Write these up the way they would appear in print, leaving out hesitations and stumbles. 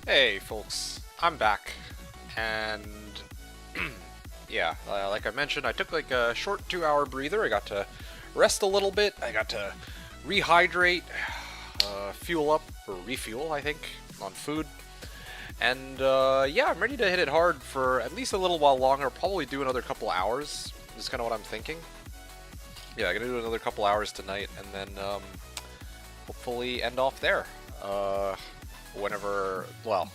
Hey folks, I'm back, and yeah, like I mentioned, I took like a short 2-hour breather. I got to rest a little bit, I got to rehydrate, fuel up, or refuel, I think, on food, and yeah, I'm ready to hit it hard for at least a little while longer, probably do another couple hours, is kind of what I'm thinking. Yeah, I'm gonna do another couple hours tonight, and then hopefully end off there. Whenever, well,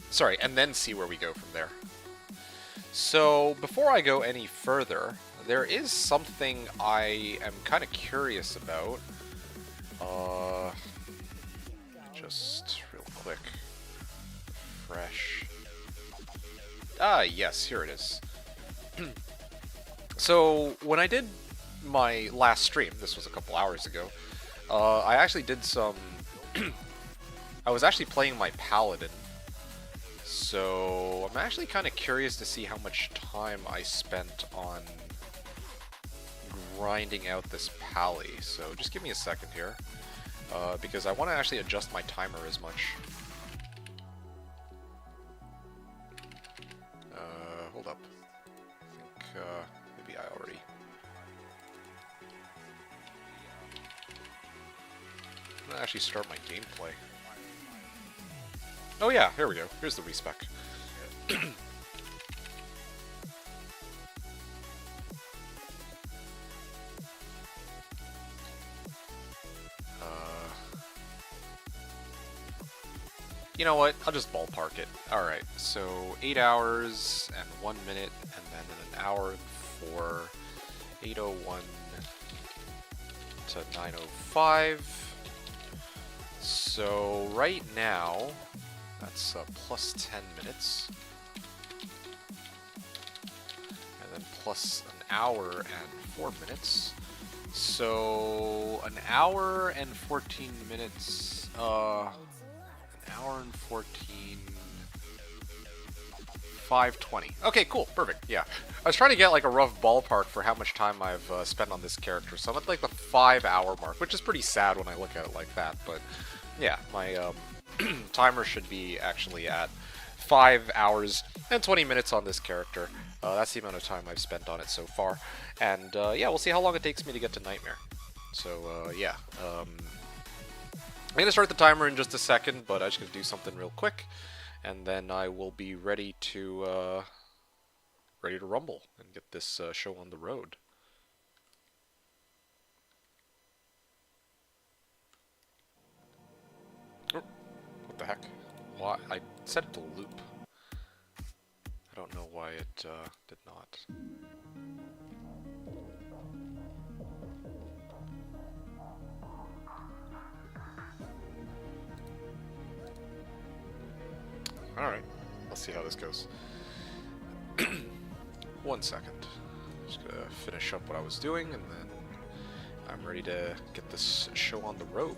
sorry, and then see where we go from there. So, before I go any further, there is something I am kind of curious about. Just real quick. Fresh. Ah, yes, here it is. So, when I did my last stream, this was a couple hours ago, I actually did some... I was actually playing my Paladin, so I'm actually kind of curious to see how much time I spent on grinding out this Pally. So just give me a second here, because I want to actually adjust my timer as much. Hold up. I think maybe I already... I'm going to actually start my gameplay. Oh yeah, here we go. Here's the respec. You know what? I'll just ballpark it. Alright, so 8 hours and 1 minute, and then in an hour and 4, 8:01 to 9:05. So right now, that's plus 10 minutes. And then plus an hour and 4 minutes. So an hour and 14 minutes, an hour and 14, 5:20. Okay, cool, perfect, yeah. I was trying to get like a rough ballpark for how much time I've spent on this character, so I'm at like the 5-hour mark, which is pretty sad when I look at it like that, but yeah, my timer should be actually at 5 hours and 20 minutes on this character. That's the amount of time I've spent on it so far. And yeah, we'll see how long it takes me to get to Nightmare. So yeah, I'm going to start the timer in just a second, but I'm just going to do something real quick. And then I will be ready to rumble and get this show on the road. What the heck? Why? I set it to loop. I don't know why it did not. Alright, let's see how this goes. 1 second. Just gonna finish up what I was doing, and then I'm ready to get this show on the road.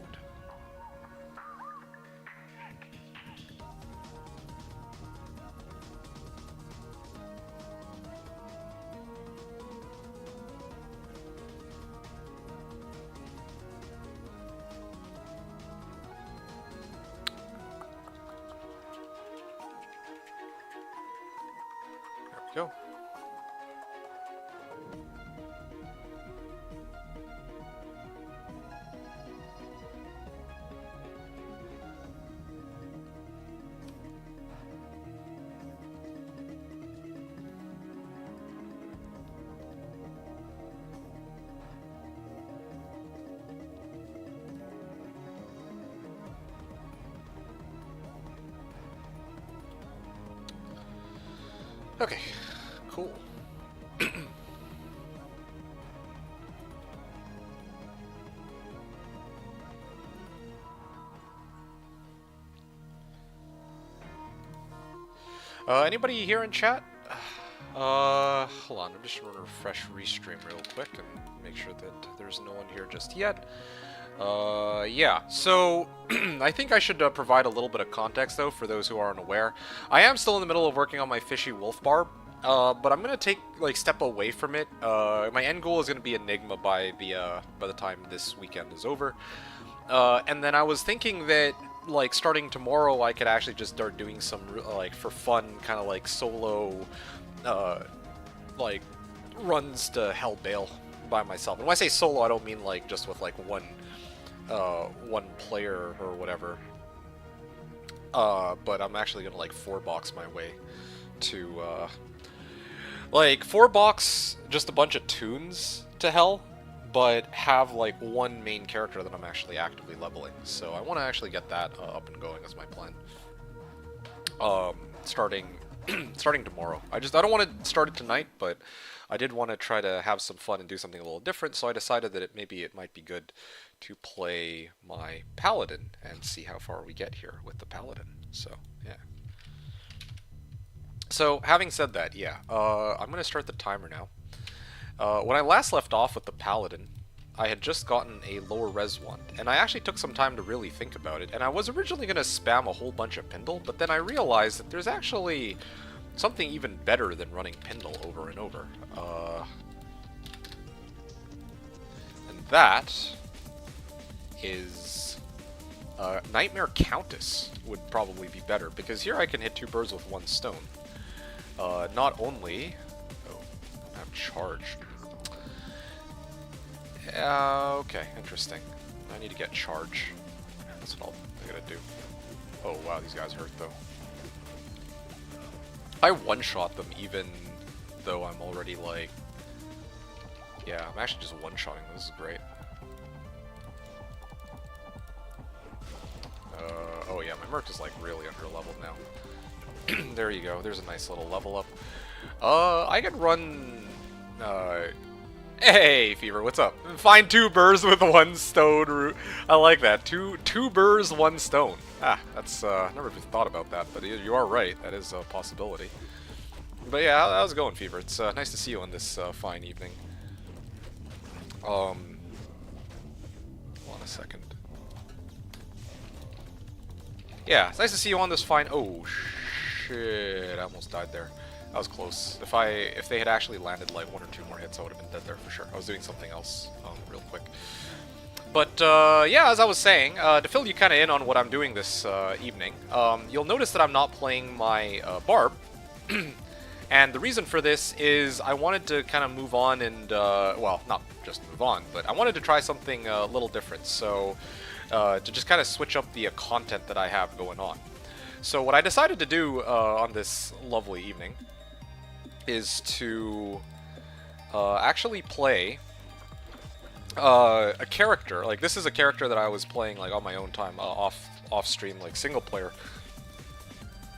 Go. Okay, cool. Anybody here in chat? Hold on, I'm just gonna refresh restream real quick and make sure that there's no one here just yet. Yeah, so I think I should provide a little bit of context, though, for those who aren't aware. I am still in the middle of working on my Fishy Wolf Barb, but I'm gonna step away from it. My end goal is gonna be Enigma by the time this weekend is over. And then I was thinking that like starting tomorrow, I could actually just start doing some like for fun, kind of like solo, like runs to Hell Bale by myself. And when I say solo, I don't mean like just with like one player or whatever. But I'm actually gonna like 4-box my way to like 4-box just a bunch of tunes to Hell, but have like one main character that I'm actually actively leveling. So I want to actually get that up and going as my plan. Starting tomorrow. I don't want to start it tonight, but I did want to try to have some fun and do something a little different. So I decided that maybe it might be good to play my Paladin and see how far we get here with the Paladin. So yeah. So having said that, yeah, I'm gonna start the timer now. When I last left off with the Paladin, I had just gotten a lower res wand, and I actually took some time to really think about it, and I was originally going to spam a whole bunch of Pindle, but then I realized that there's actually something even better than running Pindle over and over. And that is Nightmare Countess would probably be better, because here I can hit 2 birds with 1 stone. Not only... Oh, I'm charged. Okay, interesting. I need to get charge. That's what I'm gonna do. Oh wow, these guys hurt though. I one-shot them even though I'm already like... Yeah, I'm actually just one-shotting. This is great. Oh yeah, my Merc is like really under-leveled now. There you go, there's a nice little level up. I could run... Hey, Fever, what's up? Find 2 burrs with 1 stone root. I like that. Two burrs, 1 stone. Ah, that's, never even thought about that, but you are right. That is a possibility. But yeah, how's it going, Fever? It's nice to see you on this fine evening. Hold on a second. Yeah, it's nice to see you on this fine... Oh, shit, I almost died there. That was close. If they had actually landed like 1 or 2 more hits, I would have been dead there for sure. I was doing something else real quick. But yeah, as I was saying, to fill you kind of in on what I'm doing this evening, you'll notice that I'm not playing my Barb. And the reason for this is I wanted to kind of move on and, well, not just move on, but I wanted to try something a little different. So to just kind of switch up the content that I have going on. So what I decided to do on this lovely evening is to actually play a character. Like, this is a character that I was playing like on my own time, off stream, like single player.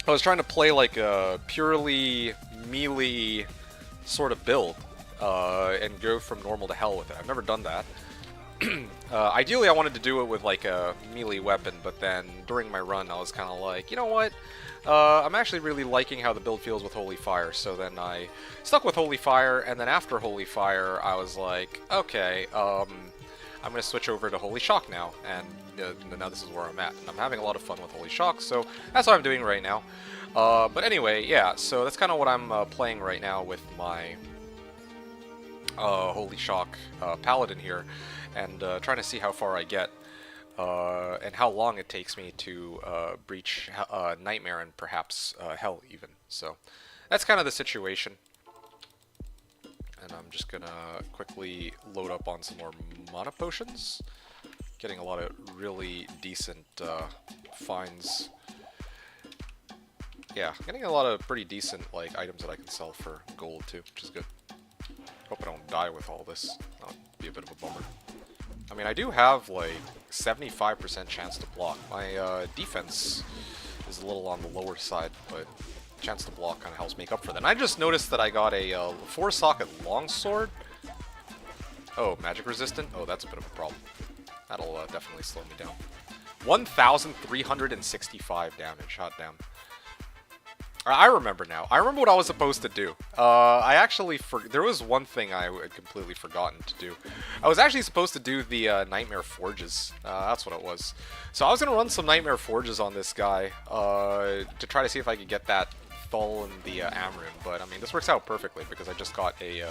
I was trying to play like a purely melee sort of build and go from normal to hell with it. I've never done that. Ideally, I wanted to do it with like a melee weapon, but then during my run, I was kind of like, you know what? I'm actually really liking how the build feels with Holy Fire, so then I stuck with Holy Fire, and then after Holy Fire, I was like, okay, I'm going to switch over to Holy Shock now, and now this is where I'm at, and I'm having a lot of fun with Holy Shock, so that's what I'm doing right now. But anyway, yeah, so that's kind of what I'm playing right now with my Holy Shock Paladin here, and trying to see how far I get. And how long it takes me to breach Nightmare and perhaps Hell even. So that's kind of the situation. And I'm just gonna quickly load up on some more mana potions. Getting a lot of really decent finds. Yeah, getting a lot of pretty decent like items that I can sell for gold too, which is good. Hope I don't die with all this. That would be a bit of a bummer. I mean, I do have like 75% chance to block. My defense is a little on the lower side, but chance to block kind of helps make up for that. And I just noticed that I got a 4-socket longsword. Oh, magic resistant? Oh, that's a bit of a problem. That'll definitely slow me down. 1,365 damage. Hot damn. I remember now. I remember what I was supposed to do. I actually there was one thing I had completely forgotten to do. I was actually supposed to do the Nightmare Forges. That's what it was. So I was going to run some Nightmare Forges on this guy to try to see if I could get that Thul and the Amryn. But I mean, this works out perfectly because I just got a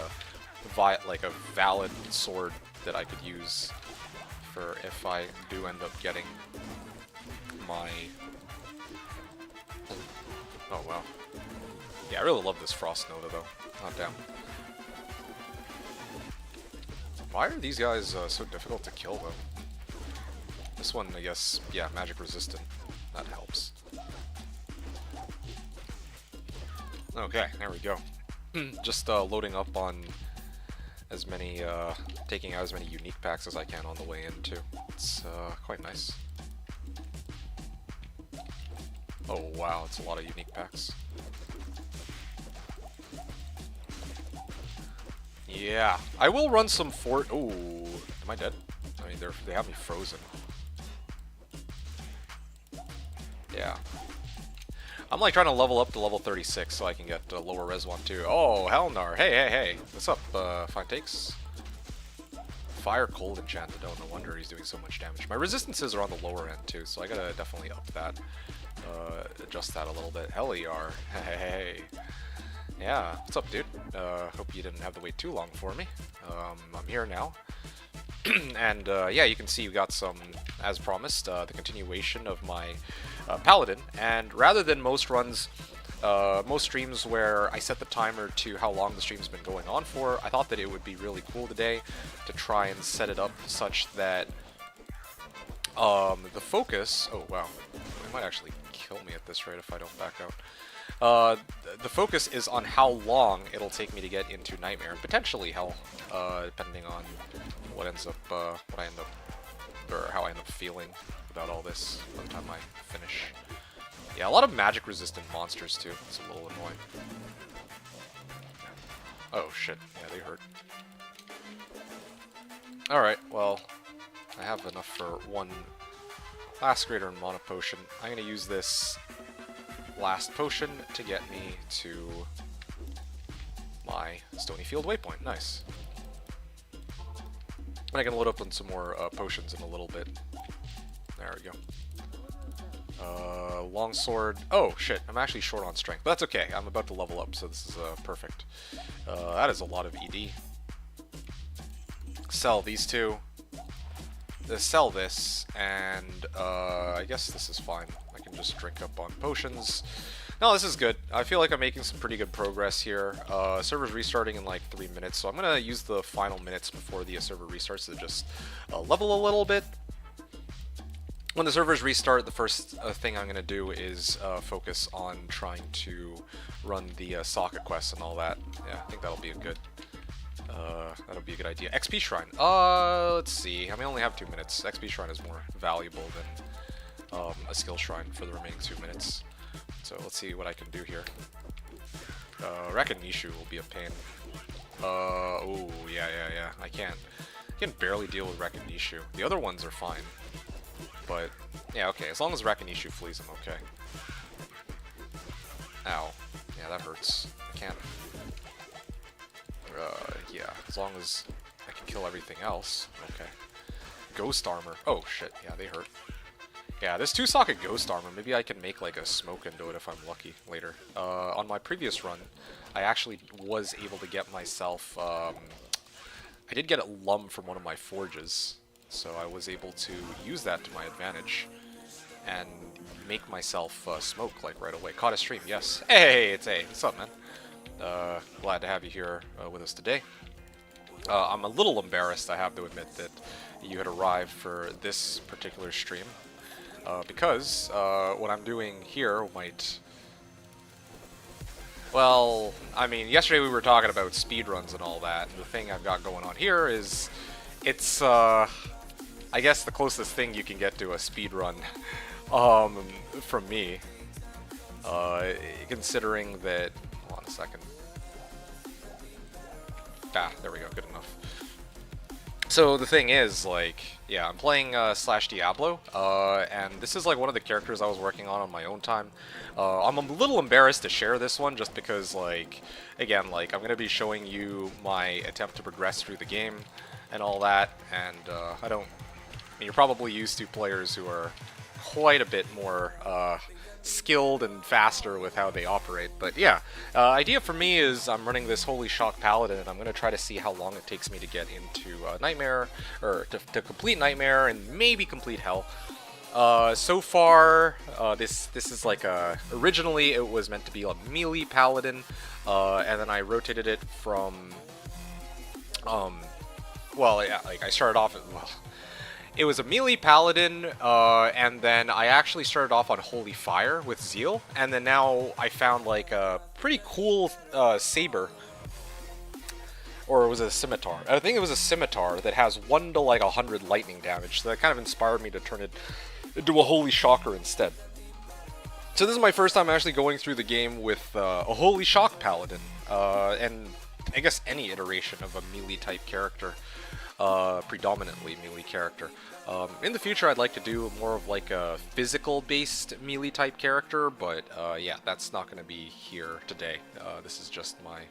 valid sword that I could use for if I do end up getting my... Oh, wow. Yeah, I really love this Frost Nova, though. Oh, damn. Why are these guys so difficult to kill, though? This one, I guess, yeah, magic resistant. That helps. Okay, there we go. Just loading up on as many, taking out as many unique packs as I can on the way in, too. It's quite nice. Oh, wow, it's a lot of unique packs. Yeah, I will run some fort. Ooh, am I dead? I mean, they have me frozen. Yeah. I'm like trying to level up to level 36 so I can get lower res one too. Oh, Helnar. Hey, hey, hey. What's up, Fine Takes? Fire Cold Enchanted. Oh, no wonder he's doing so much damage. My resistances are on the lower end too, so I gotta definitely up that. Adjust that a little bit. Heliar. Hey, hey, hey. Yeah, what's up, dude? Hope you didn't have to wait too long for me. I'm here now. And yeah, you can see we got some, as promised, the continuation of my Paladin. And rather than most runs, most streams where I set the timer to how long the stream's been going on for, I thought that it would be really cool today to try and set it up such that the focus... Oh, wow. It might actually kill me at this rate if I don't back out. The focus is on how long it'll take me to get into Nightmare, and potentially Hell, depending on what ends up, what I end up, or how I end up feeling about all this by the time I finish. Yeah, a lot of magic-resistant monsters too. It's a little annoying. Oh shit! Yeah, they hurt. All right, well, I have enough for one Lacerator and Mana Potion. I'm gonna use this last potion to get me to my Stony Field waypoint. Nice. And I can load up on some more potions in a little bit. There we go. Longsword. Oh shit, I'm actually short on strength, but that's okay. I'm about to level up, so this is perfect. That is a lot of ED. Sell these two. Sell this, and I guess this is fine. I can just drink up on potions. No, this is good. I feel like I'm making some pretty good progress here. Server's restarting in like 3 minutes, so I'm gonna use the final minutes before the server restarts to just level a little bit. When the servers restart, the first thing I'm gonna do is focus on trying to run the socket quests and all that. Yeah, I think that'll be a good idea. XP Shrine. Let's see. I only have 2 minutes. XP Shrine is more valuable than a skill shrine for the remaining 2 minutes. So let's see what I can do here. Rakanishu will be a pain. Oh, yeah. I can barely deal with Rakanishu. The other ones are fine. But, yeah, okay. As long as Rakanishu flees, I'm okay. Ow. Yeah, that hurts. I can't. Yeah, as long as I can kill everything else. Okay. Ghost Armor. Oh, shit. Yeah, they hurt. Yeah, this 2-socket Ghost Armor, maybe I can make like a smoke into it if I'm lucky later. On my previous run, I actually was able to get myself, I did get a lum from one of my forges, so I was able to use that to my advantage and make myself smoke like right away. Caught a stream, yes. Hey, it's A. What's up, man? Glad to have you here with us today. I'm a little embarrassed, I have to admit, that you had arrived for this particular stream. Because what I'm doing here might... Well, I mean, yesterday we were talking about speedruns and all that, and the thing I've got going on here is... It's, I guess the closest thing you can get to a speedrun from me. Considering that... Hold on a second. Ah, there we go, good enough. So the thing is, like, yeah, I'm playing Slashdiablo, and this is like one of the characters I was working on my own time. I'm a little embarrassed to share this one just because, like, again, like, I'm going to be showing you my attempt to progress through the game and all that, and I mean, you're probably used to players who are quite a bit more skilled and faster with how they operate. But yeah, idea for me is I'm running this Holy Shock Paladin, and I'm going to try to see how long it takes me to get into Nightmare, or to complete Nightmare and maybe complete Hell. So far, this is like a... Originally, it was meant to be a melee paladin, and then I rotated it from... well, yeah, like, I started off... Well, it was a melee paladin, and then I actually started off on Holy Fire with Zeal, and then now I found, like, a pretty cool saber. Or it was a scimitar. I think it was a scimitar that has 1 to, like, 100 lightning damage, so that kind of inspired me to turn it into a Holy Shocker instead. So this is my first time actually going through the game with a Holy Shock Paladin, and I guess any iteration of a melee-type character. Predominantly melee character. In the future, I'd like to do more of like a physical-based melee-type character, but yeah, that's not going to be here today. This is just my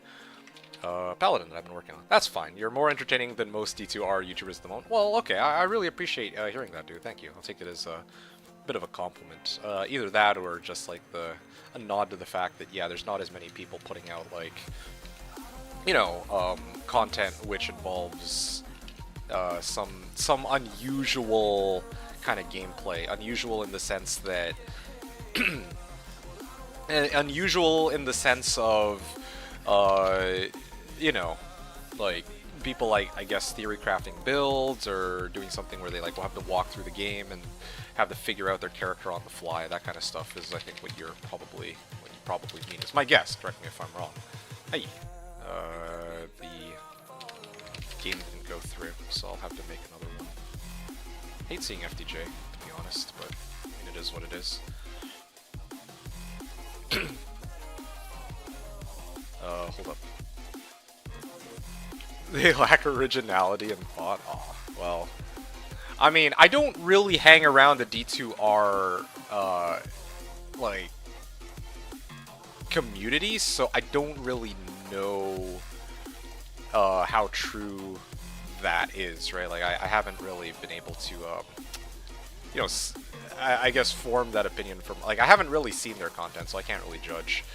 paladin that I've been working on. That's fine. You're more entertaining than most D2R YouTubers at the moment. Well, okay, I really appreciate hearing that, dude. Thank you. I'll take it as a bit of a compliment. Either that or just like a nod to the fact that, yeah, there's not as many people putting out, like, you know, content which involves some unusual kind of gameplay. Unusual in the sense that unusual in the sense of you know, like people like, I guess, theory crafting builds or doing something where they like will have to walk through the game and have to figure out their character on the fly. That kind of stuff is, I think, what you probably mean. It's my guess. Correct me if I'm wrong. Hey, the game didn't go through, so I'll have to make another one. Hate seeing FDJ, to be honest, but I mean, it is what it is. Hold up. They lack originality and thought. Aw, well. I mean, I don't really hang around the D2R, like, community, so I don't really know how true that is, right? Like, I haven't really been able to, you know, I guess form that opinion from, like, I haven't really seen their content, so I can't really judge.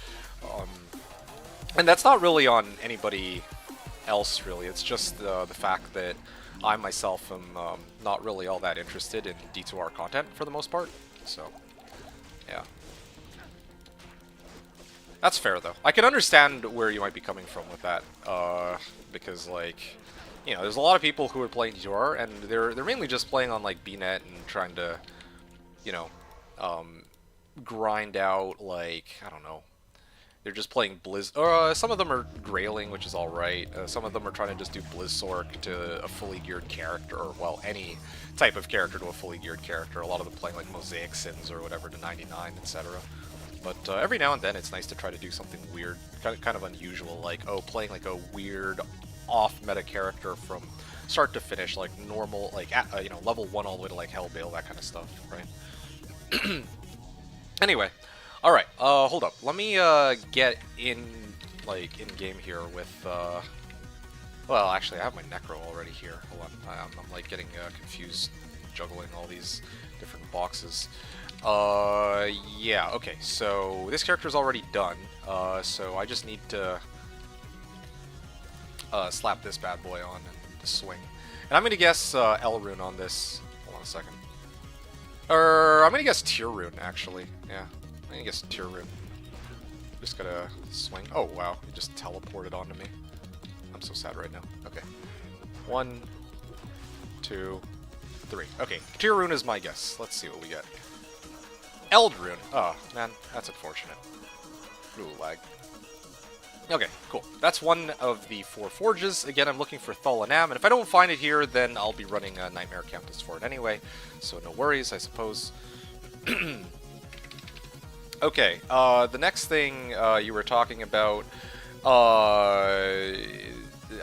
And that's not really on anybody else, really. It's just the fact that I myself am not really all that interested in D2R content for the most part, so, yeah. That's fair, though. I can understand where you might be coming from with that, because, like, you know, there's a lot of people who are playing D2R, and they're mainly just playing on, like, BNet and trying to, you know, grind out, like, I don't know. They're just playing some of them are grailing, which is alright. Some of them are trying to just do Blizzsork to a fully geared character, or, well, any type of character to a fully geared character. A lot of them playing, like, Mosaic Sins or whatever to 99, etc. But every now and then it's nice to try to do something weird, kind of unusual, like, oh, playing, like, a weird off-meta character from start to finish, like, normal, like, you know, level 1 all the way to, like, Hellbale, that kind of stuff, right? Anyway. Alright, hold up. Let me, get in, like, in-game here with, well, actually, I have my Necro already here. Hold on. I'm like, getting, confused, juggling all these different boxes. Yeah, okay, so this character's already done, so I just need to, slap this bad boy on and swing. And I'm gonna guess, L-Rune on this. Hold on a second. I'm gonna guess Tier Rune, actually. Yeah. I guess Tier Rune. Just gotta swing. Oh, wow. He just teleported onto me. I'm so sad right now. Okay. 1, 2, 3. Okay, Tier Rune is my guess. Let's see what we get. Eldrune. Oh, man. That's unfortunate. Ooh, lag. Okay, cool. That's one of the 4 forges. Again, I'm looking for Tholanam, and if I don't find it here, then I'll be running a Nightmare Campus for it anyway. So no worries, I suppose. Okay, the next thing you were talking about, I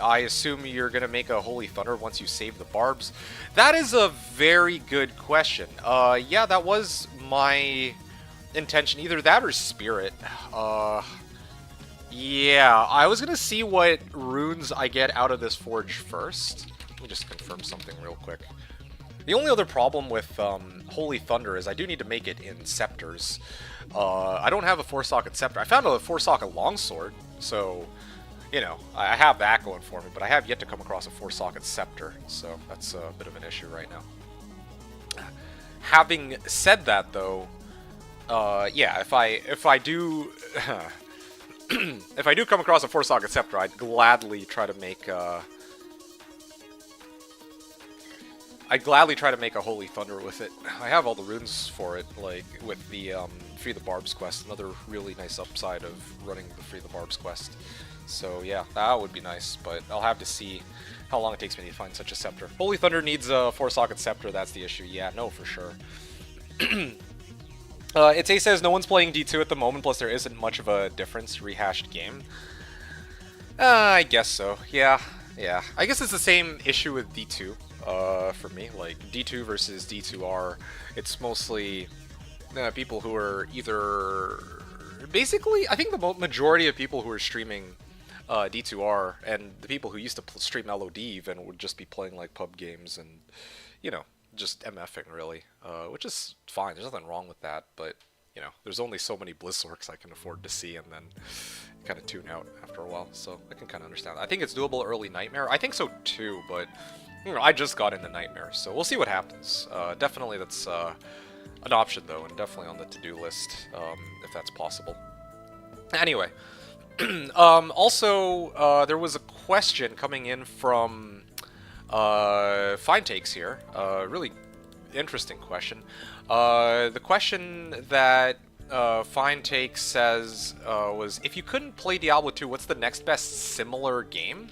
assume you're going to make a Holy Thunder once you save the barbs. That is a very good question. Yeah, that was my intention. Either that or Spirit. Yeah, I was going to see what runes I get out of this forge first. Let me just confirm something real quick. The only other problem with Holy Thunder is I do need to make it in Scepters. I don't have a 4-socket Scepter. I found a 4-socket Longsword, so, you know, I have that going for me, but I have yet to come across a 4-socket Scepter, so that's a bit of an issue right now. Having said that, though, yeah, if I do if I do come across a 4-socket scepter, I'd gladly try to make a Holy Thunder with it. I have all the runes for it, like with the Free the Barbs quest, another really nice upside of running the Free the Barbs quest. So yeah, that would be nice, but I'll have to see how long it takes me to find such a scepter. Holy Thunder needs a 4-socket scepter, that's the issue. Yeah, no, for sure. Ite says no one's playing D2 at the moment, plus there isn't much of a difference. Rehashed game. I guess so. Yeah. I guess it's the same issue with D2 for me. Like, D2 versus D2R, it's mostly people who are either... Basically, I think the majority of people who are streaming D2R and the people who used to stream LOD even would just be playing, like, pub games and, you know, just MFing, really, which is fine. There's nothing wrong with that, but, you know, there's only so many Blizzworks I can afford to see and then kind of tune out after a while, so I can kind of understand that. I think it's doable early Nightmare. I think so, too, but, you know, I just got into Nightmare, so we'll see what happens. Definitely that's an option, though, and definitely on the to-do list, if that's possible. Anyway, also, there was a question coming in from... Fine Takes here. Really interesting question. The question that Fine Takes says was, if you couldn't play Diablo 2, what's the next best similar game?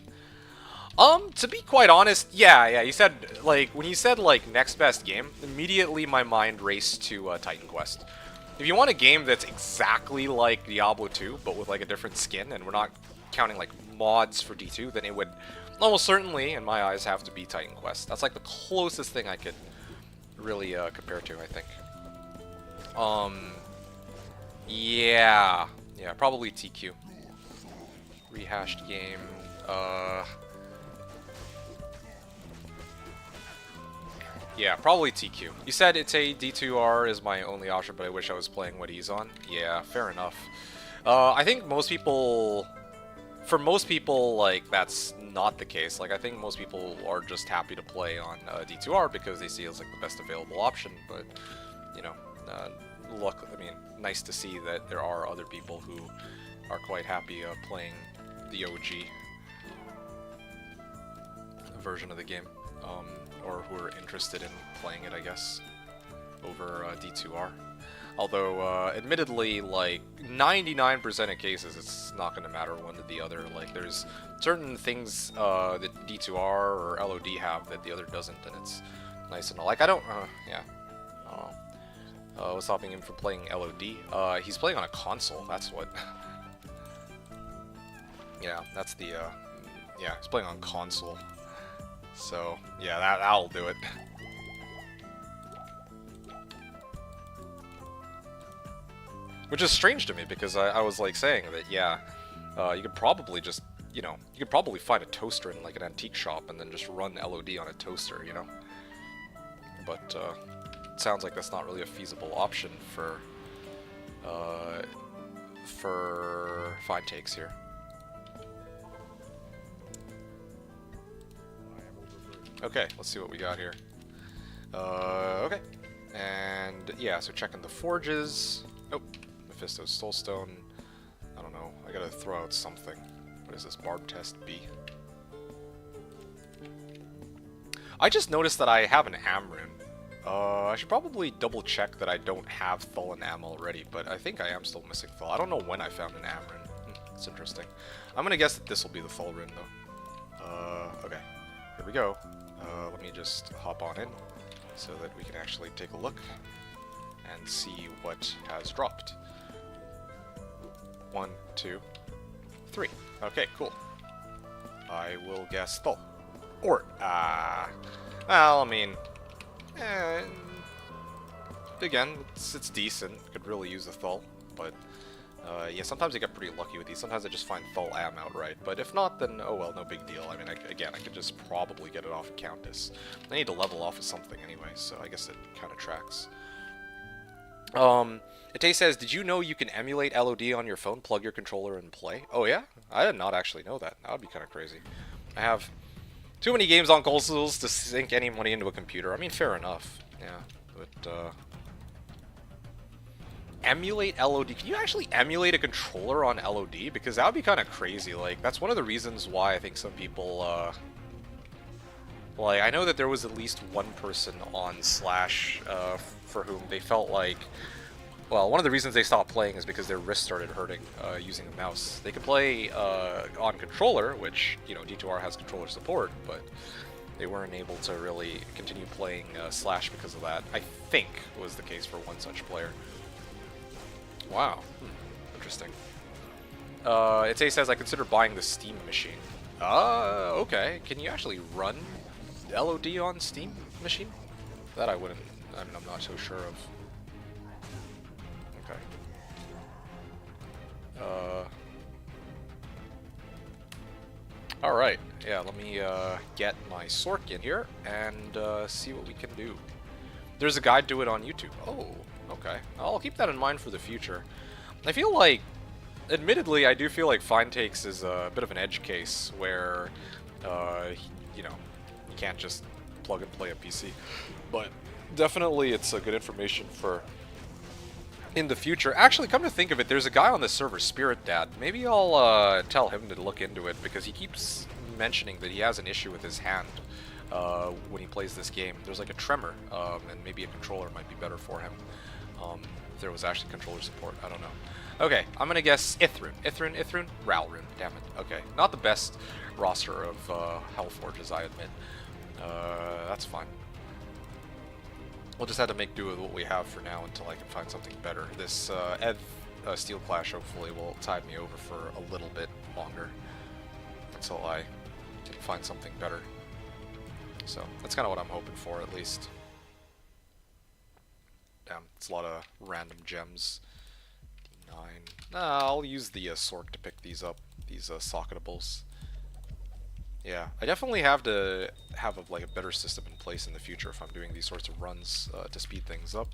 To be quite honest, yeah, you said, like, when you said, like, next best game, immediately my mind raced to Titan Quest. If you want a game that's exactly like Diablo 2, but with, like, a different skin, and we're not counting, like, mods for D2, then it would almost certainly, in my eyes, have to be Titan Quest. That's like the closest thing I could really compare to, I think. Yeah, probably TQ. Rehashed game. Yeah, probably TQ. You said it's a D2R is my only option, but I wish I was playing what he's on. Yeah, fair enough. I think most people... For most people, like, that's not the case. Like, I think most people are just happy to play on D2R because they see it as, like, the best available option, but, you know, nice to see that there are other people who are quite happy playing the OG version of the game, or who are interested in playing it, I guess, over D2R. Although, admittedly, like, 99% of cases, it's not going to matter one to the other. Like, there's certain things that D2R or LOD have that the other doesn't, and it's nice and all. Like, I don't, yeah. What's stopping him from playing LOD? He's playing on a console, that's what. Yeah, that's the, yeah, he's playing on console. So, yeah, that'll do it. Which is strange to me, because I was, like, saying that, yeah, you could probably just, you know, you could probably find a toaster in, like, an antique shop and then just run LOD on a toaster, you know? But, it sounds like that's not really a feasible option for Fine Takes here. Okay, let's see what we got here. Okay. And, yeah, so checking the forges. Oh. Mephisto's Soulstone. I don't know. I gotta throw out something. What is this? Barb Test B. I just noticed that I have an Amrune. I should probably double check that I don't have Thull and Am already, but I think I am still missing Thull. I don't know when I found an Amrune. It's interesting. I'm gonna guess that this will be the Thull rune, though. Okay. Here we go. Let me just hop on in so that we can actually take a look and see what has dropped. 1, 2, 3. Okay, cool. I will guess Thull. Or, well, I mean, again, it's decent. Could really use a Thull, but, yeah, sometimes I get pretty lucky with these. Sometimes I just find Thull Am outright, but if not, then, oh well, no big deal. I mean, again, I could just probably get it off of Countess. I need to level off of something anyway, so I guess it kind of tracks. Ite says, did you know you can emulate LOD on your phone, plug your controller, and play? Oh yeah? I did not actually know that. That would be kind of crazy. I have too many games on consoles to sink any money into a computer. I mean, fair enough. Yeah. But, emulate LOD. Can you actually emulate a controller on LOD? Because that would be kind of crazy. Like, that's one of the reasons why I think some people, like, I know that there was at least one person on Slash, for whom they felt like, well, one of the reasons they stopped playing is because their wrist started hurting, using a mouse. They could play, on controller, which, you know, D2R has controller support, but they weren't able to really continue playing, Slash because of that. I think was the case for one such player. Wow. Interesting. It says I consider buying the Steam machine. Okay. Can you actually run LOD on Steam machine? That I wouldn't. I mean, I'm not so sure of. Okay. Alright. Yeah, let me get my Sork in here and see what we can do. There's a guide to it on YouTube. Oh. Okay, I'll keep that in mind for the future. I feel like, admittedly, I do feel like Fine Takes is a bit of an edge case where, you know, you can't just plug and play a PC. But definitely it's a good information for in the future. Actually, come to think of it, there's a guy on the server, Spirit Dad. Maybe I'll tell him to look into it because he keeps mentioning that he has an issue with his hand. When he plays this game. There's like a tremor, and maybe a controller might be better for him. If there was actually controller support, I don't know. Okay, I'm gonna guess Ithrun. Ithrun? Ralrun, damn it. Okay, not the best roster of Hellforges, I admit. That's fine. We'll just have to make do with what we have for now until I can find something better. This Steel Clash hopefully will tide me over for a little bit longer until I can find something better. So, that's kind of what I'm hoping for, at least. Damn, it's a lot of random gems. D9. Nah, I'll use the Sork to pick these up, these socketables. Yeah, I definitely have to have like a better system in place in the future if I'm doing these sorts of runs to speed things up.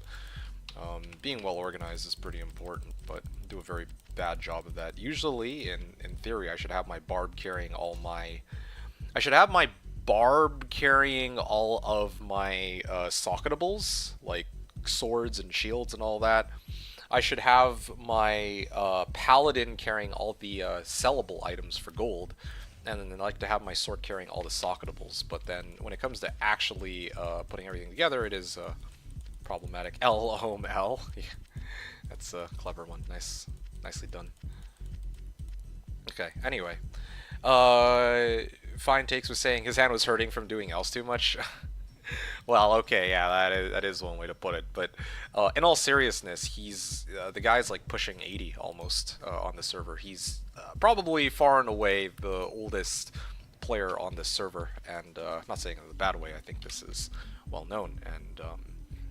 Being well organized is pretty important, but I do a very bad job of that. Usually, in theory, I should have my barb carrying all my... I should have my barb carrying all of my socketables, like swords and shields and all that. I should have my paladin carrying all the sellable items for gold, and then I like to have my sword carrying all the socketables. But then when it comes to actually putting everything together, it is problematic. L home L. That's a clever one. Nicely done. Okay. Anyway, Fine Takes was saying his hand was hurting from doing else too much. Well, okay, yeah, that is one way to put it. But in all seriousness, he's the guy's like pushing 80 almost on the server. He's probably far and away the oldest player on this server, and I'm not saying it in a bad way. I think this is well known, and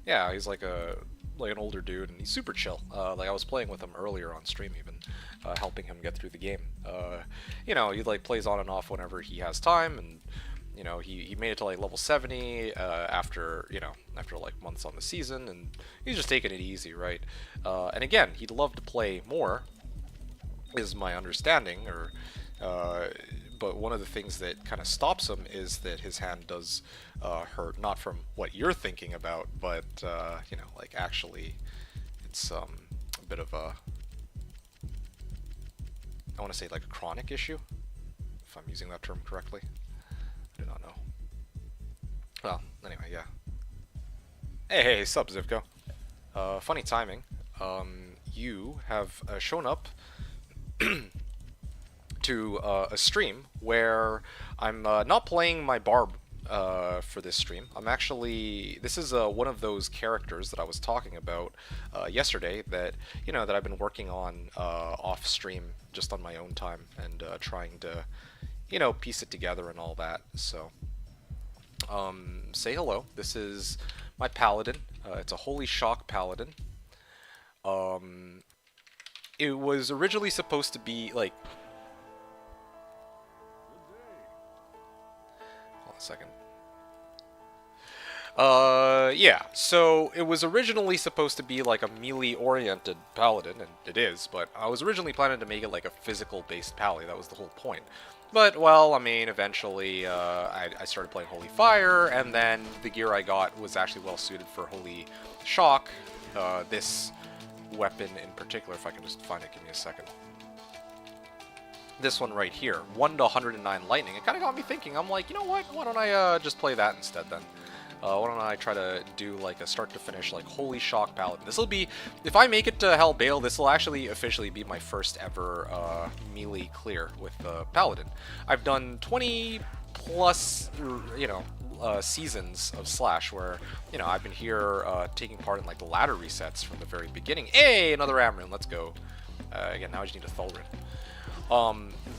yeah, he's like an older dude, and he's super chill. Like I was playing with him earlier on stream, even helping him get through the game. You know, he like plays on and off whenever he has time, and you know, he made it to like level 70 after like months on the season, and he's just taking it easy, right? And again, he'd love to play more, is my understanding, or but one of the things that kind of stops him is that his hand does hurt, not from what you're thinking about, but you know, like actually it's a bit of a, I want to say like a chronic issue, if I'm using that term correctly. I do not know. Well, anyway, yeah. Hey, sup, Zivko. Funny timing. You have shown up to a stream where I'm not playing my barb for this stream. I'm actually, this is one of those characters that I was talking about yesterday that, you know, that I've been working on off stream just on my own time and trying to, you know, piece it together and all that. So, say hello. This is my paladin. It's a Holy Shock paladin. It was originally supposed to be like, hold on a second. Yeah, so it was originally supposed to be like a melee-oriented paladin, and it is, but I was originally planning to make it like a physical-based pally. That was the whole point. But, well, I mean, eventually I started playing Holy Fire, and then the gear I got was actually well-suited for Holy Shock. This weapon in particular, if I can just find it, give me a second. This one right here, 1 to 109 lightning. It kind of got me thinking. I'm like, you know what? Why don't I just play that instead then? Why don't I try to do like a start to finish like Holy Shock Paladin? This will be, if I make it to Hell Bale, this will actually officially be my first ever melee clear with Paladin. I've done 20 plus, you know, seasons of Slash where, you know, I've been here taking part in like the ladder resets from the very beginning. Hey, another Amarin, let's go. Again, now I just need a Thulrid.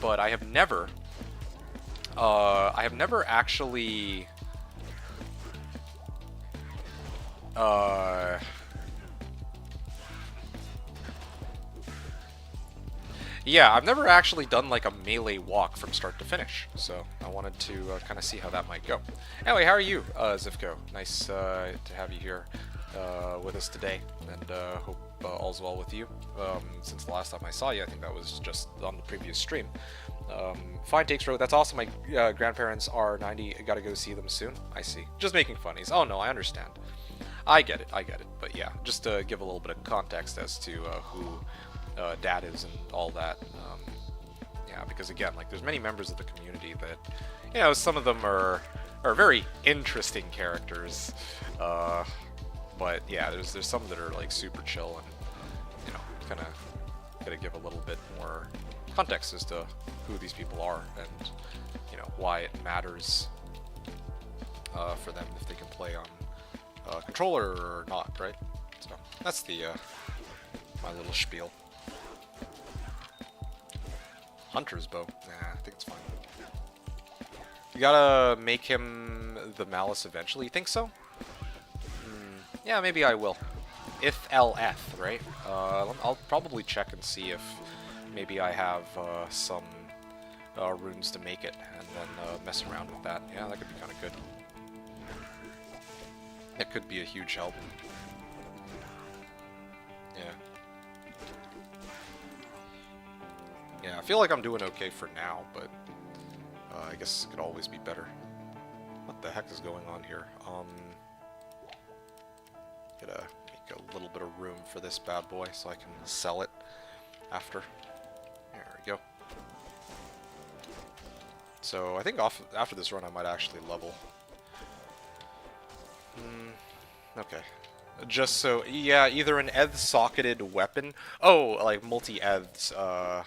But I have never actually yeah, I've never actually done like a melee walk from start to finish, so I wanted to kind of see how that might go. Anyway, how are you, Zivko? Nice to have you here with us today, and hope all's well with you. Since the last time I saw you, I think that was just on the previous stream. Fine Takes Road, that's awesome. My grandparents are 90, I gotta go see them soon. I see. Just making funnies. Oh no, I understand. I get it. But yeah, just to give a little bit of context as to who Dad is and all that. Yeah, because again, like, there's many members of the community that, you know, some of them are very interesting characters. But yeah, there's some that are like super chill, and, you know, kind of gotta give a little bit more context as to who these people are and, you know, why it matters for them if they can play on controller or not, right? So that's the my little spiel. Hunter's bow. Nah, I think it's fine. You gotta make him the Malice eventually. You think so? Yeah, maybe I will. If LF, right? I'll probably check and see if maybe I have some runes to make it, and then mess around with that. Yeah, that could be kind of good. That could be a huge help. Yeah. Yeah, I feel like I'm doing okay for now, but I guess it could always be better. What the heck is going on here? Gotta make a little bit of room for this bad boy so I can sell it after. There we go. So I think after this run I might actually level. Okay. Just so, yeah, either an Eth-socketed weapon. Oh, like multi-Eths,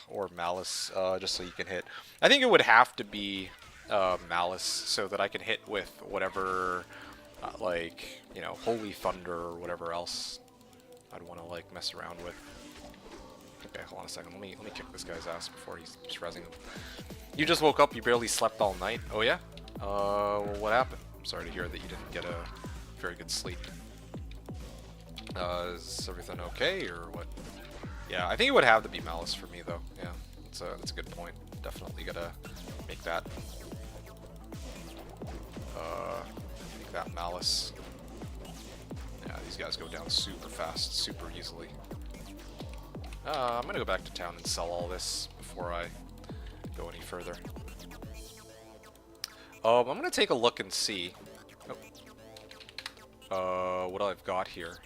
or Malice, just so you can hit. I think it would have to be Malice so that I can hit with whatever, like, you know, Holy Thunder or whatever else I'd want to, like, mess around with. Okay, hold on a second. Let me kick this guy's ass before he's just rezzing him. You just woke up, you barely slept all night. Oh yeah? Well, what happened? I'm sorry to hear that you didn't get a very good sleep. Is everything okay, or what? Yeah, I think it would have to be Malice for me, though. Yeah, that's a good point. Definitely gotta make that. Make that Malice. Yeah, these guys go down super fast, super easily. I'm gonna go back to town and sell all this before I go any further. I'm gonna take a look and see. What I've got here.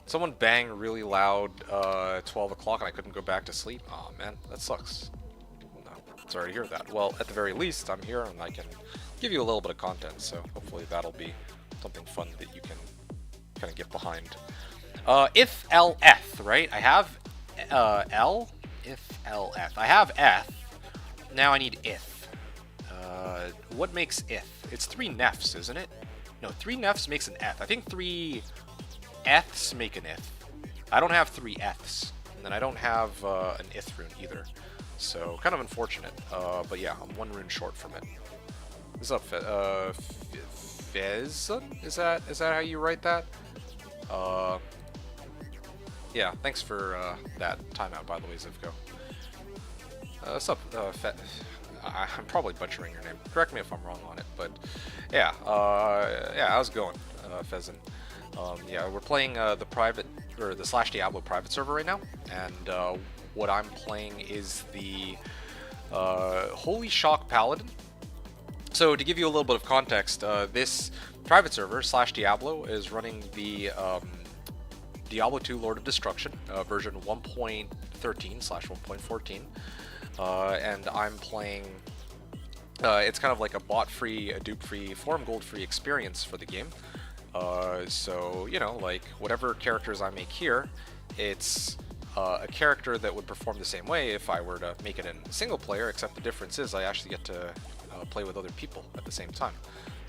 Someone banged really loud 12 o'clock and I couldn't go back to sleep. Aw, man, that sucks. No, sorry to hear that. Well, at the very least, I'm here and I can give you a little bit of content, so hopefully that'll be something fun that you can kind of get behind. If LF, right? I have L. If LF. I have F. Now I need if. What makes if? It's 3 nefs, isn't it? No, 3 nefs makes an F. I think 3 Fs make an if. I don't have 3 Fs, and then I don't have an ith rune either. So, kind of unfortunate. But yeah, I'm 1 rune short from it. What's up, Fezun? Is that how you write that? Yeah, thanks for that timeout, by the way, Zivko. What's up, I'm probably butchering your name. Correct me if I'm wrong on it, but yeah, yeah, how's it going, Pheasant? Yeah, we're playing the private, or the Slashdiablo private server right now, and what I'm playing is the Holy Shock Paladin. So to give you a little bit of context, this private server, Slashdiablo, is running the Diablo 2 Lord of Destruction, version 1.13/1.14, and I'm playing. It's kind of like a bot-free, a dupe-free, forum gold-free experience for the game. So, you know, like, whatever characters I make here, it's a character that would perform the same way if I were to make it in single player, except the difference is I actually get to play with other people at the same time.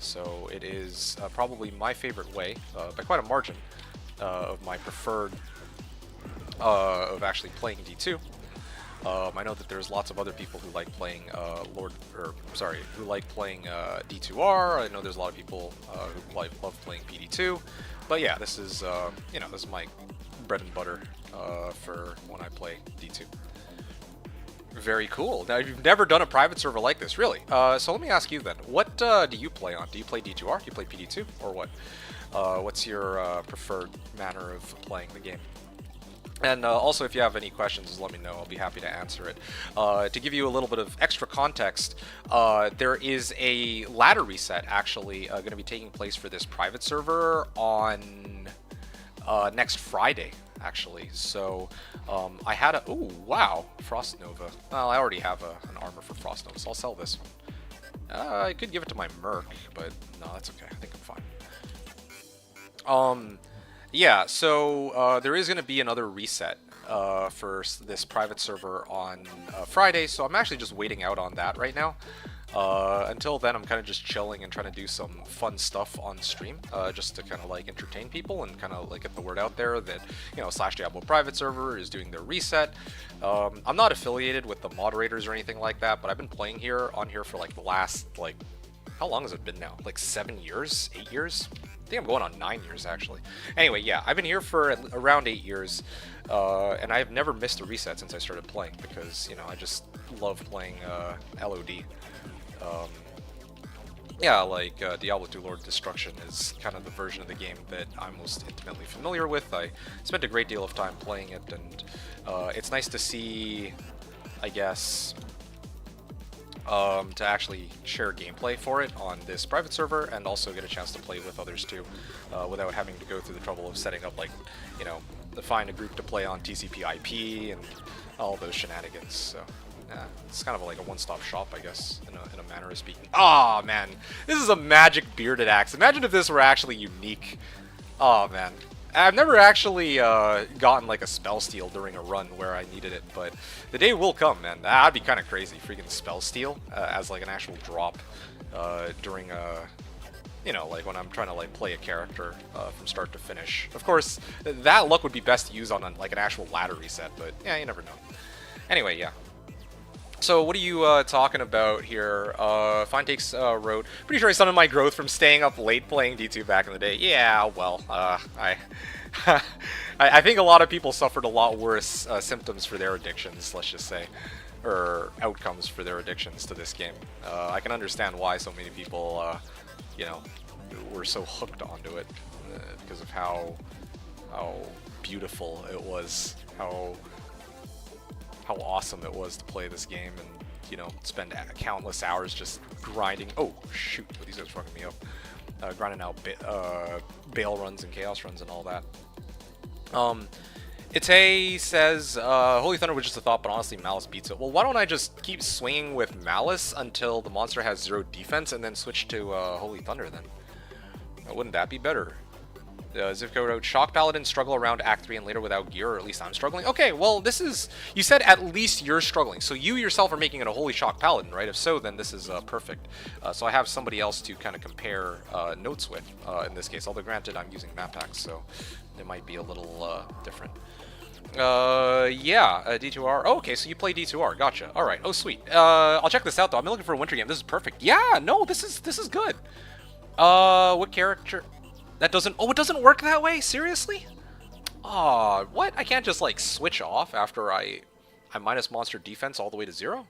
So it is probably my favorite way, by quite a margin, of my preferred, of actually playing D2. I know that there's lots of other people who like playing who like playing D2R. I know there's a lot of people who love playing PD2. But yeah, this is you know, this is my bread and butter for when I play D2. Very cool. Now, you've never done a private server like this, really. So let me ask you then, what do you play on? Do you play D2R? Do you play PD2? Or what? What's your preferred manner of playing the game? And also, if you have any questions, just let me know. I'll be happy to answer it. To give you a little bit of extra context, there is a ladder reset actually going to be taking place for this private server on next Friday, actually. So I had a... Ooh, wow, Frost Nova. Well, I already have an armor for Frost Nova, so I'll sell this one. I could give it to my Merc, but no, that's okay. I think I'm fine. Yeah, so there is going to be another reset for this private server on Friday, so I'm actually just waiting out on that right now. Until then, I'm kind of just chilling and trying to do some fun stuff on stream, just to kind of like entertain people and kind of like get the word out there that, you know, Slashdiablo private server is doing their reset. I'm not affiliated with the moderators or anything like that, but I've been playing on here for like the last, like, how long has it been now? Like 7 years? 8 years? I think I'm going on 9 years, actually. Anyway, yeah, I've been here for around 8 years, and I've never missed a reset since I started playing, because, you know, I just love playing LOD. Yeah, like Diablo 2 Lord of Destruction is kind of the version of the game that I'm most intimately familiar with. I spent a great deal of time playing it, and it's nice to see, I guess, to actually share gameplay for it on this private server, and also get a chance to play with others too, without having to go through the trouble of setting up, like, you know, to find a group to play on TCP/IP and all those shenanigans. So yeah, it's kind of like a one-stop shop, I guess, in a manner of speaking. Oh man, this is a magic bearded axe. Imagine if this were actually unique. Oh man, I've never actually gotten like a spell steal during a run where I needed it, but the day will come, man. That'd be kind of crazy, freaking spell steal as like an actual drop during a, you know, like when I'm trying to like play a character from start to finish. Of course, that luck would be best used on like an actual ladder reset, but yeah, you never know. Anyway, yeah. So what are you talking about here? Fine Takes wrote, pretty sure I summoned my growth from staying up late playing D2 back in the day. Yeah, well, I think a lot of people suffered a lot worse symptoms for their addictions, let's just say, or outcomes for their addictions to this game. I can understand why so many people, you know, were so hooked onto it because of how beautiful it was, how awesome it was to play this game and, you know, spend countless hours just grinding. Oh, shoot. These guys are fucking me up. Grinding out bail runs and chaos runs and all that. Ite says, Holy Thunder was just a thought, but honestly, Malice beats it. Well, why don't I just keep swinging with Malice until the monster has 0 defense and then switch to Holy Thunder then? Wouldn't that be better? Zivko wrote, Shock Paladins struggle around Act 3 and later without gear, or at least I'm struggling. Okay, well, this is... You said at least you're struggling, so you yourself are making it a Holy Shock Paladin, right? If so, then this is perfect. So I have somebody else to kind of compare notes with in this case, although granted I'm using map packs, so it might be a little different. Yeah, D2R. Oh, okay, so you play D2R. Gotcha. All right. Oh, sweet. I'll check this out, though. I'm looking for a winter game. This is perfect. Yeah, no, this is good. What character... That doesn't... Oh, it doesn't work that way? Seriously? Aw, what? I can't just, like, switch off after I minus monster defense all the way to 0?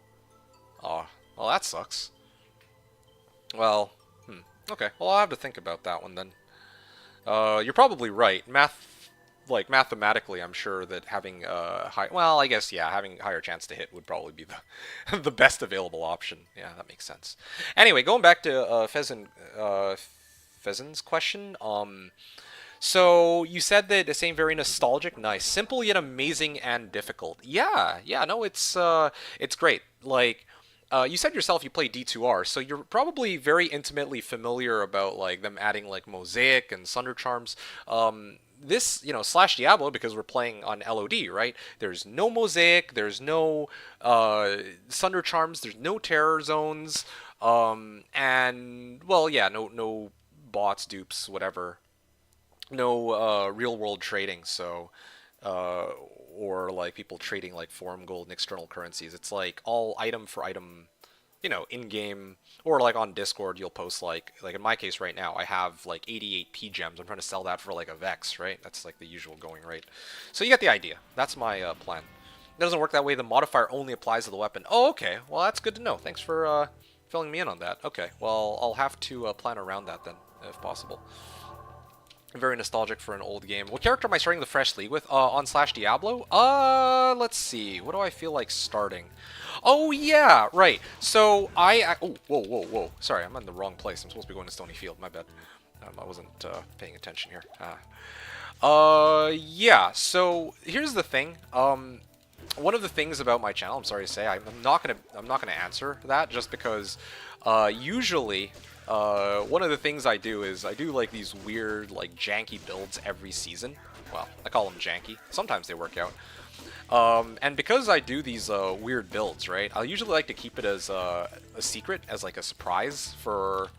Aw, Well, that sucks. Well, okay. Well, I'll have to think about that one then. You're probably right. Mathematically, I'm sure that having high, well, I guess yeah, having a higher chance to hit would probably be the the best available option. Yeah, that makes sense. Anyway, going back to Pheasant's question. So you said that it's saying very nostalgic, nice, simple yet amazing and difficult. Yeah, yeah, no, it's great. Like, you said yourself you play D2R, so you're probably very intimately familiar about like them adding like Mosaic and Sunder Charms. This, Slashdiablo, because we're playing on LOD, right? There's no Mosaic, there's no Sunder Charms, there's no Terror Zones, and well, yeah, no bots, dupes, whatever. No real world trading, so uh, or like people trading like forum gold and external currencies. It's like all item for item, in game or like on Discord. You'll post like in my case right now, I have like 88 P gems. I'm trying to sell that for like a Vex, right? That's like the usual going rate. So you get the idea. That's my plan. It doesn't work that way. The modifier only applies to the weapon. Oh, okay. Well, that's good to know. Thanks for filling me in on that. Okay. Well, I'll have to plan around that then, if possible. Very nostalgic for an old game. What character am I starting the fresh league with? On Slashdiablo? Let's see. What do I feel like starting? Oh, yeah, right. So, oh, whoa. Sorry, I'm in the wrong place. I'm supposed to be going to Stony Field. My bad. I wasn't paying attention here. Yeah, so, here's the thing. One of the things about my channel, I'm sorry to say, I'm not gonna answer that just because usually one of the things I do is I do like these weird like janky builds every season. Well, I call them janky. Sometimes they work out. And because I do these weird builds, right? I usually like to keep it as a secret, as like a surprise for,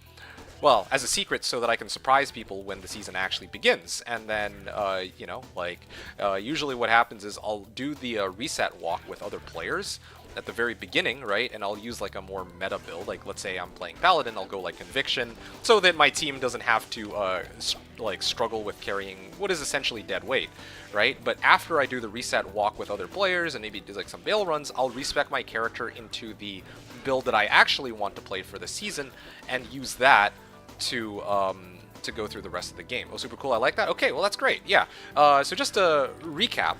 well, as a secret so that I can surprise people when the season actually begins. And then, usually what happens is I'll do the reset walk with other players at the very beginning, right? And I'll use like a more meta build. Like, let's say I'm playing Paladin, I'll go like Conviction, so that my team doesn't have to struggle with carrying what is essentially dead weight, right? But after I do the reset walk with other players and maybe do like some bail runs, I'll respec my character into the build that I actually want to play for the season and use that to go through the rest of the game. Oh, super cool. I like that. Okay, well, that's great. Yeah. So just to recap,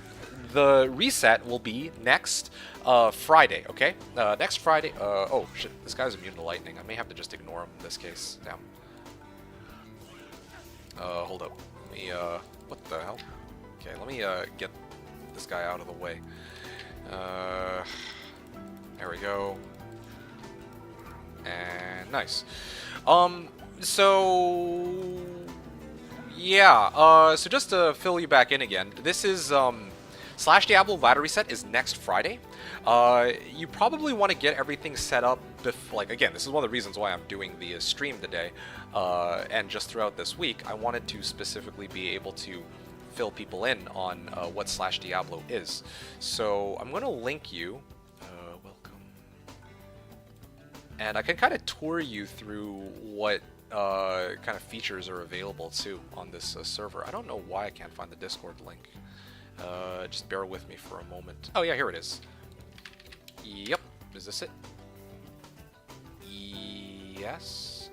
the reset will be next Friday, okay? Next Friday. Oh, shit. This guy's immune to lightning. I may have to just ignore him in this case. Damn. Hold up. Let me, what the hell? Okay, let me, get this guy out of the way. There we go. And nice. So yeah, so just to fill you back in again, this is Slashdiablo ladder reset is next Friday. You probably want to get everything set up like, again, this is one of the reasons why I'm doing the stream today, and just throughout this week I wanted to specifically be able to fill people in on what Slashdiablo is. So I'm going to link you, welcome, and I can kind of tour you through what kind of features are available too on this server. I don't know why I can't find the Discord link. Just bear with me for a moment. Oh yeah, here it is. Yep. Is this it? Yes.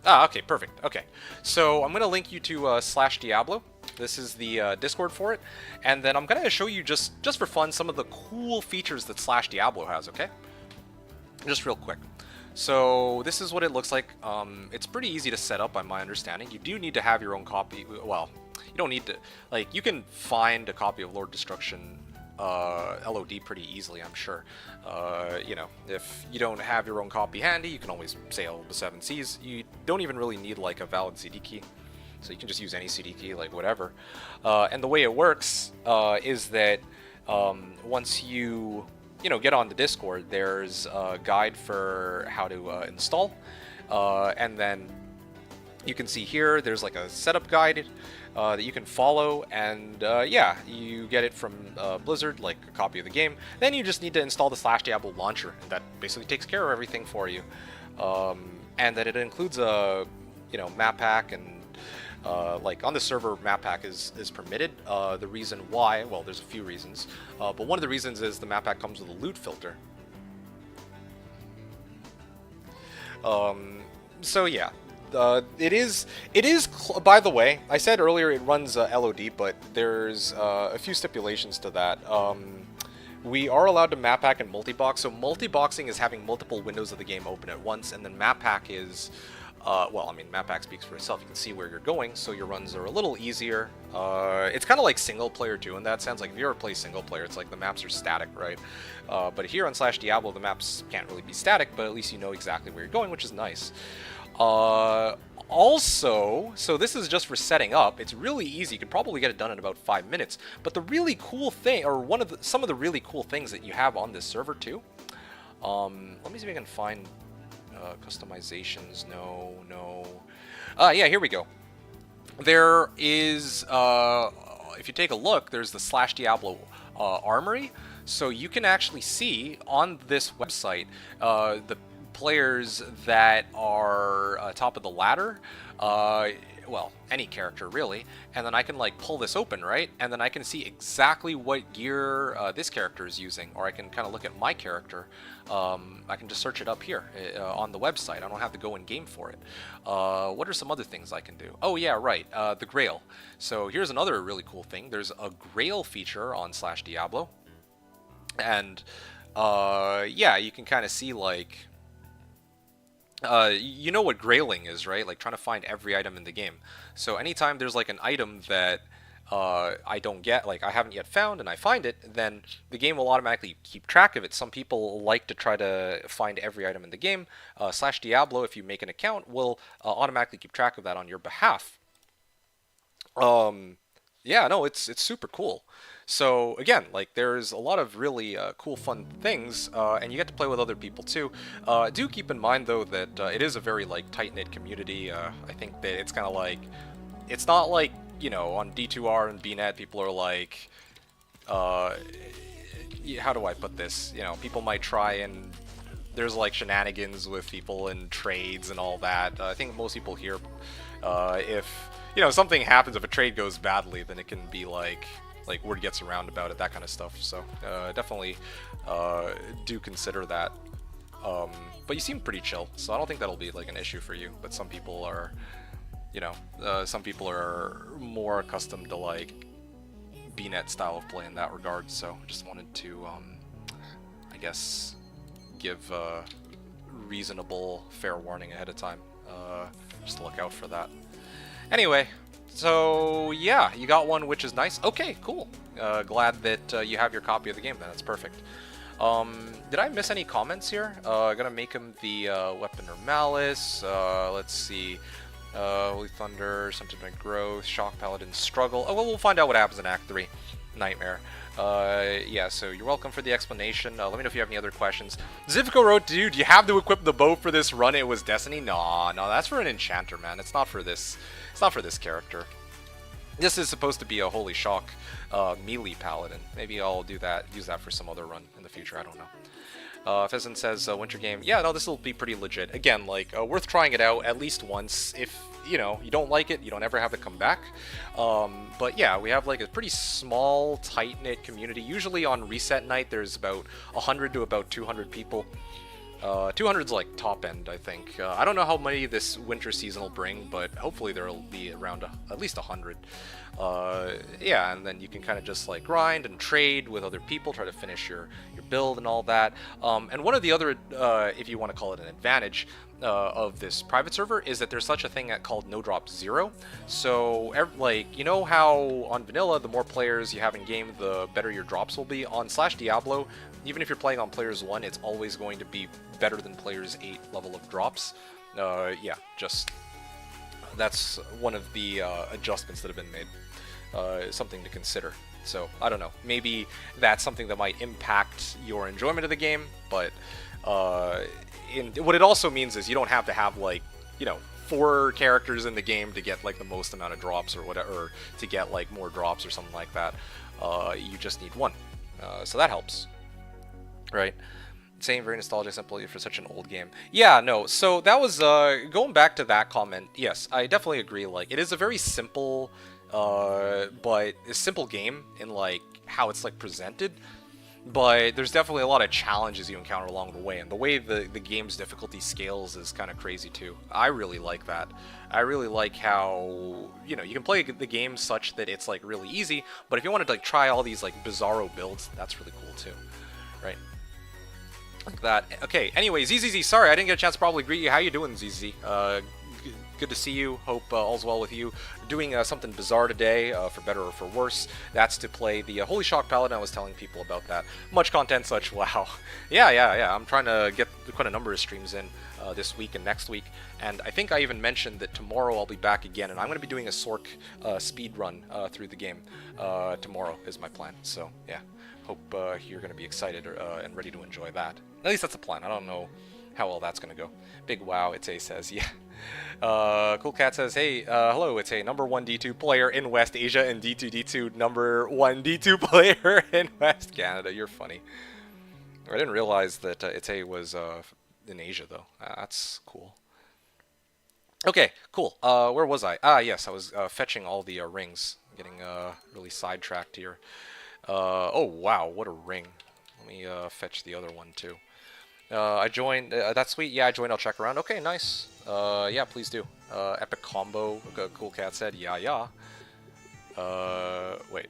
Ah, okay, perfect. Okay. So I'm going to link you to Slashdiablo. This is the Discord for it. And then I'm going to show you just for fun some of the cool features that Slashdiablo has, okay? Just real quick. So this is what it looks like. It's pretty easy to set up by my understanding. You do need to have your own copy. Well, you don't need to, like, you can find a copy of Lord Destruction LOD pretty easily, I'm sure. If you don't have your own copy handy, you can always sail the 7 seas. You don't even really need like a valid CD key. So you can just use any CD key, like whatever. And the way it works is that once you get on the Discord, there's a guide for how to install, and then you can see here there's like a setup guide that you can follow, and yeah, you get it from Blizzard, like a copy of the game. Then you just need to install the Slashdiablo launcher, and that basically takes care of everything for you. And that it includes a map pack, and like on the server, map pack is permitted. The reason why, well, there's a few reasons, but one of the reasons is the map pack comes with a loot filter. So yeah, it is. By the way, I said earlier it runs LOD, but there's a few stipulations to that. We are allowed to map hack and multi-box. So multi-boxing is having multiple windows of the game open at once, and then map hack is, well, I mean, map hack speaks for itself. You can see where you're going, so your runs are a little easier. It's kind of like single player too, in that sense. Like if you ever play single player, it's like the maps are static, right? But here on Slashdiablo, the maps can't really be static, but at least you know exactly where you're going, which is nice. Also, so this is just for setting up. It's really easy. You could probably get it done in about 5 minutes. But the really cool thing, or some of the really cool things that you have on this server too. Let me see if I can find customizations. No. Yeah, here we go. There is, if you take a look, there's the Slashdiablo armory. So you can actually see on this website the players that are top of the ladder, well, any character really, and then I can like pull this open, right? And then I can see exactly what gear this character is using, or I can kind of look at my character. I can just search it up here on the website. I don't have to go in game for it. What are some other things I can do? Oh yeah, right, the Grail. So here's another really cool thing. There's a Grail feature on Slashdiablo, and yeah, you can kind of see like, you know what grailing is, right? Like trying to find every item in the game. So anytime there's like an item that I don't get, like I haven't yet found, and I find it, then the game will automatically keep track of it. Some people like to try to find every item in the game. Slashdiablo, if you make an account, will automatically keep track of that on your behalf. Yeah, no, it's super cool. So again, like there's a lot of really cool, fun things, and you get to play with other people too. Do keep in mind though that it is a very like tight-knit community. I think that it's kind of like, it's not like, you know, on D2R and BNet people are like, how do I put this? You know, people might try and there's like shenanigans with people and trades and all that. I think most people here, if you know something happens, if a trade goes badly, then it can be like word gets around about it, that kind of stuff. So definitely do consider that. But you seem pretty chill, so I don't think that'll be like an issue for you. But some people are, you know, some people are more accustomed to like BNet style of play in that regard. So just wanted to, I guess, give reasonable fair warning ahead of time, just to look out for that. Anyway, so yeah, you got one, which is nice. Okay, cool. Glad that you have your copy of the game then. That's perfect. Did I miss any comments here? Gonna make him the Weapon or Malice. Let's see. Holy Thunder, Sentiment Growth, Shock Paladin Struggle. Oh, well, we'll find out what happens in Act 3. Nightmare. Yeah, so you're welcome for the explanation. Let me know if you have any other questions. Zivko wrote, dude, you have to equip the bow for this run. It was Destiny. No, that's for an enchanter, man. It's not for this. It's not for this character. This is supposed to be a Holy Shock melee paladin. Maybe I'll do that. Use that for some other run in the future. I don't know. Pheasant says winter game. Yeah, no, this will be pretty legit. Again, like worth trying it out at least once. If you know you don't like it, you don't ever have to come back. But yeah, we have like a pretty small, tight-knit community. Usually on reset night, there's about 100 to about 200 people. 200's like top end, I think. I don't know how many this winter season will bring, but hopefully there'll be around at least 100. Yeah, and then you can kind of just like grind and trade with other people, try to finish your build and all that. And one of the other, if you want to call it an advantage, of this private server is that there's such a thing called no drop zero. So like, you know how on vanilla the more players you have in game the better your drops will be? On Slashdiablo, even if you're playing on players 1, it's always going to be better than players 8 level of drops. Yeah, just that's one of the adjustments that have been made. Something to consider. So I don't know, maybe that's something that might impact your enjoyment of the game, but what it also means is you don't have to have like, you know, 4 characters in the game to get like the most amount of drops or whatever, or to get like more drops or something like that. You just need 1, so that helps, right? Saying very nostalgic simply for such an old game. Yeah, no, so that was going back to that comment. Yes, I definitely agree. Like, it is a very simple but a simple game in like how it's like presented. but there's definitely a lot of challenges you encounter along the way, and the way the game's difficulty scales is kind of crazy too. I really like that. I really like how, you know, you can play the game such that it's like really easy, but if you wanted to like try all these like bizarro builds, that's really cool too, right? Like that. Okay, anyway, ZZZ, sorry I didn't get a chance to probably greet you. How you doing, ZZ? Good to see you. Hope all's well with you. Doing something bizarre today, for better or for worse. That's to play the Holy Shock Paladin. I was telling people about that. Much content, such wow. Yeah. I'm trying to get quite a number of streams in this week and next week. And I think I even mentioned that tomorrow I'll be back again, and I'm going to be doing a Sork speed run through the game. Tomorrow is my plan. So yeah, hope you're going to be excited and ready to enjoy that. At least that's the plan. I don't know how well that's going to go. Big wow, it's A says, yeah. Cool Cat says, hey, hello, it's a number 1 D2 player in West Asia and D2 number 1 D2 player in West Canada. You're funny. I didn't realize that it's a was in Asia, though. That's cool. Okay, cool. Where was I? Yes, I was fetching all the rings. Getting really sidetracked here. Oh, wow, what a ring. Let me fetch the other one, too. I joined. That's sweet. Yeah, I joined. I'll check around. Okay, nice. Yeah, please do. Epic combo. Cool Cat said. Yeah. Wait.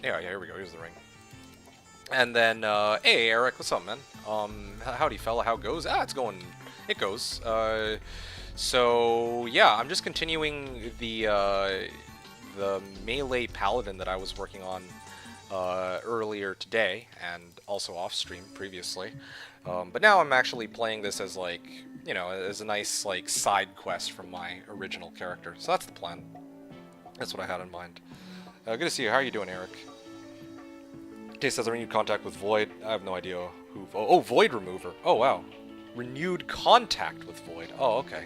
Yeah. Here we go. Here's the ring. And then, hey Eric, what's up, man? Howdy, fella. How goes? It's going. It goes. So yeah, I'm just continuing the melee paladin that I was working on earlier today, and also off stream previously. But now I'm actually playing this as, like, you know, as a nice, like, side quest from my original character. So that's the plan. That's what I had in mind. Good to see you. How are you doing, Eric? Tay says, renewed contact with Void. I have no idea who... Oh, Void Remover. Oh, wow. Renewed contact with Void. Oh, okay.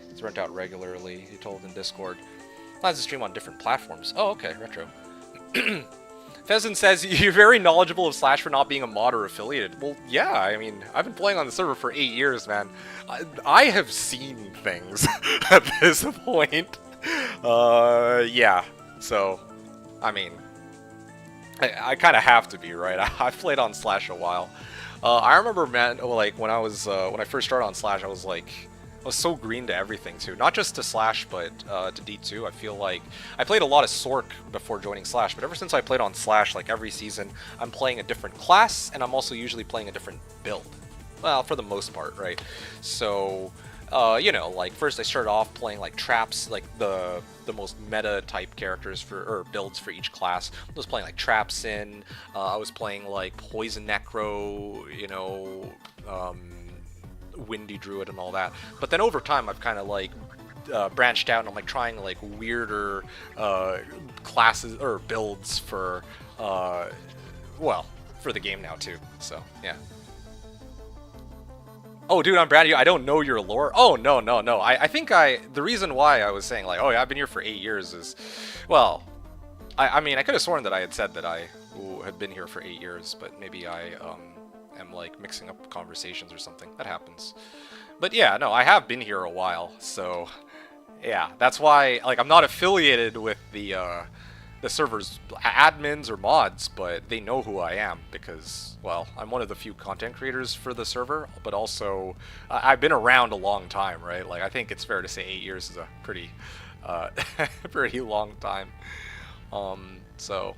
It's rent out regularly, he told in Discord. Plans to stream on different platforms. Oh, okay. Retro. Pheasant says, you're very knowledgeable of Slash for not being a mod or affiliated. Well, yeah, I mean, I've been playing on the server for 8 years, man. I have seen things at this point. Yeah. So, I mean, I kind of have to be, right? I've played on Slash a while. I remember, man, like, when I first started on Slash, I was so green to everything, too. Not just to Slash, but to D2. I feel like I played a lot of Sork before joining Slash, but ever since I played on Slash, like every season, I'm playing a different class, and I'm also usually playing a different build. Well, for the most part, right? So, you know, like, first I started off playing, like, traps, like, the most meta-type characters or builds for each class. I was playing, like, Trapsin, I was playing, like, Poison Necro, you know, Windy Druid and all that. But then over time, I've kind of like branched out, and I'm like trying like weirder classes or builds for well, for the game now too. So yeah. Oh, dude, I'm brand new. I don't know your lore. Oh, no. I think the reason why I was saying like, oh yeah, I've been here for 8 years is, well, I mean, I could have sworn that I had said that I had been here for 8 years, but maybe I am like mixing up conversations or something. That happens. But yeah, no, I have been here a while, so yeah, that's why, like, I'm not affiliated with the server's admins or mods, but they know who I am because, well, I'm one of the few content creators for the server, but also I've been around a long time, right? Like, I think it's fair to say 8 years is a pretty pretty long time. So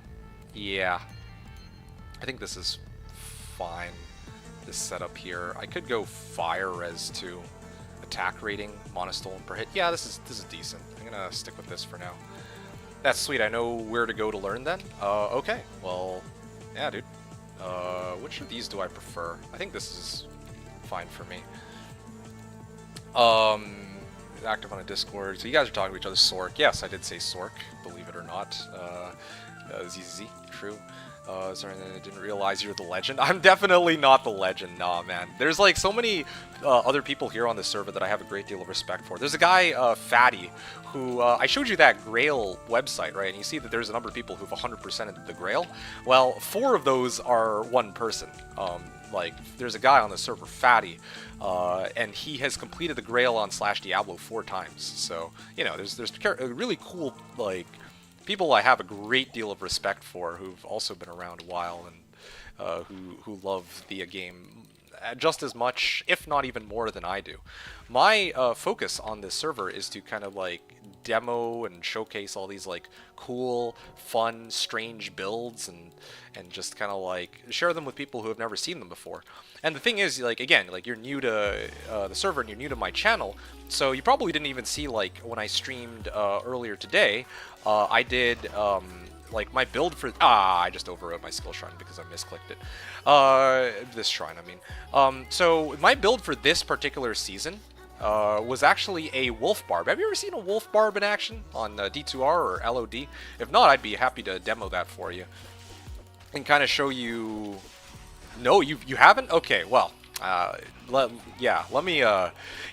yeah, I think this is fine. This setup here. I could go fire res to attack rating, monostolen per hit. Yeah, this is decent. I'm gonna stick with this for now. That's sweet. I know where to go to learn then. Okay. Well, yeah, dude. Which of these do I prefer? I think this is fine for me. Active on a Discord. So you guys are talking to each other. Sork. Yes, I did say Sork. Believe it or not. ZZ. True. Sorry, I didn't realize you're the legend. I'm definitely not the legend, nah, man. There's like so many other people here on the server that I have a great deal of respect for. There's a guy, Fatty, who, I showed you that Grail website, right? And you see that there's a number of people who've 100%ed the Grail. Well, 4 of those are one person. Like, there's a guy on the server, Fatty, and he has completed the Grail on Slashdiablo 4 times. So, you know, there's really cool, like, people I have a great deal of respect for who've also been around a while, and who love the game just as much, if not even more than I do. My focus on this server is to kind of like demo and showcase all these like cool, fun, strange builds and just kind of like share them with people who have never seen them before. And the thing is, like, again, like you're new to the server and you're new to my channel, so you probably didn't even see like when I streamed earlier today. I did like my build for I just overwrote my skill shrine because I misclicked it. This shrine, I mean. So my build for this particular season was actually a wolf barb. Have you ever seen a wolf barb in action on D2R or LOD? If not, I'd be happy to demo that for you and kind of show you. No, you haven't? Okay, well, let me, you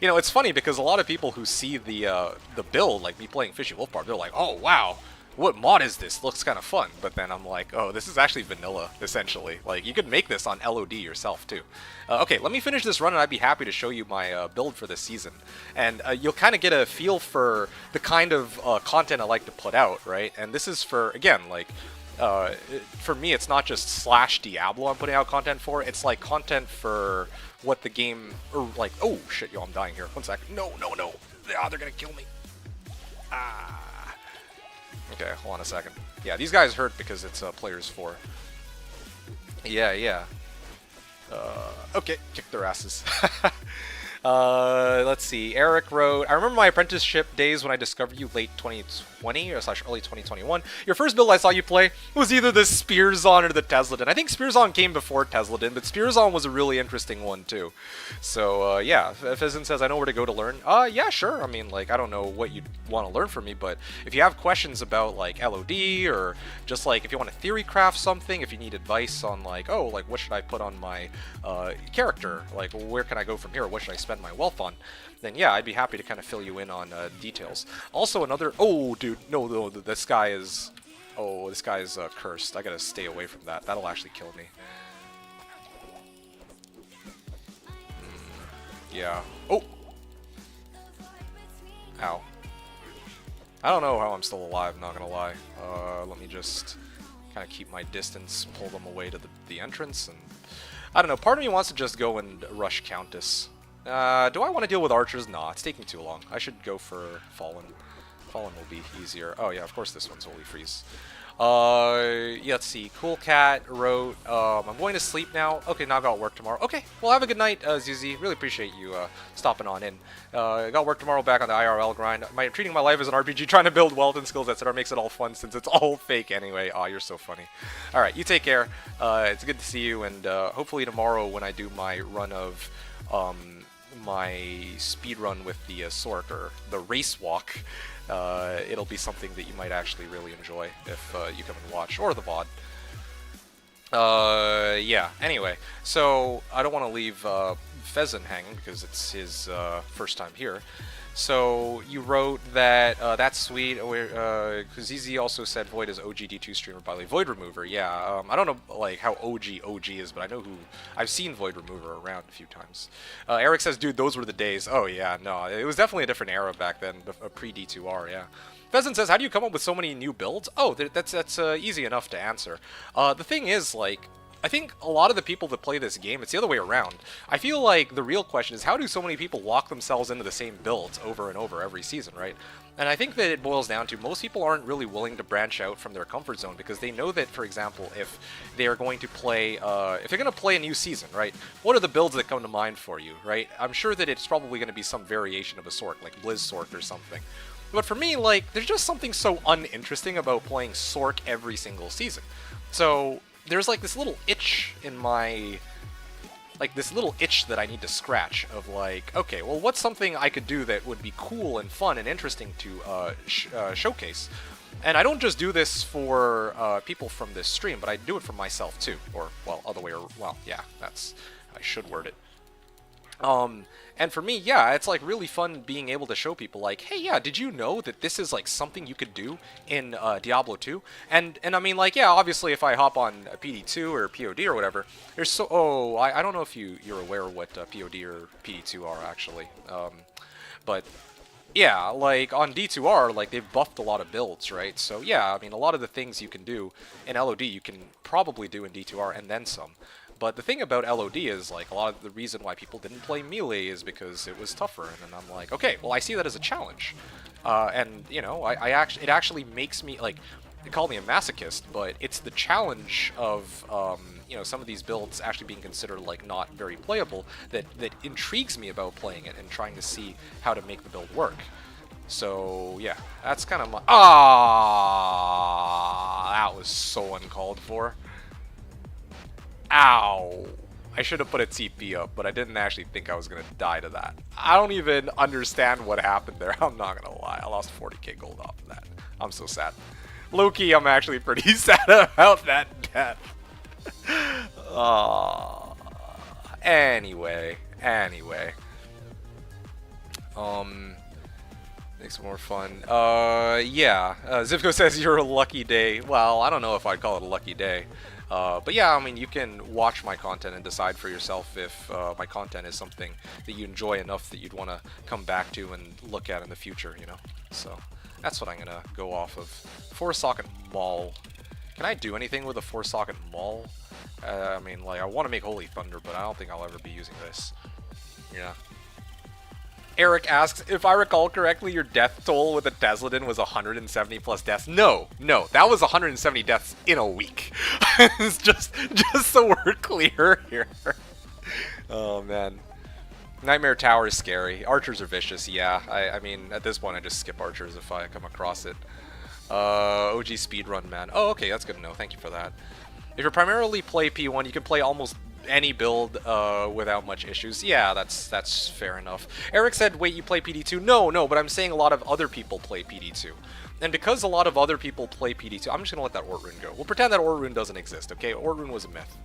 know, it's funny because a lot of people who see the build, like me playing Fishy Wolf Barb, they're like, oh, wow, what mod is this? Looks kind of fun. But then I'm like, oh, this is actually vanilla, essentially. Like, you could make this on LOD yourself, too. Okay, let me finish this run, and I'd be happy to show you my build for this season. And you'll kind of get a feel for the kind of content I like to put out, right? And this is for, again, like, for me, it's not just Slashdiablo I'm putting out content for. It's like content for what the game, or like, oh shit, yo, I'm dying here. 1 sec. No. Ah, they're gonna kill me. Ah. Okay, hold on a second. Yeah, these guys hurt because it's players 4. Yeah. Okay, kick their asses. Let's see. Eric wrote, I remember my apprenticeship days when I discovered you late 2020 or / early 2021. Your first build I saw you play was either the Spearzon or the Tesladin. I think Spearzon came before Tesladin, but Spearzon was a really interesting one too. So yeah, Fizzin says, I know where to go to learn. Yeah, sure. I mean, like, I don't know what you'd want to learn from me, but if you have questions about like LOD or just like if you want to theory craft something, if you need advice on like, oh, like what should I put on my character? Like, where can I go from here? What should I spend my wealth on? Then yeah, I'd be happy to kind of fill you in on details. Also, another, oh dude, no, this guy is, oh, this guy is cursed. I gotta stay away from that. That'll actually kill me. Yeah. Oh! Ow. I don't know how I'm still alive, not gonna lie. Let me just kind of keep my distance, pull them away to the entrance, and I don't know, part of me wants to just go and rush Countess. Do I want to deal with archers? Nah, it's taking too long. I should go for Fallen. Fallen will be easier. Oh yeah, of course this one's Holy Freeze. Yeah, let's see. Cool Cat wrote, I'm going to sleep now. Okay, now I got work tomorrow. Okay, well, have a good night, Zuzi. Really appreciate you stopping on in. I got work tomorrow, back on the IRL grind. Treating my life as an RPG, trying to build wealth and skills, etc. makes it all fun since it's all fake anyway. Aw, you're so funny. All right, you take care. It's good to see you, and hopefully tomorrow when I do my run of my speed run with the Sork, or the race walk, it'll be something that you might actually really enjoy if you come and watch, or the VOD. Yeah, anyway, so I don't want to leave Pheasant hanging because it's his first time here. So you wrote that that's sweet. Zizi also said Void is OG D2 streamer, by the way. Void Remover, yeah. I don't know like how OG is, but I know who. I've seen Void Remover around a few times. Eric says, dude, those were the days. Oh yeah, no, it was definitely a different era back then, pre D2R, yeah. Pheasant says, how do you come up with so many new builds? Oh, that's easy enough to answer. The thing is, like, I think a lot of the people that play this game, it's the other way around. I feel like the real question is, how do so many people lock themselves into the same builds over and over every season, right? And I think that it boils down to most people aren't really willing to branch out from their comfort zone because they know that, for example, if they are going to play, if they're going to play a new season, right? What are the builds that come to mind for you, right? I'm sure that it's probably going to be some variation of a Sork, like Blizz Sork or something. But for me, like, there's just something so uninteresting about playing Sork every single season. So there's like this little itch in my, like this little itch that I need to scratch of like, okay, well, what's something I could do that would be cool and fun and interesting to showcase? And I don't just do this for people from this stream, but I do it for myself too. Or, well, other way, well, yeah, that's, I should word it. And for me, yeah, it's like really fun being able to show people like, hey, yeah, did you know that this is like something you could do in Diablo 2? And I mean, like, yeah, obviously if I hop on PD2 or POD or whatever, there's so, oh, I don't know if you're aware what POD or PD2 are actually, but Yeah, like on D2R, like they've buffed a lot of builds, right? So yeah, I mean, a lot of the things you can do in LOD, you can probably do in D2R and then some. But the thing about LOD is, like, a lot of the reason why people didn't play Melee is because it was tougher. And then I'm like, okay, well, I see that as a challenge. And, you know, it actually makes me, like, they call me a masochist, but it's the challenge of, you know, some of these builds actually being considered, like, not very playable that intrigues me about playing it and trying to see how to make the build work. So, yeah, that's kind of my... Ah, that was so uncalled for. Ow. I should have put a TP up, but I didn't actually think I was going to die to that. I don't even understand what happened there. I'm not going to lie. I lost 40k gold off of that. I'm so sad. Low-key, I'm actually pretty sad about that death. Anyway. Makes it more fun. Yeah. Zivko says you're a lucky day. Well, I don't know if I'd call it a lucky day. But yeah, I mean, you can watch my content and decide for yourself if my content is something that you enjoy enough that you'd want to come back to and look at in the future, you know? So that's what I'm going to go off of. 4-socket Maul. Can I do anything with a 4-socket Maul? I mean, like, I want to make Holy Thunder, but I don't think I'll ever be using this. Yeah. Eric asks, if I recall correctly, your death toll with a Teslodin was 170 plus deaths. No, that was 170 deaths in a week. It's just so we're clear here. Oh, man. Nightmare Tower is scary. Archers are vicious, yeah. I mean, at this point, I just skip archers if I come across it. OG speedrun, man. Oh, okay, that's good to know. Thank you for that. If you primarily play P1, you can play almost any build without much issues. Yeah, that's fair enough. Eric said, wait, you play PD2? No, but I'm saying a lot of other people play PD2. And because a lot of other people play PD2, I'm just going to let that Ort Rune go. We'll pretend that Ort Rune doesn't exist, okay? Ort Rune was a myth.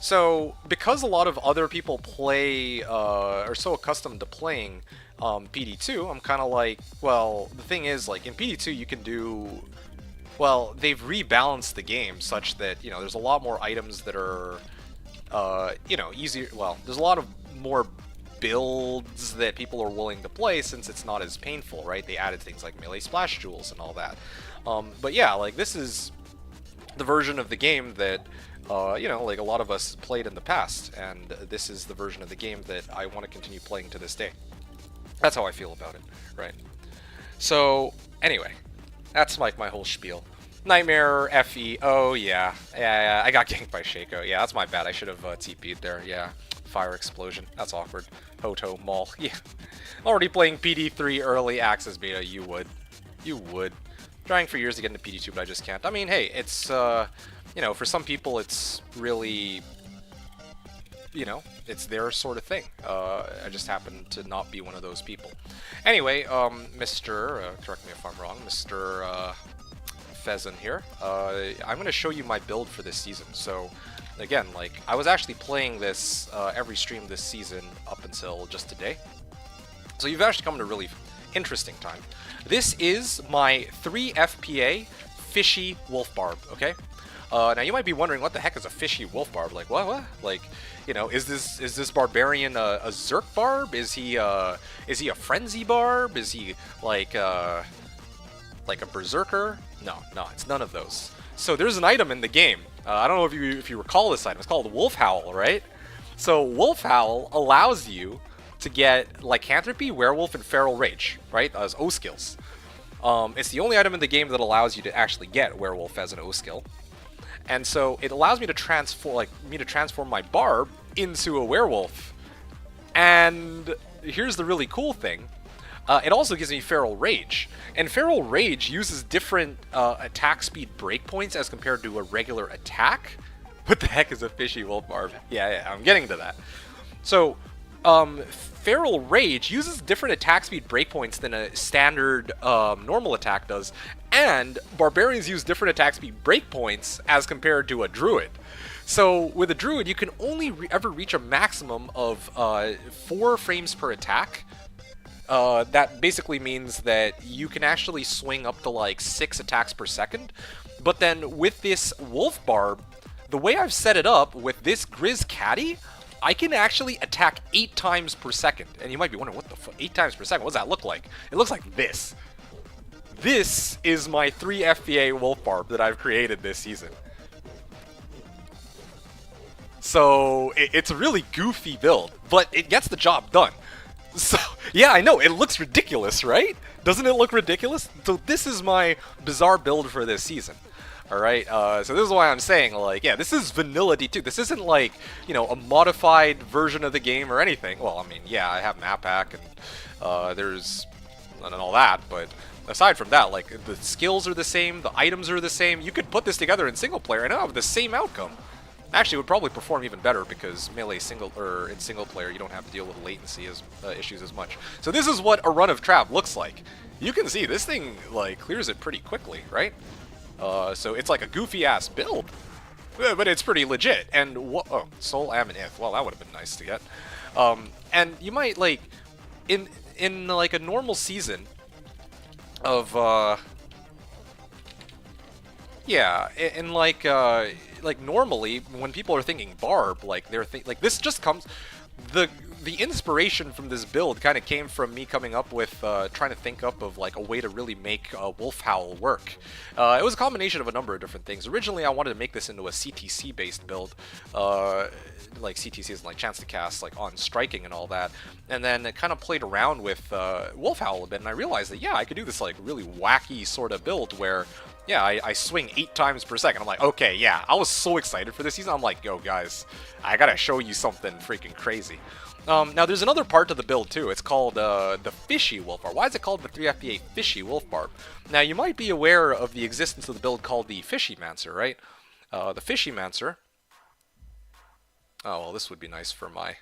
So, because a lot of other people play, are so accustomed to playing PD2, I'm kind of like, well, the thing is, like, in PD2 you can do... Well, they've rebalanced the game such that, you know, there's a lot more items that are, you know, easier. Well, there's a lot of more builds that people are willing to play since it's not as painful, right? They added things like melee splash jewels and all that. But yeah, like, this is the version of the game that, you know, like a lot of us played in the past, and this is the version of the game that I want to continue playing to this day. That's how I feel about it, right? So, anyway. That's like my whole spiel. Nightmare, FE, oh yeah. Yeah, I got ganked by Shaco. Yeah, that's my bad. I should have TP'd there. Yeah, fire explosion. That's awkward. Hoto, Maul. Yeah. Already playing PD3 early access beta. You would. You would. Trying for years to get into PD2, but I just can't. I mean, hey, it's, you know, for some people it's really, you know, it's their sort of thing. I just happen to not be one of those people. Anyway, correct me if I'm wrong, Mr. Pheasant here. I'm going to show you my build for this season. So, again, like, I was actually playing this every stream this season up until just today. So you've actually come to a really interesting time. This is my 3 FPA Fishy Wolf Barb, okay? Now you might be wondering, what the heck is a Fishy Wolf Barb? Like, what? Like, you know, is this barbarian a Zerk Barb? Is he a Frenzy Barb? Is he like a Berserker? No, it's none of those. So there's an item in the game. I don't know if you recall this item. It's called Wolf Howl, right? So Wolf Howl allows you to get Lycanthropy, Werewolf, and Feral Rage, right, as O skills. It's the only item in the game that allows you to actually get Werewolf as an O skill. And so it allows me to transform my Barb into a Werewolf. And here's the really cool thing. It also gives me Feral Rage. And Feral Rage uses different attack speed breakpoints as compared to a regular attack. What the heck is a Fishy Wolf Barb? Yeah, I'm getting to that. So, Feral Rage uses different attack speed breakpoints than a standard normal attack does, and Barbarians use different attack speed breakpoints as compared to a Druid. So with a Druid, you can only ever reach a maximum of 4 frames per attack. That basically means that you can actually swing up to like 6 attacks per second, but then with this Wolf Barb, the way I've set it up with this Grizz Caddy, I can actually attack 8 times per second. And you might be wondering, what the fuck? 8 times per second? What does that look like? It looks like this. This is my 3 FBA Wolf Barb that I've created this season. So, it's a really goofy build, but it gets the job done. So, yeah, I know, it looks ridiculous, right? Doesn't it look ridiculous? So this is my bizarre build for this season. Alright, so this is why I'm saying, like, yeah, this is vanilla D2. This isn't like, you know, a modified version of the game or anything. Well, I mean, yeah, I have map pack and there's and all that, but aside from that, like, the skills are the same, the items are the same. You could put this together in single player and have the same outcome. Actually, it would probably perform even better because melee in single player you don't have to deal with latency issues as much. So this is what a run of Trav looks like. You can see this thing like clears it pretty quickly, right? So it's like a goofy ass build, but it's pretty legit. And oh, Soul Amanith. Well, that would have been nice to get. And you might like in like a normal season of yeah, in like normally when people are thinking Barb, like they're like this just comes the inspiration from this build kind of came from me coming up with trying to think up of like a way to really make Wolf Howl work. It was a combination of a number of different things. Originally, I wanted to make this into a CTC based build, like CTC is like chance to cast like on striking and all that. And then it kind of played around with Wolf Howl a bit, and I realized that yeah, I could do this like really wacky sort of build where yeah, I swing 8 times per second. I'm like, okay, yeah, I was so excited for this season. I'm like, yo, guys, I gotta show you something freaking crazy. Now, there's another part to the build, too. It's called the Fishy Wolf Barb. Why is it called the 3FBA Fishy Wolf Barb? Now, you might be aware of the existence of the build called the Fishy Mancer, right? The Fishy Mancer... Oh, well, this would be nice for my...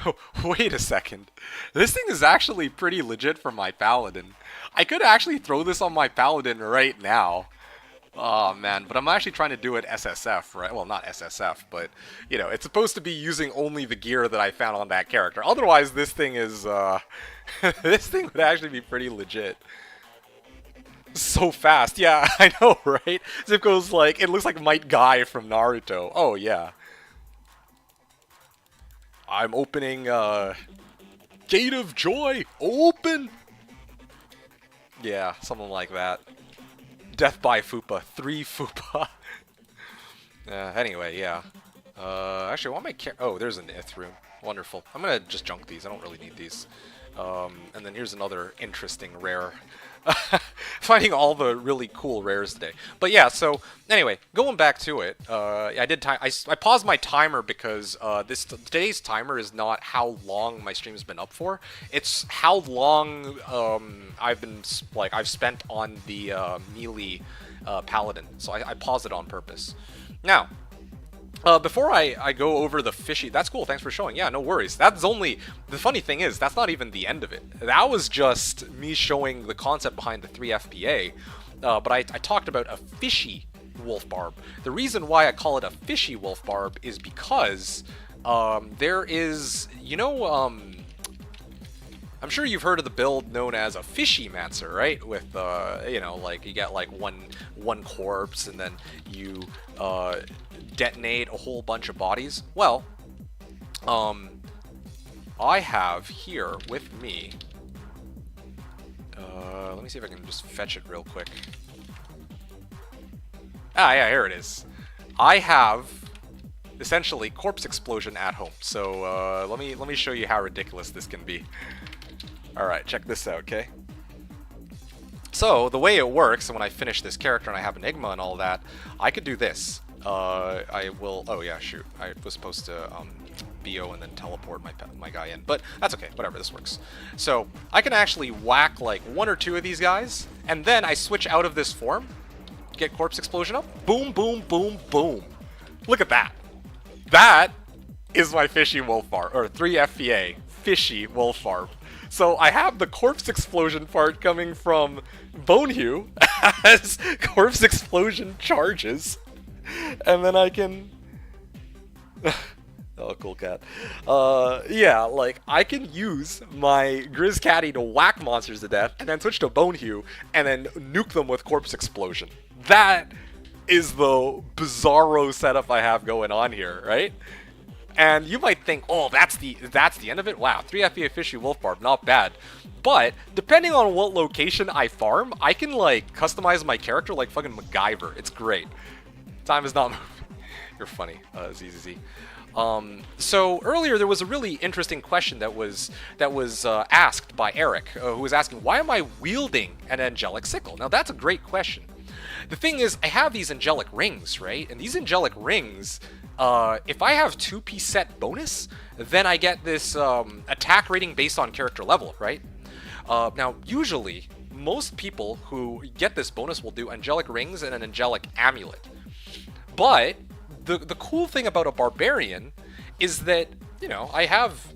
Oh, wait a second. This thing is actually pretty legit for my Paladin. I could actually throw this on my Paladin right now. Oh, man, but I'm actually trying to do it SSF, right? Well, not SSF, but, you know, it's supposed to be using only the gear that I found on that character. Otherwise, this thing is, this thing would actually be pretty legit. So fast. Yeah, I know, right? Zip goes like, it looks like Might Guy from Naruto. Oh, yeah. I'm opening, Gate of Joy, open! Yeah, something like that. Death by Fupa, 3 Fupa. Anyway, yeah. Actually, I want my oh, there's an Ith room. Wonderful. I'm gonna just junk these, I don't really need these. And then here's another interesting rare. Finding all the really cool rares today. But yeah, so anyway, going back to it, I paused my timer because today's timer is not how long my stream's been up for. It's how long I've spent on the melee paladin. So I paused it on purpose. Now, before I go over the fishy... That's cool, thanks for showing. Yeah, no worries. That's only... The funny thing is, that's not even the end of it. That was just me showing the concept behind the 3 FBA. But I talked about a fishy Wolf Barb. The reason why I call it a fishy Wolf Barb is because there is... You know, I'm sure you've heard of the build known as a Fishy Mancer, right? With, you know, like, you get, like, one corpse, and then you, detonate a whole bunch of bodies. Well, I have here with me, let me see if I can just fetch it real quick. Ah, yeah, here it is. I have, essentially, Corpse Explosion at home. So, let me show you how ridiculous this can be. Alright, check this out, okay? So, the way it works, and when I finish this character and I have Enigma and all that, I could do this. I will... Oh, yeah, shoot. I was supposed to BO and then teleport my guy in. But that's okay. Whatever, this works. So, I can actually whack, like, 1 or 2 of these guys, and then I switch out of this form, get Corpse Explosion up, boom, boom, boom, boom. Look at that. That is my Fishy Wolf Barb, or 3 FBA Fishy Wolf Barb. So I have the Corpse Explosion part coming from Bonehue as Corpse Explosion charges. And then I can... Oh, cool cat. Yeah, like, I can use my Grizz Caddy to whack monsters to death, and then switch to Bonehue, and then nuke them with Corpse Explosion. That is the bizarro setup I have going on here, right? And you might think, oh, that's the end of it? Wow, 3 FBA Fishy Wolf Barb, not bad. But, depending on what location I farm, I can, like, customize my character like fucking MacGyver. It's great. Time is not moving. You're funny, ZZZ. So earlier there was a really interesting question that was asked by Eric, who was asking, why am I wielding an angelic sickle? Now that's a great question. The thing is, I have these angelic rings, right? And these angelic rings, if I have 2-piece set bonus, then I get this attack rating based on character level, right? Now, usually, most people who get this bonus will do angelic rings and an angelic amulet. But the cool thing about a barbarian is that, you know, I have,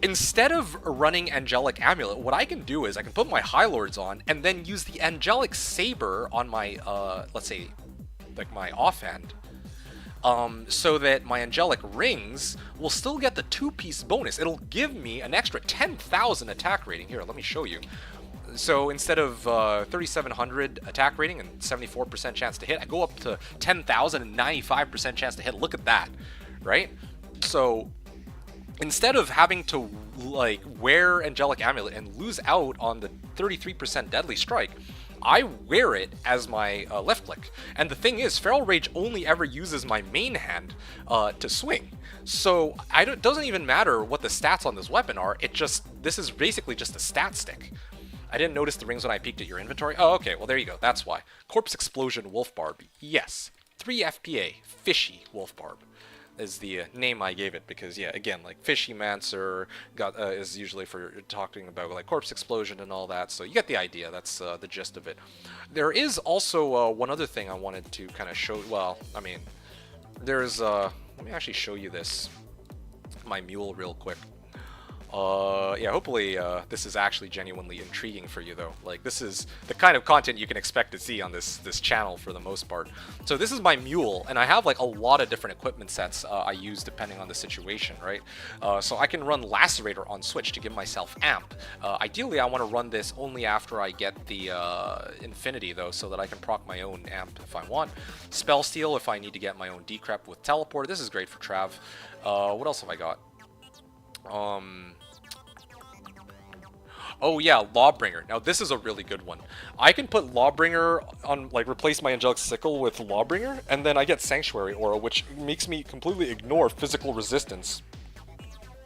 instead of running angelic amulet, what I can do is I can put my High Lords on and then use the angelic saber on my, let's say, like my offhand, so that my angelic rings will still get the 2-piece bonus. It'll give me an extra 10,000 attack rating. Here, let me show you. So instead of 3,700 attack rating and 74% chance to hit, I go up to 10,000 and 95% chance to hit. Look at that, right? So instead of having to like wear Angelic Amulet and lose out on the 33% deadly strike, I wear it as my left click. And the thing is, Feral Rage only ever uses my main hand to swing. So it doesn't even matter what the stats on this weapon are. This is basically just a stat stick. I didn't notice the rings when I peeked at your inventory. Oh, okay, well there you go, that's why. Corpse Explosion Wolf Barb, yes. 3 FPA, Fishy Wolf Barb is the name I gave it, because yeah, again, like Fishy Mancer is usually for talking about like Corpse Explosion and all that, so you get the idea, that's the gist of it. There is also one other thing I wanted to kind of show, well, I mean, there's, let me actually show you this, my mule real quick. Yeah, hopefully this is actually genuinely intriguing for you though. Like, this is the kind of content you can expect to see on this channel for the most part. So this is my mule, and I have like a lot of different equipment sets I use depending on the situation, right? So I can run Lacerator on Switch to give myself amp. Ideally, I want to run this only after I get the Infinity though, so that I can proc my own amp if I want. Spell Steal if I need to get my own decrep with Teleport. This is great for Trav. What else have I got? Oh yeah, Lawbringer. Now this is a really good one. I can put Lawbringer on, like, replace my Angelic Sickle with Lawbringer, and then I get Sanctuary Aura, which makes me completely ignore physical resistance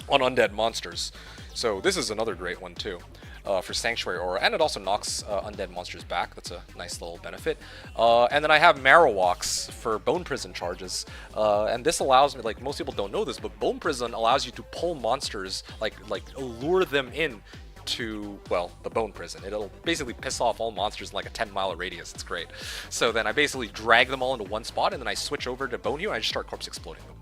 on undead monsters. So this is another great one too, for Sanctuary Aura, and it also knocks undead monsters back. That's a nice little benefit. And then I have Marowaks for Bone Prison charges, and this allows me, like, most people don't know this, but Bone Prison allows you to pull monsters, like lure them in to, well, the Bone Prison. It'll basically piss off all monsters in like a 10-mile radius. It's great. So then I basically drag them all into one spot, and then I switch over to Bone Hew, and I just start corpse exploding them.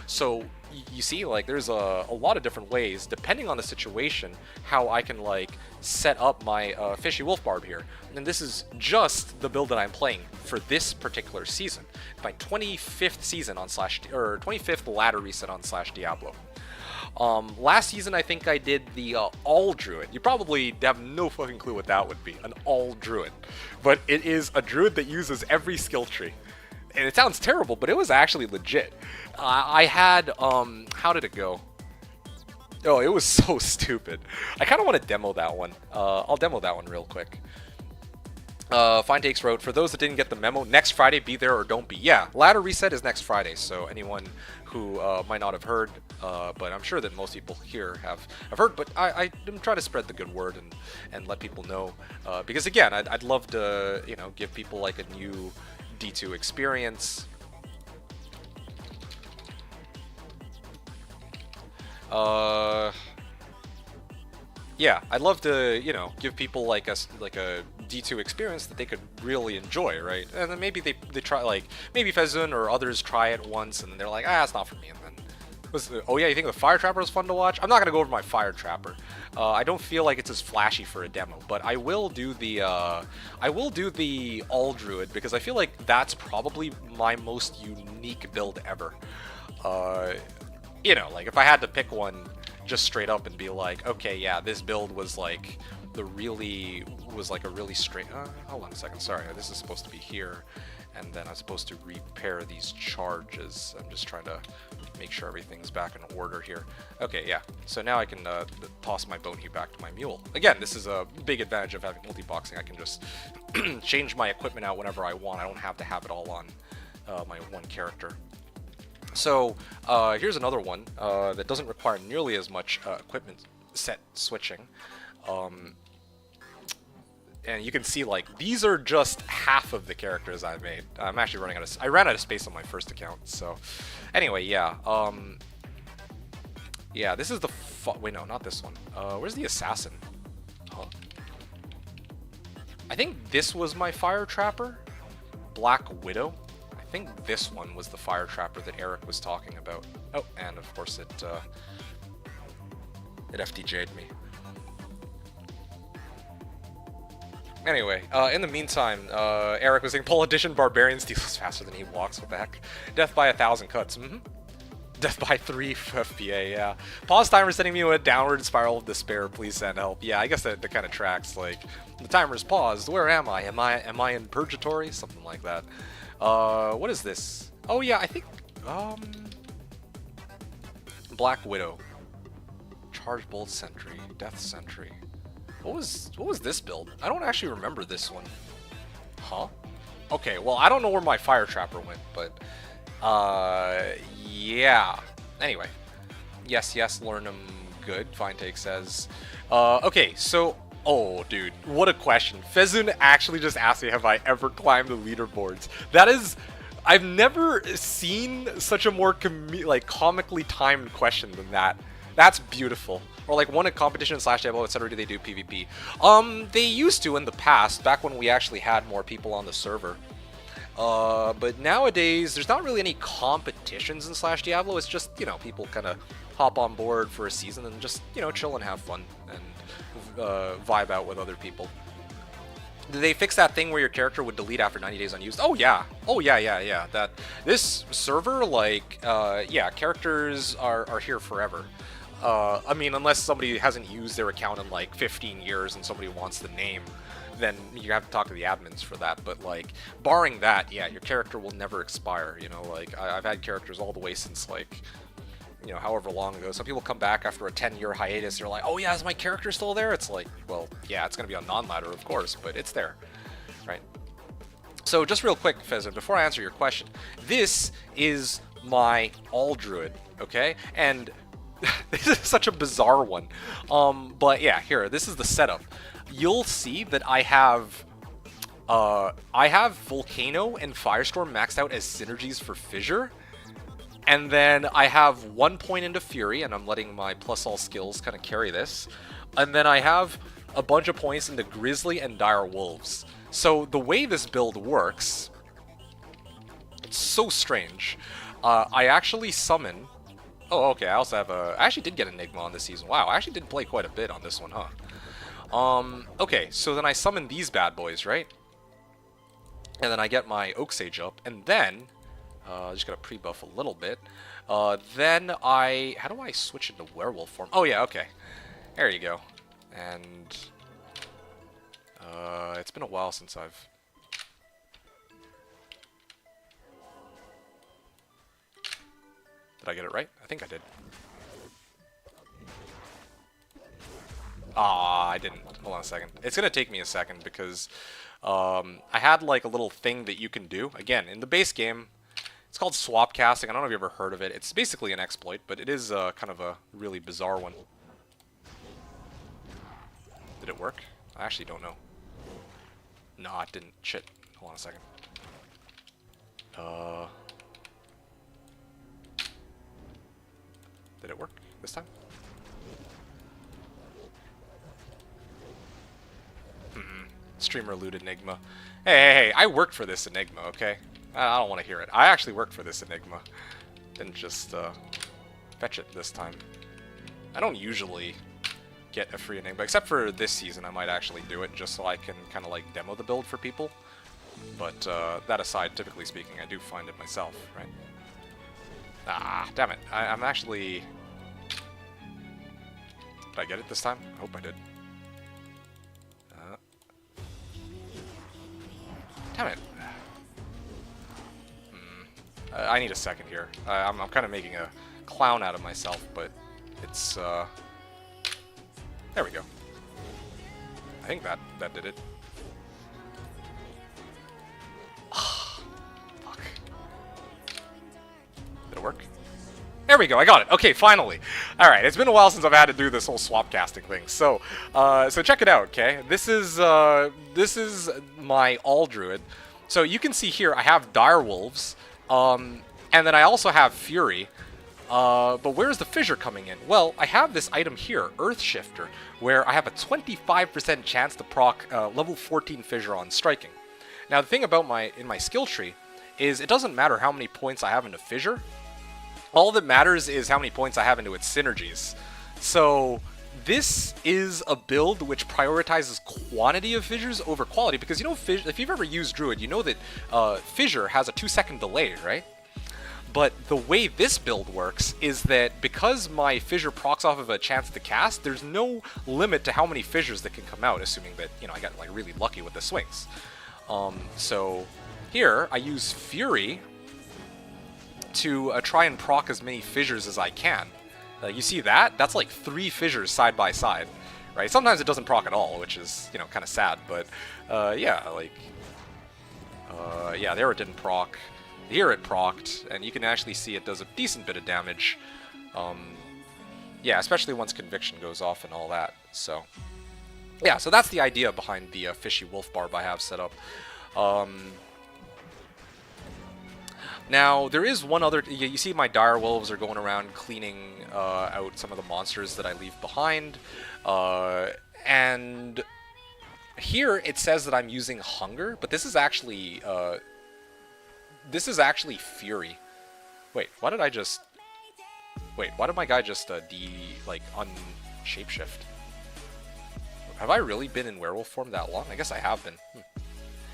So you see, like, there's a lot of different ways, depending on the situation, how I can, like, set up my Fishy Wolf Barb here. And this is just the build that I'm playing for this particular season. My 25th season on 25th ladder reset on Slashdiablo. Last season, I think I did the All Druid. You probably have no fucking clue what that would be, an All Druid. But it is a Druid that uses every skill tree. And it sounds terrible, but it was actually legit. I had, how did it go? Oh, it was so stupid. I kind of want to demo that one. I'll demo that one real quick. Fine Takes wrote, for those that didn't get the memo, next Friday, be there or don't be. Yeah, ladder reset is next Friday, so anyone who might not have heard, but I'm sure that most people here have heard, but I'm trying to spread the good word and let people know, because again, I'd love to, you know, give people like a new D2 experience. Yeah, I'd love to, you know, give people like a D2 experience that they could really enjoy, right? And then maybe they try, like, maybe Fezun or others try it once, and they're like, ah, it's not for me, and then, oh yeah, you think the Fire Trapper was fun to watch? I'm not gonna go over my Fire Trapper. I don't feel like it's as flashy for a demo, but I will do the All Druid, because I feel like that's probably my most unique build ever. You know, like, if I had to pick one just straight up and be like, okay, yeah, this build was like a really straight, hold on a second, sorry, this is supposed to be here, and then I'm supposed to repair these charges. I'm just trying to make sure everything's back in order here. Okay, yeah. So now I can toss my bone heap back to my mule. Again, this is a big advantage of having multi-boxing. I can just change my equipment out whenever I want. I don't have to have it all on my one character. So here's another one that doesn't require nearly as much equipment set switching. And you can see, like, these are just half of the characters I made. I'm actually running out of... I ran out of space on my first account, so... Anyway, yeah. Yeah, this is the... Wait, no, not this one. Where's the assassin? Huh. I think this was my fire trapper. Black Widow. I think this one was the fire trapper that Eric was talking about. Oh, and of course it FTJ'd me. Anyway, in the meantime, Eric was saying, Politician Barbarian steals faster than he walks. What the heck? Death by 1,000 cuts. Death by 3 FPA, yeah. Pause timer sending me a downward spiral of despair. Please send help. Yeah, I guess that kind of tracks. Like, the timer's paused. Where am I? Am I in purgatory? Something like that. What is this? Oh, yeah, I think, Black Widow. Charge Bolt Sentry. Death Sentry. What was this build? I don't actually remember this one. Huh? Okay, well, I don't know where my fire trapper went, but yeah. Anyway. Yes, learn them good, Fine Take says. Okay, so oh dude, what a question. Fezun actually just asked me, have I ever climbed the leaderboards? That is, I've never seen such a more comically timed question than that. That's beautiful. Or like won a competition in Slashdiablo, etc. Do they do PvP? They used to in the past, back when we actually had more people on the server. But nowadays, there's not really any competitions in Slashdiablo. It's just, you know, people kind of hop on board for a season and just, you know, chill and have fun and vibe out with other people. Did they fix that thing where your character would delete after 90 days unused? Oh yeah. Oh yeah. That this server, like, yeah, characters are here forever. I mean, unless somebody hasn't used their account in like 15 years and somebody wants the name, then you have to talk to the admins for that. But like, barring that, yeah, your character will never expire. You know, like I've had characters all the way since like, you know, however long ago. Some people come back after a 10-year hiatus. They're like, oh yeah, is my character still there? It's like, well, yeah, it's gonna be on non-ladder, of course, but it's there, right? So just real quick, Pheasant, before I answer your question, this is my All Druid, okay? And this is such a bizarre one. But yeah, here, this is the setup. You'll see that I have Volcano and Firestorm maxed out as synergies for Fissure. And then I have 1 point into Fury, and I'm letting my plus all skills kind of carry this. And then I have a bunch of points into Grizzly and Dire Wolves. So the way this build works, it's so strange. I actually summon... Oh, okay, I also have a... I actually did get Enigma on this season. Wow, I actually did play quite a bit on this one, huh? Okay, so then I summon these bad boys, right? And then I get my Oak Sage up, and then... just gotta pre-buff a little bit. Then I... How do I switch into werewolf form? Oh, yeah, okay. There you go. And... it's been a while since I've... Did I get it right? I think I did. Ah, I didn't. Hold on a second. It's gonna take me a second because I had like a little thing that you can do. Again, in the base game, it's called swap casting. I don't know if you've ever heard of it. It's basically an exploit, but it is kind of a really bizarre one. Did it work? I actually don't know. No, it didn't. Shit. Hold on a second. Did it work this time? Streamer loot Enigma. Hey, I worked for this Enigma, okay? I don't want to hear it. I actually worked for this Enigma. Didn't just fetch it this time. I don't usually get a free Enigma, except for this season I might actually do it just so I can kind of like demo the build for people. But that aside, typically speaking, I do find it myself, right? Ah, damn it. I'm actually... Did I get it this time? I hope I did. Damn it. I need a second here. I'm kind of making a clown out of myself, but it's, there we go. I think that did it. Fuck. Did it work? There we go, I got it. Okay, finally. Alright, it's been a while since I've had to do this whole swap casting thing. So check it out, okay? This is my All Druid. So you can see here I have Direwolves, and then I also have Fury. But where's the fissure coming in? Well, I have this item here, Earth Shifter, where I have a 25% chance to proc level 14 fissure on striking. Now the thing about in my skill tree is it doesn't matter how many points I have into fissure. All that matters is how many points I have into its synergies. So this is a build which prioritizes quantity of fissures over quality, because you know, if you've ever used Druid, you know that fissure has a 2-second delay, right? But the way this build works is that because my fissure procs off of a chance to cast, there's no limit to how many fissures that can come out, assuming that, you know, I got like really lucky with the swings. So here I use Fury to try and proc as many fissures as I can. You see that? That's like 3 fissures side by side, right? Sometimes it doesn't proc at all, which is, you know, kind of sad, but yeah, like, yeah, there it didn't proc. Here it procced, and you can actually see it does a decent bit of damage. Yeah, especially once Conviction goes off and all that. So, yeah, so that's the idea behind the fishy wolf barb I have set up. Now, there is one other... You see my direwolves are going around cleaning out some of the monsters that I leave behind. And here it says that I'm using Hunger, but this is actually... this is actually Fury. Wait, why did I just... Wait, why did my guy just un-shapeshift? Have I really been in werewolf form that long? I guess I have been.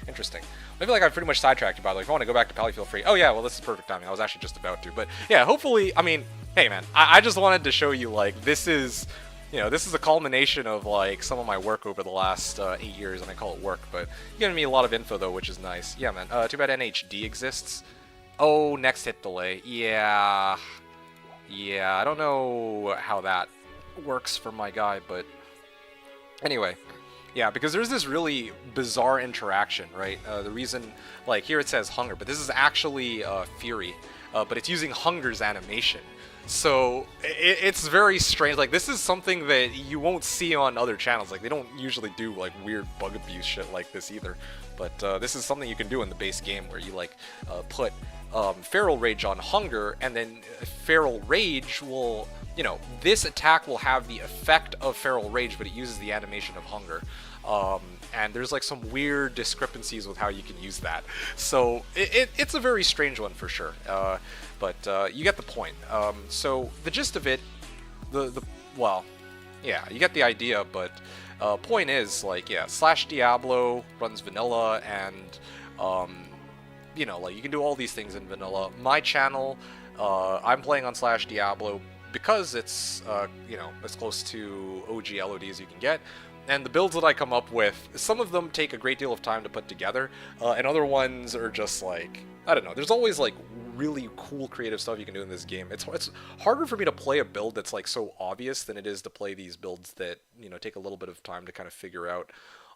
Interesting. I feel like I'm pretty much sidetracked about it. Like, if I want to go back to Pally, feel free. Oh yeah, well this is perfect timing. I was actually just about to. But yeah, hopefully, I mean, hey man, I just wanted to show you, like, this is, you know, this is a culmination of, like, some of my work over the last 8 years, and I call it work, but you're giving me a lot of info, though, which is nice. Yeah, man. Too bad NHD exists. Oh, next hit delay. Yeah. Yeah, I don't know how that works for my guy, but anyway. Yeah, because there's this really bizarre interaction, right? The reason, like, here it says Hunger, but this is actually Fury, but it's using Hunger's animation. So it's very strange. Like, this is something that you won't see on other channels. Like, they don't usually do like weird bug abuse shit like this either. But this is something you can do in the base game, where you like put Feral Rage on Hunger, and then Feral Rage will, you know, this attack will have the effect of Feral Rage, but it uses the animation of Hunger. And there's like some weird discrepancies with how you can use that. So it's a very strange one for sure. But you get the point. So the gist of it, well, yeah, you get the idea, but point is, like, yeah, Slashdiablo runs vanilla, and you know, like, you can do all these things in vanilla. My channel, I'm playing on Slashdiablo because it's, you know, as close to OG LOD as you can get. And the builds that I come up with, some of them take a great deal of time to put together, and other ones are just like, I don't know, there's always like really cool creative stuff you can do in this game. It's harder for me to play a build that's like so obvious than it is to play these builds that, you know, take a little bit of time to kind of figure out.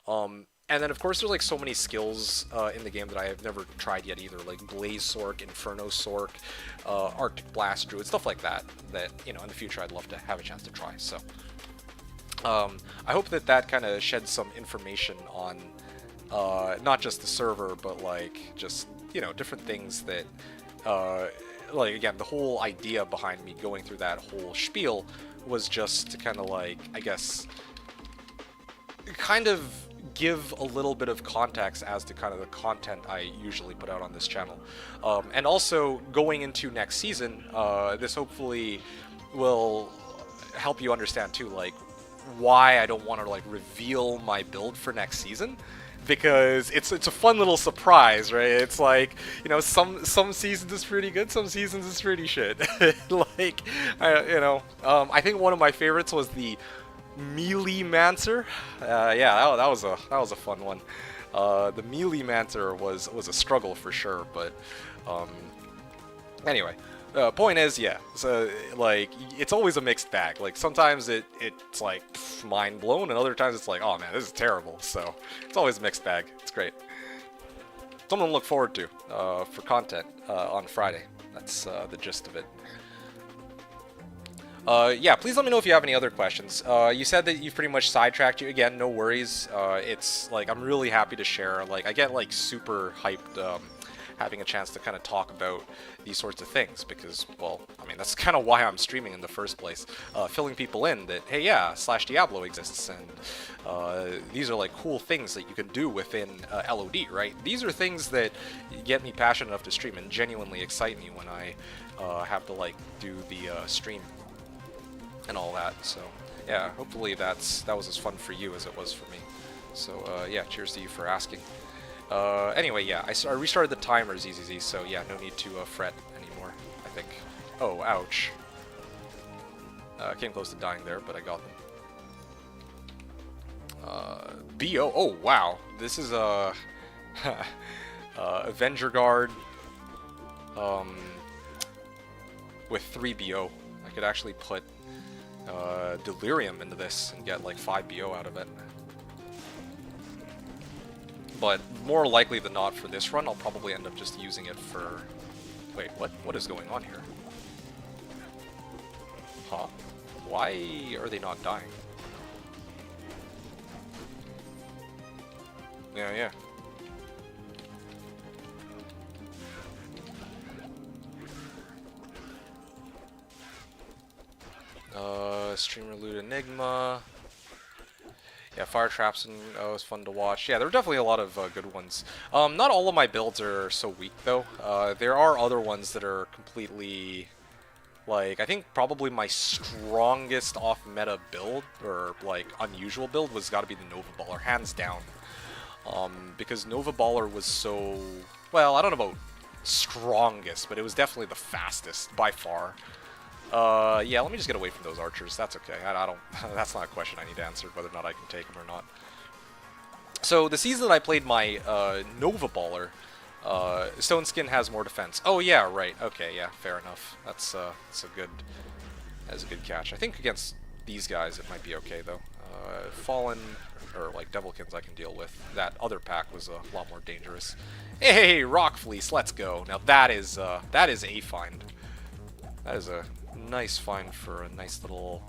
And then of course there's like so many skills in the game that I have never tried yet either, like Blaze Sork, Inferno Sork, Arctic Blast Druid, stuff like that, you know, in the future I'd love to have a chance to try, so. I hope that kind of sheds some information on not just the server, but like just, you know, different things that, like, again, the whole idea behind me going through that whole spiel was just to kind of like, I guess, kind of give a little bit of context as to kind of the content I usually put out on this channel. And also, going into next season, this hopefully will help you understand too, like, why I don't want to like reveal my build for next season, because it's a fun little surprise, right? It's like, you know, some seasons is pretty good, some seasons is pretty shit. Like, you know, I think one of my favorites was the Melee Mancer. Yeah, that was a fun one. The Melee Mancer was a struggle for sure, but Anyway, point is, yeah. So like, it's always a mixed bag. Like sometimes it's like mind blown, and other times it's like, oh man, this is terrible. So it's always a mixed bag. It's great. Something to look forward to for content on Friday. That's the gist of it. Yeah, please let me know if you have any other questions. You said that you've pretty much sidetracked you again. No worries. It's like I'm really happy to share. Like I get like super hyped having a chance to kind of talk about these sorts of things because, well, I mean that's kind of why I'm streaming in the first place, filling people in that hey, yeah, Slashdiablo exists and these are like cool things that you can do within LOD, right? These are things that get me passionate enough to stream and genuinely excite me when I have to like do the stream and all that. So yeah, hopefully that was as fun for you as it was for me. So yeah, cheers to you for asking. Anyway, yeah, I restarted the timer ZZZ, so yeah, no need to fret anymore, I think. Oh, ouch. Came close to dying there, but I got them. BO, oh wow, this is a Avenger Guard with 3 BO. I could actually put Delirium into this and get like 5 BO out of it. But more likely than not for this run, I'll probably end up just using it for... Wait, what is going on here? Huh? Why are they not dying? Yeah. Streamer Loot Enigma. Yeah, Fire Traps and was fun to watch. Yeah, there were definitely a lot of good ones. Not all of my builds are so weak, though. There are other ones that are completely... Like, I think probably my strongest off-meta build, or, like, unusual build, was gotta be the Nova Baller, hands down. Because Nova Baller was so... Well, I don't know about strongest, but it was definitely the fastest, by far. Yeah, let me just get away from those archers. That's okay. I don't... That's not a question I need answered, whether or not I can take them or not. So, the season that I played my Nova Baller, Stone Skin has more defense. Oh, yeah, right. Okay, yeah, fair enough. That's a good catch. I think against these guys it might be okay, though. Fallen, or like Devilkins I can deal with. That other pack was a lot more dangerous. Hey, Rock Fleece, let's go. Now that is a find. That is a nice find for a nice little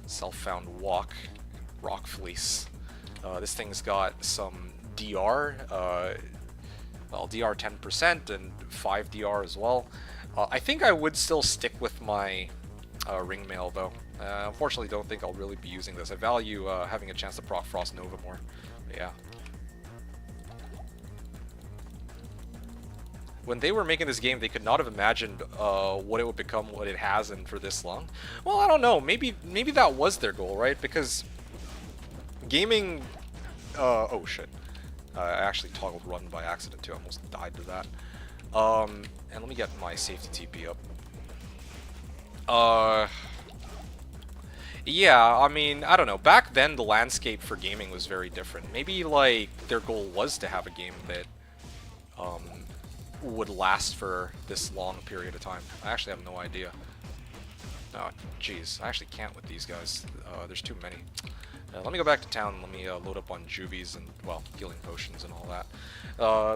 self-found walk. Rock Fleece. This thing's got some DR, well, DR 10% and 5 DR as well. I think I would still stick with my Ring Mail, though. Unfortunately, don't think I'll really be using this. I value having a chance to proc Frost Nova more. But yeah. When they were making this game, they could not have imagined what it would become, what it has, and for this long. Well, I don't know. Maybe that was their goal, right? Because gaming... oh, shit. I actually toggled run by accident, too. I almost died to that. And let me get my safety TP up. Yeah, I mean, I don't know. Back then, the landscape for gaming was very different. Maybe, like, their goal was to have a game that would last for this long period of time. I actually have no idea. Oh, jeez. I actually can't with these guys. There's too many. Let me go back to town and let me load up on juvies and, well, healing potions and all that.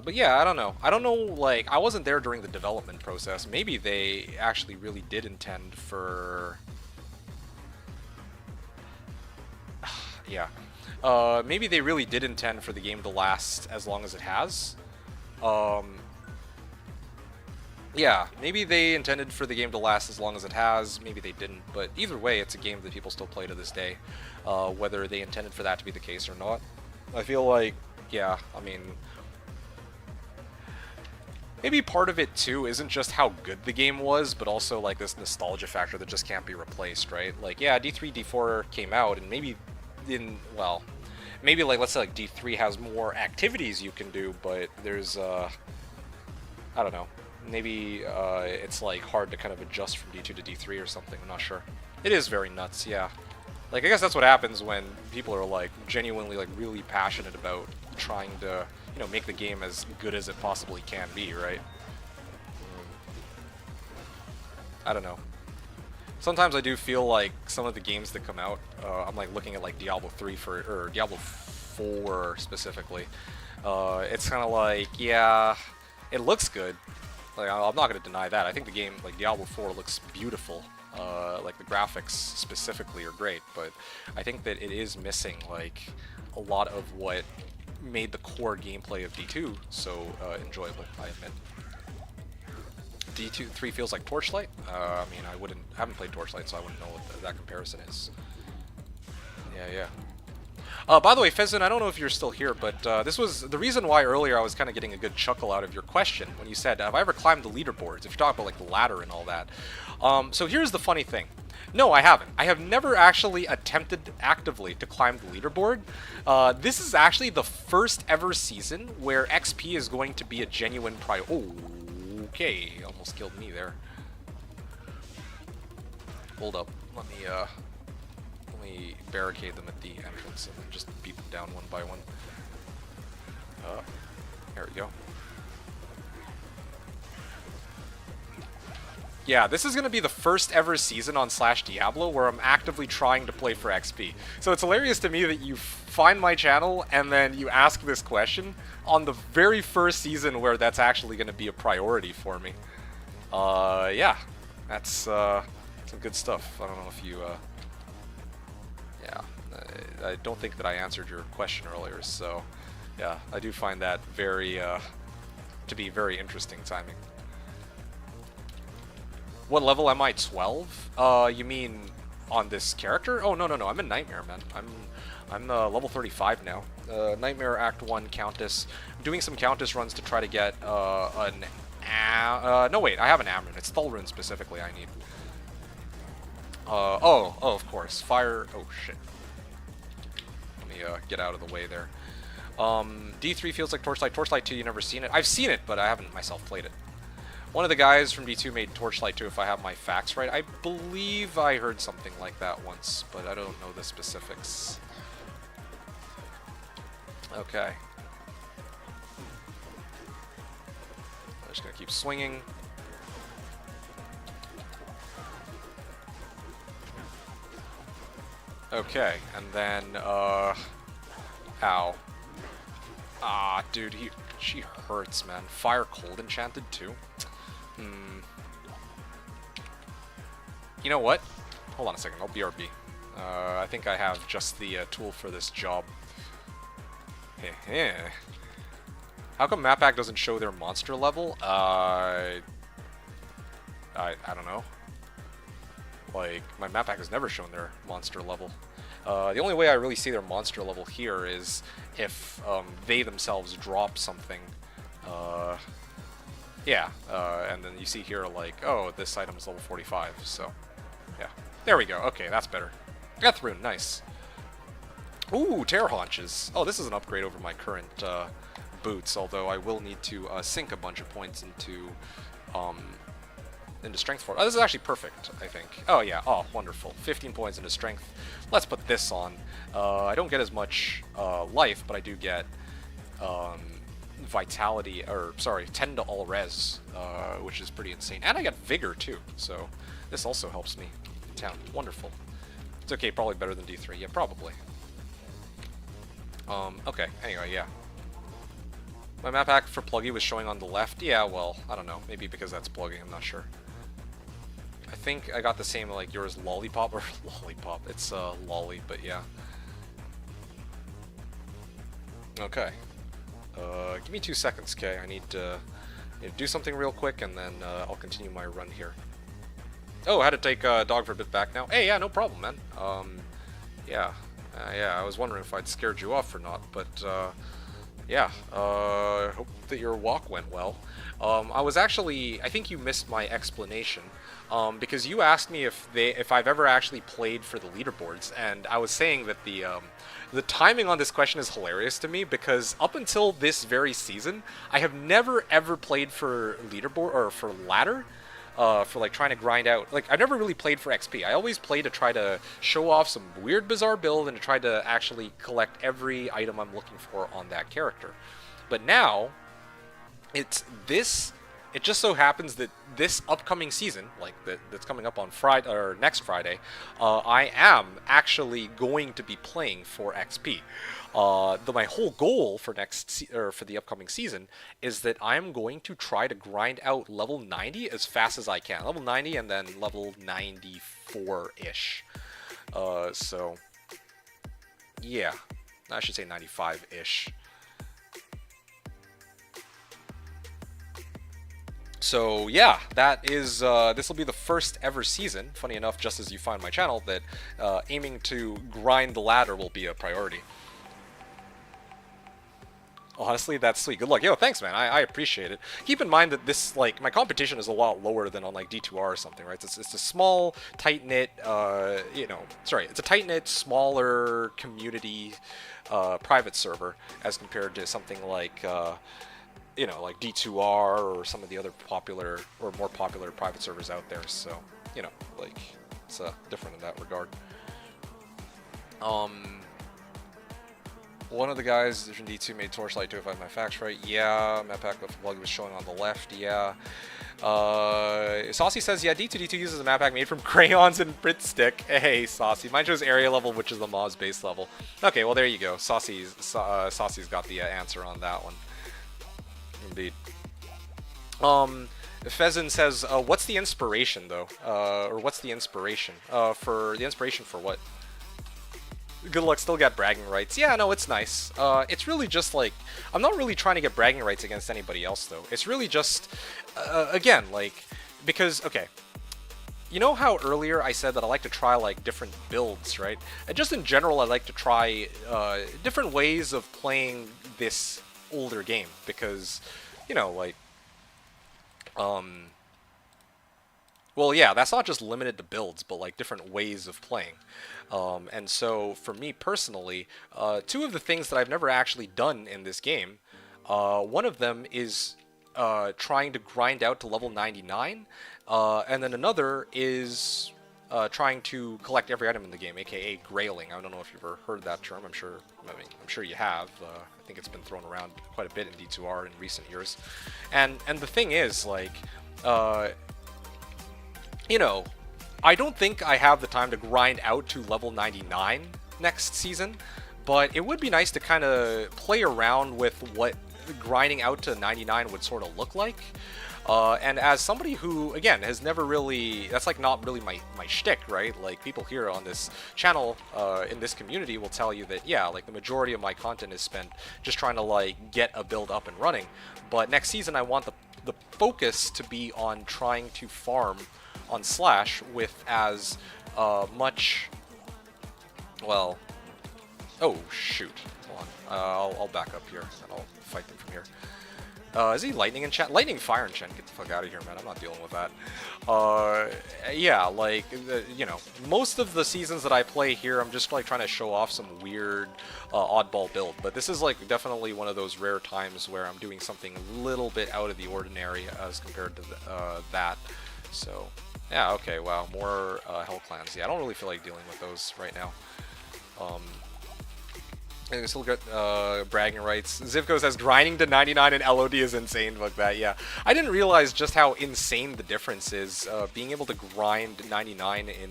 But yeah, I don't know. I don't know, like, I wasn't there during the development process. Maybe they actually really did intend for... yeah. Maybe they really did intend for the game to last as long as it has. Yeah, maybe they intended for the game to last as long as it has, maybe they didn't, but either way, it's a game that people still play to this day, whether they intended for that to be the case or not. I feel like, yeah, I mean, maybe part of it, too, isn't just how good the game was, but also, like, this nostalgia factor that just can't be replaced, right? Like, yeah, D3, D4 came out, and maybe well, maybe, like, let's say, like, D3 has more activities you can do, but there's, I don't know. Maybe it's like hard to kind of adjust from D2 to D3 or something. I'm not sure. It is very nuts, yeah. Like, I guess that's what happens when people are like genuinely like really passionate about trying to, you know, make the game as good as it possibly can be, right? I don't know. Sometimes I do feel like some of the games that come out, I'm like looking at like Diablo 3 or Diablo 4 specifically. It's kind of like, yeah, it looks good. Like, I'm not going to deny that. I think the game, like Diablo 4, looks beautiful. Like the graphics specifically are great, but I think that it is missing like a lot of what made the core gameplay of D2 so enjoyable, I admit. D2 3 feels like Torchlight. I mean, I haven't played Torchlight, so I wouldn't know what that comparison is. Yeah. By the way, Fezin, I don't know if you're still here, but this was the reason why earlier I was kind of getting a good chuckle out of your question when you said, have I ever climbed the leaderboards? If you're talking about like the ladder and all that. So here's the funny thing. No, I haven't. I have never actually attempted actively to climb the leaderboard. This is actually the first ever season where XP is going to be a genuine priority. Oh, okay. Almost killed me there. Hold up. Let me barricade them at the entrance and just beat them down one by one. There we go. Yeah, this is going to be the first ever season on Slashdiablo where I'm actively trying to play for XP. So it's hilarious to me that you find my channel and then you ask this question on the very first season where that's actually going to be a priority for me. Yeah, that's some good stuff. I don't know if you... Yeah, I don't think that I answered your question earlier, so yeah, I do find that very, to be very interesting timing. What level am I? 12? You mean on this character? Oh, no, I'm in Nightmare, man. I'm level 35 now. Nightmare Act 1 Countess. I'm doing some Countess runs to try to get no, wait, I have an Amrun. It's Thulrun specifically I need. Oh, of course. Fire. Oh, shit. Let me get out of the way there. D3 feels like Torchlight. Torchlight 2, you never seen it? I've seen it, but I haven't myself played it. One of the guys from D2 made Torchlight 2, if I have my facts right. I believe I heard something like that once, but I don't know the specifics. Okay. I'm just gonna keep swinging. Okay, and then, ow. Ah, dude, she hurts, man. Fire Cold Enchanted, too? You know what? Hold on a second, I'll BRB. I think I have just the tool for this job. Heh. How come map pack doesn't show their monster level? I don't know. Like, my map pack has never shown their monster level. The only way I really see their monster level here is if they themselves drop something. Yeah, and then you see here, like, oh, this item is level 45, so, yeah. There we go, okay, that's better. Death Rune, nice. Ooh, Tear Haunches. Oh, this is an upgrade over my current boots, although I will need to sink a bunch of points into Strength for it. Oh, this is actually perfect, I think. Oh, yeah, oh, wonderful. 15 points into Strength. Let's put this on. I don't get as much life, but I do get... Vitality, or sorry, 10 to all res, which is pretty insane. And I got Vigor too, so this also helps me in town. Wonderful. It's okay, probably better than D3. Yeah, probably. Okay, anyway, yeah. My map pack for Pluggy was showing on the left. Yeah, well, I don't know. Maybe because that's Pluggy, I'm not sure. I think I got the same, like, yours Lollipop, or Lollipop. It's Lolly, but yeah. Okay. Give me 2 seconds, okay? I need to do something real quick, and then I'll continue my run here. Oh, I had to take Dog for a bit back now. Hey, yeah, no problem, man. Yeah, I was wondering if I'd scared you off or not, but yeah. Hope that your walk went well. I was actually, I think you missed my explanation, because you asked me if I've ever actually played for the leaderboards, and I was saying that the timing on this question is hilarious to me, because up until this very season, I have never ever played for leaderboard or for ladder, for like trying to grind out. Like, I've never really played for XP. I always play to try to show off some weird, bizarre build and to try to actually collect every item I'm looking for on that character. But now, it's It just so happens that this upcoming season, like that's coming up on Friday or next Friday, I am actually going to be playing for XP. My whole goal for for the upcoming season is that I'm going to try to grind out level 90 as fast as I can. Level 90 and then level 94-ish. So yeah, I should say 95-ish. So yeah, that is this will be the first ever season, funny enough, just as you find my channel, that aiming to grind the ladder will be a priority. Honestly, that's sweet. Good luck. Yo, thanks, man. I appreciate it. Keep in mind that this, like, my competition is a lot lower than on, like, D2R or something, right? It's a small, tight-knit, it's a tight-knit, smaller community private server as compared to something like, like D2R or some of the other popular or more popular private servers out there. So, like, it's different in that regard. One of the guys from D2 made Torchlight too, if I have my facts right. Yeah, map pack with Vlog was showing on the left. Yeah. Saucy says, yeah, D2 uses a map pack made from crayons and Brit stick. Hey, Saucy. Mine shows area level, which is the mob's base level. Okay, well, there you go. Saucy's got the answer on that one. Indeed. Pheasant says, what's the inspiration, though? Or what's the inspiration? For what? Good luck, still got bragging rights. Yeah, no, it's nice. It's really just like, I'm not really trying to get bragging rights against anybody else, though. It's really just, again, like, because, okay, you know how earlier I said that I like to try, like, different builds, right? And just in general, I like to try different ways of playing this older game, because, like, well, yeah, that's not just limited to builds, but, like, different ways of playing. And so, for me personally, two of the things that I've never actually done in this game, one of them is trying to grind out to level 99, and then another is trying to collect every item in the game, aka grailing. I don't know if you've ever heard that term. I'm sure you have. I think it's been thrown around quite a bit in D2R in recent years. And the thing is, like, I don't think I have the time to grind out to level 99 next season, but it would be nice to kind of play around with what grinding out to 99 would sort of look like. And as somebody who, again, has never really, that's like not really my shtick, right? Like, people here on this channel, in this community will tell you that, yeah, like, the majority of my content is spent just trying to, like, get a build up and running. But next season I want the focus to be on trying to farm on Slash with as much, well, oh shoot, hold on, I'll back up here and I'll fight them from here. Is he lightning in chat? Lightning fire in chat. Get the fuck out of here, man. I'm not dealing with that. Yeah, like, most of the seasons that I play here, I'm just, like, trying to show off some weird, oddball build. But this is, like, definitely one of those rare times where I'm doing something a little bit out of the ordinary as compared to that. So, yeah, okay, wow. More Hell Clans. Yeah, I don't really feel like dealing with those right now. And we still got bragging rights. Zivko says grinding to 99 in LOD is insane. Fuck that, yeah. I didn't realize just how insane the difference is being able to grind 99 in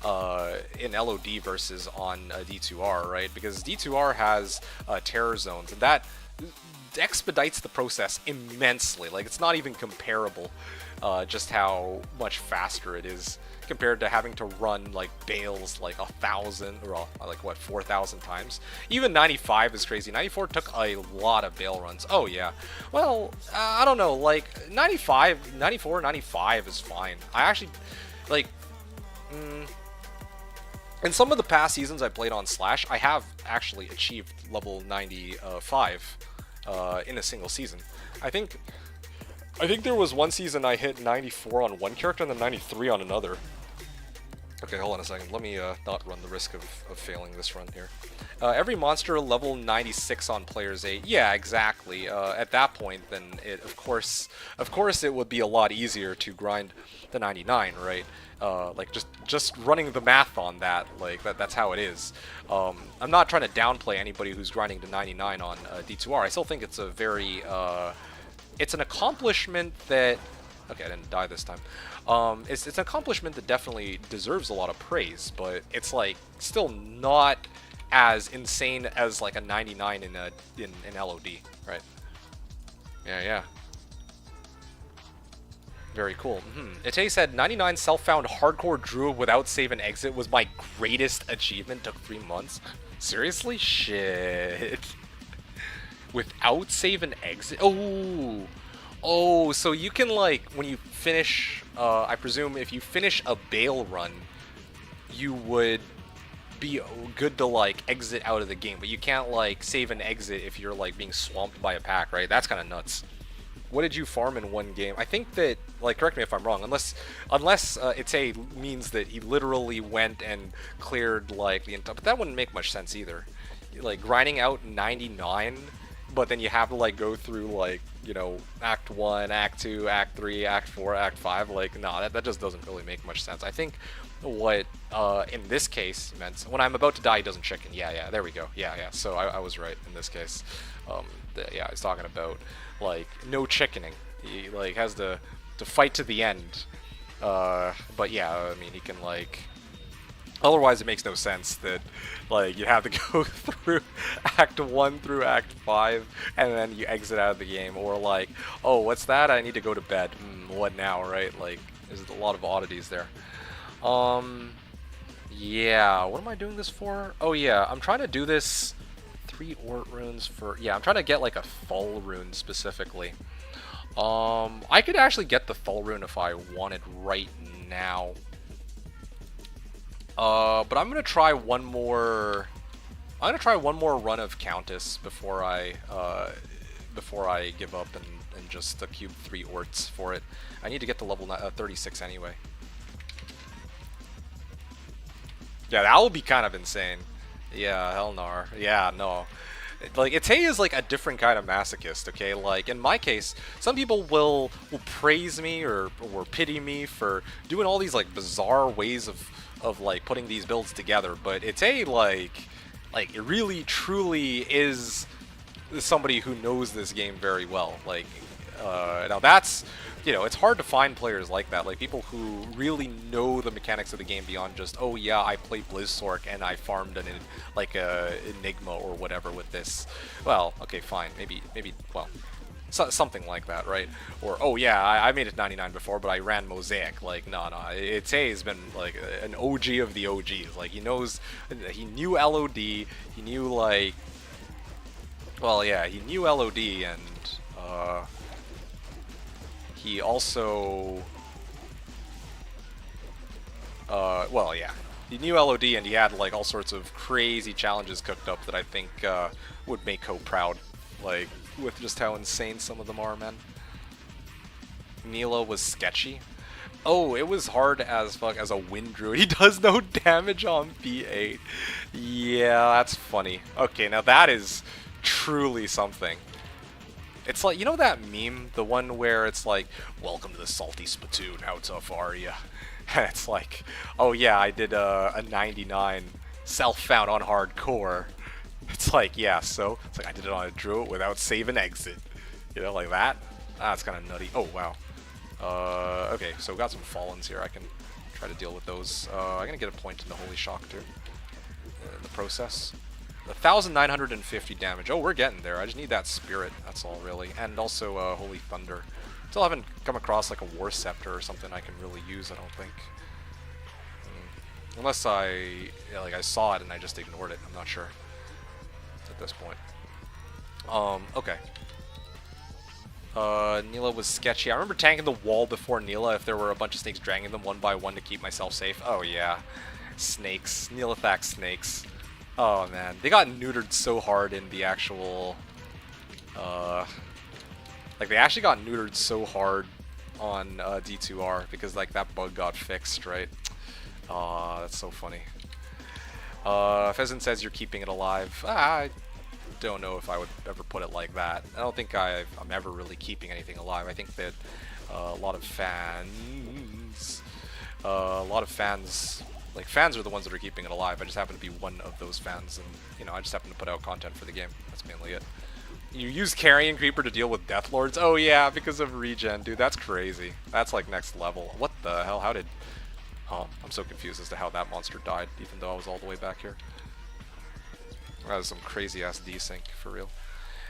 LOD versus on D2R, right? Because D2R has terror zones, and that expedites the process immensely. Like, it's not even comparable just how much faster it is compared to having to run, like, bales like 1,000 or like, what, 4,000 times. Even 95 is crazy. 94 took a lot of bale runs. Oh yeah, well, I don't know, like, 94, 95 is fine. I actually, like, in some of the past seasons I played on Slash, I have actually achieved level 95 in a single season. I think there was one season I hit 94 on one character and then 93 on another. Okay, hold on a second. Let me not run the risk of failing this run here. Every monster level 96 on players 8. Yeah, exactly. At that point, then of course it would be a lot easier to grind the 99, right? Like, just running the math on that, like, that's how it is. I'm not trying to downplay anybody who's grinding to 99 on D2R. I still think it's a very it's an accomplishment that... Okay, I didn't die this time. It's an accomplishment that definitely deserves a lot of praise, but it's like still not as insane as like a 99 in LOD, right? Yeah. Very cool. Ite said 99 self-found hardcore druid without save and exit was my greatest achievement. Took 3 months. Seriously? Shit. Without save and exit? Oh, so you can, like, when you finish, I presume if you finish a bail run, you would be good to, like, exit out of the game, but you can't, like, save and exit if you're, like, being swamped by a pack, right? That's kind of nuts. What did you farm in one game? I think that, like, correct me if I'm wrong, unless Ite means that he literally went and cleared, like, the entire, but that wouldn't make much sense either. Like, grinding out 99, but then you have to, like, go through, like, you know, Act 1, Act 2, Act 3, Act 4, Act 5, like, no, that just doesn't really make much sense. I think what, in this case, meant, when I'm about to die, he doesn't chicken. Yeah, there we go. Yeah, so I was right in this case. Yeah, I was talking about, like, no chickening. He, like, has to fight to the end. But yeah, I mean, he can, like... Otherwise, it makes no sense that, like, you have to go through Act 1 through Act 5, and then you exit out of the game, or like, oh, what's that? I need to go to bed. What now, right? Like, there's a lot of oddities there. Yeah, what am I doing this for? Oh yeah, I'm trying to do this 3 Ort runes for, yeah, I'm trying to get, like, a Thul rune specifically. I could actually get the Thul rune if I wanted right now. But I'm gonna try one more. I'm gonna try one more run of Countess before I give up and just cube 3 Orts for it. I need to get to level 36 anyway. Yeah, that will be kind of insane. Yeah, hell no. Yeah, no. Like, Ite is like a different kind of masochist, okay? Like, in my case, some people will praise me or pity me for doing all these, like, bizarre ways of like putting these builds together, but Ite, like it really truly is somebody who knows this game very well. Like, now that's, you know, it's hard to find players like that, like people who really know the mechanics of the game beyond just, oh yeah, I play Blizzsork and I farmed an like a Enigma or whatever with this. Well, okay, fine, maybe, well, something like that, right? Or, oh yeah, I made it 99 before, but I ran Mosaic. Like, no, Ite has been like an OG of the OGs. Like, he knew LOD, he knew, like, well, yeah, he knew LOD, and he also, well, yeah, he knew LOD, and he had, like, all sorts of crazy challenges cooked up that I think would make Ko proud, like, with just how insane some of them are, man. Nila was sketchy. Oh, it was hard as fuck as a wind druid. He does no damage on P8. Yeah, that's funny. Okay, now that is truly something. It's like, you know that meme? The one where it's like, welcome to the salty spittoon, how tough are ya? And it's like, oh yeah, I did a 99 self-found on hardcore. It's like, yeah, so it's like I did it on a druid without save and exit. You know, like that? That's kind of nutty. Oh, wow. Okay, so we got some Fallens here. I can try to deal with those. I'm gonna get a point in the Holy Shock, too. In the process. 1,950 damage. Oh, we're getting there. I just need that Spirit. That's all, really. And also Holy Thunder. Still haven't come across, like, a War Scepter or something I can really use, I don't think. Unless I saw it and I just ignored it. I'm not sure at this point. Okay. Nila was sketchy. I remember tanking the wall before Nila if there were a bunch of snakes dragging them one by one to keep myself safe. Oh yeah. Snakes. Nilithax snakes. Oh man. They got neutered so hard in the actual... like, they actually got neutered so hard on D2R because, like, that bug got fixed, right? Aw, that's so funny. Pheasant says you're keeping it alive. I don't know if I would ever put it like that. I don't think I'm ever really keeping anything alive. I think that a lot of fans, like, fans are the ones that are keeping it alive. I just happen to be one of those fans, and, you know, I just happen to put out content for the game. That's mainly it. You use Carrion Creeper to deal with Death Lords? Oh yeah, because of regen. Dude, that's crazy. That's like next level. What the hell? How did... Oh, I'm so confused as to how that monster died, even though I was all the way back here. That was some crazy-ass desync, for real.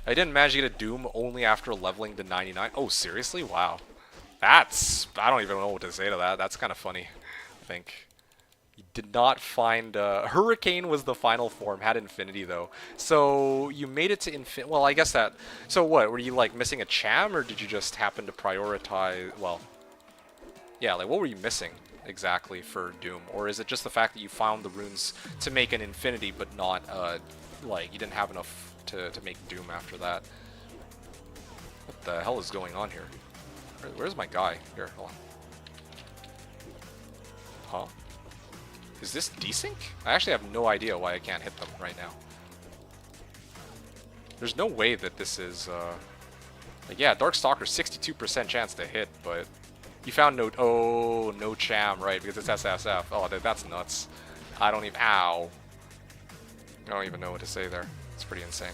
I didn't manage to get a Doom only after leveling to 99. Oh, seriously? Wow. That's... I don't even know what to say to that. That's kind of funny, I think. You did not find... Hurricane was the final form, had Infinity, though. So, you made it to Infinity... Well, I guess that... So what, were you, like, missing a Cham, or did you just happen to prioritize... Well... Yeah, like, what were you missing exactly for Doom? Or is it just the fact that you found the runes to make an Infinity, but not, like, you didn't have enough to make Doom after that? What the hell is going on here? Where's my guy? Here, hold on. Huh? Is this desync? I actually have no idea why I can't hit them right now. There's no way that this is, like, yeah, Darkstalker, 62% chance to hit, but you found no... Oh, no Cham, right, because it's SSF. Oh, that's nuts. I don't even... Ow. I don't even know what to say there. It's pretty insane.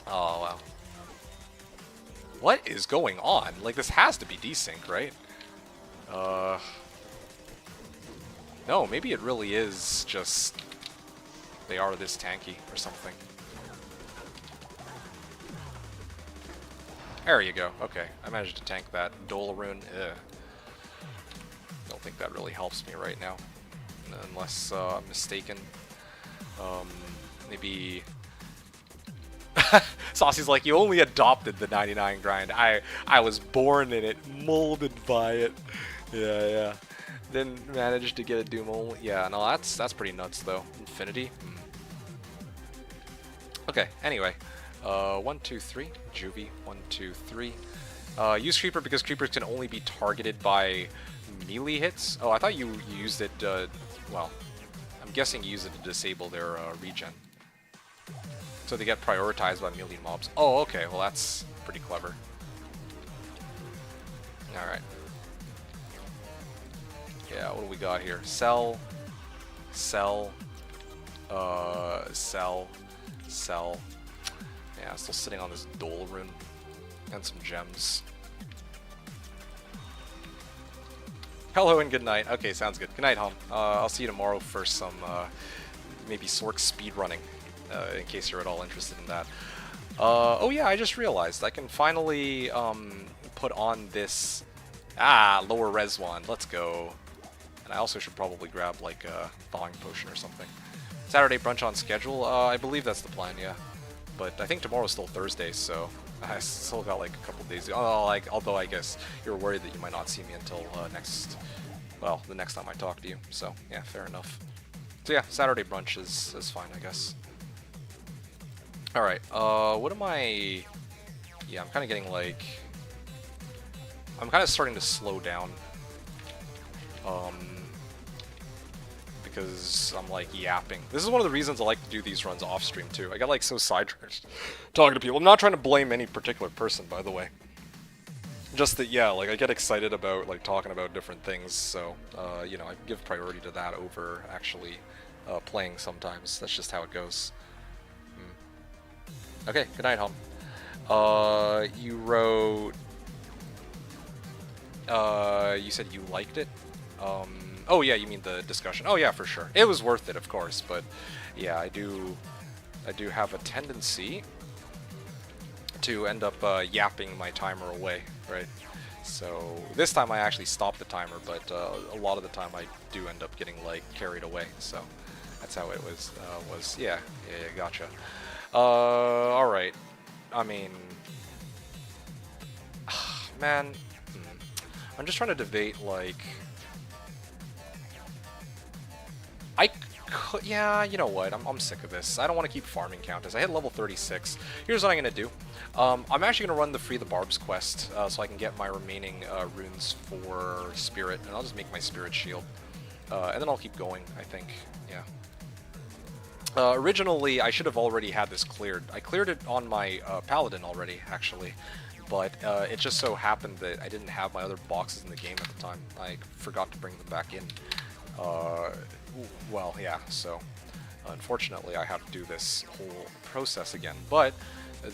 Oh, wow. What is going on? Like, this has to be desync, right? No, maybe it really is just... They are this tanky or something. There you go. Okay, I managed to tank that Dole rune. Don't think that really helps me right now, unless I'm mistaken. Maybe... Saucy's like, you only adopted the 99 grind. I was born in it, molded by it. Yeah. Didn't manage to get a Doom only. Yeah, no, that's pretty nuts though. Infinity. Okay, anyway. 1, 2, 3. Juvie. 1, 2, 3. Use Creeper because Creepers can only be targeted by melee hits. Oh, I thought you used it, well, I'm guessing you used it to disable their regen. So they get prioritized by melee mobs. Oh, okay, well that's pretty clever. Alright. Yeah, what do we got here? Sell. Sell. Sell. Sell. Yeah, still sitting on this Dole rune. And some gems. Hello and good night. Okay, sounds good. Good night, home. I'll see you tomorrow for some, maybe Sork speedrunning. In case you're at all interested in that. Oh yeah, I just realized I can finally put on this lower res one. Let's go. And I also should probably grab like a thawing potion or something. Saturday brunch on schedule. I believe that's the plan, yeah. But I think tomorrow's still Thursday, so I still got like a couple days. Although I guess you're worried that you might not see me until the next time I talk to you. So yeah, fair enough. So yeah, Saturday brunch is fine, I guess. Alright, what am I... Yeah, I'm kind of getting, like... I'm kind of starting to slow down. Because I'm, like, yapping. This is one of the reasons I like to do these runs off-stream, too. I got, like, so sidetracked talking to people. I'm not trying to blame any particular person, by the way. Just that, yeah, like, I get excited about, like, talking about different things, so, you know, I give priority to that over actually playing sometimes. That's just how it goes. Okay, good night, home. You wrote... you said you liked it? Oh yeah, you mean the discussion. Oh yeah, for sure. It was worth it, of course, but yeah, I do have a tendency to end up yapping my timer away, right? So this time I actually stopped the timer, but a lot of the time I do end up getting, like, carried away, so that's how it was, yeah, gotcha. Alright. I mean... Man. I'm just trying to debate, like... I could... Yeah, you know what? I'm sick of this. I don't want to keep farming Countess. I hit level 36. Here's what I'm going to do. I'm actually going to run the Free the Barbs quest, so I can get my remaining runes for Spirit, and I'll just make my Spirit Shield. And then I'll keep going, I think. Yeah. Originally, I should have already had this cleared. I cleared it on my Paladin already, actually, but it just so happened that I didn't have my other boxes in the game at the time. I forgot to bring them back in. Well, yeah, so Unfortunately, I have to do this whole process again. But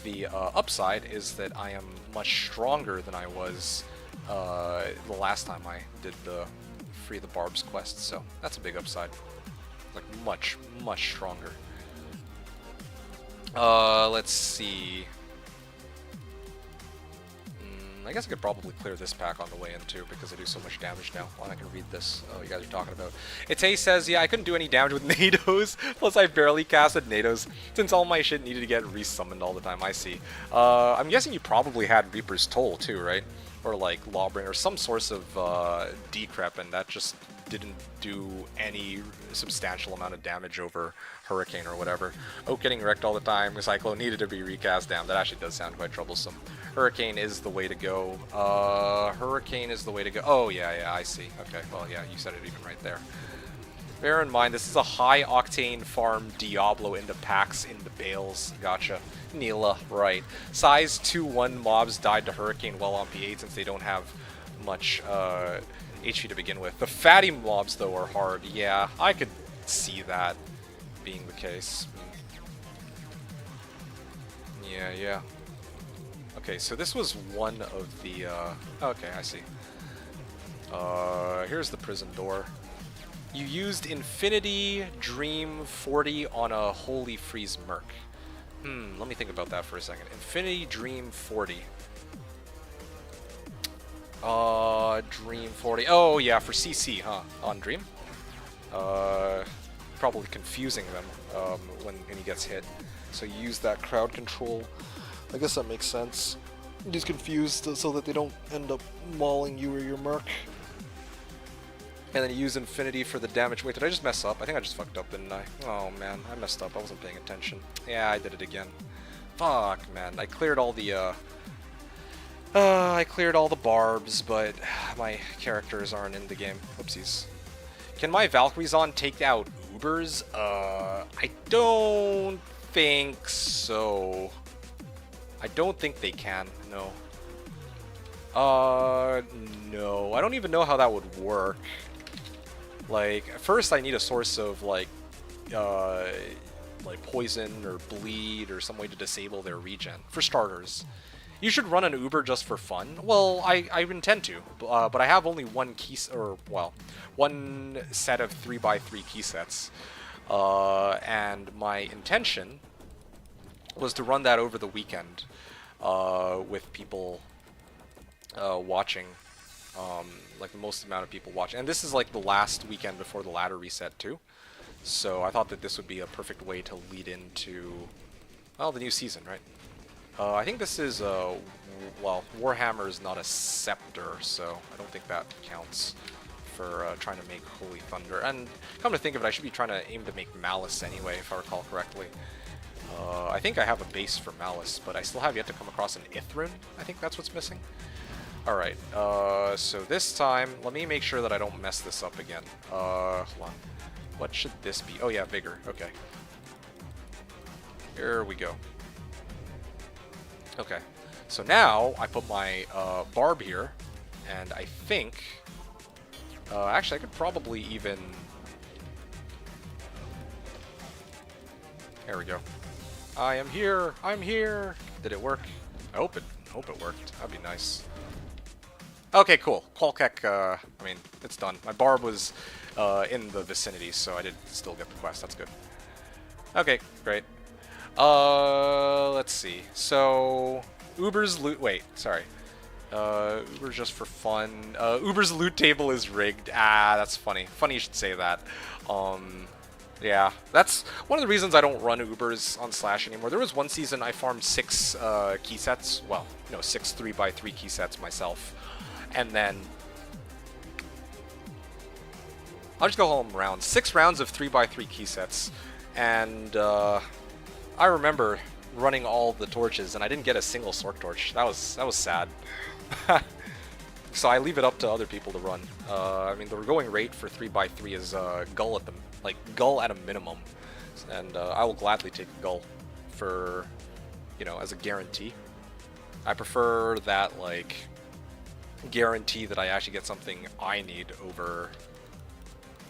the upside is that I am much stronger than I was the last time I did the Free the Barbs quest, so that's a big upside. Like, much, much stronger. Let's see. I guess I could probably clear this pack on the way in too, because I do so much damage now. Well, I can read this. Oh, you guys are talking about. Ite says, yeah, I couldn't do any damage with NATOs, plus I barely casted NATOs, since all my shit needed to get resummoned all the time. I see. I'm guessing you probably had Reaper's Toll too, right? Or like Lawbringer, or some source of decrep, and that just didn't do any substantial amount of damage over Hurricane or whatever. Oak getting wrecked all the time. Cyclone needed to be recast. Damn, that actually does sound quite troublesome. Hurricane is the way to go. Hurricane is the way to go. Oh, yeah, I see. Okay, well, yeah, you said it even right there. Bear in mind, this is a high-octane farm Diablo into packs, into bales. Gotcha. Neela, right. Size 2-1 mobs died to Hurricane well on P8 since they don't have much HP to begin with. The fatty mobs, though, are hard. Yeah, I could see that being the case. Yeah. Okay, so this was one of the... okay, I see. Here's the prison door. You used Infinity Dream 40 on a Holy Freeze Merc. Let me think about that for a second. Infinity Dream 40. Dream 40. Oh, yeah, for CC, huh? On Dream? Probably confusing them when he gets hit. So you use that crowd control. I guess that makes sense. He's confused so that they don't end up mauling you or your Merc. And then you use Infinity for the damage. Wait, did I just mess up? I think I just fucked up, didn't I? Oh, man, I messed up. I wasn't paying attention. Yeah, I did it again. Fuck, man. I cleared all the, I cleared all the barbs, but my characters aren't in the game. Whoopsies. Can my Valkyrizon take out Ubers? I don't think so. I don't think they can, no. No. I don't even know how that would work. Like, first I need a source of, like poison or bleed or some way to disable their regen, for starters. You should run an Uber just for fun. Well, I intend to, but I have only one set of 3x3 key sets. And my intention was to run that over the weekend with people watching, like the most amount of people watching. And this is like the last weekend before the ladder reset too. So I thought that this would be a perfect way to lead into, well, the new season, right? I think this is, well, Warhammer is not a scepter, so I don't think that counts for trying to make Holy Thunder. And come to think of it, I should be trying to aim to make Malice anyway, if I recall correctly. I think I have a base for Malice, but I still have yet to come across an Ithrin. I think that's what's missing. Alright, so this time, let me make sure that I don't mess this up again. Hold on. What should this be? Oh yeah, Vigor. Okay. Here we go. Okay. So now, I put my Barb here, and I think... actually, I could probably even... There we go. I am here! I'm here! Did it work? I hope it worked. That'd be nice. Okay, cool. Qualkek, I mean, it's done. My Barb was in the vicinity, so I did still get the quest. That's good. Okay, great. Let's see. So, Uber's loot... Wait, sorry. Uber's just for fun. Uber's loot table is rigged. Ah, that's funny. Funny you should say that. Yeah, that's one of the reasons I don't run Ubers on Slash anymore. There was one season I farmed 6 key sets. Well, no, 6 3x3 key sets myself. And then... I'll just go home rounds. 6 rounds of 3x3 key sets. And, I remember running all the torches, and I didn't get a single Sork torch. That was sad. So I leave it up to other people to run. I mean, the going rate for 3x3 is Gull at Gull at a minimum, and I will gladly take a Gull for, you know, as a guarantee. I prefer that, like, guarantee that I actually get something I need over,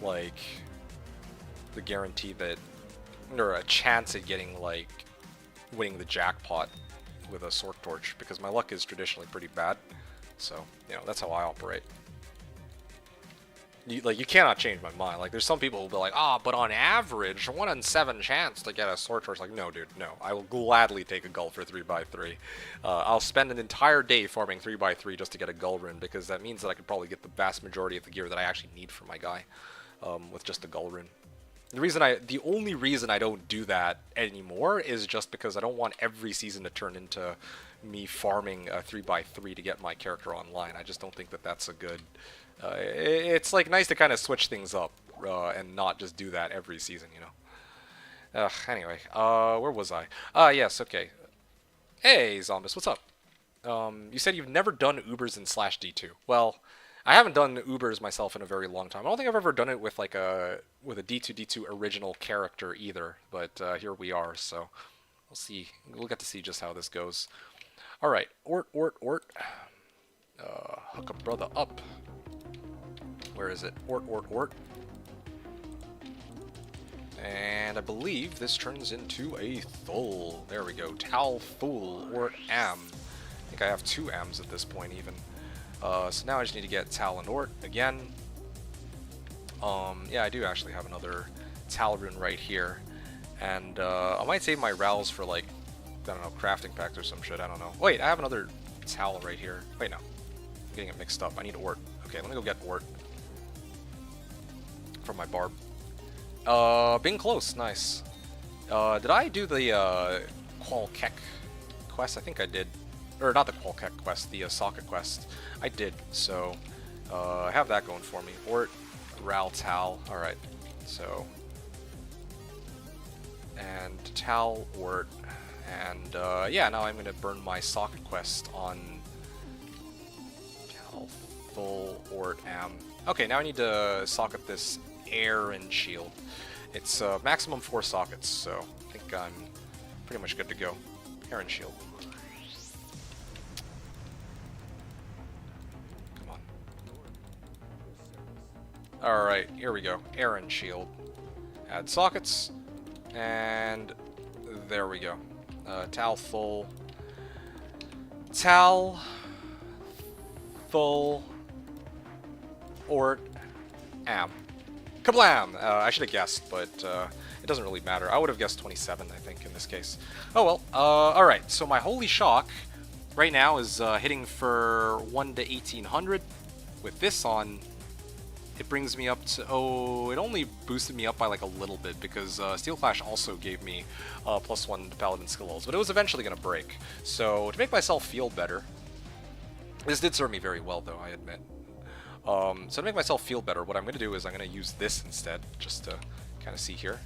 like, the guarantee that or a chance at getting, like, winning the jackpot with a Sork Torch, because my luck is traditionally pretty bad. So, you know, that's how I operate. You cannot change my mind. Like, there's some people who'll be like, but on average, 1 in 7 chance to get a Sword Torch. Like, no, dude, no. I will gladly take a Gull for 3x3. I'll spend an entire day farming 3x3 just to get a Gull rune, because that means that I could probably get the vast majority of the gear that I actually need for my guy with just a Gull rune. The only reason I don't do that anymore is just because I don't want every season to turn into me farming a 3x3 to get my character online. I just don't think that that's a good... it's like nice to kind of switch things up and not just do that every season, you know. Anyway, where was I? Yes, okay. Hey, Zombus, what's up? You said you've never done Ubers in /D2. Well, I haven't done Ubers myself in a very long time. I don't think I've ever done it with like a D2 original character either, but here we are, so we'll see. We'll get to see just how this goes. All right, Ort. Hook a brother up. Where is it? Ort. And I believe this turns into a Thul. There we go. Tal Thul, Ort Am. I think I have 2 Ams at this point even. So now I just need to get Tal and Ort again. Yeah, I do actually have another Tal rune right here. And I might save my Rals for like, I don't know, crafting packs or some shit, I don't know. Wait, I have another Tal right here. Wait, no. I'm getting it mixed up. I need Ort. Okay, let me go get Ort. From my barb. Being close, nice. Did I do the Qualkek quest? I think I did. Or not the Qualkek quest, the socket quest. I did, so I have that going for me. Ort, Ral, Tal. Alright, so. And Tal, Ort. And yeah, now I'm going to burn my socket quest on Tal, Thul, Ort, Am. Okay, now I need to socket this air and shield. It's maximum 4 sockets, so I think I'm pretty much good to go. Air and shield. Come on. Alright, here we go. Air and shield. Add sockets. And there we go. Tal, Thul. Tal, Thul, Ort, Am. Kablam! I should have guessed, but it doesn't really matter. I would have guessed 27, I think, in this case. Oh well. Alright, so my Holy Shock right now is hitting for 1 to 1800. With this on, it brings me up to... Oh, it only boosted me up by like a little bit, because Steel Clash also gave me +1 to Paladin skill levels, but it was eventually going to break. So, to make myself feel better... This did serve me very well, though, I admit. So to make myself feel better, what I'm going to do is I'm going to use this instead, just to kind of see here.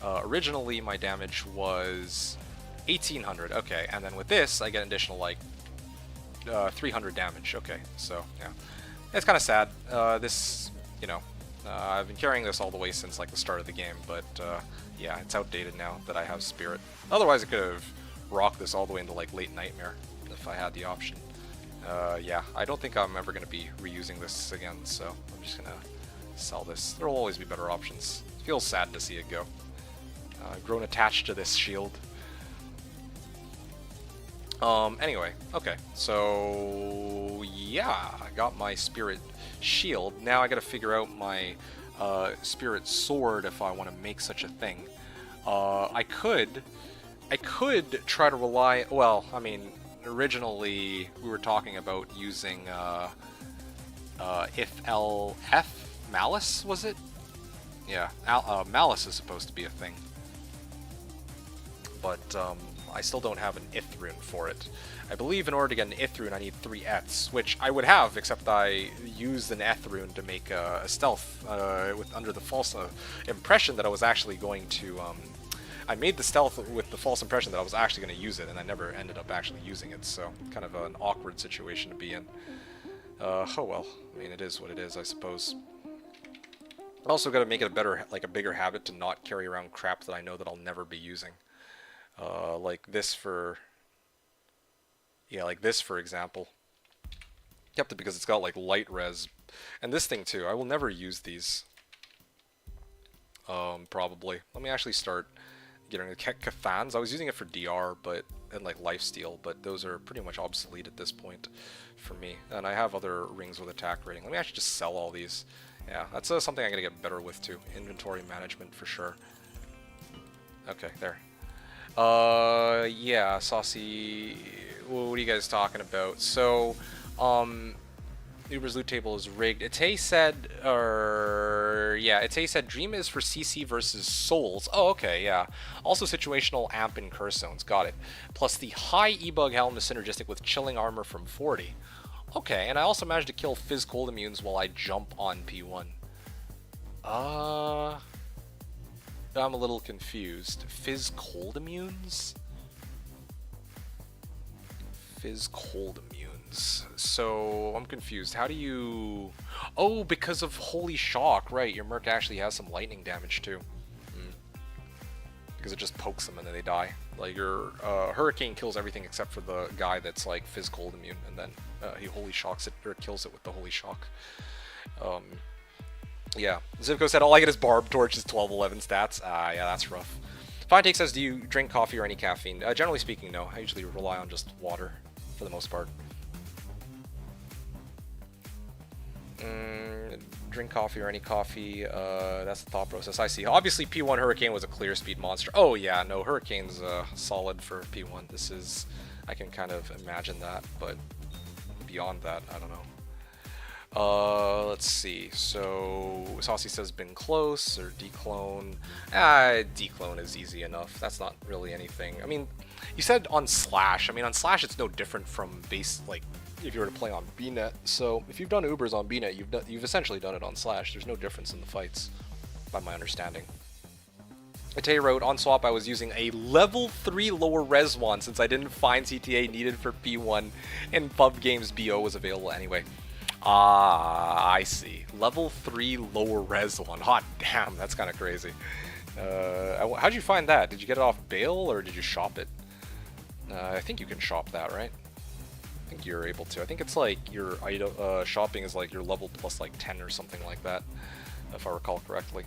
Originally, my damage was 1800, okay, and then with this, I get an additional, like, 300 damage, okay, so, yeah. It's kind of sad. This, you know, I've been carrying this all the way since, like, the start of the game, but, yeah, it's outdated now that I have Spirit. Otherwise, I could have rocked this all the way into, like, Late Nightmare, if I had the option. Yeah, I don't think I'm ever going to be reusing this again, so I'm just going to sell this. There will always be better options. It feels sad to see it go. I've grown attached to this shield. Anyway, okay, so yeah, I got my Spirit Shield. Now I got to figure out my Spirit Sword if I want to make such a thing. I could try to rely, well, I mean, originally we were talking about using if LF Malice, was it? Yeah, Malice is supposed to be a thing, but I still don't have an Ith rune for it. I believe in order to get an Ith rune I need 3 Eths, which I would have, except I used an Eth rune to make a stealth under the false impression that I was actually going to I made the stealth with the false impression that I was actually going to use it, and I never ended up actually using it, so kind of an awkward situation to be in. Oh well, I mean, it is what it is, I suppose. Also got to make it a better, like a bigger habit to not carry around crap that I know that I'll never be using. Like this for... Yeah, like this for example. Yep, because it's got like light res. And this thing too, I will never use these. Probably. Let me actually start getting the Cathans. I was using it for DR, but and like lifesteal, but those are pretty much obsolete at this point for me. And I have other rings with attack rating. Let me actually just sell all these. Yeah, that's something I gotta get better with too. Inventory management for sure. Okay, there. Yeah, Saucy. What are you guys talking about? So, Uber's loot table is rigged. Ite said, Ite said Dream is for CC versus Souls. Oh, okay, yeah. Also situational amp and curse zones. Got it. Plus the high E-Bug helm is synergistic with chilling armor from 40. Okay, and I also managed to kill Fizz cold immunes while I jump on P1. I'm a little confused. Fizz cold immunes? Fizz cold immunes. So, I'm confused. How do you... Oh, because of Holy Shock, right. Your Merc actually has some lightning damage too. Because it just pokes them and then they die. Like, your Hurricane kills everything except for the guy that's like Fizz cold immune, and then he Holy Shocks it, or kills it with the Holy Shock. Yeah, Zivko said, all I get is Barb Torch is 12-11 stats. Yeah, that's rough. Fine Take says, do you drink coffee or any caffeine? Generally speaking, no. I usually rely on just water, for the most part. Drink coffee or any coffee, that's the thought process. I see. Obviously, P1 Hurricane was a clear speed monster. Oh, yeah, no, Hurricane's solid for P1. This is... I can kind of imagine that, but beyond that, I don't know. Let's see. So Saucy says been close or declone. Declone is easy enough. That's not really anything. I mean, you said on Slash. I mean, on Slash it's no different from base, like if you were to play on BNet. So if you've done Ubers on BNet, you've essentially done it on Slash. There's no difference in the fights, by my understanding. Ite wrote, on swap I was using a level 3 lower res one since I didn't find CTA needed for P1 and Pub Games BO was available anyway. I see. Level 3 lower res one. Hot damn, that's kind of crazy. How'd you find that? Did you get it off bail or did you shop it? I think you can shop that, right? I think you're able to. I think it's like your shopping is like your level plus like 10 or something like that, if I recall correctly.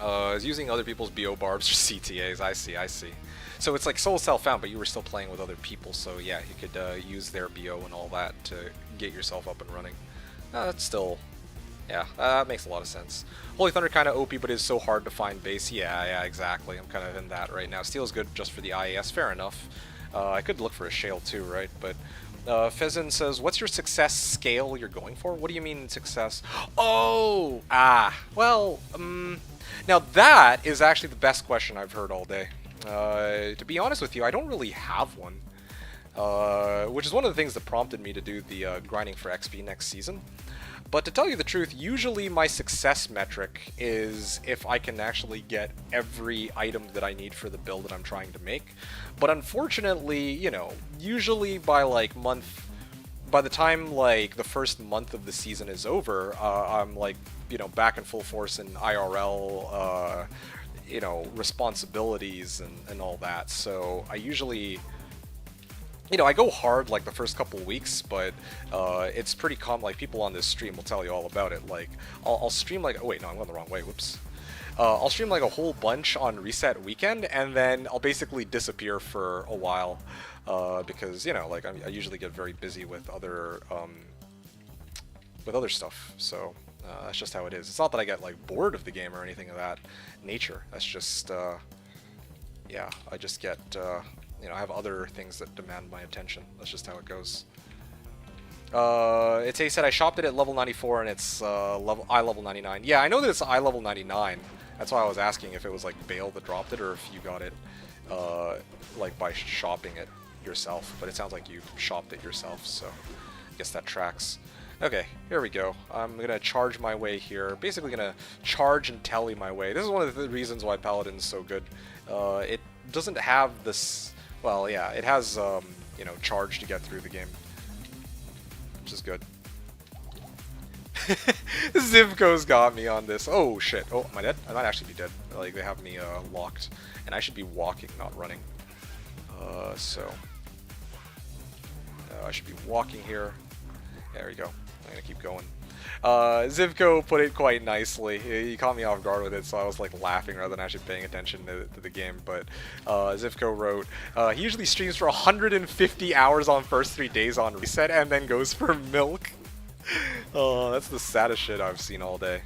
I was using other people's BO barbs or CTAs. I see. So it's like soul self-found, but you were still playing with other people, so yeah, you could use their BO and all that to get yourself up and running. That's still... yeah, that makes a lot of sense. Holy Thunder kind of OP, but is so hard to find base. Yeah, exactly. I'm kind of in that right now. Steel's good just for the IAS, fair enough. I could look for a Shale too, right? But Pheasant says, what's your success scale you're going for? What do you mean success? Oh! Well, now that is actually the best question I've heard all day. To be honest with you, I don't really have one. Which is one of the things that prompted me to do the grinding for XP next season. But to tell you the truth, usually my success metric is if I can actually get every item that I need for the build that I'm trying to make. But unfortunately, you know, usually by the time like the first month of the season is over, I'm like, you know, back in full force in IRL, you know, responsibilities and all that. So I usually... you know, I go hard like the first couple weeks, but it's pretty common. Like people on this stream will tell you all about it. Like I'll stream like, oh wait, no, I'm going the wrong way. Whoops. I'll stream like a whole bunch on reset weekend, and then I'll basically disappear for a while because you know, like I usually get very busy with other stuff. So that's just how it is. It's not that I get like bored of the game or anything of that nature. That's just yeah, I just get. You know, I have other things that demand my attention. That's just how it goes. Ite said I shopped it at level 94 and it's level 99. Yeah, I know that it's level 99. That's why I was asking if it was like Bale that dropped it or if you got it like by shopping it yourself. But it sounds like you shopped it yourself, so I guess that tracks. Okay, here we go. I'm gonna charge my way here. Basically gonna charge and tele my way. This is one of the reasons why Paladin's so good. It doesn't have this... well, yeah, it has, you know, charge to get through the game, which is good. Zivko's got me on this. Oh, shit. Oh, am I dead? I might actually be dead. Like, they have me locked, and I should be walking, not running. So, I should be walking here. There we go. I'm gonna keep going. Zivko put it quite nicely. He caught me off guard with it, so I was like laughing rather than actually paying attention to the game. But Zivko wrote, he usually streams for 150 hours on first 3 days on reset and then goes for milk. Oh, that's the saddest shit I've seen all day.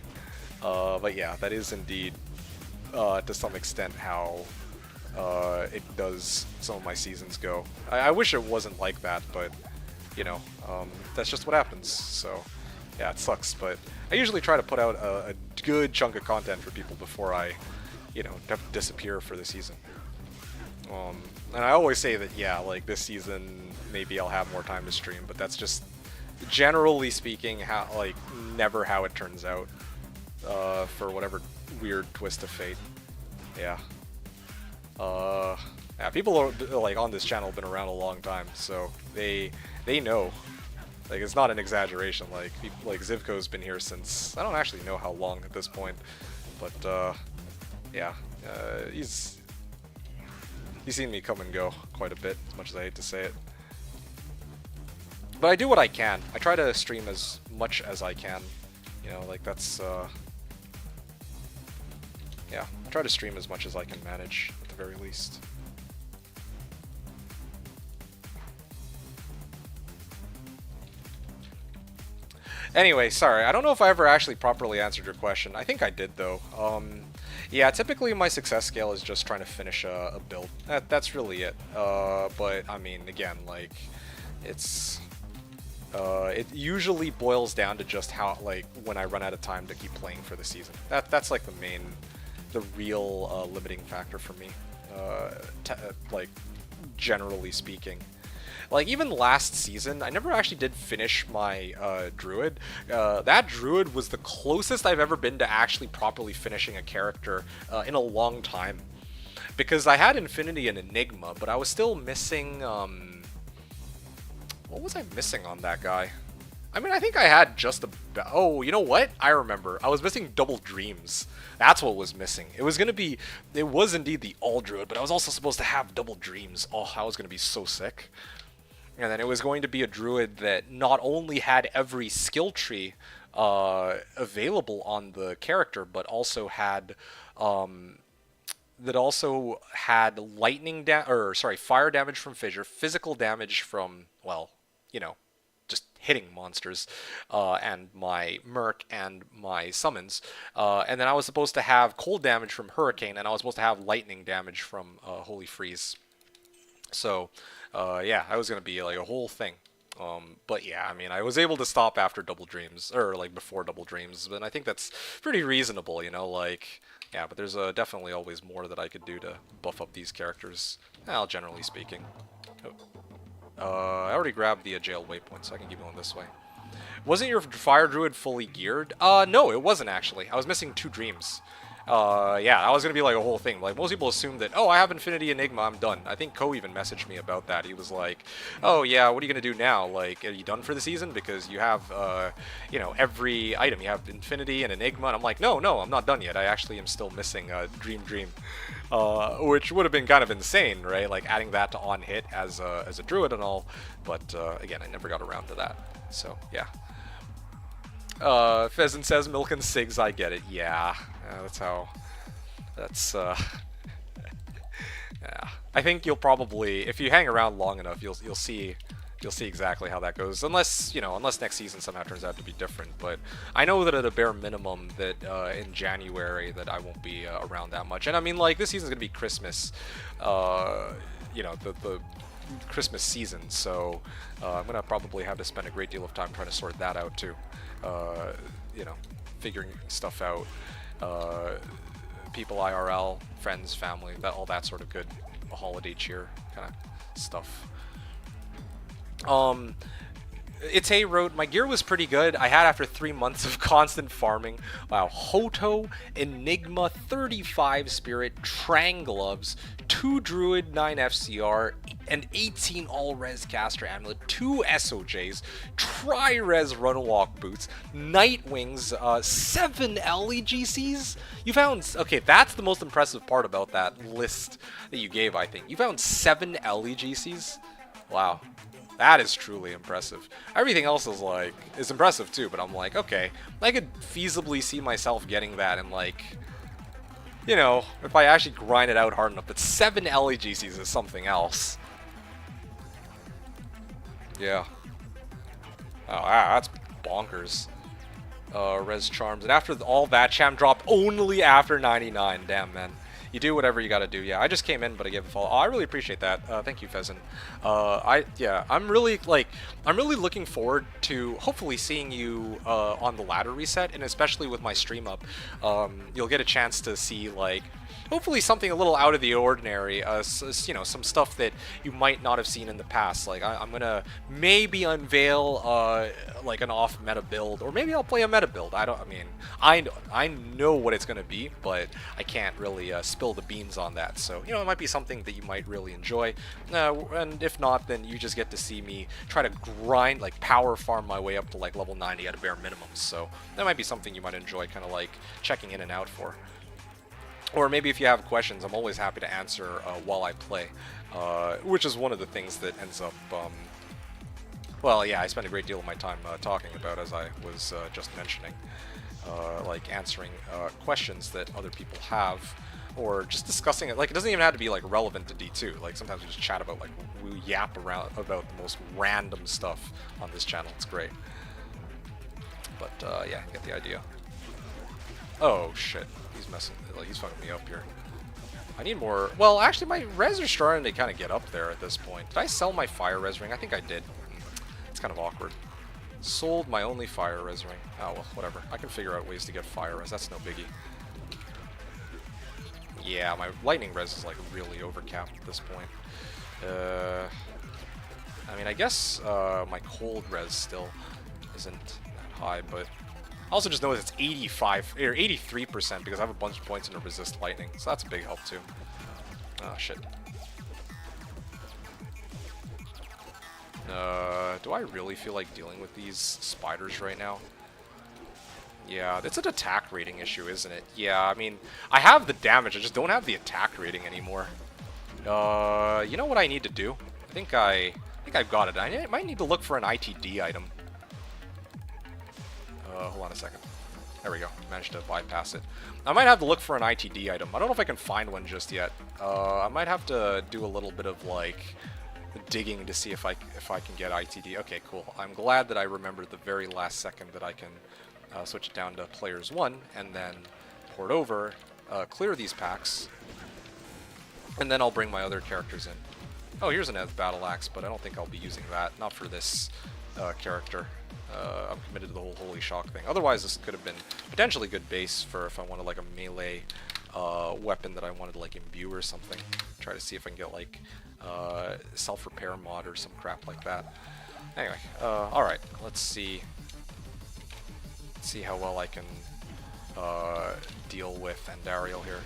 But yeah, that is indeed, to some extent, how it does some of my seasons go. I wish it wasn't like that, but, you know, that's just what happens, so... Yeah, it sucks, but I usually try to put out a good chunk of content for people before I, you know, have to disappear for the season. And I always say that, yeah, like, this season, maybe I'll have more time to stream, but that's just, generally speaking, how, like, never how it turns out, for whatever weird twist of fate. Yeah. Yeah, people are, like, on this channel have been around a long time, so they know. Like, it's not an exaggeration. Like, people, like Zivko's been here since, I don't actually know how long at this point, but yeah, he's seen me come and go quite a bit, as much as I hate to say it. But I do what I can. I try to stream as much as I can. You know, like, that's yeah, I try to stream as much as I can manage at the very least. Anyway, sorry, I don't know if I ever actually properly answered your question. I think I did, though. Yeah, typically my success scale is just trying to finish a build. That's really it. But, I mean, again, like, it's... it usually boils down to just how, like, when I run out of time to keep playing for the season. That's like, the real limiting factor for me. Like, generally speaking. Like, even last season, I never actually did finish my druid. That druid was the closest I've ever been to actually properly finishing a character in a long time. Because I had Infinity and Enigma, but I was still missing... what was I missing on that guy? I mean, I think I had just a... Oh, you know what? I remember. I was missing Double Dreams. That's what was missing. It was going to be... It was indeed the All Druid, but I was also supposed to have Double Dreams. Oh, I was going to be so sick. And then it was going to be a druid that not only had every skill tree available on the character, but also had lightning fire damage from fissure, physical damage from, well, you know, just hitting monsters, and my Merc and my summons. And then I was supposed to have cold damage from Hurricane, and I was supposed to have lightning damage from Holy Freeze. So, yeah, I was going to be like a whole thing. But yeah, I mean, I was able to stop after Double Dreams, or like before Double Dreams, and I think that's pretty reasonable, you know, like, yeah, but there's definitely always more that I could do to buff up these characters, well, generally speaking. I already grabbed the jail waypoint, so I can keep going this way. Wasn't your Fire Druid fully geared? No, it wasn't actually. I was missing 2 dreams. Yeah, that was gonna be like a whole thing. Like, most people assume that, oh, I have Infinity Enigma, I'm done. I think Ko even messaged me about that. He was like, oh yeah, what are you gonna do now? Like, are you done for the season? Because you have, you know, every item. You have Infinity and Enigma, and I'm like, no, I'm not done yet. I actually am still missing Dream. Which would have been kind of insane, right? Like, adding that to on hit as a druid and all. But, again, I never got around to that. So, yeah. Pheasant says milk and cigs, I get it. Yeah, that's yeah. I think you'll probably, if you hang around long enough, you'll see exactly how that goes. Unless, you know, unless next season somehow turns out to be different. But I know that at a bare minimum that in January that I won't be around that much. And I mean, like, this season's gonna be Christmas, you know, the Christmas season, so I'm gonna probably have to spend a great deal of time trying to sort that out too. You know, figuring stuff out, people IRL, friends, family, all that sort of good holiday cheer kind of stuff. Itay wrote, my gear was pretty good. I had after 3 months of constant farming. Wow. Hoto, Enigma, 35 Spirit, Trang Gloves, 2 Druid, 9 FCR, and 18 All-Res Caster Amulet, 2 SOJs, Tri-Res Runwalk Boots, Nightwings, 7 LEGCs. You found... Okay, that's the most impressive part about that list that you gave, I think. You found 7 LEGCs? Wow. That is truly impressive. Everything else is like is impressive too, but I'm like, okay, I could feasibly see myself getting that in like, you know, if I actually grind it out hard enough. But 7 LEGCs is something else. Yeah. Oh, wow, that's bonkers. Res Charms. And after all that, Cham dropped only after 99. Damn, man. You do whatever you gotta do. Yeah, I just came in, but I gave a follow. Oh, I really appreciate that. Thank you, Pheasant. I'm really looking forward to hopefully seeing you on the ladder reset, and especially with my stream up, you'll get a chance to see like hopefully something a little out of the ordinary, you know, some stuff that you might not have seen in the past. Like I'm gonna maybe unveil like an off meta build, or maybe I'll play a meta build. I know what it's gonna be, but I can't really spill the beans on that. So you know, it might be something that you might really enjoy, and if not, then you just get to see me try to grind, like power farm my way up to like level 90 at a bare minimum. So that might be something you might enjoy, kind of like checking in and out for. Or maybe if you have questions, I'm always happy to answer while I play, which is one of the things that ends up, well, yeah, I spend a great deal of my time talking about, as I was just mentioning, like answering questions that other people have, or just discussing it. Like, it doesn't even have to be like relevant to D2. Like, sometimes we just chat about, like, we yap around about the most random stuff on this channel. It's great. But yeah, get the idea. Oh shit, he's messing. Like, he's fucking me up here. I need more. Well, actually, my res are starting to kind of get up there at this point. Did I sell my fire res ring? I think I did. It's kind of awkward. Sold my only fire res ring. Oh well, whatever. I can figure out ways to get fire res. That's no biggie. Yeah, my lightning res is like really overcapped at this point. I mean, I guess my cold res still isn't that high, but I also just noticed it's 85 or 83% because I have a bunch of points in to resist lightning, so that's a big help too. Oh shit. Do I really feel like dealing with these spiders right now? Yeah, it's an attack rating issue, isn't it? Yeah, I mean, I have the damage, I just don't have the attack rating anymore. You know what I need to do? I think I've got it. I might need to look for an ITD item. Hold on a second. There we go. Managed to bypass it. I might have to look for an ITD item. I don't know if I can find one just yet. I might have to do a little bit of like digging to see if I can get ITD. Okay, cool. I'm glad that I remembered the very last second that I can switch it down to players 1 and then port over, clear these packs, and then I'll bring my other characters in. Oh, here's an Ev Battle Axe, but I don't think I'll be using that. Not for this character. I'm committed to the whole Holy Shock thing. Otherwise, this could have been potentially good base for if I wanted like a melee weapon that I wanted to like imbue or something. Try to see if I can get like self-repair mod or some crap like that. Anyway, alright, let's see how well I can deal with Andariel here.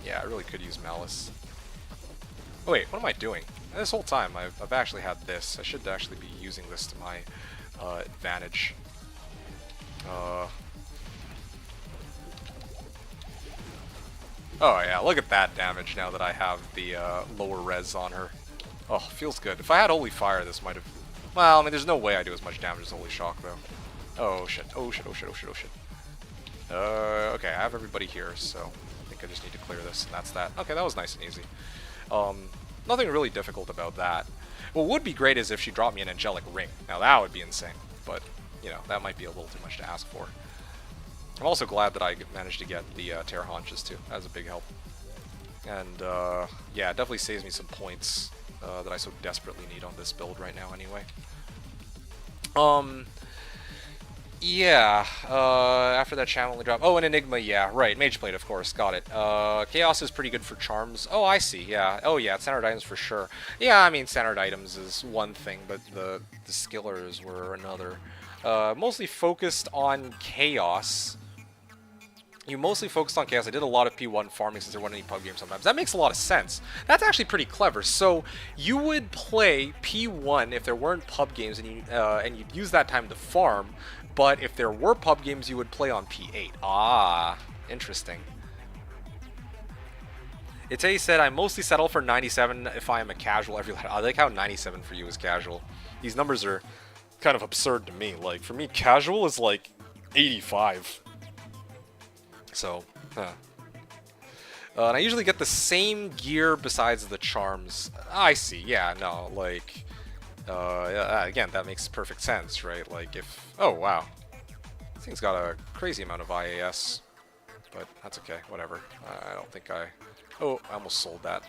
Yeah, I really could use Malice. Oh wait, what am I doing? This whole time I've actually had this. I should actually be using this to my advantage. Oh yeah, look at that damage now that I have the lower res on her. Oh, feels good. If I had Holy Fire, this might have... Well, I mean, there's no way I do as much damage as Holy Shock, though. Oh shit, oh shit, oh shit, oh shit, oh shit. Okay, I have everybody here, so I think I just need to clear this, and that's that. Okay, that was nice and easy. Nothing really difficult about that. What would be great is if she dropped me an Angelic Ring. Now that would be insane, but, you know, that might be a little too much to ask for. I'm also glad that I managed to get the Terra Haunches too. That was a big help. And, yeah, it definitely saves me some points that I so desperately need on this build right now anyway. Yeah, after that channel only drop. Oh, an Enigma, yeah, right. Mage Plate, of course, got it. Chaos is pretty good for charms. Oh, I see, yeah. Oh, yeah, standard items for sure. Yeah, I mean, standard items is one thing, but the skillers were another. Mostly focused on Chaos. You mostly focused on Chaos. I did a lot of P1 farming since there weren't any pub games sometimes. That makes a lot of sense. That's actually pretty clever. So you would play P1 if there weren't pub games, and you'd use that time to farm. But if there were pub games, you would play on P8. Ah, interesting. Ite said, I mostly settle for 97 if I am a casual every ladder. I like how 97 for you is casual. These numbers are kind of absurd to me. Like, for me, casual is like 85. So, and I usually get the same gear besides the charms. I see, yeah, no, like, again, that makes perfect sense, right? Like, if, oh, wow. This thing's got a crazy amount of IAS, but that's okay, whatever. I don't think I, oh, I almost sold that.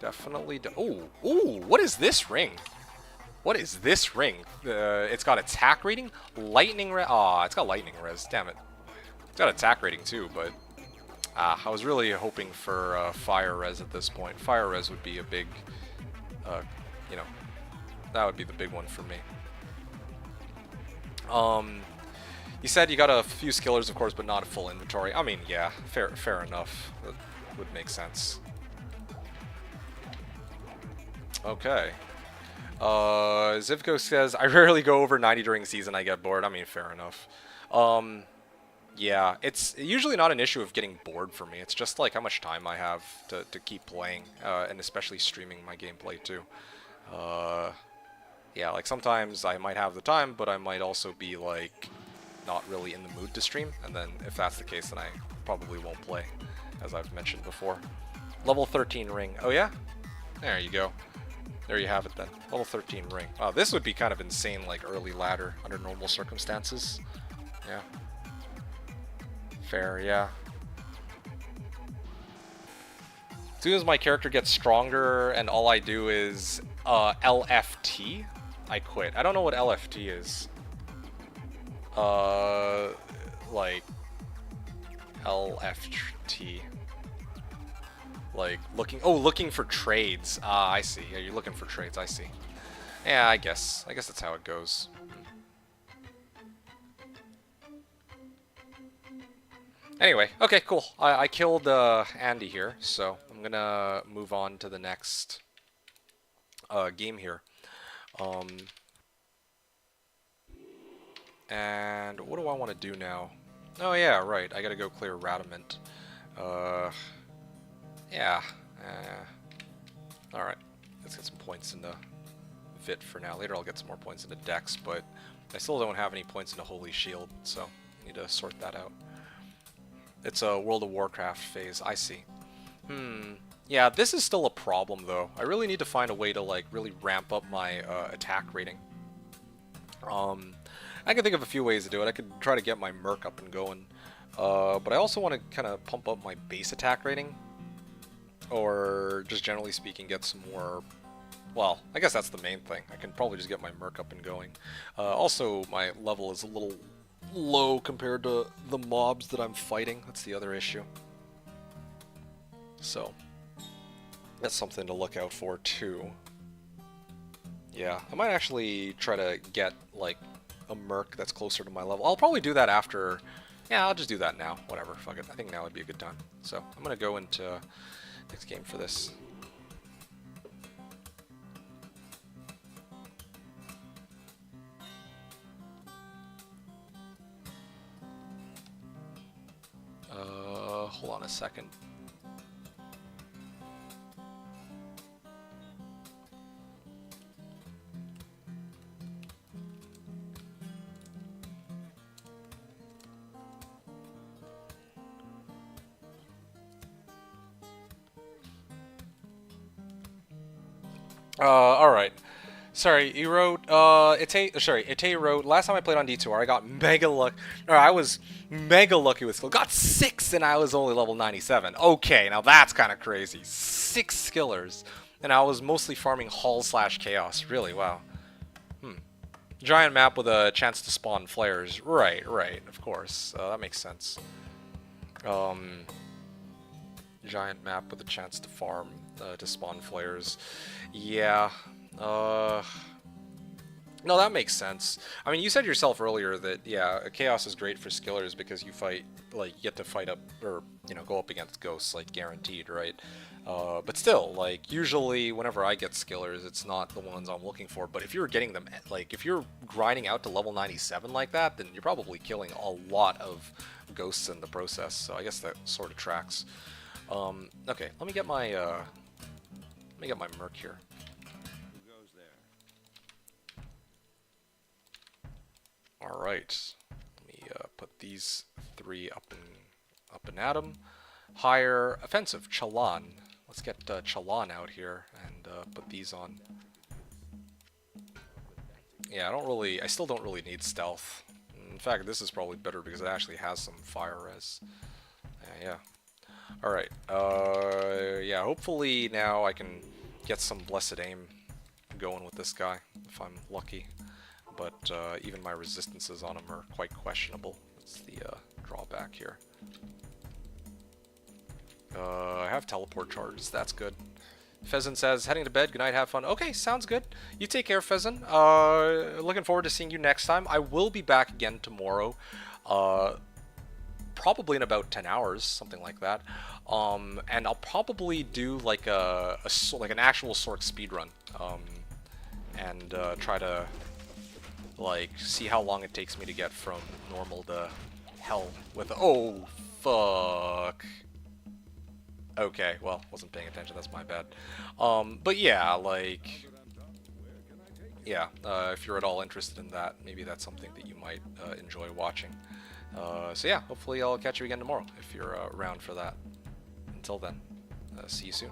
Definitely, ooh, what is this ring? What is this ring? It's got attack rating, lightning res. Aw, it's got lightning res. Damn it. It's got attack rating too, but I was really hoping for fire res at this point. Fire res would be a big, you know, that would be the big one for me. You said you got a few skillers, of course, but not a full inventory. I mean, yeah, fair enough. That would make sense. Okay. Zivko says, I rarely go over 90 during season, I get bored. I mean, fair enough. Yeah, it's usually not an issue of getting bored for me. It's just like how much time I have to keep playing, and especially streaming my gameplay too. Yeah, like sometimes I might have the time, but I might also be like not really in the mood to stream, and then if that's the case, then I probably won't play, as I've mentioned before. Level 13 ring. Oh yeah? There you go. There you have it then. Level 13 ring. Wow, this would be kind of insane, like early ladder under normal circumstances. Yeah. Fair, yeah. As soon as my character gets stronger and all I do is LFT, I quit. I don't know what LFT is. Like LFT. Like looking for trades. I see. Yeah, you're looking for trades. I see. Yeah, I guess that's how it goes. Anyway, okay, cool. I killed Andy here, so I'm gonna move on to the next game here. And what do I want to do now? Oh yeah, right. I gotta go clear Radamant. Yeah. Alright. Let's get some points into Vit for now. Later I'll get some more points into Dex, but I still don't have any points into Holy Shield, so I need to sort that out. It's a World of Warcraft phase. I see. Yeah, this is still a problem, though. I really need to find a way to, like, really ramp up my attack rating. I can think of a few ways to do it. I could try to get my Merc up and going. But I also want to kind of pump up my base attack rating. Or, just generally speaking, get some more... Well, I guess that's the main thing. I can probably just get my Merc up and going. Also, my level is a little low compared to the mobs that I'm fighting. That's the other issue. So, that's something to look out for, too. Yeah, I might actually try to get, like, a Merc that's closer to my level. I'll probably do that after... Yeah, I'll just do that now. Whatever, fuck it. I think now would be a good time. So, I'm gonna go into next game for this. Hold on a second. Alright. Sorry, you wrote, Ite wrote, last time I played on D2R, I got mega luck, or I was mega lucky with skill. Got 6 and I was only level 97. Okay, now that's kind of crazy. 6 skillers. And I was mostly farming Hull/Chaos. Really, wow. Giant map with a chance to spawn flares. Right, of course. That makes sense. Giant map with a chance to farm, to spawn flares. Yeah. No, that makes sense. I mean, you said yourself earlier that, yeah, Chaos is great for skillers because you fight, like, you get to fight up, or, you know, go up against ghosts, like, guaranteed, right? But still, like, usually whenever I get skillers, it's not the ones I'm looking for, but if you're getting them, like, if you're grinding out to level 97 like that, then you're probably killing a lot of ghosts in the process, so I guess that sort of tracks. Okay, let me get my merc here. All right, let me put these 3 up and at him. Higher offensive, Chalan. Let's get Chalan out here and put these on. Yeah, I still don't really need stealth. In fact, this is probably better because it actually has some fire res. Yeah. Alright, yeah, hopefully now I can get some blessed aim going with this guy, if I'm lucky. But even my resistances on him are quite questionable. That's the drawback here. I have teleport charges, that's good. Pheasant says, heading to bed, good night, have fun. Okay, sounds good. You take care, Pheasant. Looking forward to seeing you next time. I will be back again tomorrow. Probably in about 10 hours, something like that. And I'll probably do like like an actual Sorc speedrun. And try to like see how long it takes me to get from normal to hell with oh fuck. Okay, well, wasn't paying attention, that's my bad. But yeah, like, yeah, if you're at all interested in that, maybe that's something that you might enjoy watching. So yeah, hopefully I'll catch you again tomorrow, if you're around for that. Until then, see you soon.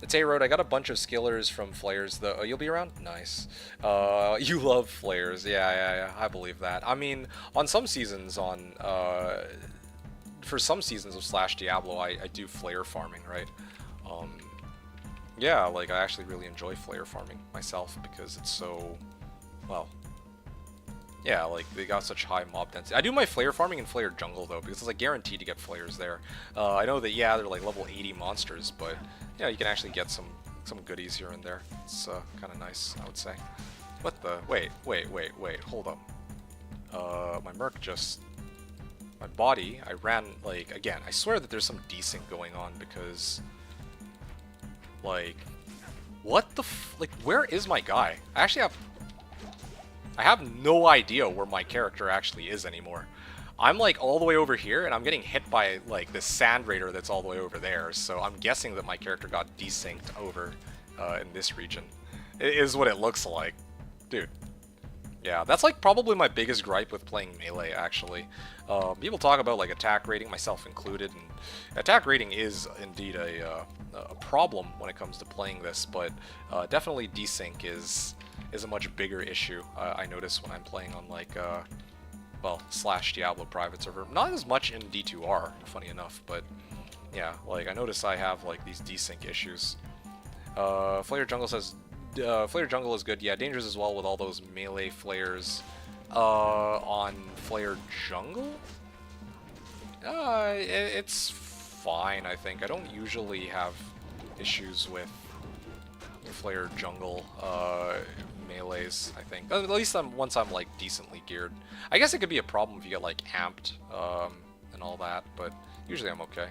It's A-Road, I got a bunch of skillers from flares, though. Oh, you'll be around? Nice. You love flares, yeah, I believe that. I mean, on some seasons for some seasons of Slashdiablo, I do flare farming, right? Yeah, like, I actually really enjoy flare farming myself because it's so, well, yeah, like, they got such high mob density. I do my flare farming in flare jungle, though, because it's, like, guaranteed to get flares there. I know that, yeah, they're, like, level 80 monsters, but, yeah, you can actually get some goodies here and there. It's kind of nice, I would say. What the? Wait, hold up. My merc just... My body, I ran, like, again, I swear that there's some desync going on because, like, what the like, where is my guy? I have no idea where my character actually is anymore. I'm, like, all the way over here, and I'm getting hit by, like, this sand raider that's all the way over there, so I'm guessing that my character got desynced over in this region. It is what it looks like. Dude. Yeah, that's like probably my biggest gripe with playing Melee, actually. People talk about like attack rating, myself included, and attack rating is indeed a problem when it comes to playing this, but definitely desync is a much bigger issue. I notice when I'm playing on like, well, Slashdiablo private server. Not as much in D2R, funny enough, but yeah, like I notice I have like these desync issues. Flare Jungle says, Flare Jungle is good. Yeah, dangerous as well with all those melee flares on Flare Jungle. It's fine, I think. I don't usually have issues with Flare Jungle melees, I think. At least once I'm like decently geared. I guess it could be a problem if you get like amped and all that, but usually I'm okay.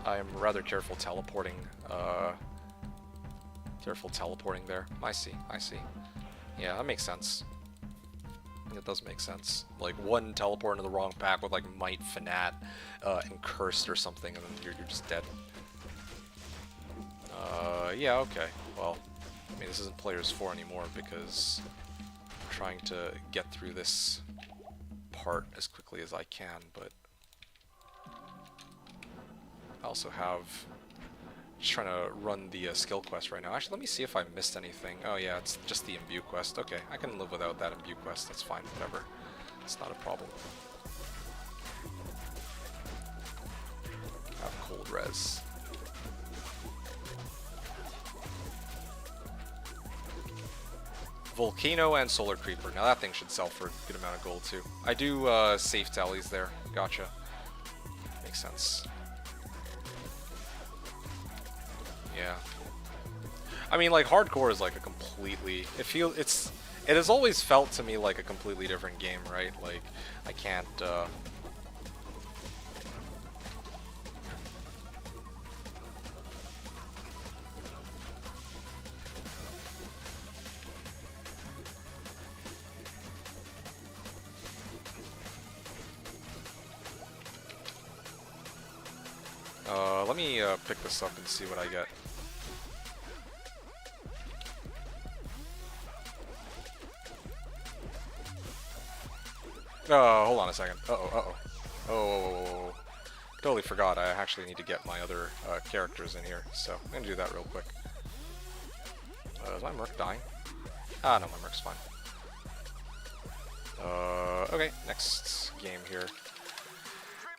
I'm rather careful teleporting. Careful teleporting there. I see. Yeah, that makes sense. It does make sense. Like, one teleport into the wrong pack with, like, Might, Fanat, and Cursed or something, and then you're just dead. Yeah, okay. Well, I mean, this isn't Players 4 anymore because I'm trying to get through this part as quickly as I can, but I also have... Just trying to run the skill quest right now. Actually, let me see if I missed anything. Oh yeah, it's just the imbue quest. Okay, I can live without that imbue quest. That's fine, whatever. It's not a problem. Have cold res. Volcano and Solar Creeper. Now that thing should sell for a good amount of gold too. I do safe tallies there. Gotcha. Makes sense. Yeah. I mean, like, hardcore is like a completely... It has always felt to me like a completely different game, right? Like, I can't, Let me pick this up and see what I get. Hold on a second. Uh-oh. Oh, totally forgot. I actually need to get my other characters in here, so I'm gonna do that real quick. Is my Merc dying? Ah, no, my Merc's fine. Okay, next game here.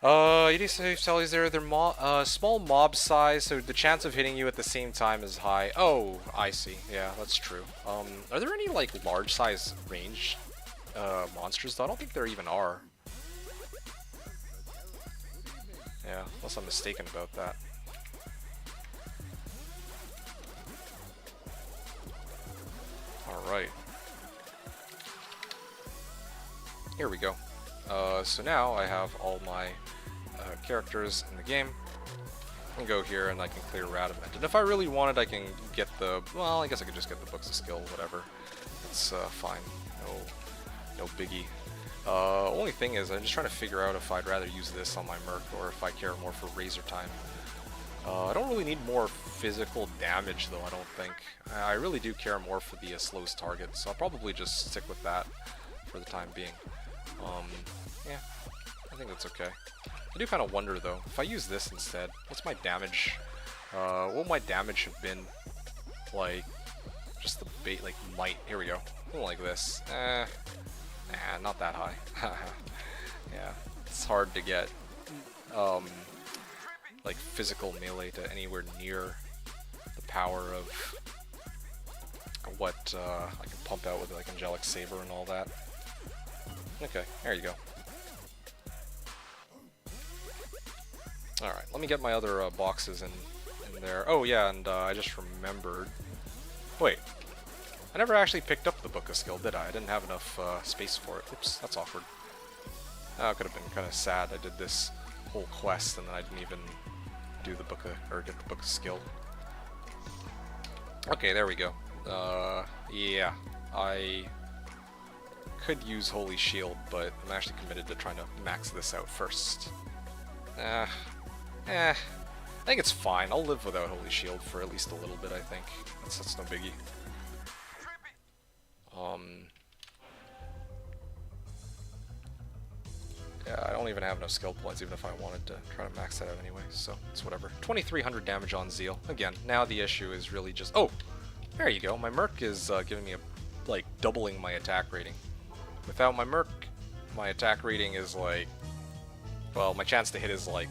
ED Sally's there. They're small mob size, so the chance of hitting you at the same time is high. Oh, I see. Yeah, that's true. Are there any, like, large size range monsters, though? I don't think there even are. Yeah, unless I'm mistaken about that. Alright. Here we go. So now I have all my characters in the game. I can go here and I can clear Radamant. And if I really wanted, I can get the... Well, I guess I could just get the Books of Skill, whatever. It's fine. No biggie. Only thing is, I'm just trying to figure out if I'd rather use this on my Merc or if I care more for Razor Time. I don't really need more physical damage, though, I don't think. I really do care more for the slowest target, so I'll probably just stick with that for the time being. Yeah, I think that's okay. I do kind of wonder, though, if I use this instead, what's my damage? What would my damage have been? Like, just the bait, like, might. Here we go. Something like this. Nah, not that high. Yeah, it's hard to get, like, physical melee to anywhere near the power of what I can pump out with, like, Angelic Saber and all that. Okay, there you go. Alright, let me get my other boxes in there. Oh yeah, and I just remembered... Wait, I never actually picked up the Book of Skill, did I? I didn't have enough space for it. Oops, that's awkward. It could have been kind of sad. I did this whole quest and then I didn't even do the book of, or get the Book of Skill. Okay, there we go. Yeah, I could use Holy Shield, but I'm actually committed to trying to max this out first. I think it's fine. I'll live without Holy Shield for at least a little bit, I think. That's no biggie. Yeah, I don't even have enough skill points, even if I wanted to try to max that out anyway, so it's whatever. 2300 damage on Zeal. Again, now the issue is really just... Oh! There you go. My Merc is giving me like, doubling my attack rating. Without my Merc, my attack rating is like... Well, my chance to hit is like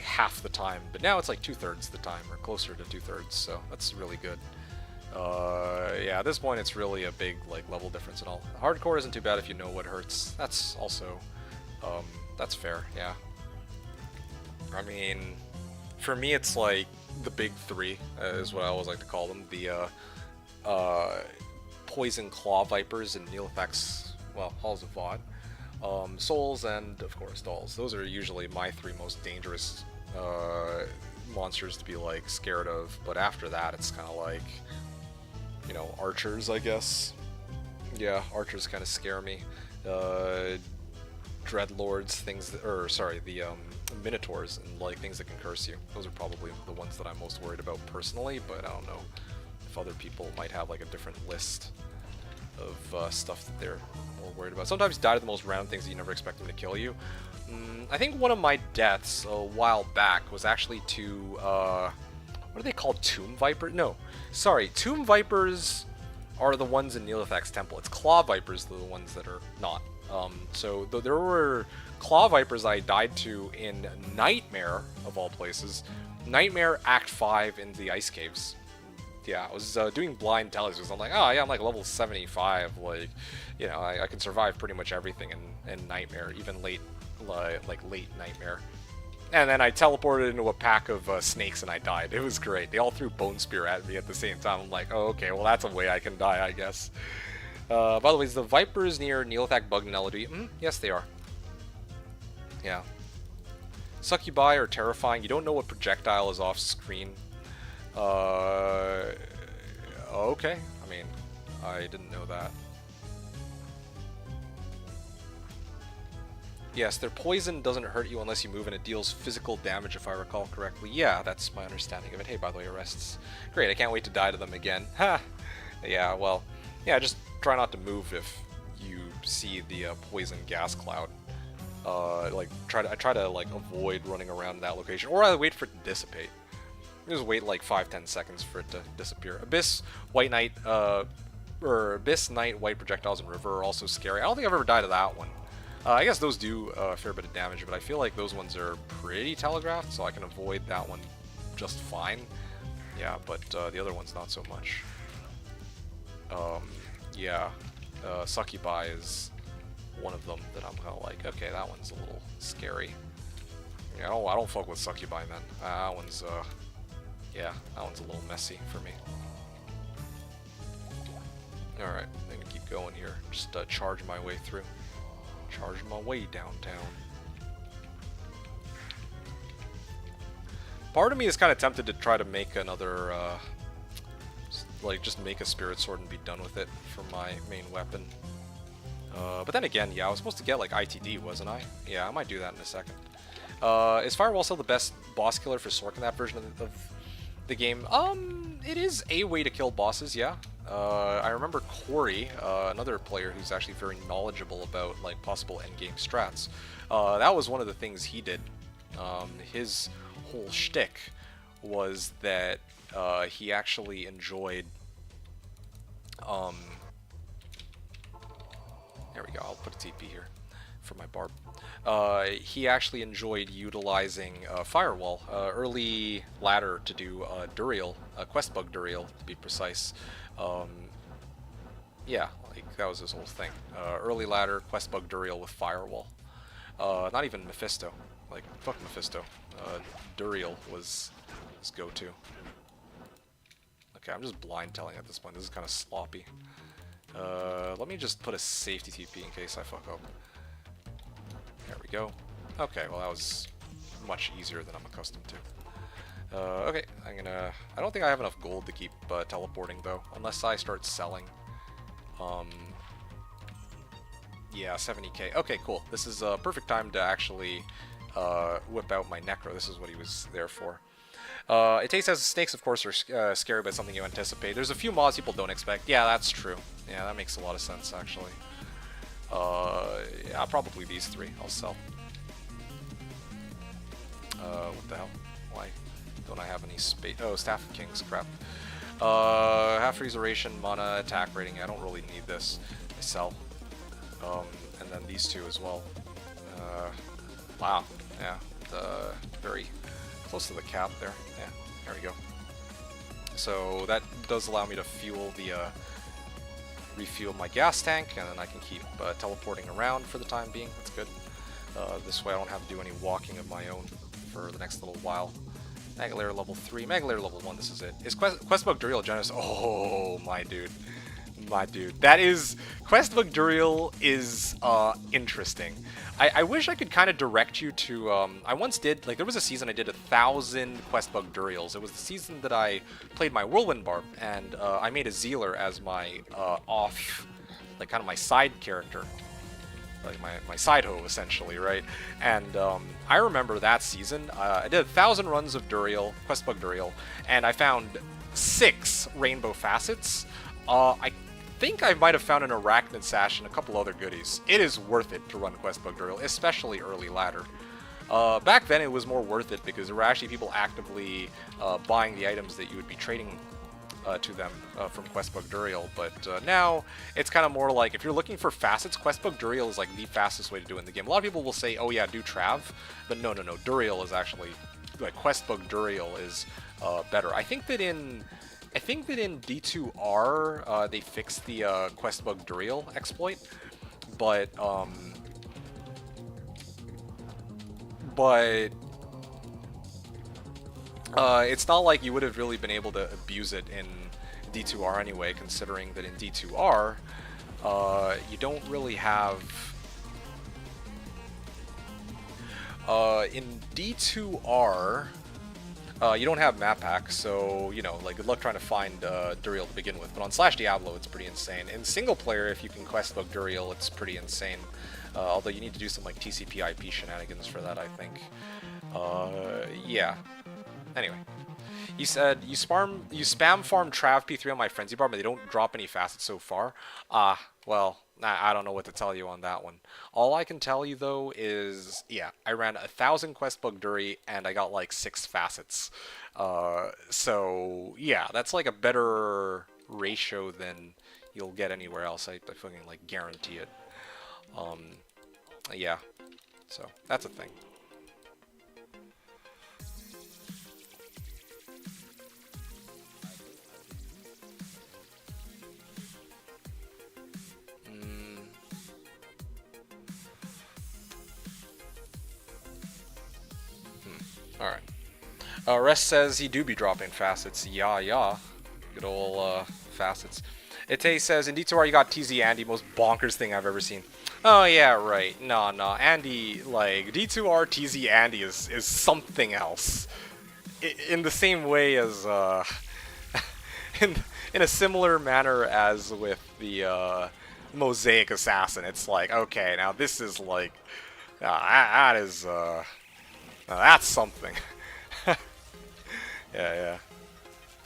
half the time, but now it's like 2/3 the time, or closer to 2/3, so that's really good. Yeah, at this point it's really a big like level difference and all. Hardcore isn't too bad if you know what hurts. That's also, that's fair, yeah. I mean, for me it's like the big three, is what I always like to call them. The Poison Claw Vipers and Neelithax, well, Halls of Vod. Souls, and of course Dolls. Those are usually my three most dangerous monsters to be like scared of, but after that it's kind of like, you know, archers, I guess. Yeah, archers kind of scare me. Dreadlords, things that, or sorry, the Minotaurs and like things that can curse you. Those are probably the ones that I'm most worried about personally, but I don't know if other people might have like a different list of stuff that they're more worried about. Sometimes you die to the most random things that you never expect them to kill you. I think one of my deaths a while back was actually to, what are they called? Tomb Viper? No, sorry, Tomb Vipers are the ones in Neelithax Temple. It's Claw Vipers that are the ones that are not. So there were Claw Vipers I died to in Nightmare, of all places. Nightmare Act 5 in the Ice Caves. Yeah, I was doing blind tellies because I'm like, oh yeah, I'm like level 75, like, you know, I can survive pretty much everything in Nightmare, even late Nightmare. And then I teleported into a pack of snakes and I died. It was great. They all threw Bone Spear at me at the same time. I'm like, oh, okay, well that's a way I can die, I guess. By the way, is the Vipers near Neelithax Bugnelody? Yes, they are. Yeah. Succubi are terrifying. You don't know what projectile is off screen. Okay. I mean, I didn't know that. Yes, their poison doesn't hurt you unless you move, and it deals physical damage, if I recall correctly. Yeah, that's my understanding of it. Hey, by the way, arrests. Great, I can't wait to die to them again. Ha! Yeah, well, yeah, just try not to move if you see the poison gas cloud. Like, I try to like avoid running around that location, or I wait for it to dissipate. Just wait like 5-10 seconds for it to disappear. Abyss, White Knight, or Abyss, Knight, White Projectiles, and River are also scary. I don't think I've ever died to that one. I guess those do a fair bit of damage, but I feel like those ones are pretty telegraphed, so I can avoid that one just fine. Yeah, but the other one's not so much. Yeah, Succubi is one of them that I'm kind of like, okay, that one's a little scary. Yeah, I don't fuck with Succubi, man. That one's, yeah, that one's a little messy for me. Alright, I'm gonna keep going here. Just charge my way through. Charge my way downtown. Part of me is kind of tempted to try to make another, like, just make a Spirit Sword and be done with it for my main weapon. But then again, yeah, I was supposed to get, like, ITD, wasn't I? Yeah, I might do that in a second. Is Firewall still the best boss killer for Sork in that version of the game? It is a way to kill bosses, yeah. I remember Corey, another player who's actually very knowledgeable about like possible endgame strats. That was one of the things he did. His whole shtick was that he actually enjoyed. There we go. I'll put a TP here for my barb. He actually enjoyed utilizing Firewall, early ladder to do Duriel, quest bug Duriel to be precise. Yeah, like that was his whole thing. Early ladder, quest bug Duriel with Firewall. Not even Mephisto. Like, fuck Mephisto. Duriel was his go-to. Okay, I'm just blind telling at this point. This is kind of sloppy. Let me just put a safety TP in case I fuck up. There we go. Okay, well that was much easier than I'm accustomed to. Okay, I don't think I have enough gold to keep teleporting though, unless I start selling. Yeah, 70k. Okay, cool. This is a perfect time to actually whip out my Necro. This is what he was there for. It tastes as snakes, of course, are scary, but something you anticipate. There's a few mobs people don't expect. Yeah, that's true. Yeah, that makes a lot of sense, actually. Yeah, probably these three. I'll sell. What the hell? Why don't I have any space? Oh, Staff of Kings. Crap. Half restoration, mana, attack rating. I don't really need this. I sell. And then these two as well. Wow. Yeah. Very close to the cap there. Yeah. There we go. So that does allow me to fuel the refuel my gas tank, and then I can keep teleporting around for the time being. That's good. This way I don't have to do any walking of my own for the next little while. Magalair level 3, Magalair level 1, this is it. Is Questbug Duriel generous? Oh, my dude. My dude. That is... Questbug Duriel is interesting. I wish I could kind of direct you to... I once did... Like, there was a season I did 1,000 Questbug Duriels. It was the season that I played my Whirlwind Barb, and I made a Zealer as my off... Like, kind of my side character. Like my side hoe, essentially, right? And I remember that season, I did 1,000 runs of Duriel, Questbug Duriel, and I found 6 rainbow facets. I think I might have found an Arachnid Sash and a couple other goodies. It is worth it to run Questbug Duriel, especially early ladder. Back then it was more worth it because there were actually people actively buying the items that you would be trading to them from Questbug Duriel, but now it's kind of more like if you're looking for facets, Questbug Duriel is like the fastest way to do it in the game. A lot of people will say, oh yeah, do Trav, but no, Duriel is actually, like, Questbug Duriel is better. I think that in D2R they fixed the Questbug Duriel exploit, but it's not like you would have really been able to abuse it in D2R anyway, considering that in D2R, you don't really have... in D2R... You don't have map packs, so, you know, like, good luck trying to find Duriel to begin with. But on Slashdiablo, it's pretty insane. In single player, if you can quest book Duriel, it's pretty insane. Although you need to do some, like, TCP IP shenanigans for that, I think. Yeah. Anyway. You said, you spam farm Trav P3 on my Frenzy Bar, but they don't drop any facets so far. Well, I don't know what to tell you on that one. All I can tell you, though, is, yeah, I ran 1,000 quest bug Duri, and I got, like, 6 facets. So, yeah, that's, like, a better ratio than you'll get anywhere else. I fucking, like, guarantee it. Yeah. So, that's a thing. Alright. Rest says he do be dropping facets. Yeah. Good old facets. Ite says, in D2R you got TZ Andy, most bonkers thing I've ever seen. Oh yeah, right. No. Andy, like, D2R TZ Andy is something else. In the same way as, in a similar manner as with the, Mosaic Assassin. It's like, okay, now this is like, that is, now that's something. Yeah.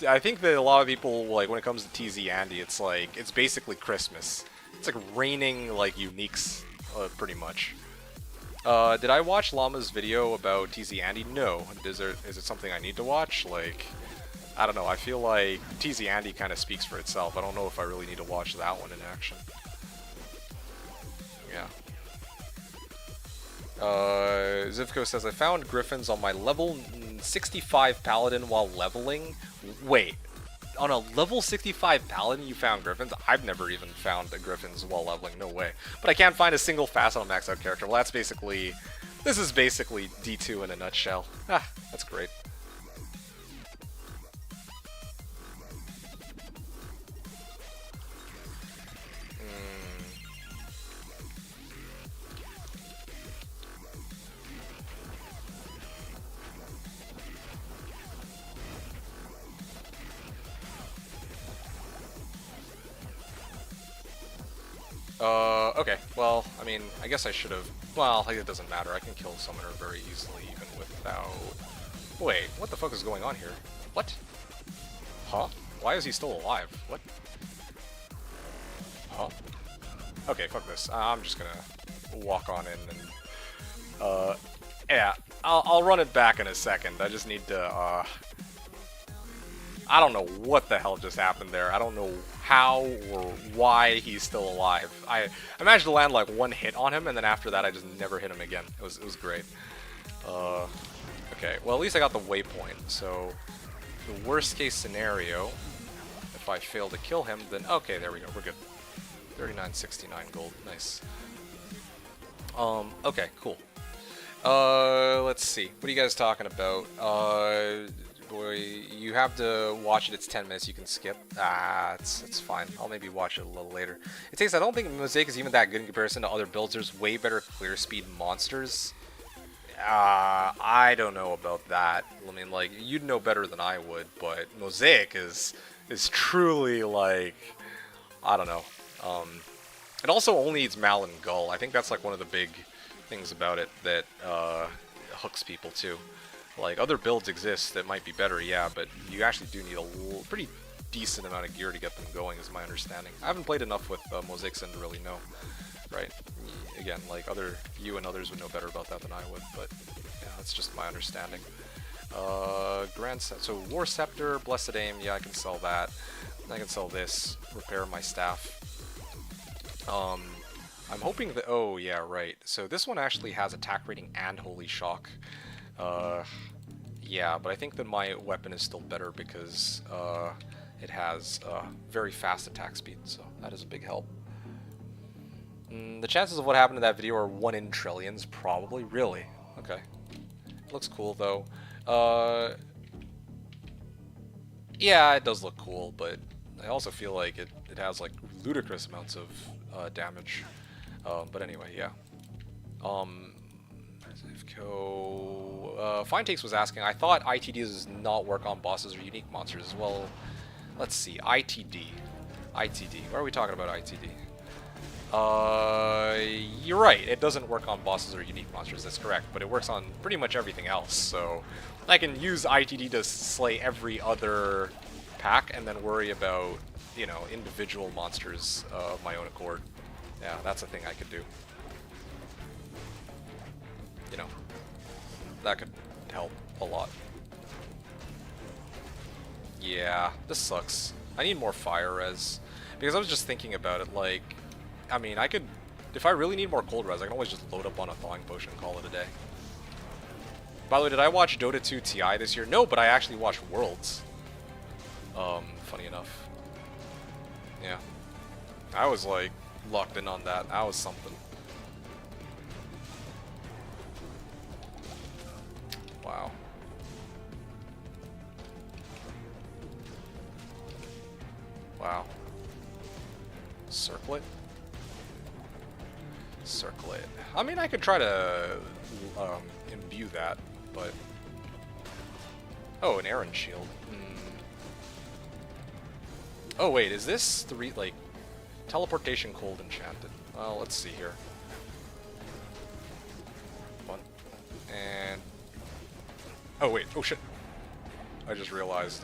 I think that a lot of people, like, when it comes to TZ Andy, it's like, it's basically Christmas. It's like raining, like, uniques, pretty much. Did I watch Llama's video about TZ Andy? No. Is it something I need to watch? Like, I don't know. I feel like TZ Andy kind of speaks for itself. I don't know if I really need to watch that one in action. Yeah. Zivko says, I found griffins on my level 65 paladin while leveling. Wait, on a level 65 paladin you found griffins? I've never even found the griffins while leveling, no way. But I can't find a single facet on maxed out character. Well, that's basically, this is basically D2 in a nutshell. That's great. Okay, well, I mean, I guess I should have, well, it doesn't matter, I can kill Summoner very easily even without, wait, what the fuck is going on here? What? Huh? Why is he still alive? What? Huh? Okay, fuck this, I'm just gonna walk on in and, yeah, I'll run it back in a second, I just need to, I don't know what the hell just happened there. I don't know how or why he's still alive. I managed to land like one hit on him, and then after that I just never hit him again. It was great. Okay, well at least I got the waypoint. So the worst case scenario, if I fail to kill him, then okay, there we go. We're good. 39.69 gold. Nice. Okay, cool. Let's see. What are you guys talking about? Boy, you have to watch it. It's 10 minutes. You can skip. It's fine. I'll maybe watch it a little later. It takes. I don't think Mosaic is even that good in comparison to other builds. There's way better clear speed monsters. I don't know about that. I mean, like, you'd know better than I would, but Mosaic is truly like, I don't know. It also only needs Mal and Gull. I think that's like one of the big things about it that hooks people too. Like, other builds exist that might be better, yeah, but you actually do need a pretty decent amount of gear to get them going, is my understanding. I haven't played enough with Mosaic Sin to really know, right? Again, like, you and others would know better about that than I would, but yeah, that's just my understanding. So War Scepter, Blessed Aim, yeah, I can sell that. I can sell this, repair my staff. I'm hoping that, oh yeah, right. So this one actually has attack rating and Holy Shock. Yeah, but I think that my weapon is still better because it has very fast attack speed, so that is a big help. The chances of what happened in that video are 1 in trillions, probably. Really? Okay. Looks cool, though. Yeah, it does look cool, but I also feel like it has, like, ludicrous amounts of damage. But anyway, yeah. Fine Takes was asking, I thought ITD does not work on bosses or unique monsters. Well, let's see. ITD. Why are we talking about ITD? You're right. It doesn't work on bosses or unique monsters. That's correct. But it works on pretty much everything else. So I can use ITD to slay every other pack and then worry about, you know, individual monsters of my own accord. Yeah, that's a thing I could do. You know, that could help a lot. Yeah, this sucks. I need more fire res. Because I was just thinking about it, like, I mean, I could, if I really need more cold res, I can always just load up on a thawing potion and call it a day. By the way, did I watch Dota 2 TI this year? No, but I actually watched Worlds. Funny enough. Yeah. I was, like, locked in on that. That was something. Wow. Wow. Circlet? Circlet. I mean, I could try to imbue that, but... Oh, an Aaron shield. Oh, wait, is this the like, teleportation cold enchanted? Well, let's see here. One. And... Oh, wait. Oh, shit. I just realized,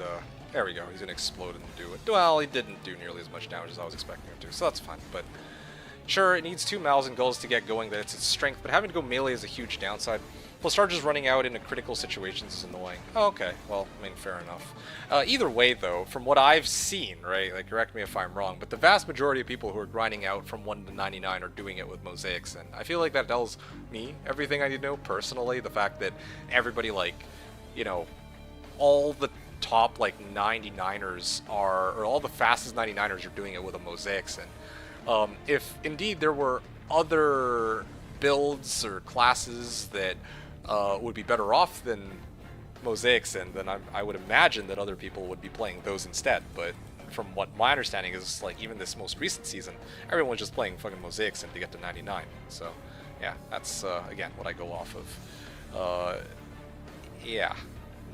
there we go. He's gonna explode and do it. Well, he didn't do nearly as much damage as I was expecting him to, so that's fine. But sure, it needs 2 Mals and Gulls to get going. That's its strength, but having to go melee is a huge downside. Plus, charges running out into critical situations is annoying. Oh, okay. Well, I mean, fair enough. Either way, though, from what I've seen, right? Like, correct me if I'm wrong, but the vast majority of people who are grinding out from 1 to 99 are doing it with mosaics, and I feel like that tells me everything I need to know personally. The fact that everybody, like, you know, all the top like 99ers are, or all the fastest 99ers are doing it with a mosaics. And if indeed there were other builds or classes that would be better off than mosaics, and then I would imagine that other people would be playing those instead. But from what my understanding is, like even this most recent season, everyone's just playing fucking mosaics and to get to 99. So yeah, that's again what I go off of. Yeah.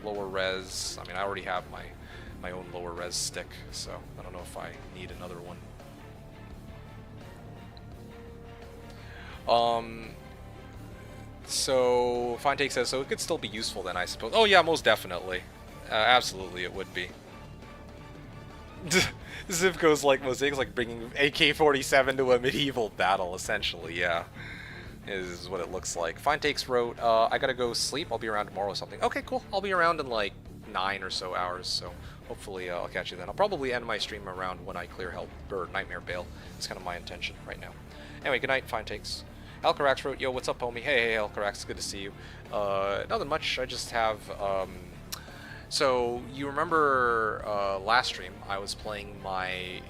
Lower res. I mean, I already have my own lower res stick, so I don't know if I need another one. So Fine Take says, so it could still be useful then, I suppose. Oh yeah, most definitely. Absolutely, it would be. Ziv goes like mosaics, like bringing AK-47 to a medieval battle, essentially. Yeah. Is what it looks like. Fine Takes wrote, I gotta go sleep. I'll be around tomorrow or something. Okay, cool. I'll be around in like 9 or so hours, so hopefully I'll catch you then. I'll probably end my stream around when I clear Hell or Nightmare Bale. It's kind of my intention right now. Anyway, good night. Fine Takes. Alcarax wrote, yo, what's up, homie? Hey, Alcarax, good to see you. Nothing much. I just have, so you remember last stream I was playing my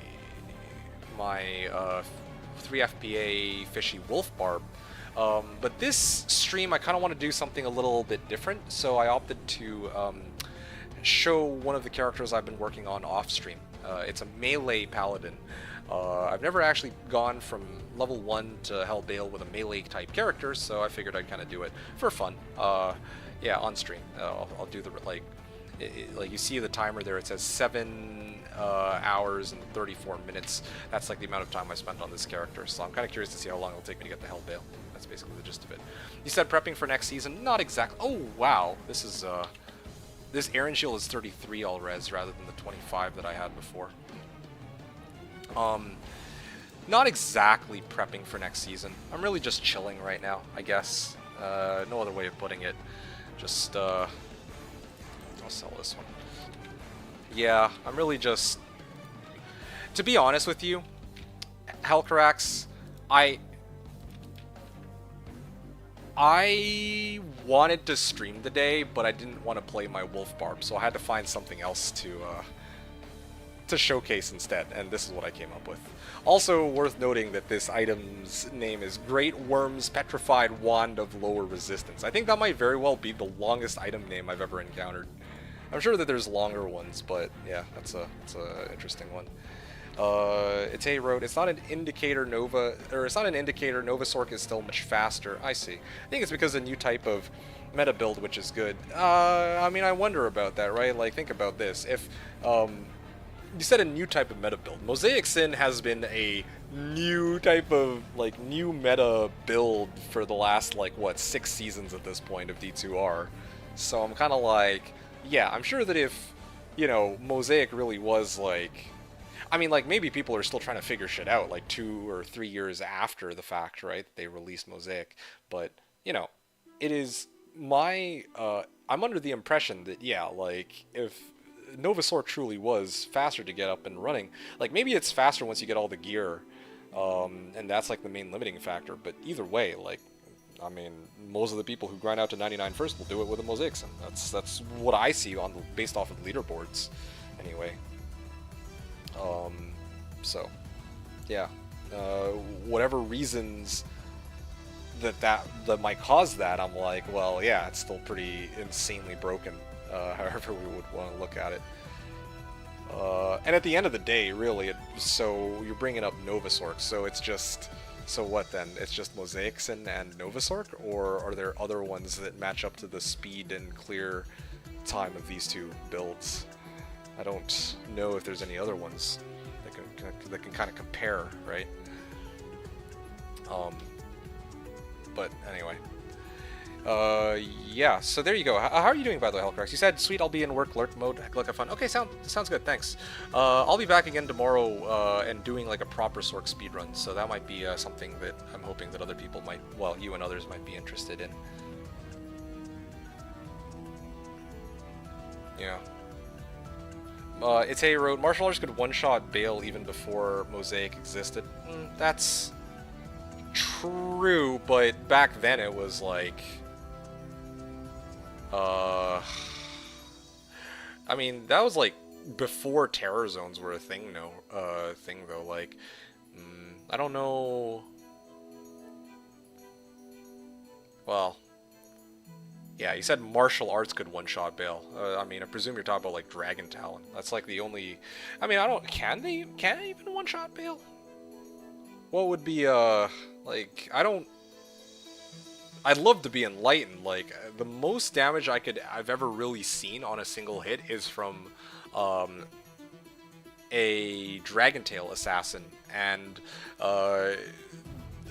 3 FPA fishy wolf barb. But this stream, I kind of want to do something a little bit different, so I opted to show one of the characters I've been working on off-stream. It's a melee paladin. I've never actually gone from level 1 to Hellbale with a melee-type character, so I figured I'd kind of do it for fun. Yeah, on-stream. I'll do the, like you see the timer there, it says 7 hours and 34 minutes. That's like the amount of time I spent on this character, so I'm kind of curious to see how long it'll take me to get to Hellbale. That's basically the gist of it. You said prepping for next season? Not exactly. Oh, wow. This is, this Aaron Shield is 33 all res rather than the 25 that I had before. Not exactly prepping for next season. I'm really just chilling right now, I guess. No other way of putting it. Just, I'll sell this one. Yeah, I'm really just... To be honest with you, Helcarax, I wanted to stream today, but I didn't want to play my Wolf Barb, so I had to find something else to showcase instead, and this is what I came up with. Also worth noting that this item's name is Great Worm's Petrified Wand of Lower Resistance. I think that might very well be the longest item name I've ever encountered. I'm sure that there's longer ones, but yeah, that's a interesting one. It's a road. It's not an indicator Nova, or it's not an indicator Novasork is still much faster. I see. I think it's because a new type of meta build, which is good. I mean, I wonder about that, right? Like, think about this. If, you said a new type of meta build. Mosaic Sin has been a new type of, like, new meta build for the last, like, what, 6 seasons at this point of D2R. So I'm kind of like, yeah, I'm sure that if, you know, Mosaic really was, like... I mean, like, maybe people are still trying to figure shit out, like, 2 or 3 years after the fact, right? They released Mosaic. But, you know, it is my... I'm under the impression that, yeah, like, if Novasaur truly was faster to get up and running, like, maybe it's faster once you get all the gear, and that's, like, the main limiting factor. But either way, like, I mean, most of the people who grind out to 99 first will do it with a Mosaic Sim. That's what I see on based off of the leaderboards, anyway. So, yeah, whatever reasons that might cause that, I'm like, well, yeah, it's still pretty insanely broken, however we would want to look at it. And at the end of the day, really, so you're bringing up Novasork, so it's just, so what then? It's just Mosaic Sin and Novasork, or are there other ones that match up to the speed and clear time of these two builds? I don't know if there's any other ones that can kind of compare, right? But anyway, yeah. So there you go. How are you doing, by the way, Hellcrax? You said, "Sweet, I'll be in work lurk mode. Look, have fun." Okay, sounds good. Thanks. I'll be back again tomorrow and doing like a proper Sork speedrun. So that might be something that I'm hoping that other people might, well, you and others might be interested in. Yeah. It's a road. Martial arts could one-shot Bale even before Mosaic existed. That's true, but back then it was like... I mean, that was like before Terror Zones were a thing, though. Like, I don't know... Well... Yeah, you said martial arts could one-shot Bale. I mean, I presume you're talking about, like, Dragon Talon. That's, like, the only... I mean, I don't... Can they even one-shot Bale? What would be, like, I don't... I'd love to be enlightened. Like, the most damage I've ever really seen on a single hit is from, a Dragon Tail Assassin. And,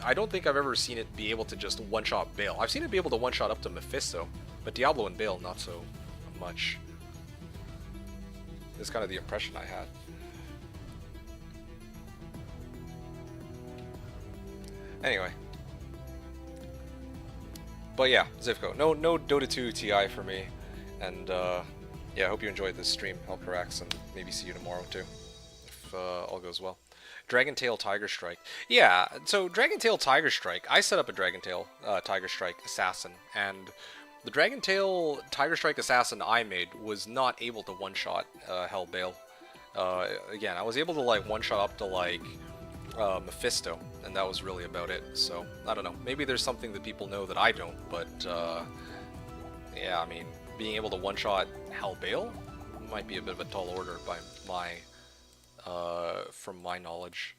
I don't think I've ever seen it be able to just one-shot Bale. I've seen it be able to one-shot up to Mephisto, but Diablo and Bale, not so much. That's kind of the impression I had. Anyway. But yeah, Zivko. No Dota 2 TI for me. And, yeah, I hope you enjoyed this stream, Helcarax, and maybe see you tomorrow, too, if all goes well. Dragon Tail Tiger Strike. Yeah, so Dragon Tail Tiger Strike, I set up a Dragon Tail Tiger Strike Assassin, and the Dragon Tail Tiger Strike Assassin I made was not able to one-shot Hell Bale. Again, I was able to, like, one-shot up to, like, Mephisto, and that was really about it. So, I don't know. Maybe there's something that people know that I don't, but, yeah, I mean, being able to one-shot Hell Bale might be a bit of a tall order by my... from my knowledge.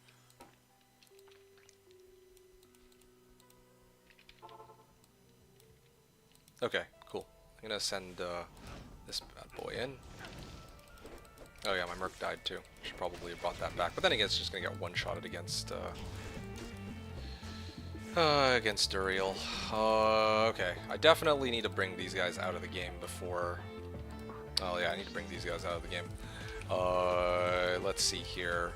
Okay, cool. I'm gonna send this bad boy in. Oh yeah, my Merc died too. Should probably have brought that back. But then again, it's just gonna get one-shotted against Duriel. Okay, I definitely need to bring these guys out of the game before... Oh yeah, I need to bring these guys out of the game. Let's see here.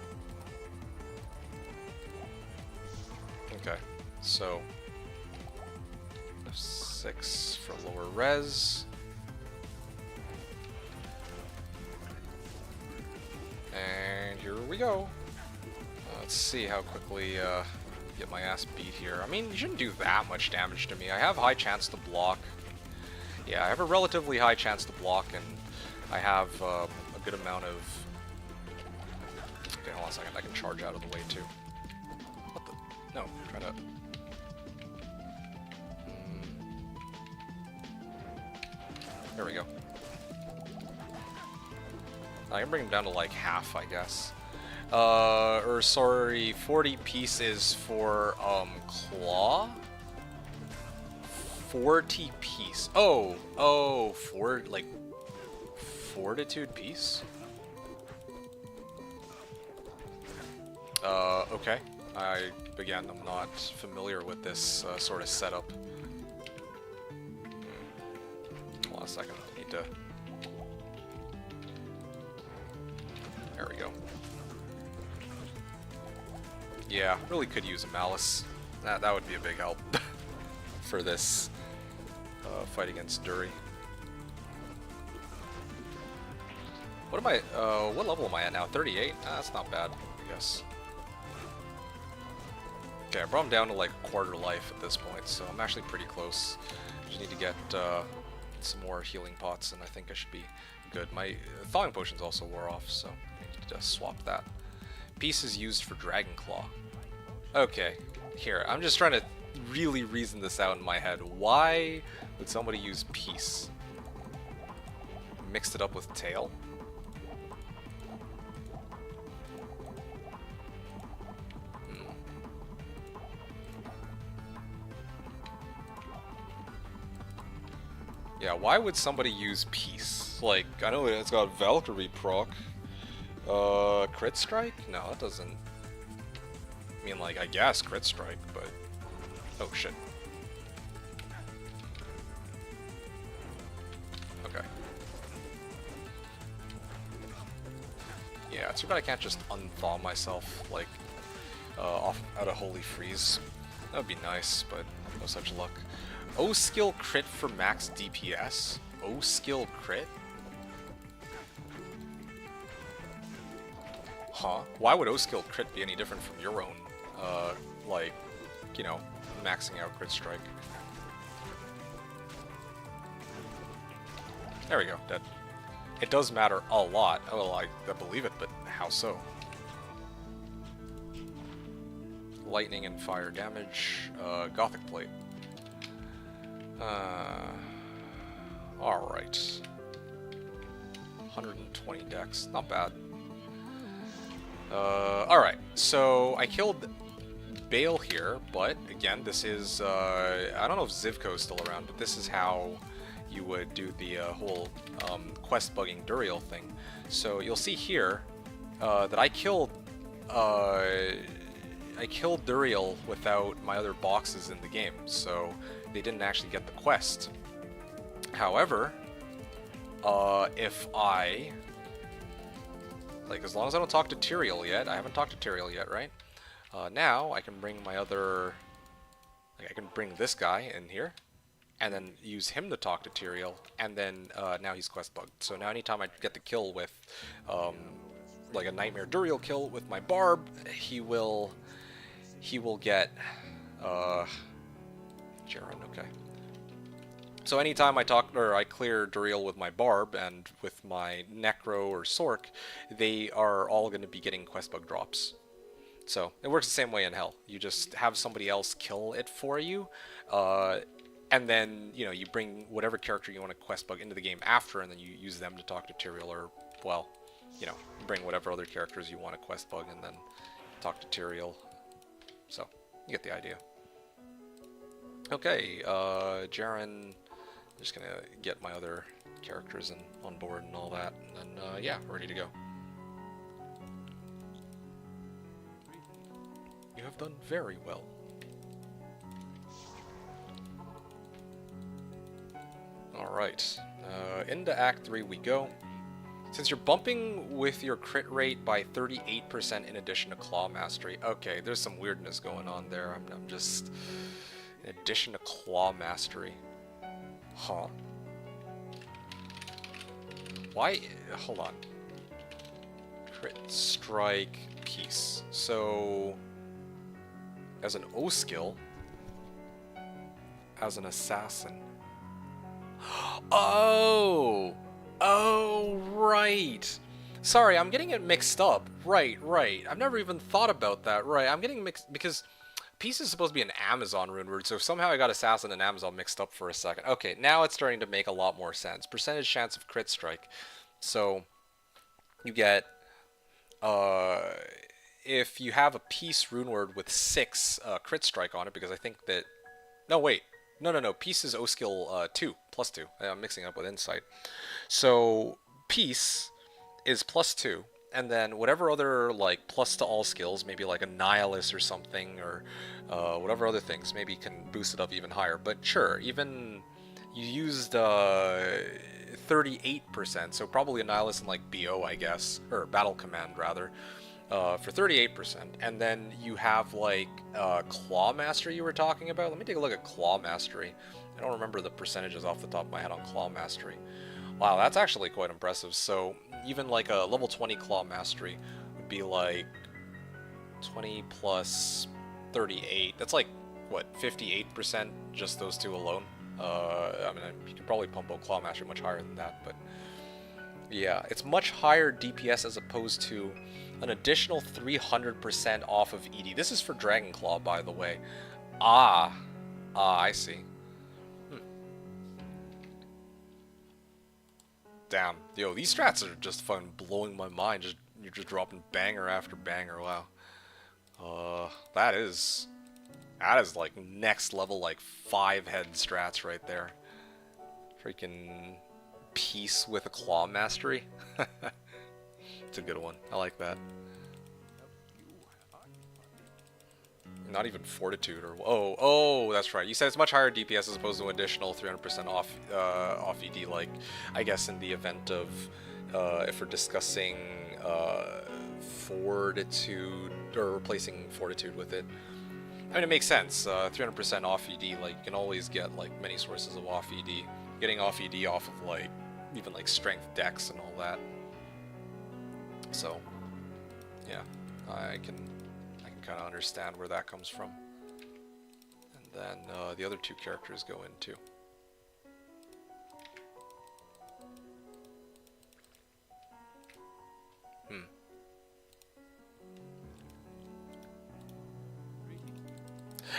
Okay, so F6 for lower res. And here we go. Let's see how quickly get my ass beat here. I mean, you shouldn't do that much damage to me. I have high chance to block. Yeah, I have a relatively high chance to block, and I have a good amount of... Okay, hold on a second. I can charge out of the way, too. What the... No, try to... There we go. I can bring him down to, like, half, I guess. Or sorry, 40 pieces for, claw? 40 piece. Oh, like, fortitude piece? Okay. Again, I'm not familiar with this sort of setup. Hold on a second. I need to... There we go. Yeah, really could use a malice. That would be a big help for this fight against Dury. What am I? What level am I at now? 38? That's not bad, I guess. Okay, I brought him down to like quarter life at this point, so I'm actually pretty close. Just need to get some more healing pots, and I think I should be good. My thawing potions also wore off, so I need to just swap that. Piece is used for Dragon Claw. Okay, here, I'm just trying to really reason this out in my head. Why would somebody use Peace? Mixed it up with Tail? Yeah, why would somebody use Peace? Like, I know it's got Valkyrie proc. Crit Strike? No, that doesn't... I mean, like, I guess Crit Strike, but... Oh, shit. Okay. Yeah, too bad I can't just unthaw myself, like, off out of Holy Freeze. That would be nice, but no such luck. O skill crit for max DPS? O skill crit? Huh? Why would O skill crit be any different from your own, like, you know, maxing out crit strike? There we go, dead. It does matter a lot. Oh, well, I believe it, but how so? Lightning and fire damage, Gothic Plate. Alright. 120 dex, not bad. Alright, so I killed Bale here, but again, this is, I don't know if Zivko's still around, but this is how you would do the whole quest bugging Duriel thing. So you'll see here that I killed Duriel without my other boxes in the game, so they didn't actually get the quest. However, if I... Like, as long as I don't talk to Tyrael yet, I haven't talked to Tyrael yet, right? Now, I can bring my other... Like, I can bring this guy in here, and then use him to talk to Tyrael, and then now he's quest bugged. So now anytime I get the kill with, like a Nightmare Duriel kill with my Barb, he will get, Jaren, okay. So anytime I clear Duriel with my Barb and with my Necro or Sork, they are all going to be getting quest bug drops. So it works the same way in Hell. You just have somebody else kill it for you, and then, you know, you bring whatever character you want to quest bug into the game after, and then you use them to talk to Tyrael, or, well, you know, bring whatever other characters you want to quest bug and then talk to Tyrael. So, you get the idea. Okay, Jaren... I'm just gonna get my other characters on board and all that, and then, yeah, ready to go. You have done very well. Alright, into Act 3 we go. Since you're bumping with your crit rate by 38% in addition to Claw Mastery. Okay, there's some weirdness going on there. I'm just... In addition to Claw Mastery. Huh. Why? Hold on. Crit Strike Piece. So... As an O skill... As an assassin... Oh! Oh, right! Sorry, I'm getting it mixed up. Right. I've never even thought about that. Right, I'm getting mixed... Because Peace is supposed to be an Amazon rune word, so somehow I got Assassin and Amazon mixed up for a second. Okay, now it's starting to make a lot more sense. Percentage chance of crit strike. So, you get uh, if you have a Peace rune word with 6 crit strike on it, because I think that... No, wait. No. Peace is O skill 2, plus 2. I'm mixing it up with Insight. So, Peace is plus 2, and then whatever other, like, plus to all skills, maybe like a Nihilus or something, or whatever other things, maybe can boost it up even higher. But sure, even... You used 38%, so probably a Nihilus in like BO, I guess, or Battle Command rather, for 38%. And then you have like Claw Mastery you were talking about. Let me take a look at Claw Mastery. I don't remember the percentages off the top of my head on Claw Mastery. Wow, that's actually quite impressive. So even like a level 20 Claw Mastery would be like 20 plus 38. That's like, what, 58% just those two alone? I mean, you could probably pump out Claw Mastery much higher than that, but yeah, it's much higher DPS as opposed to an additional 300% off of ED. This is for Dragon Claw, by the way. I see. Damn, yo, these strats are just fucking blowing my mind. You're just dropping banger after banger. Wow. That is like next level, like 5-head strats right there. Freaking Peace with a Claw Mastery. It's a good one. I like that. Not even Fortitude or... Oh, that's right. You said it's much higher DPS as opposed to an additional 300% off ED, like, I guess in the event of, if we're discussing Fortitude, or replacing Fortitude with it. I mean, it makes sense. 300% off ED, like, you can always get, like, many sources of off ED. Getting off ED off of, like, even, like, strength decks and all that. So, yeah, I can kind of understand where that comes from. And then the other two characters go in too.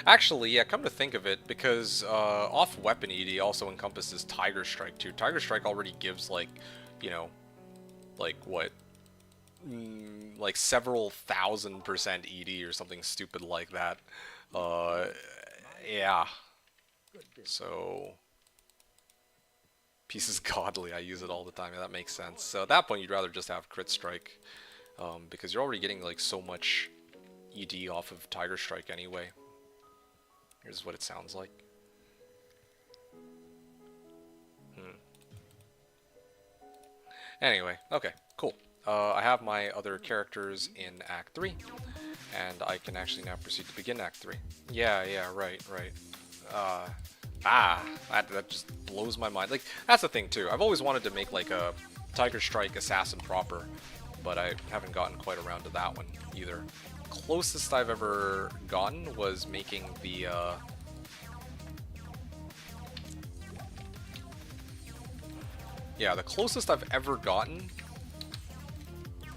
Actually, yeah, come to think of it, because off weapon ED also encompasses Tiger Strike too. Tiger Strike already gives, like, you know, like what? Like several 1000% ED or something stupid like that. Yeah. So, Peace is godly. I use it all the time. Yeah, that makes sense. So at that point, you'd rather just have Crit Strike, because you're already getting like so much ED off of Tiger Strike anyway. Here's what it sounds like. Anyway, okay, cool. I have my other characters in Act 3, and I can actually now proceed to begin Act 3. Yeah, right. That just blows my mind. Like, that's the thing, too. I've always wanted to make, like, a Tiger Strike Assassin proper, but I haven't gotten quite around to that one, either. Closest I've ever gotten was making the, yeah, the closest I've ever gotten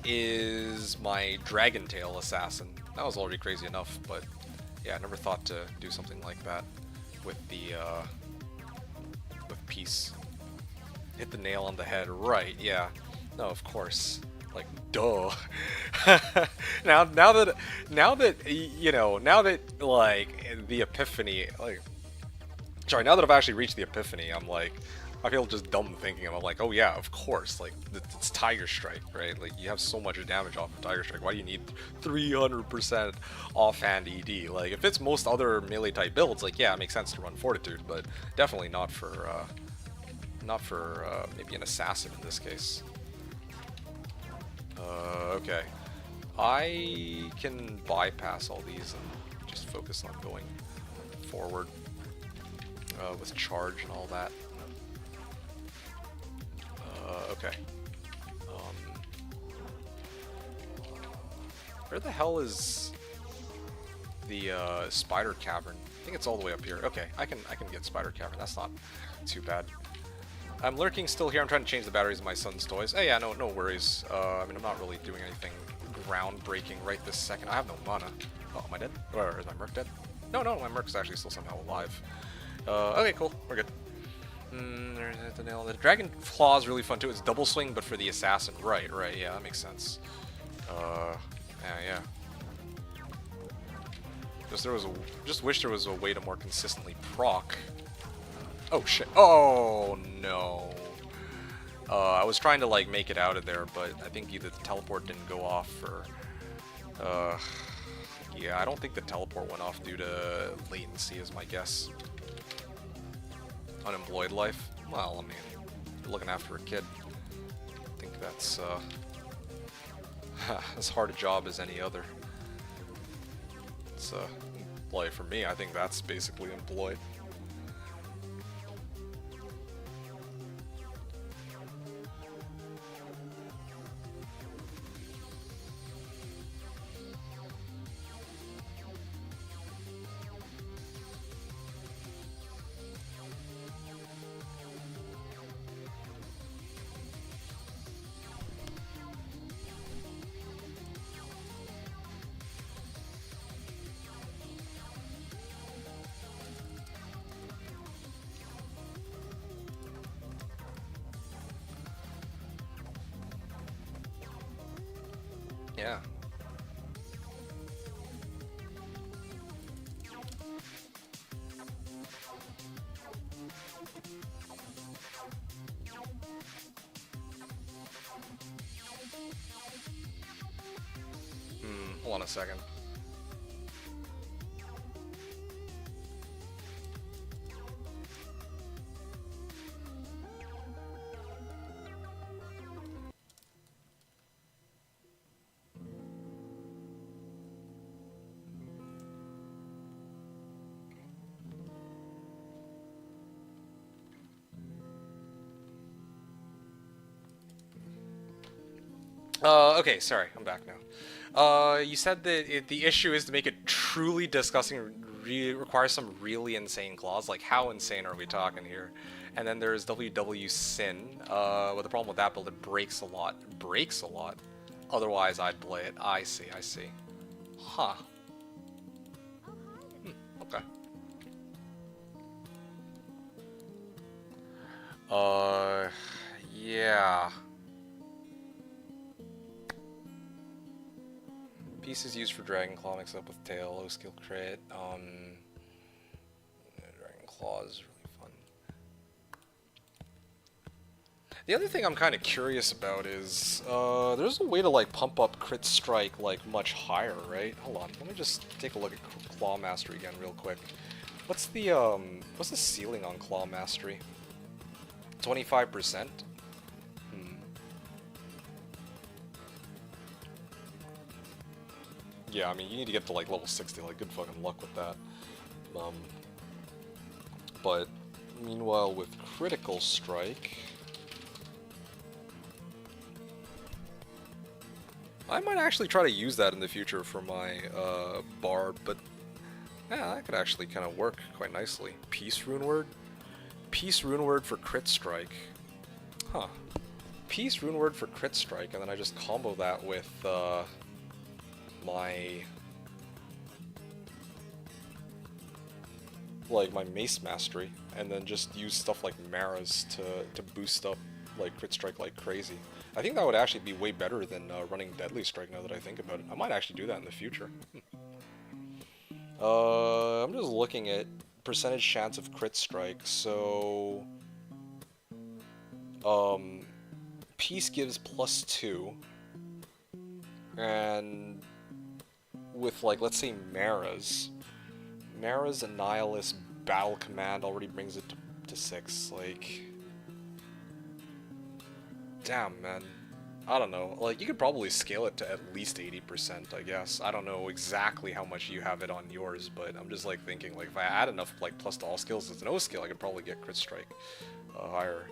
is my Dragon Tail Assassin. That was already crazy enough, but yeah, I never thought to do something like that with the with Peace. Hit the nail on the head, right? Yeah. No, of course. Like, duh. now that you know, now that like the epiphany, like, sorry, now that I've actually reached the epiphany, I'm like, I feel just dumb thinking of it. I'm like, oh yeah, of course, like, it's Tiger Strike, right? Like, you have so much damage off of Tiger Strike, why do you need 300% offhand ED? Like, if it's most other melee type builds, like, yeah, it makes sense to run Fortitude, but definitely not for maybe an Assassin in this case. Okay. I can bypass all these and just focus on going forward with charge and all that. Okay. Where the hell is the Spider Cavern? I think it's all the way up here. Okay, I can get Spider Cavern. That's not too bad. I'm lurking still here. I'm trying to change the batteries of my son's toys. Hey, yeah, no worries. I mean, I'm not really doing anything groundbreaking right this second. I have no mana. Oh, am I dead? Or is my Merc dead? No, my Merc's actually still somehow alive. Okay, cool. We're good. The nail. The Dragon Claw is really fun too. It's double swing, but for the Assassin. Right. Yeah, that makes sense. Yeah. Just wish there was a way to more consistently proc. Oh shit! Oh no! I was trying to like make it out of there, but I think either the teleport didn't go off or, yeah, I don't think the teleport went off due to latency, is my guess. Unemployed life? Well, I mean, looking after a kid. I think that's as hard a job as any other. It's employed for me. I think that's basically employed. Yeah. Hold on a second. Okay, sorry, I'm back now. You said that the issue is to make it truly disgusting requires some really insane clause. Like, how insane are we talking here? And then there's WW Sin. But the problem with that build, it breaks a lot. Breaks a lot. Otherwise, I'd play it. I see, I see. Huh. Okay. Yeah. Pieces used for Dragon Claw mixed up with Tail, low skill crit. Dragon Claw is really fun. The other thing I'm kind of curious about is, there's a way to like pump up crit strike like much higher, right? Hold on, let me just take a look at Claw Mastery again real quick. What's the ceiling on Claw Mastery? 25%? Yeah, I mean, you need to get to like level 60, like good fucking luck with that. But meanwhile with Critical Strike, I might actually try to use that in the future for my Barb, but yeah, that could actually kind of work quite nicely. Peace Rune Word? Peace Rune Word for Crit Strike. Huh. Peace Rune Word for Crit Strike, and then I just combo that with my Mace Mastery, and then just use stuff like Mara's to boost up like Crit Strike like crazy. I think that would actually be way better than running Deadly Strike now that I think about it. I might actually do that in the future. I'm just looking at percentage chance of Crit Strike, so Peace gives +2, and with like, let's say Mara's Annihilus Battle Command already brings it to 6, like, damn, man. I don't know, like, you could probably scale it to at least 80%, I guess. I don't know exactly how much you have it on yours, but I'm just like thinking, like, if I add enough like plus to all skills as an O skill, I could probably get Crit Strike higher.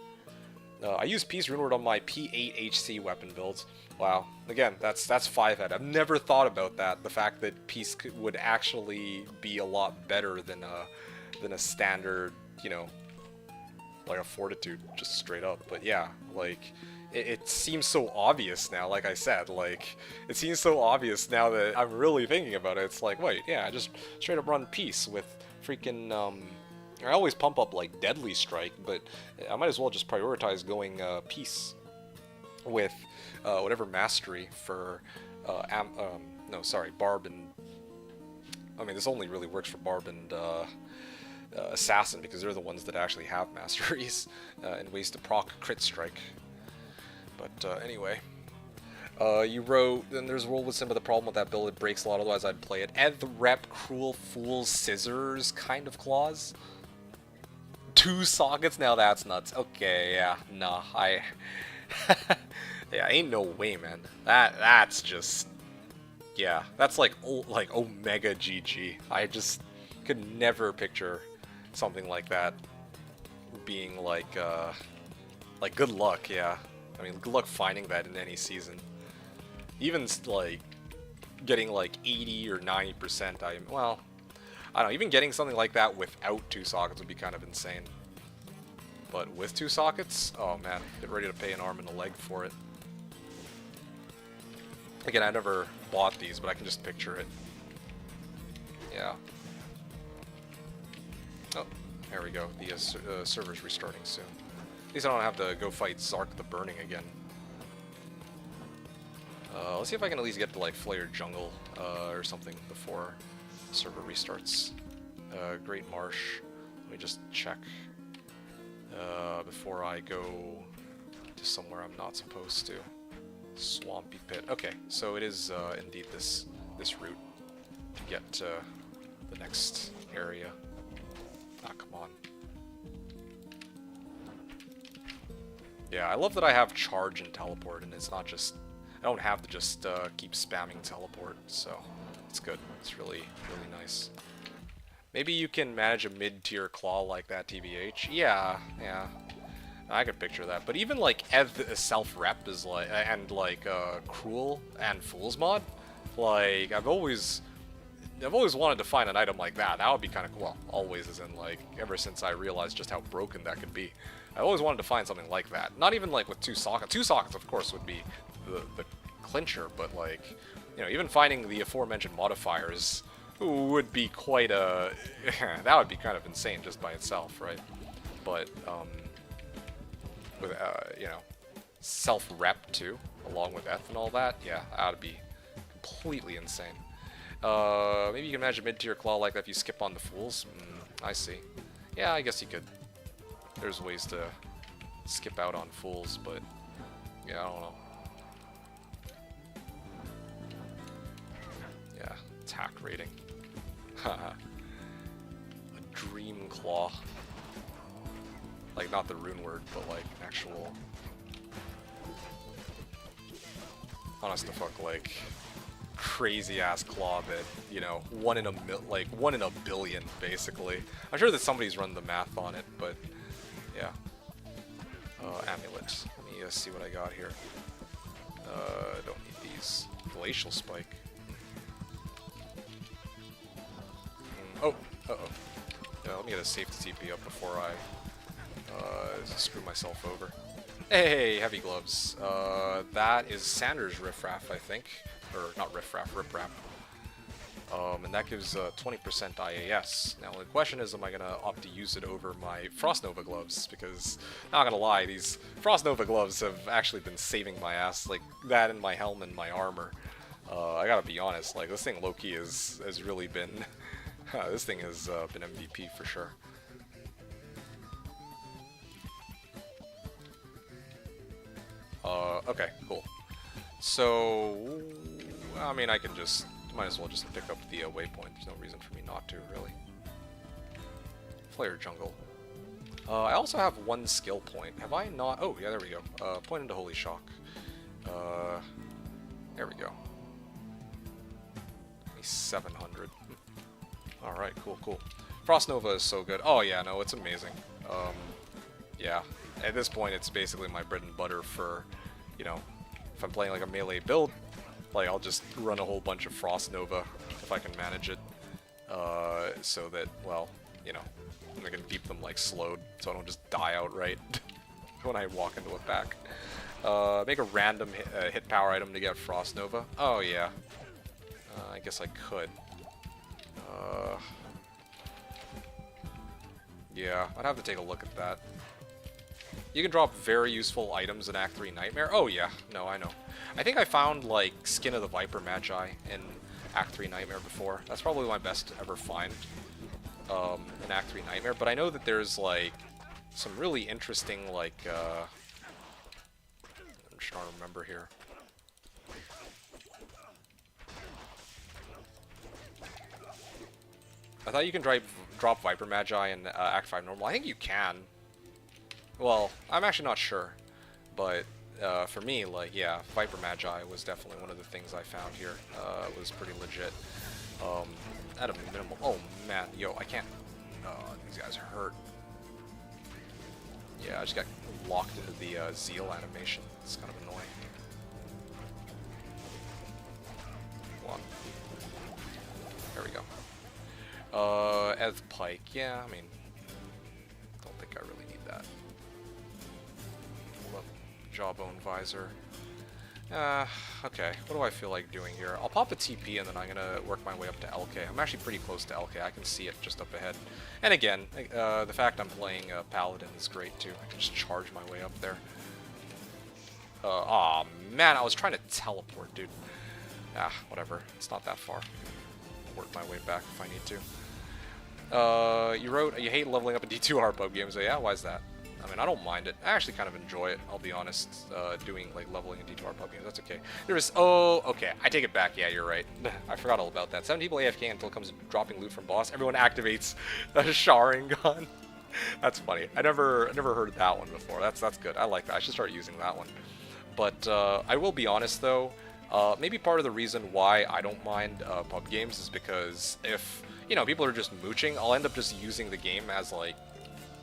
I use Peace Rune Word on my P8 HC weapon builds. Wow, again, that's 5 head. I've never thought about that. The fact that Peace would actually be a lot better than a standard, you know, like a Fortitude, just straight up. But yeah, like, it seems so obvious now. Like I said, like, it seems so obvious now that I'm really thinking about it. It's like, wait, yeah, I just straight up run Peace with freaking I always pump up like Deadly Strike, but I might as well just prioritize going Peace with whatever mastery for no, sorry, Barb and... I mean, this only really works for Barb and Assassin, because they're the ones that actually have masteries and ways to proc crit strike. But anyway, you wrote, then there's Roll with Sim, but the problem with that build, it breaks a lot, otherwise I'd play it. Nth rep, Cruel Fool's Scissors kind of clause. 2 sockets? Now that's nuts. Okay, yeah, nah, yeah, ain't no way, man. That's just... Yeah, that's like Omega GG. I just could never picture something like that being like good luck, yeah. I mean, good luck finding that in any season. Even like getting like 80 or 90%, well, I don't know, even getting something like that without 2 sockets would be kind of insane. But with 2 sockets, oh man, get ready to pay an arm and a leg for it. Again, I never bought these, but I can just picture it. Yeah. Oh, there we go. The server's restarting soon. At least I don't have to go fight Zark the Burning again. Let's see if I can at least get to like Flayer Jungle or something before the server restarts. Great Marsh. Let me just check before I go to somewhere I'm not supposed to. Swampy Pit. Okay, so it is indeed this route to get to the next area. Ah, come on. Yeah, I love that I have charge and teleport, and it's not just... I don't have to just keep spamming teleport, so it's good. It's really, really nice. Maybe you can manage a mid-tier claw like that, TBH. Yeah, yeah. I could picture that, but even like self-rep is like, and like Cruel and Fool's mod, like I've always wanted to find an item like that. That would be kind of cool. Well, always, as in like ever since I realized just how broken that could be. I always wanted to find something like that. Not even like with 2 sockets. 2 sockets, of course, would be the clincher, but like, you know, even finding the aforementioned modifiers would be quite a that would be kind of insane just by itself, right? But with you know, self-rep too, along with Eth and all that, yeah, that would be completely insane. Maybe you can manage a mid-tier claw like that if you skip on the Fools. I see. Yeah, I guess you could. There's ways to skip out on Fools, but yeah, I don't know. Yeah, attack rating. A Dream Claw. Like, not the rune word, but like actual... honest to fuck, like, crazy-ass claw that, you know, 1 in a billion, basically. I'm sure that somebody's run the math on it, but, yeah. Amulet. Let me see what I got here. Don't need these. Glacial Spike. Oh, uh-oh. Yeah, let me get a safety TP up before I screw myself over. Hey, Heavy Gloves. That is Sanders Riffraff, I think. Or, not Riffraff, Riprap. And that gives 20% IAS. Now, the question is, am I going to opt to use it over my Frost Nova Gloves? Because, not going to lie, these Frost Nova Gloves have actually been saving my ass. Like, that and my helm and my armor. I gotta be honest, like, this thing low-key has really been... this thing has been MVP for sure. Okay, cool. So, I mean, I can just, might as well just pick up the waypoint. There's no reason for me not to, really. Flayer Jungle. I also have 1 skill point. Have I not? Oh, yeah, there we go. Point into Holy Shock. There we go. 700. Alright, cool, cool. Frost Nova is so good. Oh, yeah, no, it's amazing. Yeah. At this point, it's basically my bread and butter for, you know, if I'm playing like a melee build, like I'll just run a whole bunch of Frost Nova if I can manage it, so that, well, you know, I can keep them like slowed so I don't just die outright when I walk into a pack. Make a random hit power item to get Frost Nova. Oh yeah, I guess I could. Yeah, I'd have to take a look at that. You can drop very useful items in Act 3 Nightmare. Oh yeah, no, I know. I think I found, like, Skin of the Viper Magi in Act 3 Nightmare before. That's probably my best ever find in Act 3 Nightmare. But I know that there's, like, some really interesting, like, I'm just trying to remember here. I thought you can drop Viper Magi in Act 5 normal. I think you can. Well, I'm actually not sure. But for me, like, yeah, Viper Magi was definitely one of the things I found here. It was pretty legit. At a minimal... Oh, man. Yo, I can't... these guys hurt. Yeah, I just got locked into the Zeal animation. It's kind of annoying. Hold on. There we go. As Pike, yeah, I mean, don't think I really need that. Hold up, Jawbone Visor. Okay, what do I feel like doing here? I'll pop a TP and then I'm gonna work my way up to LK. I'm actually pretty close to LK, I can see it just up ahead. And again, the fact I'm playing Paladin is great too. I can just charge my way up there. Aw, man, I was trying to teleport, dude. Ah, whatever, it's not that far. Work my way back if I need to. You wrote you hate leveling up in D2R pub games. So yeah, why is that? I mean, I don't mind it. I actually kind of enjoy it, I'll be honest, doing, like, leveling in D2R pub games. That's okay. There is... Oh, okay. I take it back. Yeah, you're right. I forgot all about that. 7 people AFK until it comes dropping loot from boss. Everyone activates a Sharingan. That's funny. I never heard that one before. That's good. I like that. I should start using that one. But I will be honest, though. Maybe part of the reason why I don't mind pub games is because if, you know, people are just mooching, I'll end up just using the game as, like,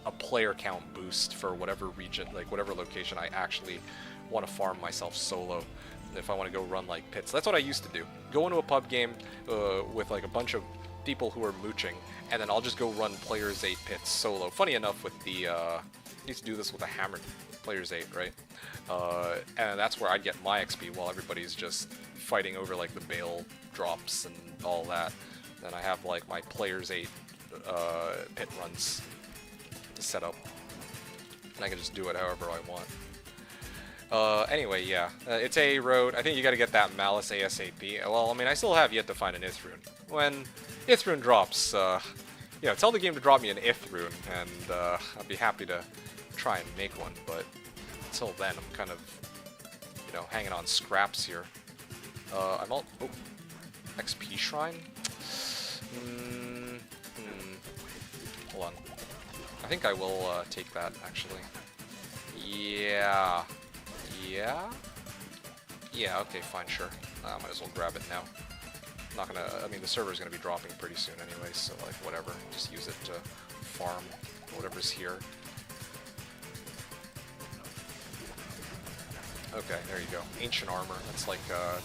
a player count boost for whatever region, like, whatever location I actually want to farm myself solo. If I want to go run, like, pits. That's what I used to do. Go into a pub game with, like, a bunch of people who are mooching, and then I'll just go run Players 8 pits solo. Funny enough, with the, I used to do this with a hammered Players 8, right? And that's where I'd get my XP while everybody's just fighting over, like, the Bale drops and all that. Then I have, like, my Players 8 pit runs set up, and I can just do it however I want. Anyway, yeah, it's a road. I think you gotta get that Malice ASAP. Well, I mean, I still have yet to find an Ithrune. When Ithrune drops, you know, tell the game to drop me an Ithrune, and I'd be happy to try and make one, but until then, I'm kind of, you know, hanging on scraps here. I'm all... Oh, XP Shrine? Hold on. I think I will take that, actually. Yeah. Yeah? Yeah, okay, fine, sure. I might as well grab it now. I'm not gonna... I mean, the server's gonna be dropping pretty soon anyway, so, like, whatever. Just use it to farm whatever's here. Okay, there you go. Ancient armor. That's like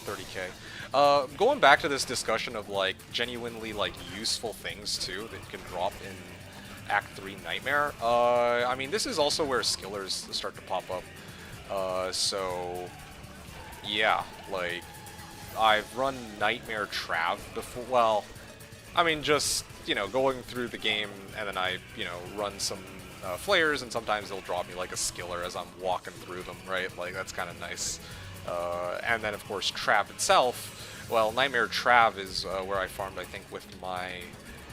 30k. Going back to this discussion of, like, genuinely, like, useful things too that you can drop in Act 3 Nightmare. I mean, this is also where skillers start to pop up. So yeah, like, I've run Nightmare Trav before. Well, I mean, just, you know, going through the game, and then I, you know, run some flares, and sometimes they'll drop me like a skiller as I'm walking through them, right? Like, that's kind of nice. And then, of course, Trav itself. Well, Nightmare Trav is where I farmed, I think, with my...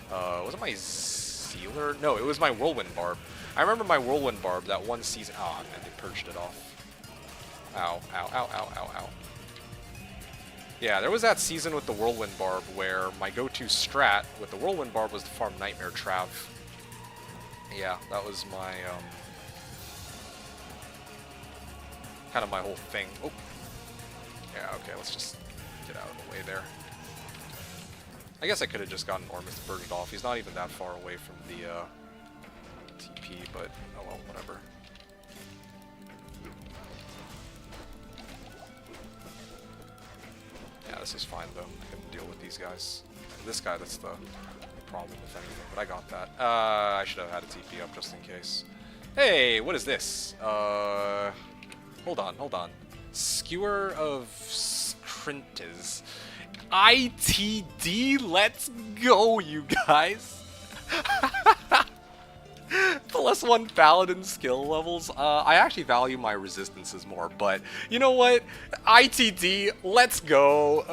was it my Sealer? No, it was my Whirlwind Barb. I remember my Whirlwind Barb that one season... Oh, man, they purged it off. Ow, ow, ow, ow, ow, ow. Yeah, there was that season with the Whirlwind Barb where my go-to strat with the Whirlwind Barb was to farm Nightmare Trav. Yeah, that was my, kind of my whole thing. Oh. Yeah, okay, let's just get out of the way there. I guess I could have just gotten Ormus to purge it off. He's not even that far away from the, TP, but, oh well, whatever. Yeah, this is fine, though. I can deal with these guys. This guy, that's the problem, if anything, but I got that. I should have had a TP up just in case. Hey, what is this? Hold on. Skewer of Skrintes. ITD, let's go, you guys! The less +1 paladin skill levels. I actually value my resistances more, but you know what? ITD, let's go.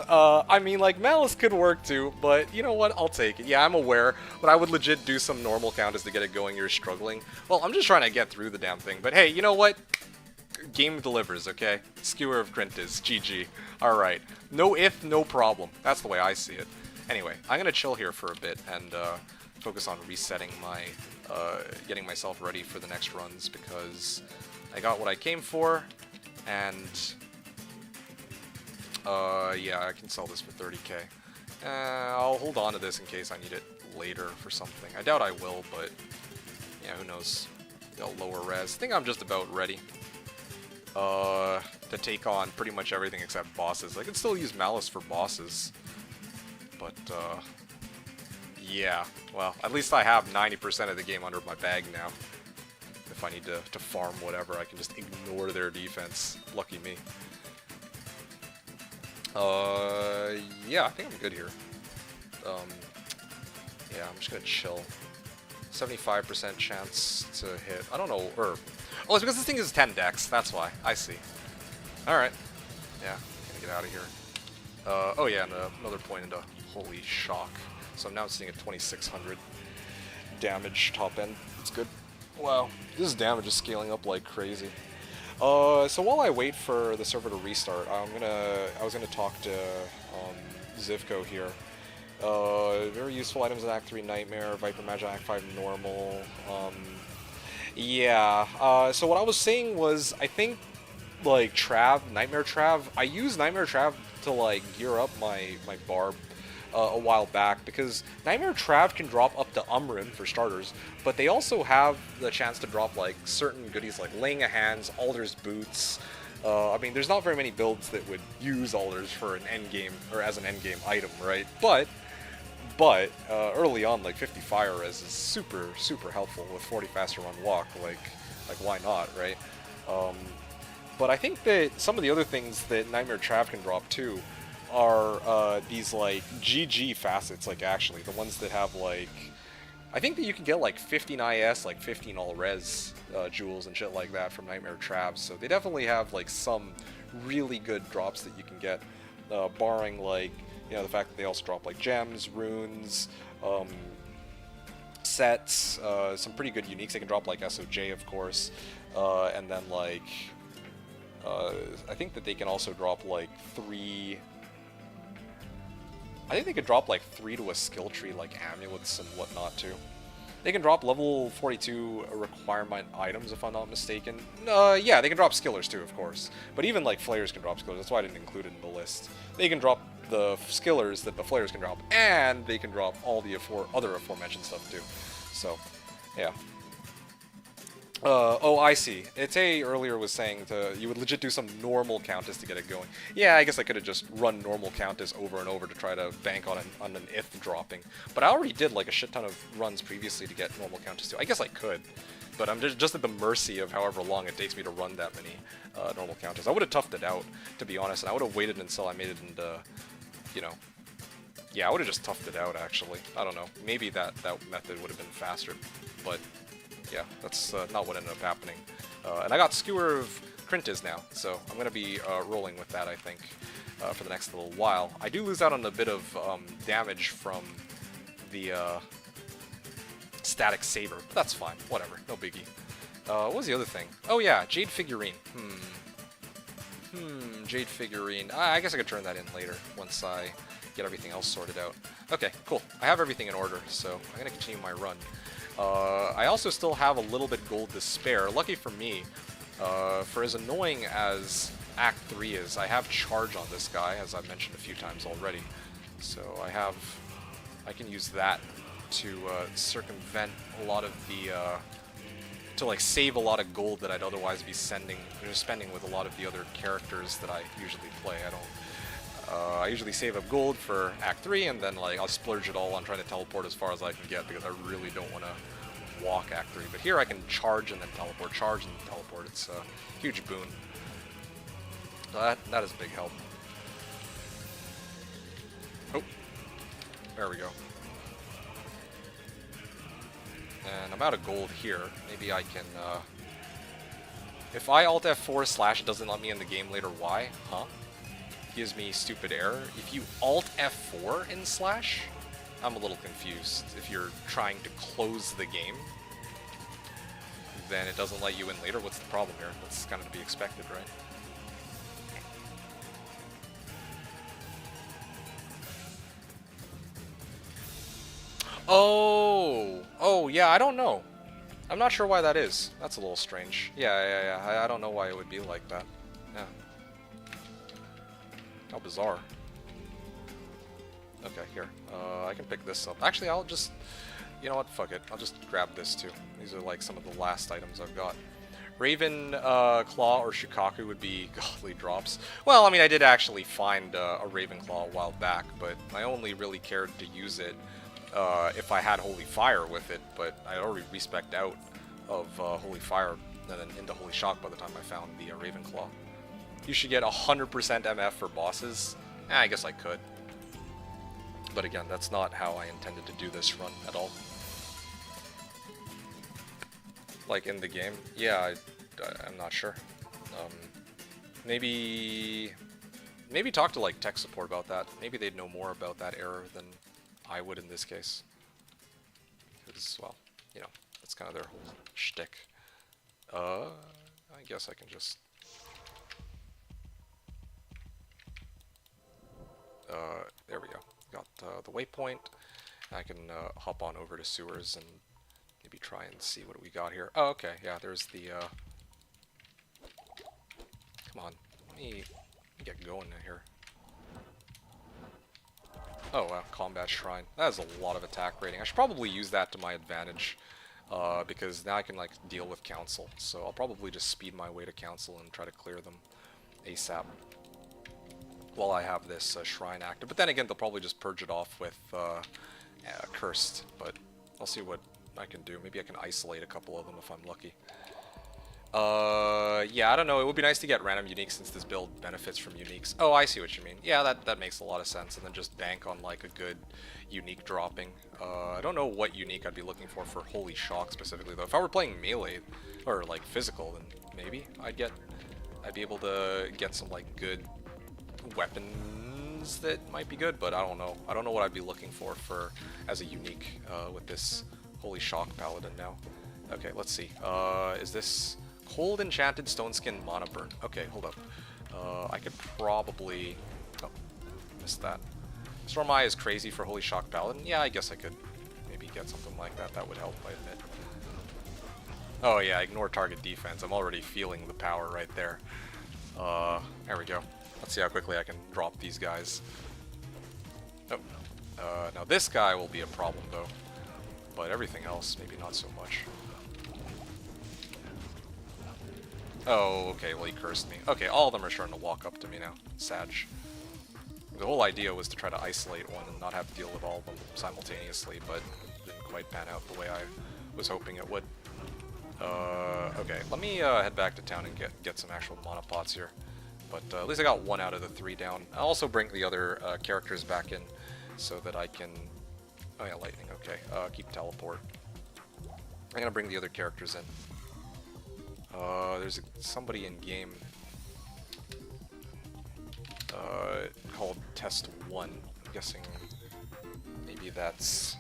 I mean, like, Malice could work too, but you know what? I'll take it. Yeah, I'm aware, but I would legit do some normal counters to get it going. You're struggling. Well, I'm just trying to get through the damn thing, but hey, you know what? Game delivers, okay? Skewer of Grintis, GG. Alright. No if, no problem. That's the way I see it. Anyway, I'm gonna chill here for a bit and focus on resetting my, getting myself ready for the next runs because I got what I came for, and yeah, I can sell this for 30k. I'll hold on to this in case I need it later for something. I doubt I will, but yeah, who knows? They'll lower res. I think I'm just about ready to take on pretty much everything except bosses. I can still use Malice for bosses, but yeah, well, at least I have 90% of the game under my bag now. If I need to farm whatever, I can just ignore their defense. Lucky me. Yeah, I think I'm good here. Yeah, I'm just gonna chill. 75% chance to hit. I don't know, or... Oh, it's because this thing is 10 dex, that's why. I see. Alright. Yeah, gonna get out of here. Oh yeah, and another point into Holy Shock. So I'm now sitting at 2600 damage top end. It's good. Wow, this damage is scaling up like crazy. So while I wait for the server to restart, I was gonna talk to Zivko here. Very useful items in Act 3 Nightmare, Viper Magic Act 5 Normal. Yeah. So what I was saying was, I think like Nightmare Trav. I use Nightmare Trav to like gear up my barb a while back because Nightmare Trav can drop up to Umrim for starters, but they also have the chance to drop like certain goodies like Laying of Hands, Alder's Boots. I mean, there's not very many builds that would use Alders for an endgame or as an endgame item, right? But early on, like 50 fire res is super helpful with 40 faster run walk. Like why not, right? But I think that some of the other things that Nightmare Trav can drop too are these like GG facets, like actually the ones that have like, I think that you can get like 15 IS, like 15 all res jewels and shit like that from Nightmare Trav. So they definitely have like some really good drops that you can get, barring like, you know, the fact that they also drop like gems, runes, sets, some pretty good uniques. They can drop like SOJ, of course, and then like I think that they can also drop like 3. I think they could drop like 3 to a skill tree, like amulets and whatnot too. They can drop level 42 requirement items, if I'm not mistaken. Yeah, they can drop skillers too, of course. But even like flayers can drop skillers. That's why I didn't include it in the list. They can drop the skillers that the flayers can drop, and they can drop all the other aforementioned stuff too. So, yeah. Oh, I see. Ite earlier was saying you would legit do some normal Countess to get it going. Yeah, I guess I could have just run normal Countess over and over to try to bank on an if dropping. But I already did like a shit ton of runs previously to get normal Countess too. I guess I could, but I'm just at the mercy of however long it takes me to run that many normal Countess. I would have toughed it out, to be honest, and I would have waited until I made it into, you know... Yeah, I would have just toughed it out, actually. I don't know. Maybe that method would have been faster, but... Yeah, that's not what ended up happening. And I got Skewer of Grintis now, so I'm going to be rolling with that, I think, for the next little while. I do lose out on a bit of damage from the static saber, but that's fine. Whatever, no biggie. What was the other thing? Oh yeah, Jade Figurine. Jade Figurine. I guess I could turn that in later, once I get everything else sorted out. Okay, cool. I have everything in order, so I'm going to continue my run. I also still have a little bit gold to spare. Lucky for me, for as annoying as Act 3 is, I have charge on this guy, as I've mentioned a few times already. So I can use that to circumvent a lot of the, to like save a lot of gold that I'd otherwise be spending with a lot of the other characters that I usually play. I usually save up gold for Act 3, and then like I'll splurge it all on trying to teleport as far as I can get, because I really don't want to walk Act 3. But here I can charge and then teleport, charge and then teleport. It's a huge boon. So that is a big help. Oh, there we go. And I'm out of gold here. Maybe I can, if I Alt F4 slash, it doesn't let me in the game later. Why? Huh? Gives me stupid error. If you Alt F4 in slash, I'm a little confused. If you're trying to close the game, then it doesn't let you in later. What's the problem here? That's kind of to be expected, right? Oh, yeah, I don't know. I'm not sure why that is. That's a little strange. Yeah. I don't know why it would be like that. Yeah. How bizarre. Okay, here. I can pick this up. Actually, I'll just... You know what? Fuck it. I'll just grab this too. These are like some of the last items I've got. Raven, Claw, or Shukaku would be godly drops. Well, I mean, I did actually find a Raven Claw a while back, but I only really cared to use it if I had Holy Fire with it, but I already respec'd out of Holy Fire and then into Holy Shock by the time I found the Raven Claw. You should get 100% MF for bosses. I guess I could. But again, that's not how I intended to do this run at all. Like in the game? Yeah, I'm not sure. Maybe talk to like tech support about that. Maybe they'd know more about that error than I would in this case. Because, well, you know, that's kind of their whole shtick. I guess I can just... there we go. Got the waypoint. I can hop on over to sewers and maybe try and see what we got here. Oh, okay. Yeah, there's the... Come on. Let me get going here. Oh, wow. Combat Shrine. That has a lot of attack rating. I should probably use that to my advantage. Because now I can, like, deal with Council. So I'll probably just speed my way to Council and try to clear them ASAP. While I have this Shrine active. But then again, they'll probably just purge it off with Cursed. But I'll see what I can do. Maybe I can isolate a couple of them if I'm lucky. Yeah, I don't know. It would be nice to get random uniques since this build benefits from uniques. Oh, I see what you mean. Yeah, that makes a lot of sense. And then just bank on like a good unique dropping. I don't know what unique I'd be looking for Holy Shock specifically though. If I were playing melee or like physical, then maybe I'd be able to get some like good weapons that might be good, but I don't know. I don't know what I'd be looking for as a unique with this Holy Shock Paladin now. Okay, let's see. Is this Cold Enchanted Stoneskin Mana Burn? Okay, hold up. I could probably... Oh, missed that. Stormeye is crazy for Holy Shock Paladin. Yeah, I guess I could maybe get something like that. That would help, I admit. Oh yeah, ignore target defense. I'm already feeling the power right there. There we go. Let's see how quickly I can drop these guys. Oh. Now this guy will be a problem though. But everything else, maybe not so much. Oh, okay, well he cursed me. Okay, all of them are starting to walk up to me now. Sag. The whole idea was to try to isolate one and not have to deal with all of them simultaneously, but it didn't quite pan out the way I was hoping it would. Okay, let me head back to town and get some actual mana pots here. But at least I got 1 out of the 3 down. I'll also bring the other characters back in so that I can... Oh yeah, lightning, okay. Keep teleport. I'm gonna bring the other characters in. There's somebody in game called Test 1. I'm guessing maybe that's...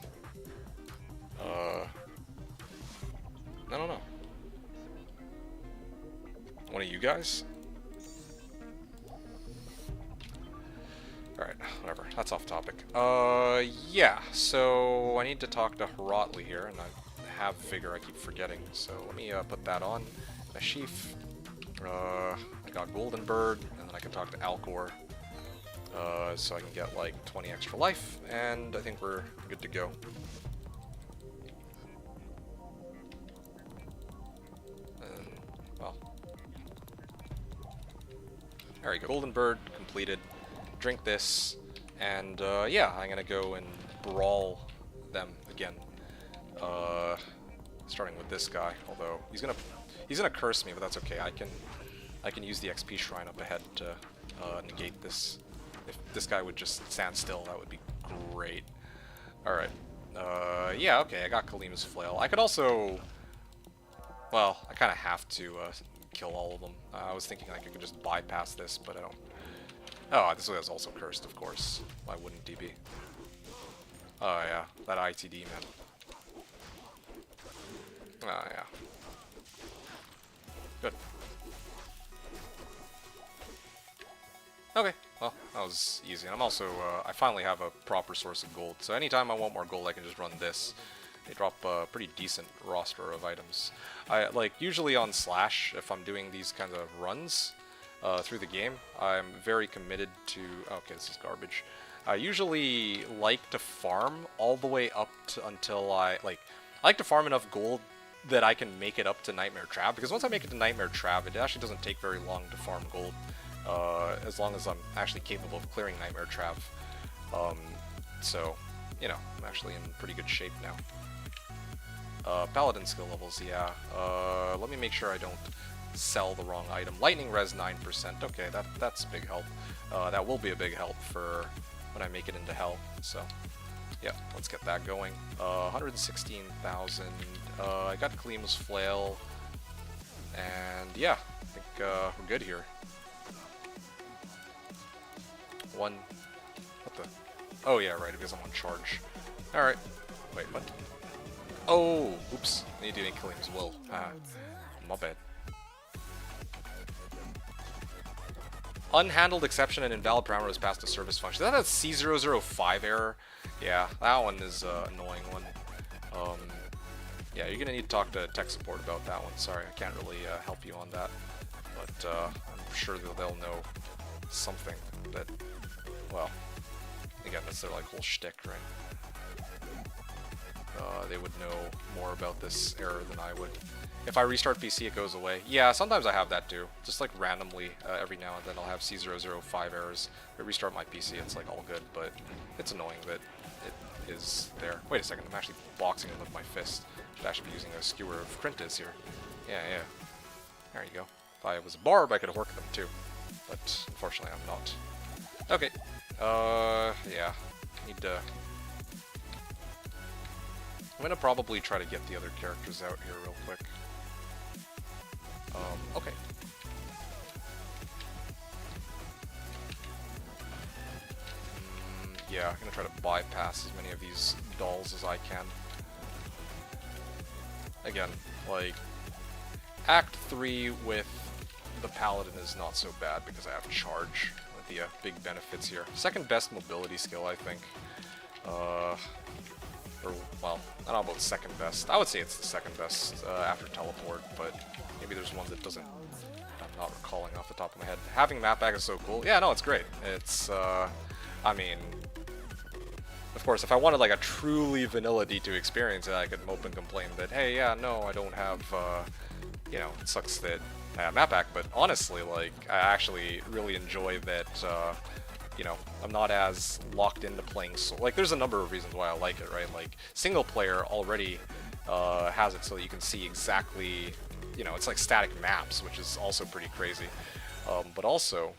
I don't know. One of you guys? Alright, whatever. That's off topic. Yeah, so I need to talk to Heratli here, and I have Vigor, I keep forgetting. So let me put that on. A sheaf. I got Golden Bird, and then I can talk to Alcor. So I can get like 20 extra life, and I think we're good to go. And, well. There we go. Golden Bird completed. Drink this, and yeah, I'm gonna go and brawl them again. Starting with this guy, although he's gonna curse me, but that's okay. I can use the XP shrine up ahead to negate this. If this guy would just stand still, that would be great. All right, Yeah, okay, I got Kalima's Flail. I could also... Well, I kind of have to kill all of them. I was thinking like I could just bypass this, but I don't... Oh, this was also cursed, of course. Why wouldn't he be? Oh, yeah. That ITD, man. Oh, yeah. Good. Okay, well, that was easy. And I'm also, I finally have a proper source of gold. So anytime I want more gold, I can just run this. They drop a pretty decent roster of items. Like, usually on Slash, if I'm doing these kinds of runs through the game, I'm very committed to... Okay, this is garbage. I usually like to farm all the way up to until I like to farm enough gold that I can make it up to Nightmare Trap, because once I make it to Nightmare Trap, it actually doesn't take very long to farm gold, as long as I'm actually capable of clearing Nightmare Trap. So, you know, I'm actually in pretty good shape now. Paladin skill levels, yeah. Let me make sure I don't sell the wrong item. Lightning res 9%, okay, that's a big help. That will be a big help for when I make it into Hell, so... Yeah, let's get that going. 116,000. I got Kalima's Flail. And yeah, I think we're good here. What the? Oh yeah, right, because I'm on charge. Alright. Wait, what? Oh, oops. I need to do Kalima's Will. My bad. Unhandled exception and invalid parameter was passed to service function. Is that a C005 error? Yeah, that one is an annoying one. Yeah, you're gonna need to talk to tech support about that one. Sorry, I can't really help you on that. But I'm sure they'll know something that, well, again, that's their like whole shtick, right? They would know more about this error than I would. If I restart PC, it goes away. Yeah, sometimes I have that too. Just like randomly, every now and then I'll have C005 errors. If I restart my PC, it's like all good, but it's annoying that it is there. Wait a second, I'm actually boxing him with my fist. Should actually be using a skewer of Crintis here. Yeah. There you go. If I was a barb, I could hork them too. But unfortunately, I'm not. Okay. Yeah. Need to... I'm gonna probably try to get the other characters out here real quick. Okay. Yeah, I'm gonna try to bypass as many of these dolls as I can. Again, like, Act 3 with the Paladin is not so bad because I have charge with the big benefits here. Second best mobility skill, I think. Or, well, I don't know about second best. I would say it's the second best after teleport, but maybe there's one that doesn't... I'm not recalling off the top of my head. Having map back is so cool. Yeah, no, it's great. It's, I mean... Of course, if I wanted like a truly vanilla D2 experience, I could mope and complain that, hey, yeah, no, I don't have, you know, it sucks that I have map back, but honestly, like, I actually really enjoy that, you know, I'm not as locked into playing like, there's a number of reasons why I like it, right? Like, single player already has it so that you can see exactly, you know, it's like static maps, which is also pretty crazy. But also,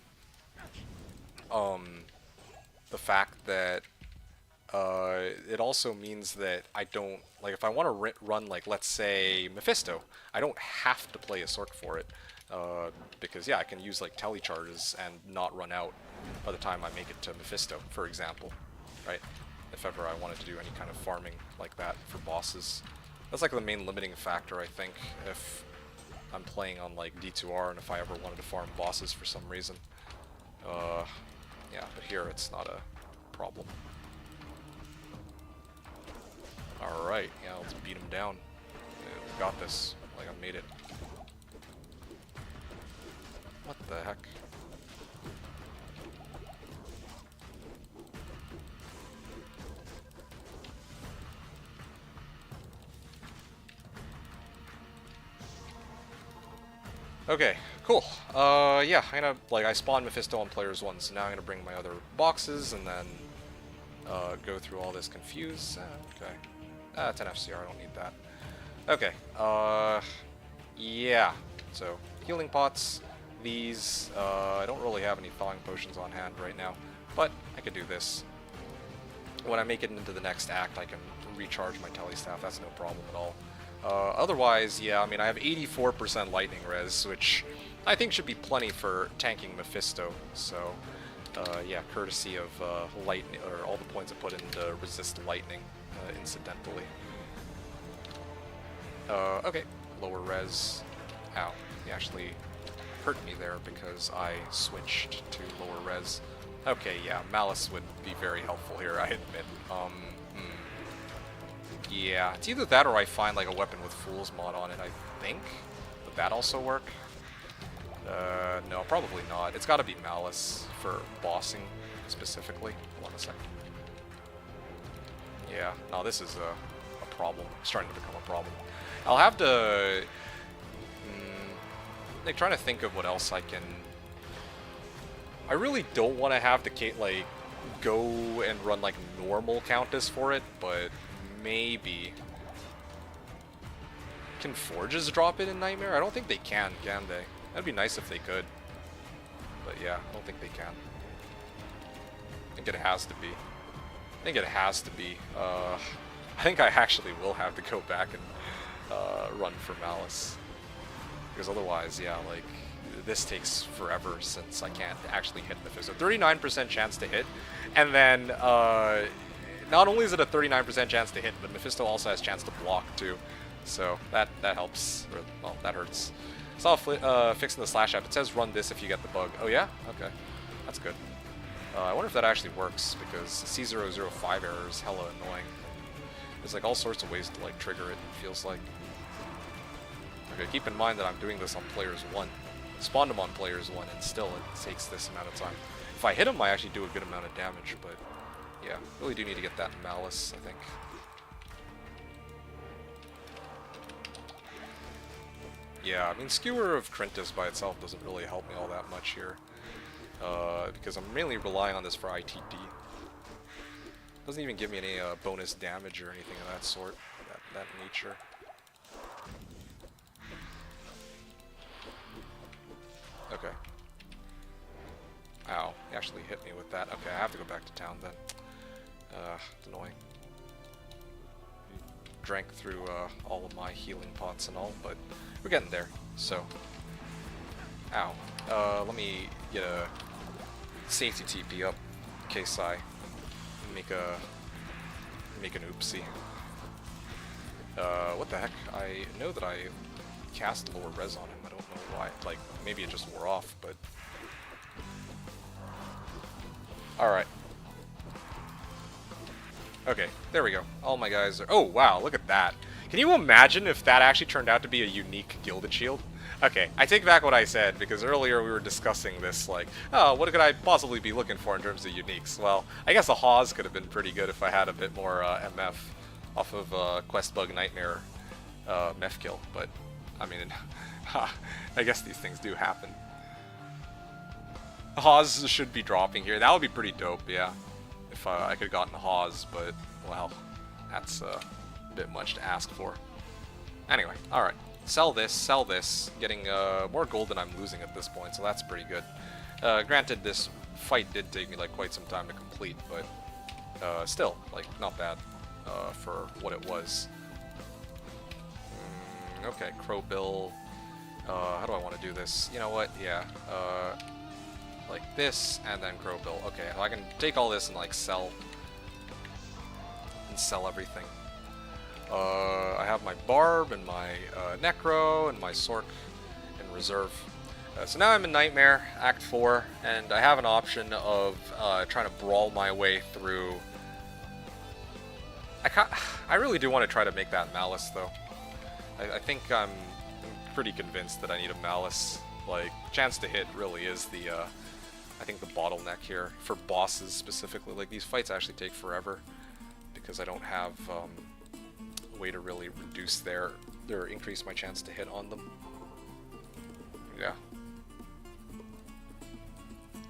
the fact that it also means that I don't, like, if I want to run, like, let's say, Mephisto, I don't have to play a Sork for it, because, yeah, I can use, like, telecharges and not run out by the time I make it to Mephisto, for example, right? If ever I wanted to do any kind of farming like that for bosses. That's, like, the main limiting factor, I think, if I'm playing on, like, D2R and if I ever wanted to farm bosses for some reason. Yeah, but here it's not a problem. Alright, yeah, let's beat him down. Yeah, we got this. Like, I made it. What the heck? Okay, cool. Yeah, I'm gonna, like, I spawned Mephisto on players 1, so now I'm gonna bring my other boxes and then go through all this confuse. Okay. It's an FCR, I don't need that. Okay, yeah. So, healing pots, these, I don't really have any thawing potions on hand right now, but I could do this. When I make it into the next act, I can recharge my telestaff. That's no problem at all. Otherwise, yeah, I mean, I have 84% lightning res, which I think should be plenty for tanking Mephisto. So, yeah, courtesy of lightning, or all the points I put into resist lightning, incidentally. Okay, lower res. Ow, he actually hurt me there because I switched to lower res. Okay, yeah, Malice would be very helpful here, I admit. Yeah, it's either that or I find like a weapon with Fool's Mod on it, I think. Would that also work? No, probably not. It's gotta be Malice for bossing, specifically. Hold on a second. Yeah, no, this is a problem. It's starting to become a problem. I'll have to... like, trying to think of what else I can... I really don't want to have to, like, go and run, like, normal Countess for it, but maybe... Can Forges drop it in Nightmare? I don't think they can they? That'd be nice if they could. But yeah, I don't think they can. I think it has to be. I think it has to be. I think I actually will have to go back and run for Malice. Because otherwise, yeah, like, this takes forever since I can't actually hit Mephisto. 39% chance to hit, and then not only is it a 39% chance to hit, but Mephisto also has chance to block too. So that helps. Or, well, that hurts. Saw fixing the Slash app. It says run this if you get the bug. Oh yeah? Okay. That's good. I wonder if that actually works, because C005 error is hella annoying. There's like all sorts of ways to like trigger it, it feels like. Okay, keep in mind that I'm doing this on players 1. Spawned him on players 1, and still it takes this amount of time. If I hit him, I actually do a good amount of damage, but yeah, really do need to get that Malice, I think. Yeah, I mean, Skewer of Trintis by itself doesn't really help me all that much here, because I'm mainly relying on this for ITD. Doesn't even give me any bonus damage or anything of that sort, that nature. Okay. Ow, he actually hit me with that. Okay, I have to go back to town then. It's annoying. Drank through all of my healing pots and all, but we're getting there, so. Ow. Let me get a safety TP up in case I make an oopsie. What the heck? I know that I cast lower res on him. I don't know why. Like, maybe it just wore off, but... Alright. Okay, there we go. All my guys are... Oh, wow, look at that. Can you imagine if that actually turned out to be a unique Gilded Shield? Okay, I take back what I said, because earlier we were discussing this, like, oh, what could I possibly be looking for in terms of uniques? Well, I guess a Hawes could have been pretty good if I had a bit more MF off of Questbug Nightmare Mef kill, but, I mean, I guess these things do happen. Hawes should be dropping here. That would be pretty dope, yeah. If I could have gotten Hawes, but, well, that's a bit much to ask for. Anyway, alright. Sell this. Getting more gold than I'm losing at this point, so that's pretty good. Granted, this fight did take me, like, quite some time to complete, but still, like, not bad for what it was. Okay, Crowbill. How do I want to do this? You know what? Yeah. Like this, and then Crowbill. Okay, I can take all this and like sell everything. I have my Barb and my Necro and my Sork in reserve. So now I'm in Nightmare, Act 4, and I have an option of trying to brawl my way through. I really do want to try to make that Malice, though. I think I'm pretty convinced that I need a Malice. Like, chance to hit really is the, I think the bottleneck here, for bosses specifically. Like, these fights actually take forever, because I don't have a way to really reduce or increase my chance to hit on them. Yeah.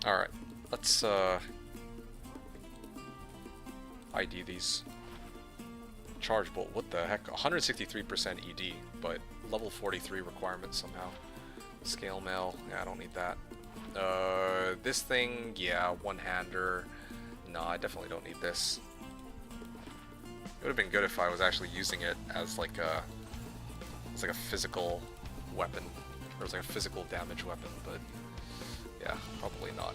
Alright, let's, ID these. Charge Bolt, what the heck? 163% ED, but level 43 requirement somehow. Scale Mail, yeah, I don't need that. This thing, yeah, one-hander. No, I definitely don't need this. would have been good if I was actually using it as like a physical weapon, or as like a physical damage weapon, but yeah, probably not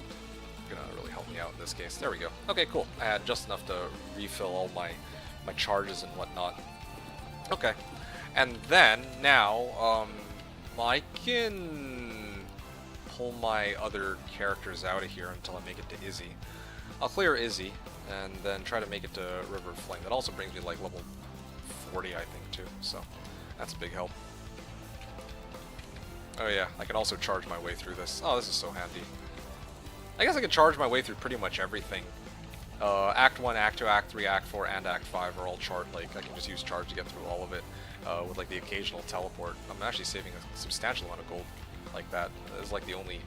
gonna really help me out in this case. There we go. Okay, cool. I had just enough to refill all my charges and whatnot. Okay, and then now I can pull my other characters out of here until I make it to Izzy. I'll clear Izzy and then try to make it to River of Flame. That also brings me like level 40, I think, too, so that's a big help. Oh yeah, I can also charge my way through this. Oh, this is so handy. I guess I can charge my way through pretty much everything. Act 1, Act 2, Act 3, Act 4, and Act 5 are all like, I can just use charge to get through all of it, with like the occasional teleport. I'm actually saving a substantial amount of gold like that. It's like the only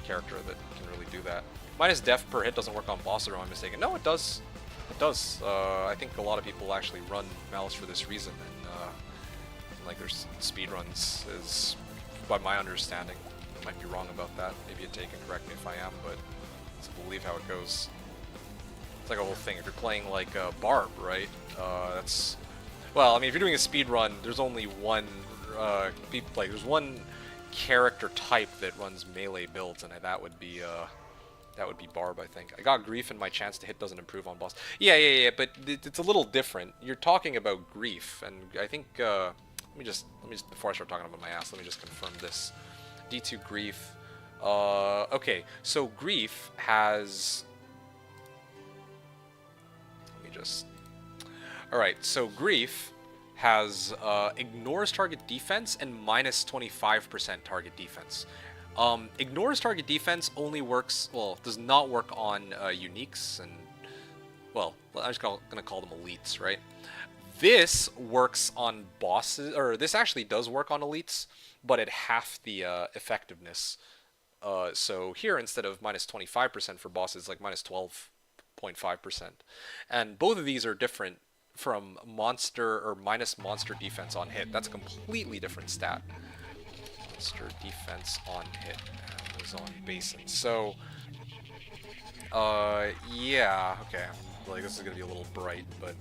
character that can really do that. Minus def per hit doesn't work on boss, or am I mistaken? No, it does. It does. I think a lot of people actually run Malice for this reason, and like their speedruns is, by my understanding, I might be wrong about that. Maybe Tay can correct me if I am, but I believe how it goes. It's like a whole thing. If you're playing like Barb, right? That's, well, I mean, if you're doing a speed run, there's only one there's one character type that runs melee builds, and that would be Barb, I think. I got Grief, and my chance to hit doesn't improve on boss. Yeah, but it's a little different. You're talking about Grief, and I think let me just before I start talking about my ass, let me just confirm this. D2 Grief. Okay, so Grief has. Alright, so Grief has ignores target defense and minus 25% target defense. Ignores target defense only works, well, does not work on uniques and, well, I'm just going to call them elites, right? This works on bosses, or this actually does work on elites, but at half the effectiveness. So here, instead of minus 25% for bosses, like minus 12.5%. And both of these are different from monster or minus monster defense on hit. That's a completely different stat. Monster defense on hit and is on basin. So, yeah, okay. Like, this is gonna be a little bright, but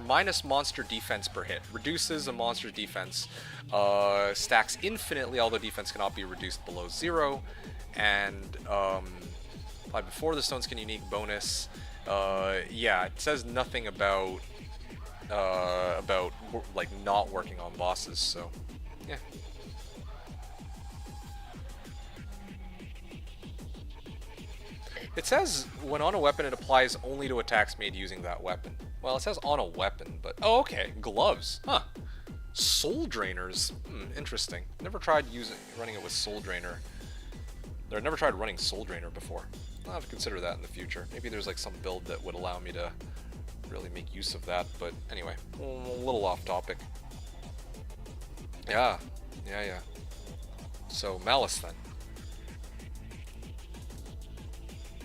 minus monster defense per hit reduces a monster's defense, stacks infinitely, although defense cannot be reduced below 0, and applied before the stones can unique bonus. Yeah, it says nothing about like not working on bosses, so yeah. It says when on a weapon it applies only to attacks made using that weapon. Well, it says on a weapon, but oh, okay, gloves, huh? Soul Drainers, interesting. Never tried running it with Soul Drainer. I've never tried running Soul Drainer before. I'll have to consider that in the future. Maybe there's like some build that would allow me to really make use of that, but anyway, a little off topic. Yeah. So, Malice then.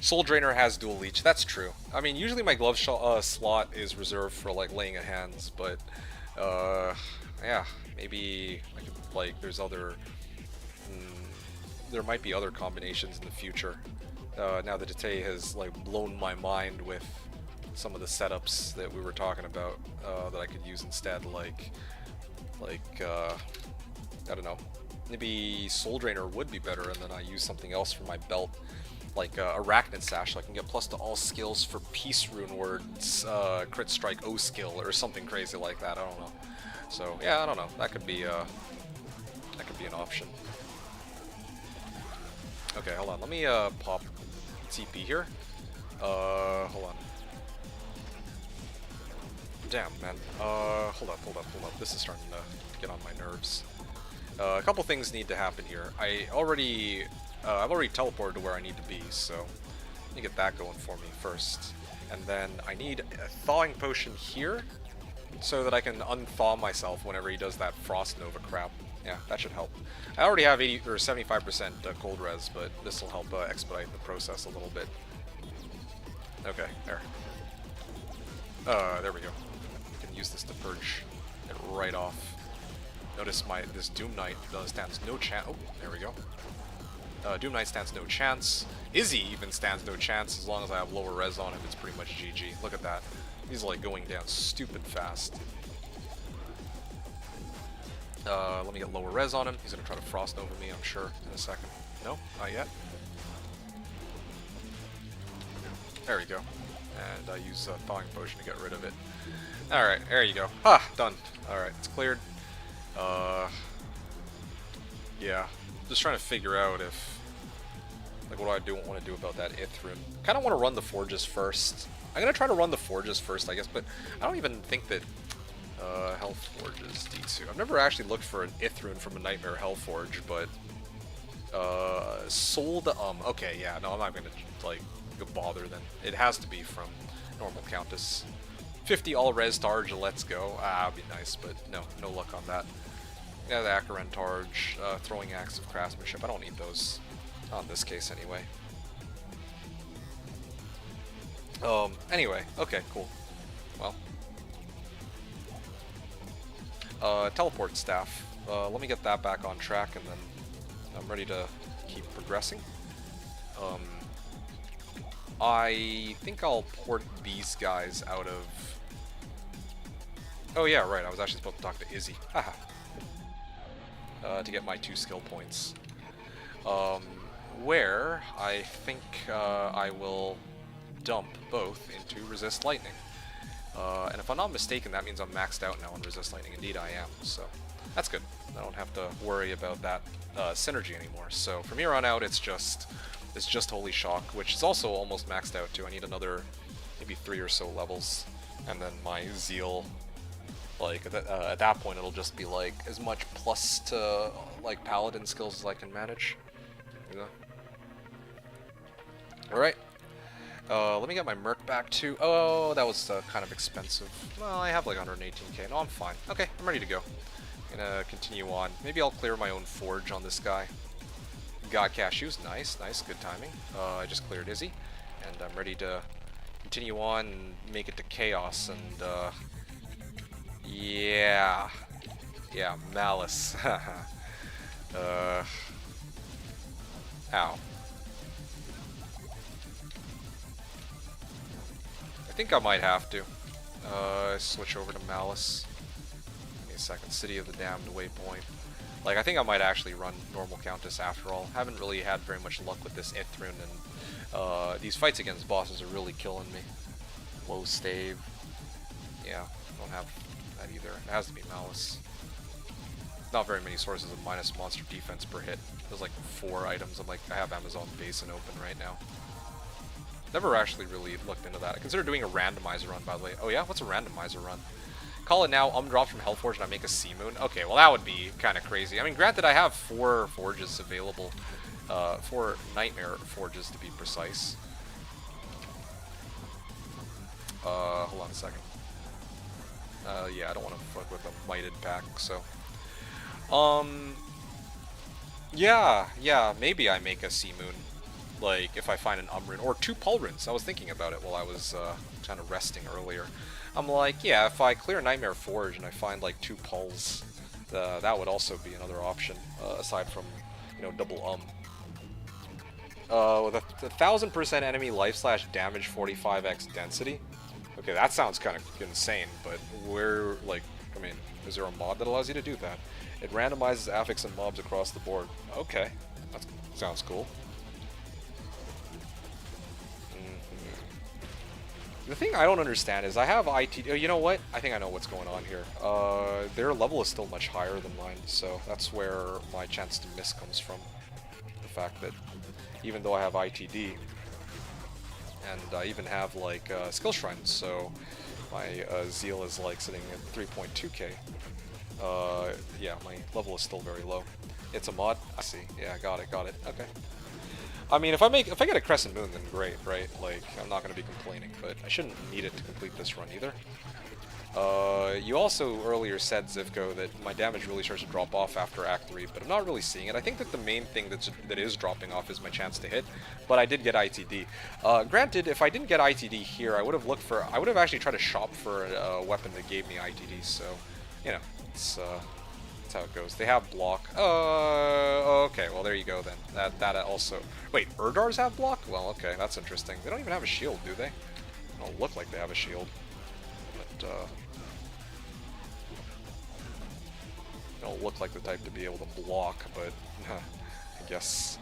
Soul Drainer has dual leech, that's true. I mean, usually my glove slot is reserved for like laying of hands, but yeah, maybe I could, like, there's other, there might be other combinations in the future. Now that Tay has like blown my mind with some of the setups that we were talking about, that I could use instead, like I don't know, maybe Soul Drainer would be better, and then I use something else for my belt, like Arachnid Sash, so I can get plus to all skills for Peace Rune Words, Crit Strike O skill, or something crazy like that. I don't know. So yeah, I don't know. That could be an option. Okay, hold on. Let me pop TP here. Hold on. Damn, man. Hold up. This is starting to get on my nerves. A couple things need to happen here. I've already teleported to where I need to be, so let me get that going for me first. And then I need a thawing potion here, so that I can unthaw myself whenever he does that Frost Nova crap. Yeah, that should help. I already have 80 or 75% cold res, but this will help expedite the process a little bit. Okay, there. There we go. I can use this to purge it right off. Notice this Doom Knight stands no chance. Oh, there we go. Doom Knight stands no chance. Izzy even stands no chance as long as I have lower res on him. It's pretty much GG. Look at that. He's like going down stupid fast. Let me get lower res on him. He's gonna try to Frost Nova me, I'm sure, in a second. No, not yet. There we go. And I use Thawing Potion to get rid of it. Alright, there you go. Ha! Done. Alright, it's cleared. Yeah. Just trying to figure out if... Like, what do I want to do about that Ithrin? Kind of want to run the Forges first. I'm going to try to run the Forges first, I guess, but I don't even think that... Health Forges, D2. I've never actually looked for an Ithrin from a Nightmare Hellforge, but... Sold, okay, yeah, no, I'm not going to, like, bother then. It has to be from normal Countess. 50 all-res Targe, let's go. Ah, that'd be nice, but no luck on that. Yeah, the Acheron Targe, Throwing Axe of Craftsmanship, I don't need those. Not in this case, anyway. Anyway, okay, cool. Well. Teleport Staff. Let me get that back on track, and then I'm ready to keep progressing. I think I'll port these guys out of... Oh yeah, right, I was actually supposed to talk to Izzy. Haha. To get my 2 skill points. Where I think I will dump both into Resist Lightning. And if I'm not mistaken, that means I'm maxed out now on Resist Lightning. Indeed I am, so that's good. I don't have to worry about that synergy anymore. So from here on out, it's just Holy Shock, which is also almost maxed out too. I need another maybe 3 or so levels, and then my Zeal, like at that point it'll just be like as much plus to like Paladin skills as I can manage. You know? Alright. Let me get my Merc back too. Oh, that was kind of expensive. Well, I have like 118k. No, I'm fine. Okay, I'm ready to go. Gonna continue on. Maybe I'll clear my own Forge on this guy. Got cashews. Nice, good timing. I just cleared Izzy, and I'm ready to continue on and make it to Chaos, and yeah, Malice. Ow. I think I might have to switch over to Malice. Give me a second. City of the Damned Waypoint. Like, I think I might actually run normal Countess after all. Haven't really had very much luck with this Ithrin, and these fights against bosses are really killing me. Low stave. Yeah, don't have that either. It has to be Malice. Not very many sources of minus monster defense per hit. There's like 4 items. I have Amazon Basin open right now. Never actually really looked into that. I consider doing a randomizer run, by the way. Oh yeah? What's a randomizer run? Call it now, drops from Hellforge and I make a Sea Moon. Okay, well that would be kind of crazy. I mean, granted I have 4 forges available. 4 Nightmare Forges to be precise. Hold on a second. Yeah, I don't want to fuck with a Mighted pack, so... Yeah, maybe I make a Sea Moon. Like, if I find an Umrin, or 2 Pulrins. I was thinking about it while I was kind of resting earlier. I'm like, yeah, if I clear Nightmare Forge and I find like 2 Pulls, that would also be another option, aside from, you know, double with a 1000% enemy life / damage 45x density. Okay, that sounds kind of insane, but where, like, I mean, is there a mod that allows you to do that? It randomizes affix and mobs across the board. Okay, that sounds cool. The thing I don't understand is I have IT... Oh, you know what? I think I know what's going on here. Their level is still much higher than mine, so that's where my chance to miss comes from. The fact that even though I have ITD, and I even have, like, skill shrines, so my Zeal is, like, sitting at 3.2k. Yeah, my level is still very low. It's a mod? I see. Yeah, got it. Okay. I mean, if I get a Crescent Moon, then great, right? Like, I'm not going to be complaining, but I shouldn't need it to complete this run either. You also earlier said, Zivko, that my damage really starts to drop off after Act 3, but I'm not really seeing it. I think that the main thing that is dropping off is my chance to hit, but I did get ITD. Granted, if I didn't get ITD here, I would have actually tried to shop for a weapon that gave me ITD, so, you know, it's how it goes. They have block. Okay, well there you go then. That also... Wait, Urdars have block? Well, okay, that's interesting. They don't even have a shield, do they? They don't look like they have a shield. don't look like the type to be able to block, but I guess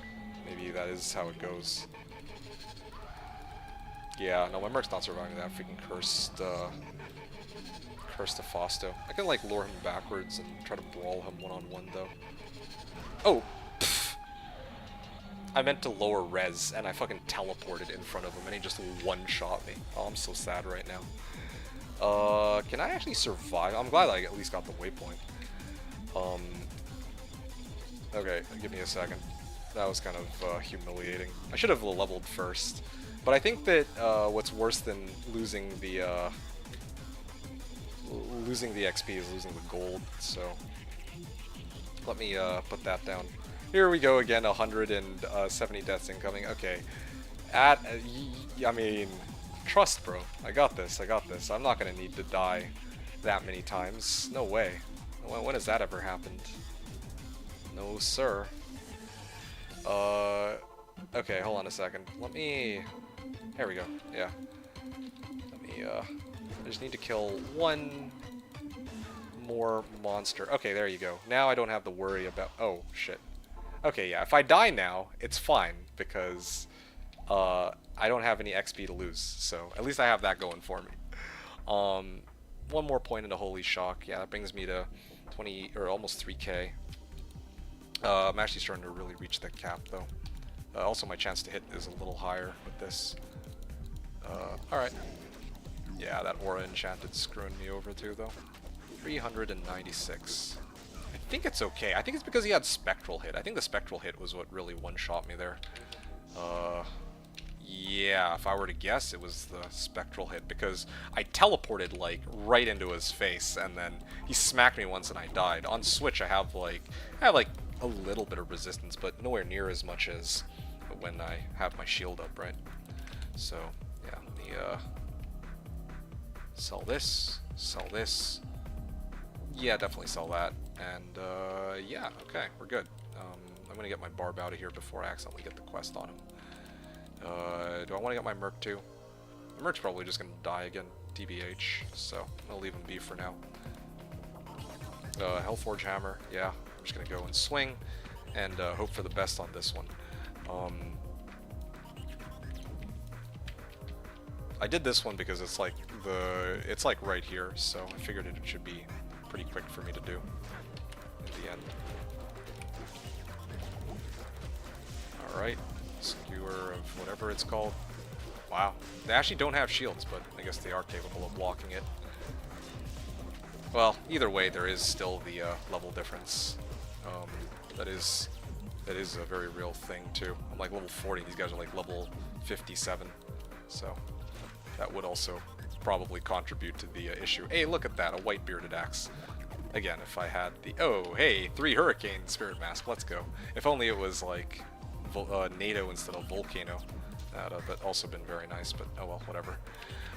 maybe that is how it goes. Yeah, no, my Merc's not surviving that freaking cursed Fausto. I can like lure him backwards and try to brawl him one-on-one though. Oh! Pfft. I meant to lower res, and I fucking teleported in front of him, and he just one-shot me. Oh, I'm so sad right now. Can I actually survive? I'm glad I at least got the waypoint. Okay, give me a second. That was kind of humiliating. I should have leveled first. But I think that what's worse than losing the XP is losing the gold, so let me put that down. Here we go again, 170 deaths incoming. Okay, I mean, trust, bro. I got this. I'm not gonna need to die that many times. No way. When has that ever happened? No, sir. Okay, hold on a second. Let me... There we go. Yeah. Let me, I just need to kill one more monster. Okay, there you go. Now I don't have to worry about... Oh, shit. Okay, yeah. If I die now, it's fine, because, I don't have any XP to lose. So, at least I have that going for me. One more point into Holy Shock. Yeah, that brings me to 20, or almost 3k. I'm actually starting to really reach the cap, though. Also, my chance to hit is a little higher with this. Alright. Yeah, that Aura Enchanted screwing me over, too, though. 396. I think it's okay. I think it's because he had Spectral Hit. I think the Spectral Hit was what really one-shot me there. Yeah, if I were to guess, it was the Spectral Hit, because I teleported, like, right into his face, and then he smacked me once and I died. On Switch, I have, like, a little bit of resistance, but nowhere near as much as when I have my shield up, right? So, yeah, let me, sell this, yeah, definitely sell that, and, yeah, okay, we're good. I'm gonna get my barb out of here before I accidentally get the quest on him. Do I want to get my Merc too? The Merc's probably just gonna die again, TBH, so I'll leave him be for now. Hellforge Hammer, yeah, I'm just gonna go and swing, and hope for the best on this one. I did this one because it's like right here, so I figured it should be pretty quick for me to do in the end. Alright, Skewer of whatever it's called. Wow, they actually don't have shields, but I guess they are capable of blocking it. Well, either way, there is still the level difference. That is a very real thing too. I'm like level 40, these guys are like level 57, so that would also probably contribute to the issue. Hey, look at that, a white bearded axe. Again, if I had the... Oh, hey, 3 Hurricane Spirit Mask, let's go. If only it was like NATO instead of Volcano. That would have also been very nice, but oh well, whatever.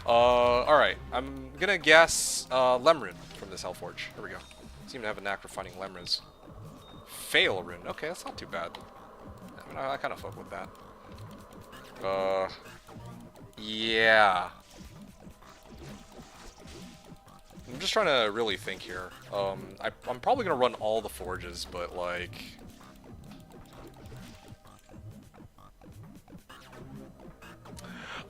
Alright, I'm gonna guess Lemrune from this Hellforge. Here we go. Seem to have a knack for finding Lemrines. Fail Rune. Okay, that's not too bad. I mean, I kind of fuck with that. Yeah. I'm just trying to really think here. I'm probably gonna run all the forges, but like...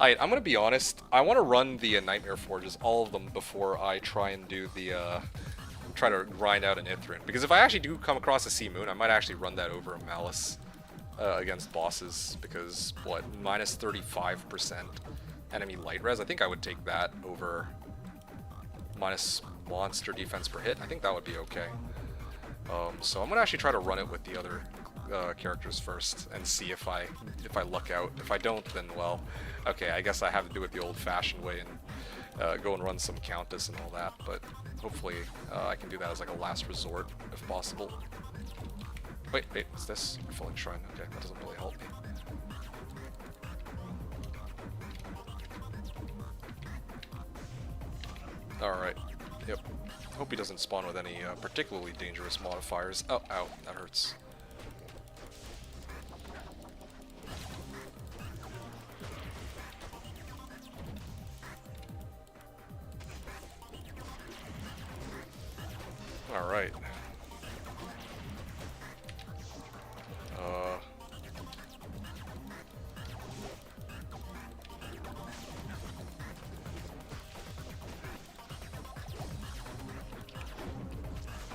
I'm gonna be honest, I want to run the Nightmare Forges, all of them, before I try and do the, try to grind out an Ithrin. Because if I actually do come across a Sea Moon, I might actually run that over a Malice against bosses, because, what, minus 35% enemy light res? I think I would take that over minus monster defense per hit. I think that would be okay. So I'm gonna actually try to run it with the other characters first and see if I luck out. If I don't, then well, okay, I guess I have to do it the old-fashioned way and go and run some Countess and all that, but hopefully I can do that as like a last resort if possible. Wait, what's this? Fulfilling Shrine. Okay, that doesn't really help me. Alright, yep. Hope he doesn't spawn with any particularly dangerous modifiers. Oh, ow, that hurts. Alright.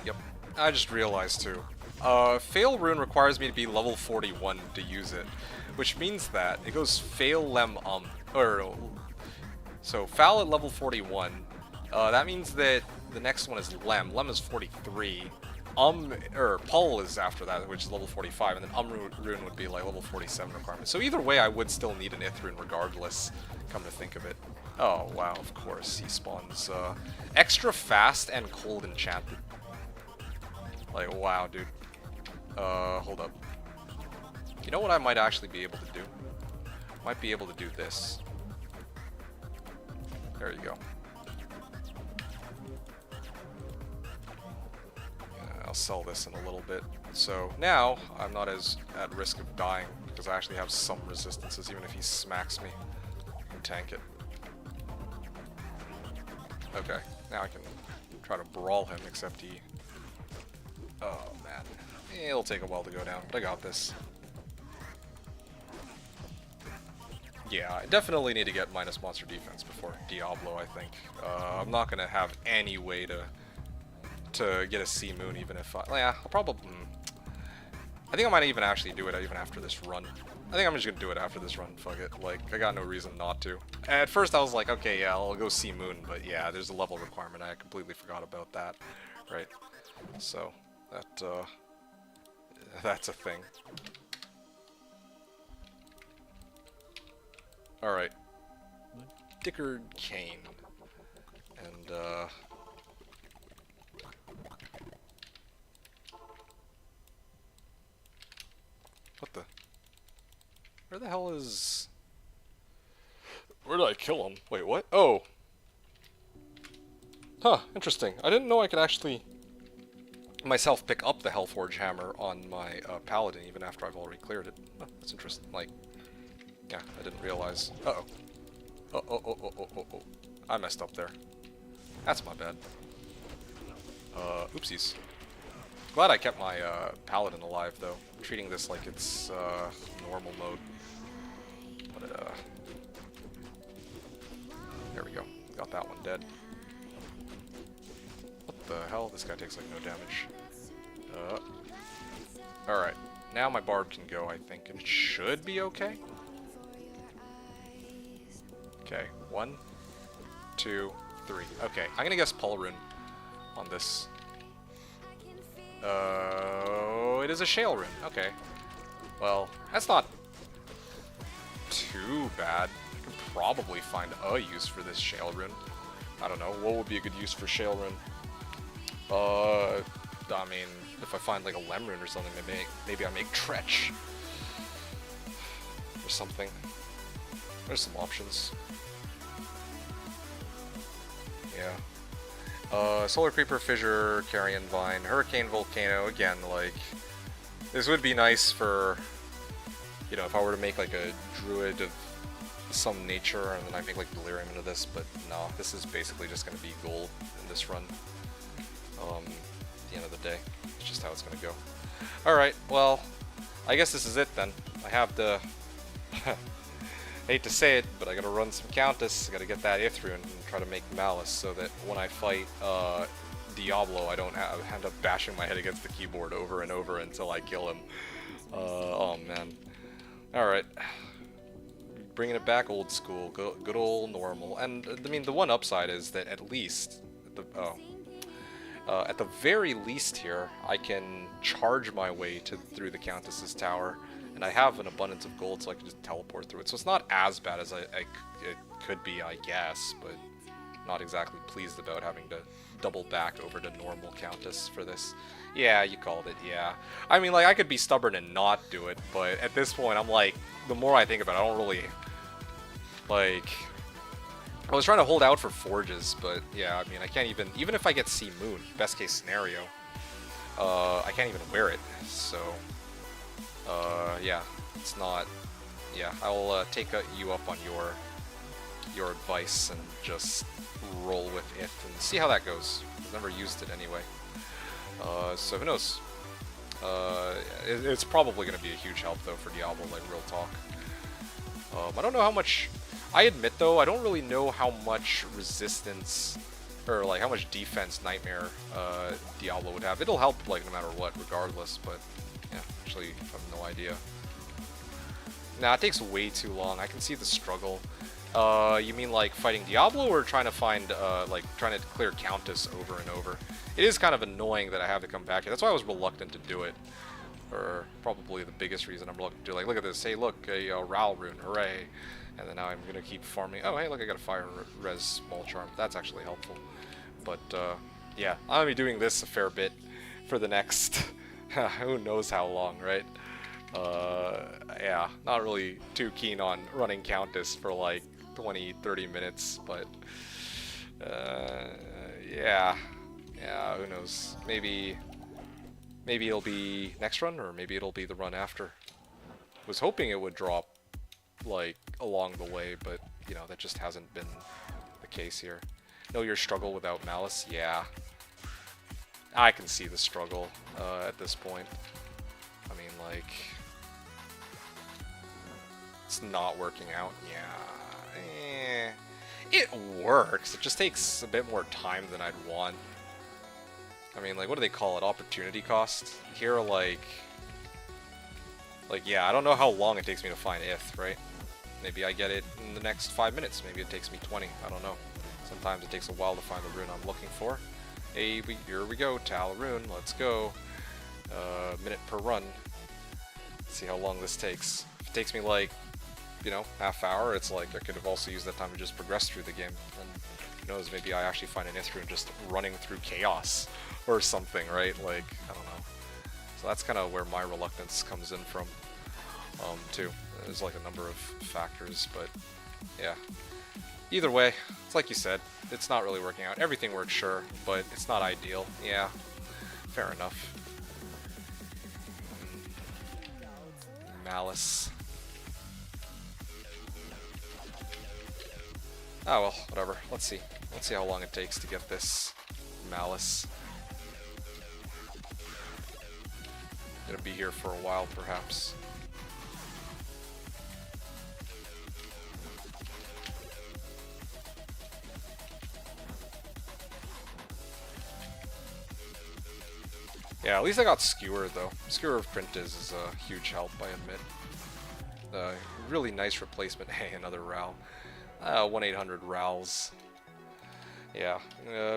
Yep. I just realized too. Fail Rune requires me to be level 41 to use it, which means that it goes Fail Lem so Foul at level 41. That means that the next one is Lem. Lem is 43. Pull is after that, which is level 45, and then Rune would be like level 47 requirement. So either way, I would still need an Ith Rune regardless, come to think of it. Oh, wow, of course, he spawns extra fast and cold enchanted. Like, wow, dude. Hold up. You know what I might actually be able to do? Might be able to do this. There you go. I'll sell this in a little bit. So now I'm not as at risk of dying because I actually have some resistances even if he smacks me. I can tank it. Okay, now I can try to brawl him except he... Oh man. It'll take a while to go down, but I got this. Yeah, I definitely need to get minus monster defense before Diablo, I think. I'm not gonna have any way to get a Sea Moon even if I... Yeah, I'll probably... I think I might even actually do it even after this run. I think I'm just gonna do it after this run, fuck it. Like, I got no reason not to. At first I was like, okay, yeah, I'll go Sea Moon, but yeah, there's a level requirement. I completely forgot about that, right? So, that's a thing. Alright. Dickard Cane. And, what the? Where the hell is... Where did I kill him? Wait, what? Oh! Huh, interesting. I didn't know I could actually myself pick up the Hellforge Hammer on my Paladin even after I've already cleared it. Oh, that's interesting. Like, yeah, I didn't realize. Uh-oh. Oh. I messed up there. That's my bad. Oopsies. Glad I kept my Paladin alive, though. I'm treating this like it's normal mode. But, there we go. Got that one dead. What the hell? This guy takes, like, no damage. Alright. Now my Bard can go, I think, and it should be okay. Okay. 1, 2, 3. Okay. I'm gonna guess Pull Rune on this. Oh, it is a Shale Rune. Okay. Well, that's not too bad. I could probably find a use for this Shale Rune. I don't know. What would be a good use for Shale Rune? I mean, if I find like a Lem Rune or something, maybe I make Tretch. Or something. There's some options. Yeah. Solar Creeper, Fissure, Carrion Vine, Hurricane Volcano, again, like, this would be nice for, you know, if I were to make like a Druid of some nature, and then I make like Delirium into this, but no, this is basically just going to be gold in this run. At the end of the day, it's just how it's going to go. Alright, well, I guess this is it then. I have to... hate to say it, but I gotta run some Countess, I gotta get that Ith Rune and try to make Malice so that when I fight Diablo, I don't end up bashing my head against the keyboard over and over until I kill him. Oh man. Alright. Bringing it back old school, good old normal. And, I mean, the one upside is that at least, at the very least here, I can charge my way through the Countess's tower. And I have an abundance of gold, so I can just teleport through it. So it's not as bad as it could be, I guess, but not exactly pleased about having to double back over to normal Countess for this. Yeah, you called it, yeah. I mean, like, I could be stubborn and not do it, but at this point, I'm like, the more I think about it, I don't really, like... I was trying to hold out for Forges, but yeah, I mean, I can't even if I get Sea Moon, best case scenario, I can't even wear it, so... yeah, it's not... Yeah, I'll take you up on your advice and just roll with it and see how that goes. I've never used it anyway. So who knows? It's probably going to be a huge help, though, for Diablo, like, real talk. I don't know how much... I admit, though, I don't really know how much resistance, or, like, how much defense Nightmare Diablo would have. It'll help, like, no matter what, regardless, but, yeah, actually, I have no idea. Nah, it takes way too long. I can see the struggle. You mean, like, fighting Diablo, or trying to find, like, trying to clear Countess over and over? It is kind of annoying that I have to come back here. That's why I was reluctant to do it. Or probably the biggest reason I'm reluctant to do it. Like, look at this. Hey, look, a Ral rune. Hooray. And then now I'm going to keep farming. Oh, hey, look, I got a Fire Res Small Charm. That's actually helpful. But, yeah, I'm going to be doing this a fair bit for the next... who knows how long, right? Yeah, not really too keen on running Countess for, like, 20-30 minutes, but... yeah... Yeah, who knows? Maybe it'll be next run, or maybe it'll be the run after. Was hoping it would drop, like, along the way, but, you know, that just hasn't been the case here. Know your struggle without Malice? Yeah. I can see the struggle, at this point. I mean, like... It's not working out. Yeah. It works. It just takes a bit more time than I'd want. I mean, like, what do they call it? Opportunity cost? Here, like, yeah, I don't know how long it takes me to find Ith, right? Maybe I get it in the next 5 minutes. Maybe it takes me 20. I don't know. Sometimes it takes a while to find the rune I'm looking for. Hey, here we go. Tal rune. Let's go. Minute per run. Let's see how long this takes. If it takes me, like, you know, half hour, it's like I could have also used that time to just progress through the game. And who knows, maybe I actually find an Ith rune just running through chaos or something, right? Like, I don't know. So that's kind of where my reluctance comes in from, too. There's like a number of factors, but yeah. Either way, it's like you said, it's not really working out. Everything works, sure, but it's not ideal. Yeah, fair enough. Malice. Oh well, whatever. Let's see. Let's see how long it takes to get this Malice. Gonna be here for a while, perhaps. Yeah, at least I got Skewer, though. Skewer of Printiz is a huge help, I admit. Really nice replacement. Hey, another Ral. 1-800 Rals. Yeah,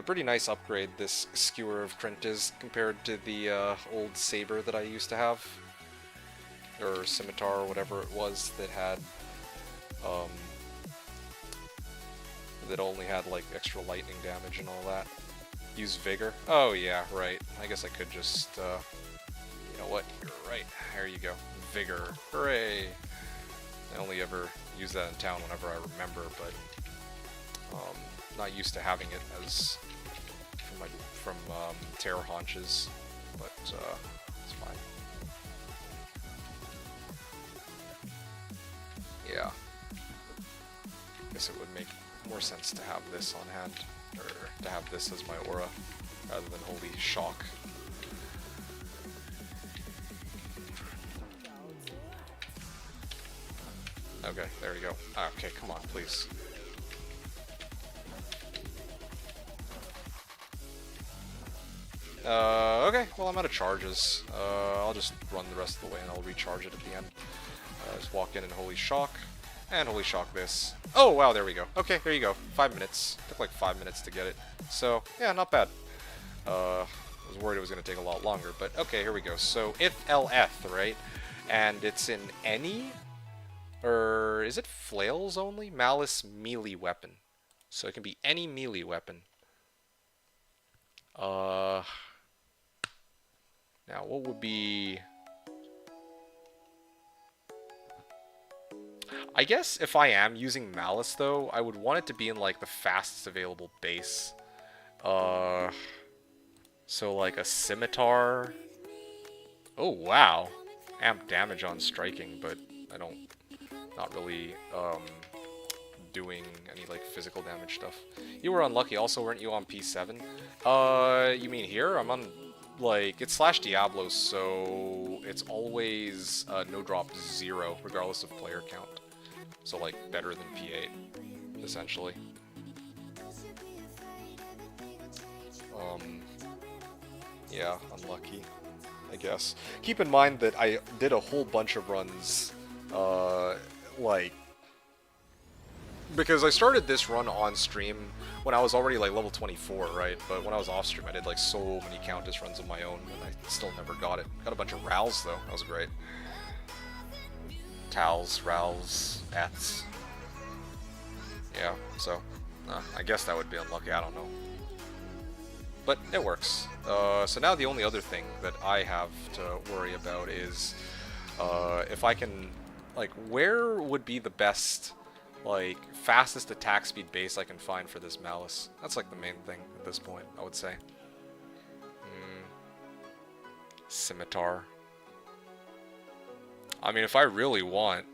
pretty nice upgrade, this Skewer of Printiz, compared to the old Saber that I used to have. Or Scimitar, or whatever it was, that had... that only had, like, extra lightning damage and all that. Use Vigor? Oh, yeah, right. I guess I could just, you know what? You're right. There you go. Vigor. Hooray! I only ever use that in town whenever I remember, but not used to having it as from Terror Haunches, but it's fine. Yeah. Guess it would make more sense to have this on hand, or to have this as my aura, rather than Holy Shock. Okay, there we go. Okay, come on, please. Okay, well, I'm out of charges. I'll just run the rest of the way and I'll recharge it at the end. Just walk in and Holy Shock, and Holy Shock this. Oh, wow, there we go. Okay, there you go. 5 minutes. Took like 5 minutes to get it. So, yeah, not bad. I was worried it was going to take a lot longer, but okay, here we go. So, if LF, right? And it's in any... Or is it flails only? Malice melee weapon. So it can be any melee weapon. Now what would be... I guess if I am using Malice though, I would want it to be in like the fastest available base. So like a Scimitar. Oh wow. Amp damage on striking, but I don't... Not really doing any like physical damage stuff. You were unlucky also, weren't you, on P7? You mean here? I'm on like, it's Slashdiablo, so it's always no drop 0, regardless of player count. So, like, better than P8, essentially. Yeah, unlucky, I guess. Keep in mind that I did a whole bunch of runs, like, because I started this run on stream when I was already like level 24, right? But when I was off stream, I did like so many Countess runs of my own, and I still never got it. Got a bunch of Rals though. That was great. Tals, Rals, Ats. Yeah. So, I guess that would be unlucky. I don't know. But it works. So now the only other thing that I have to worry about is if I can, like, where would be the best, like, fastest attack speed base I can find for this Malice? That's like the main thing at this point, I would say. Scimitar. I mean, if I really want,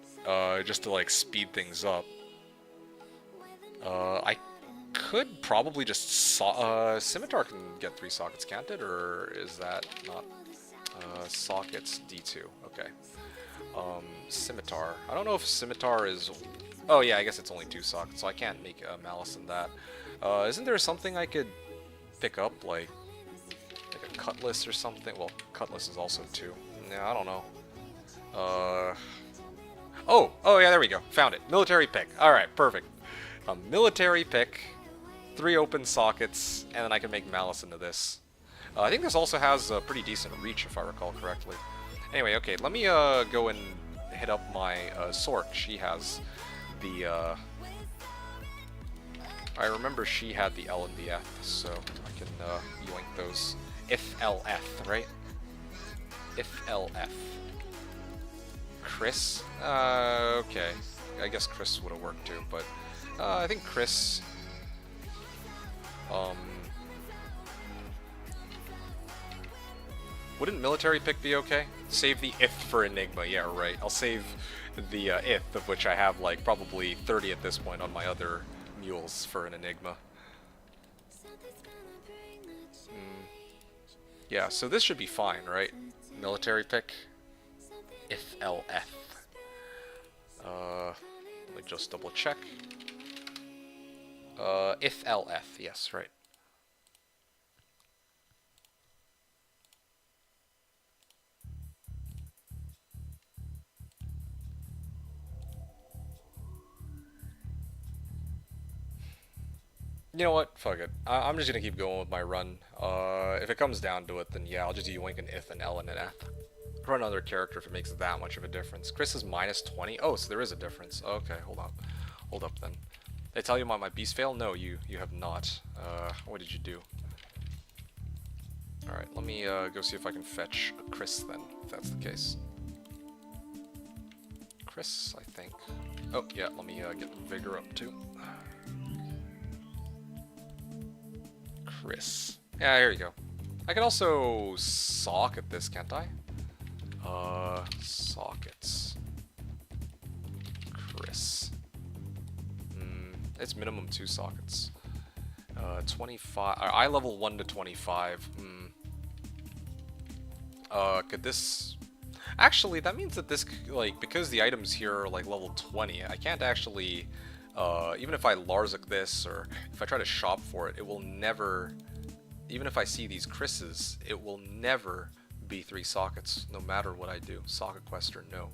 just to, like, speed things up, I could probably just Scimitar can get 3 sockets, can't it? Or is that not? Sockets D2. Okay. Scimitar. I don't know if Scimitar is... Oh yeah, I guess it's only 2 sockets, so I can't make a Malice in that. Isn't there something I could pick up, like a Cutlass or something? Well, Cutlass is also 2. Yeah, I don't know. Oh yeah, there we go. Found it. Military pick. Alright, perfect. A military pick, 3 open sockets, and then I can make Malice into this. I think this also has a pretty decent reach, if I recall correctly. Anyway, okay, let me go and hit up my Sork. She has the... I remember she had the L and the F, so I can yoink those. If LF, right? If LF. Chris? Okay. I guess Chris would have worked too, but I think Chris... Wouldn't military pick be okay? Save the if for Enigma, yeah, right. I'll save the if, of which I have like probably 30 at this point on my other mules for an Enigma. Yeah, so this should be fine, right? Military pick. If LF. Let me just double check. If LF, yes, right. You know what? Fuck it. I'm just gonna keep going with my run. If it comes down to it, then yeah, I'll just yoink an if, an L, and an F. Run another character if it makes that much of a difference. Chris is minus 20. Oh, so there is a difference. Okay, hold on. Hold up then. They tell you about my beast fail? No, you have not. What did you do? Alright, let me go see if I can fetch a Chris then, if that's the case. Chris, I think. Oh, yeah, let me get Vigor up too. Chris. Yeah, here you go. I can also socket this, can't I? Sockets. Chris. It's minimum 2 sockets. 25. I level 1 to 25. Could this... Actually, that means that this, like, because the items here are, like, level 20, I can't actually... even if I Larzik this, or if I try to shop for it, it will never... Even if I see these Chris's, it will never be 3 sockets, no matter what I do. Socket quest or no.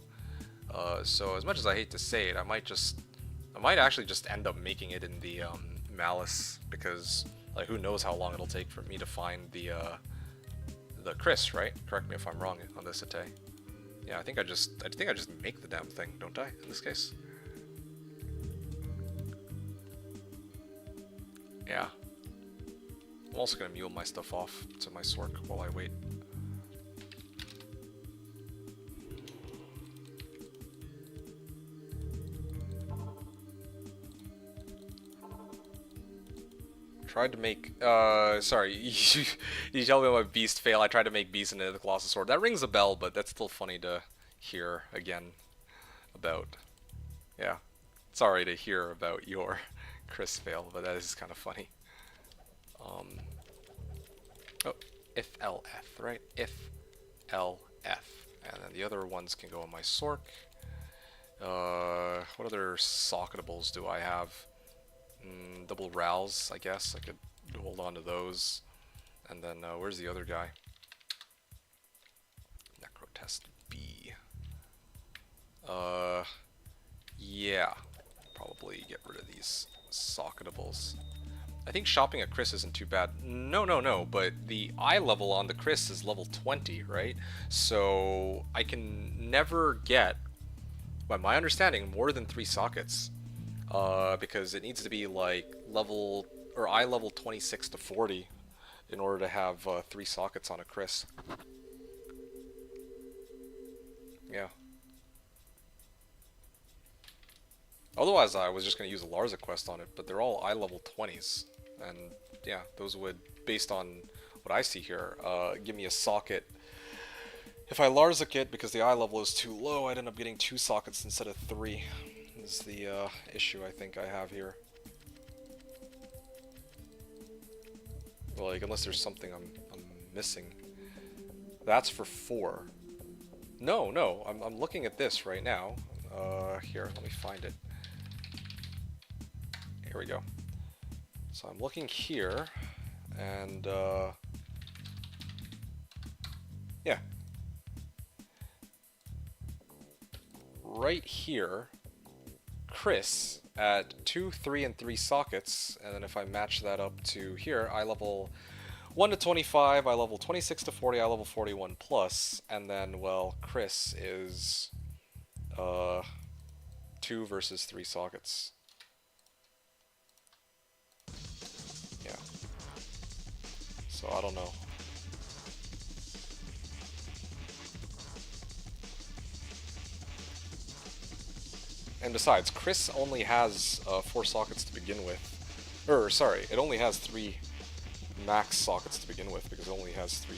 So, as much as I hate to say it, I might actually just end up making it in the Malice, because, like, who knows how long it'll take for me to find the Chris, right? Correct me if I'm wrong on this, Ate. Yeah, I think I just make the damn thing, don't I, in this case? Yeah. I'm also gonna mule my stuff off to my Sork while I wait. Tried to make, sorry, you tell me about Beast fail, I tried to make Beast into the Colossus Sword. That rings a bell, but that's still funny to hear again about. Yeah, sorry to hear about your Chris fail, but that is kind of funny. Oh, if LF, right? If LF. And then the other ones can go on my Sork. What other socketables do I have? Double Rals, I guess. I could hold on to those. And then, where's the other guy? Necrotest B. Yeah. Probably get rid of these socketables. I think shopping a Chris isn't too bad. No, but the eye level on the Chris is level 20, right? So I can never get, by my understanding, more than 3 sockets. Because it needs to be like level, or eye level 26 to 40 in order to have 3 sockets on a Chris. Yeah. Otherwise, I was just going to use a Larza quest on it, but they're all eye level 20s. And yeah, those would, based on what I see here, give me a socket. If I Larza it because the eye level is too low, I'd end up getting 2 sockets instead of 3. Is the issue I think I have here. Well, like, unless there's something I'm missing. That's for 4. No, I'm looking at this right now. Here, let me find it. Here we go. So I'm looking here, and yeah. Right here, Chris at 2, 3, and 3 sockets, and then if I match that up to here, eye level 1 to 25, eye level 26 to 40, eye level 41 plus, and then, well, Chris is 2 versus 3 sockets. Yeah. So I don't know. And besides, Chris only has 4 sockets to begin with. Or, sorry, it only has 3 max sockets to begin with, because it only has 3,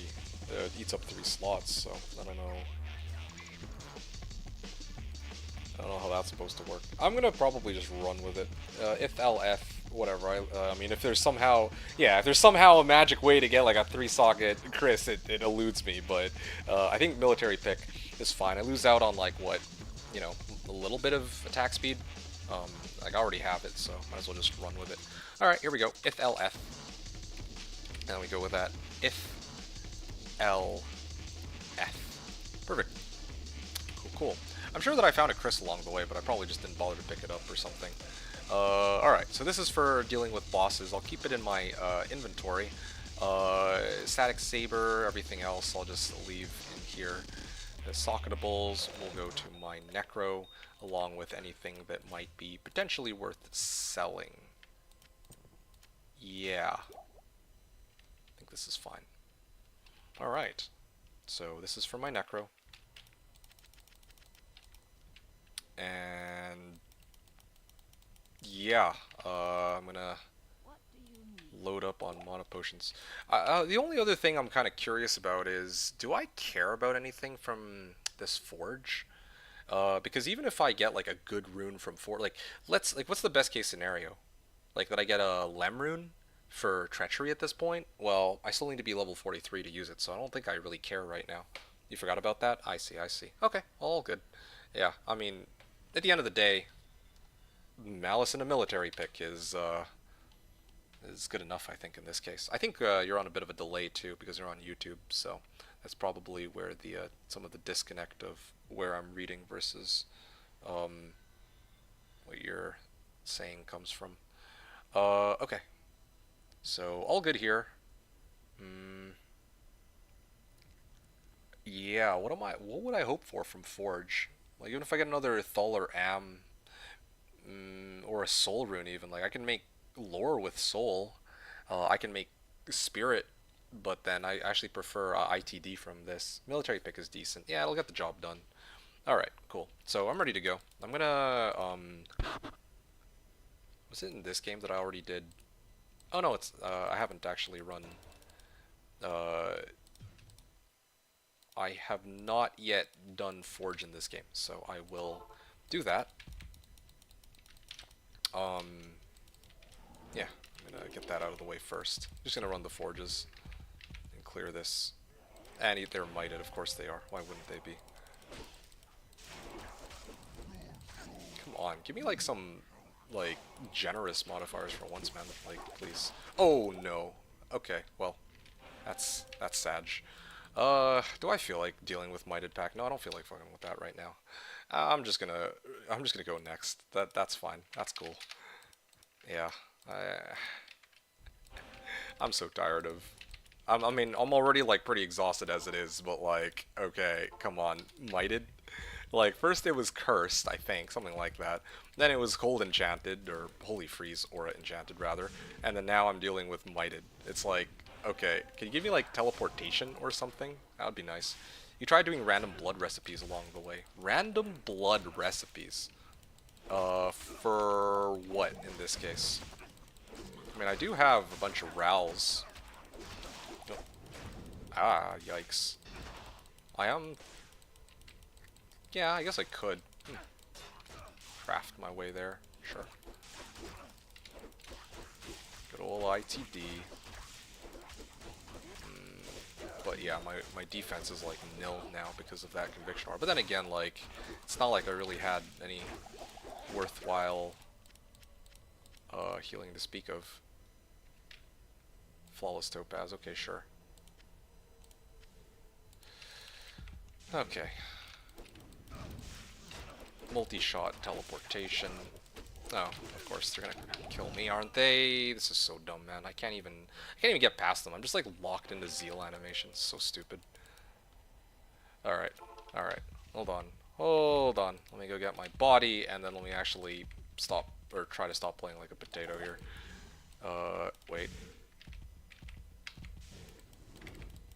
it eats up 3 slots, so I don't know. I don't know how that's supposed to work. I'm gonna probably just run with it. If LF, whatever, I mean, if there's somehow, yeah, if there's somehow a magic way to get like a 3 socket Chris, it eludes me, but I think military pick is fine. I lose out on like, what, you know, a little bit of attack speed. Like, I already have it, so might as well just run with it. Alright, here we go. If LF. And we go with that. If LF. Perfect. Cool. I'm sure that I found a Chris along the way, but I probably just didn't bother to pick it up or something. Alright, so this is for dealing with bosses. I'll keep it in my inventory. Static Saber, everything else I'll just leave in here. The socketables will go to my Necro, along with anything that might be potentially worth selling. Yeah. I think this is fine. Alright. So this is for my Necro. And yeah, I'm gonna load up on mana potions. The only other thing I'm kind of curious about is, do I care about anything from this forge? Because even if I get like a good rune from forge, like what's the best case scenario? Like that I get a Lem rune for treachery at this point? Well, I still need to be level 43 to use it, so I don't think I really care right now. You forgot about that? I see. Okay, all good. Yeah, I mean, at the end of the day, Malice in a military pick is good enough, I think, in this case. I think you're on a bit of a delay too, because you're on YouTube, so that's probably where the some of the disconnect of where I'm reading versus what you're saying comes from. Okay, so all good here. Yeah, what would I hope for from Forge? Like, even if I get another Thul or Am, or a Soul rune even, like, I can make Lore with Soul. I can make Spirit, but then I actually prefer ITD from this. Military pick is decent. Yeah, it'll get the job done. Alright, cool. So I'm ready to go. I'm gonna, was it in this game that I already did? Oh no, it's, I haven't actually run, I have not yet done Forge in this game, so I will do that. Yeah, I'm gonna get that out of the way first. I'm just gonna run the Forges and clear this. And they're mighted, of course they are. Why wouldn't they be? Come on, give me like some like generous modifiers for once, man. Like, please. Oh no. Okay, well, that's sag. Do I feel like dealing with mighted pack? No, I don't feel like fucking with that right now. I'm just gonna go next. That's fine. That's cool. Yeah. I'm so tired of. I mean, I'm already like pretty exhausted as it is, but like, okay, come on, mighted. Like, first it was cursed, I think, something like that. Then it was cold enchanted, or holy freeze aura enchanted rather, and then now I'm dealing with mighted. It's like, okay, can you give me like teleportation or something? That would be nice. You try doing random blood recipes along the way. Random blood recipes. For what in this case? I mean, I do have a bunch of Rals. Oh. Ah, yikes. I am... Yeah, I guess I could. Craft my way there. Sure. Good old ITD. But yeah, my defense is like nil now because of that conviction aura. But then again, like, it's not like I really had any worthwhile healing to speak of. Flawless Topaz, okay, sure. Okay. Multi-shot teleportation. Oh, of course they're gonna kill me, aren't they? This is so dumb, man. I can't even get past them. I'm just like locked into Zeal animations. So stupid. Alright, alright. Hold on. Hold on. Let me go get my body, and then let me actually stop, or try to stop playing like a potato here. Wait.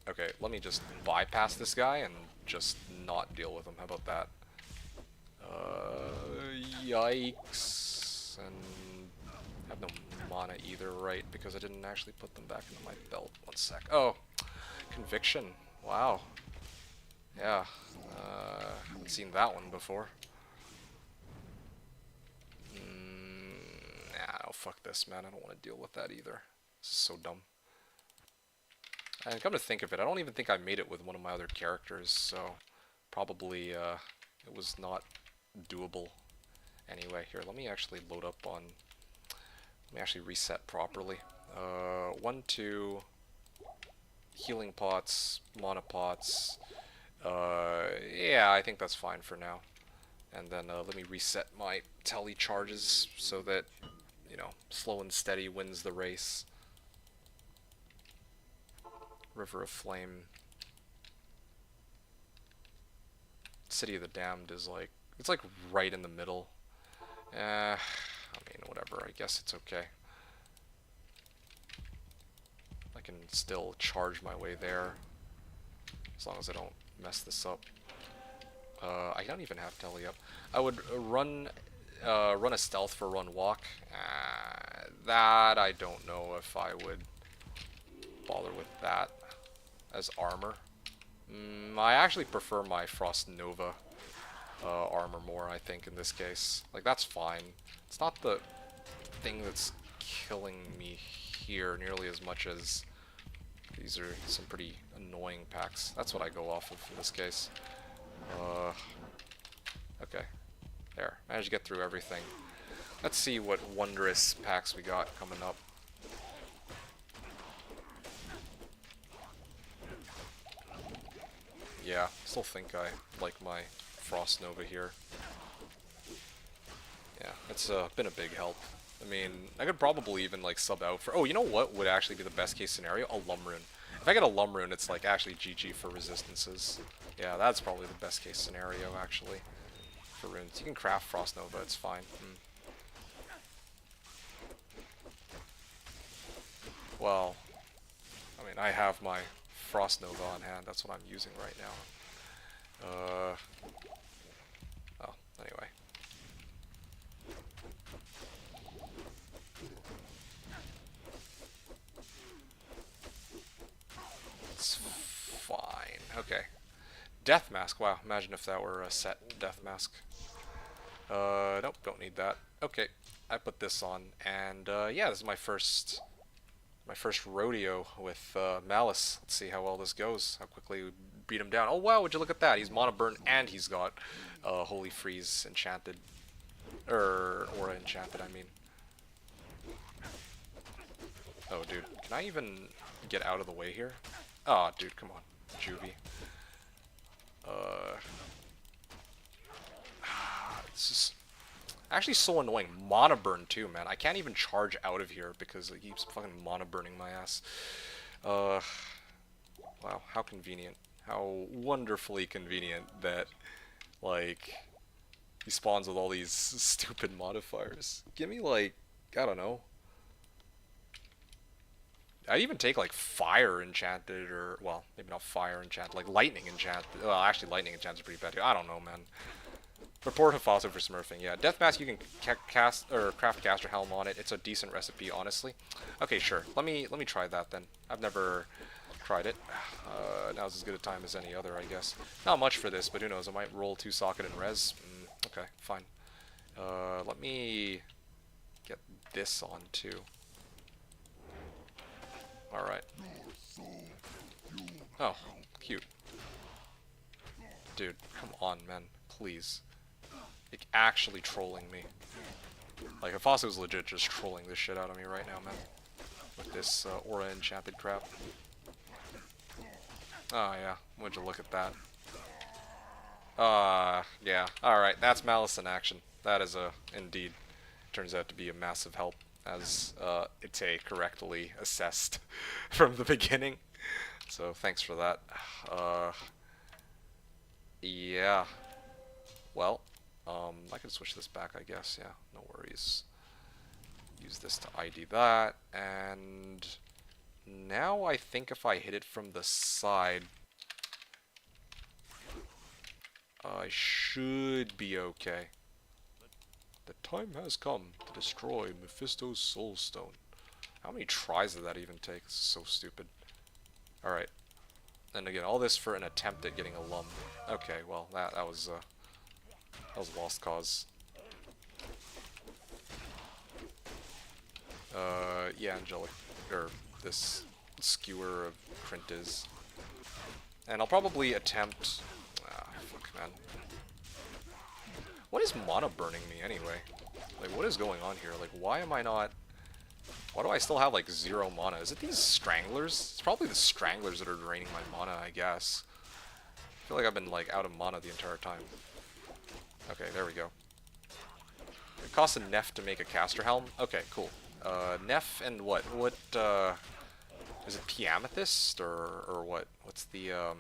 Okay, let me just bypass this guy and just not deal with him. How about that? Yikes. And I have no mana either, right? Because I didn't actually put them back into my belt. One sec. Oh, Conviction. Wow. Yeah. Haven't seen that one before. Nah, oh, fuck this, man. I don't want to deal with that either. This is so dumb. And come to think of it, I don't even think I made it with one of my other characters, so probably it was not doable. Anyway, here, let me actually load up on... Let me actually reset properly. 1, 2... Healing pots, mana pots. Yeah, I think that's fine for now. And then let me reset my tele charges so that, you know, slow and steady wins the race. River of Flame. City of the Damned is like, it's like right in the middle. I mean, whatever, I guess it's okay. I can still charge my way there, as long as I don't mess this up. I don't even have tele up. I would run a stealth for run walk. That I don't know if I would bother with that as armor. I actually prefer my Frost Nova armor more, I think, in this case. Like, that's fine. It's not the thing that's killing me here nearly as much as these are some pretty annoying packs. That's what I go off of in this case. Okay. There. Managed to get through everything. Let's see what wondrous packs we got coming up. Yeah, still think I like my Frost Nova here. Yeah, it's been a big help. I mean, I could probably even like sub out for... Oh, you know what would actually be the best case scenario? A Lumrune. If I get a Lumrune, it's like actually GG for resistances. Yeah, that's probably the best case scenario actually for runes. You can craft Frost Nova, it's fine. Well, I mean, I have my Frost Nova on hand. That's what I'm using right now. Oh, anyway. It's fine. Okay. Death Mask. Wow, imagine if that were a set Death Mask. Nope, don't need that. Okay, I put this on, and yeah, this is my first My first rodeo with Malice. Let's see how well this goes. How quickly we beat him down. Oh wow, would you look at that? He's Mana Burn and he's got Holy Freeze enchanted. Aura enchanted, I mean. Oh dude, can I even get out of the way here? Oh dude, come on. Juvie. This is actually so annoying. Mana burn too, man. I can't even charge out of here because it keeps fucking mana burning my ass. Wow, how convenient. How wonderfully convenient that, like, he spawns with all these stupid modifiers. Give me, like, I don't know. I'd even take, like, fire enchanted, or, well, maybe not fire enchanted, like lightning enchanted. Well, actually, lightning enchanted is pretty bad too. I don't know, man. Report Hephaso for smurfing. Yeah, Death Mask you can cast or craft caster helm on it. It's a decent recipe, honestly. Okay, sure. Let me try that then. I've never tried it. Now's as good a time as any other, I guess. Not much for this, but who knows? I might roll 2 socket and res. Okay, fine. Let me get this on too. All right. Oh, cute. Dude, come on, man. Please. Like, actually trolling me. Like, Hephaso is legit just trolling this shit out of me right now, man. With this aura enchanted crap. Oh, yeah. Would you look at that? Yeah. Alright, that's Malice in action. That is indeed, turns out to be a massive help, as Ite correctly assessed from the beginning. So, thanks for that. Yeah. Well, I can switch this back, I guess. Yeah, no worries. Use this to ID that, and now I think if I hit it from the side, I should be okay. The time has come to destroy Mephisto's Soul Stone. How many tries did that even take? This is so stupid. Alright. And again, all this for an attempt at getting a lum. Okay, well, that was a lost cause. Yeah, Angelic, or this skewer of Crintis. And I'll probably attempt... fuck, man. What is mana burning me, anyway? Like, what is going on here? Like, why am I not... Why do I still have, like, 0 mana? Is it these Stranglers? It's probably the Stranglers that are draining my mana, I guess. I feel like I've been, like, out of mana the entire time. Okay, there we go. It costs a Neff to make a caster helm? Okay, cool. Neff and what? What, is it Piamethyst, or what? What's the,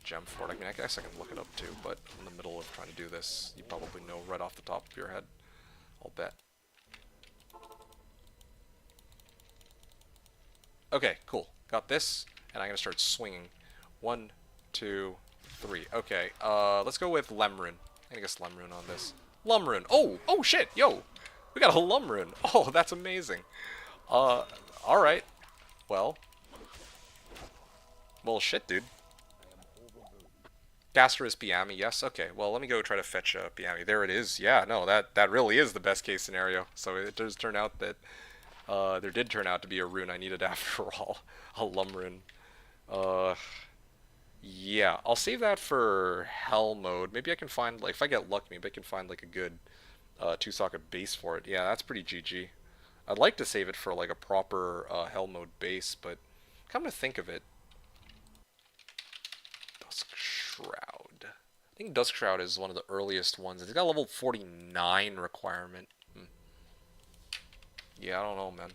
gem for it? I mean, I guess I can look it up too, but in the middle of trying to do this, you probably know right off the top of your head. I'll bet. Okay, cool. Got this, and I'm gonna start swinging. 1, 2, 3. Okay, let's go with Lemrune. I'm gonna guess Lemrune on this. Lumrune! Oh shit! Yo! We got a Lumrune! Oh, that's amazing. Alright. Well, shit, dude. Caster is Piami, yes? Okay, well, let me go try to fetch Piami. There it is. Yeah, no, that really is the best case scenario. So it does turn out that there did turn out to be a rune I needed after all. A Lumrune. Yeah, I'll save that for Hell mode. Maybe I can find, like, if I get lucky, maybe I can find, like, a good 2-socket base for it. Yeah, that's pretty GG. I'd like to save it for, like, a proper Hell mode base, but come to think of it, Dusk Shroud. I think Dusk Shroud is one of the earliest ones. It's got a level 49 requirement. Yeah, I don't know, man.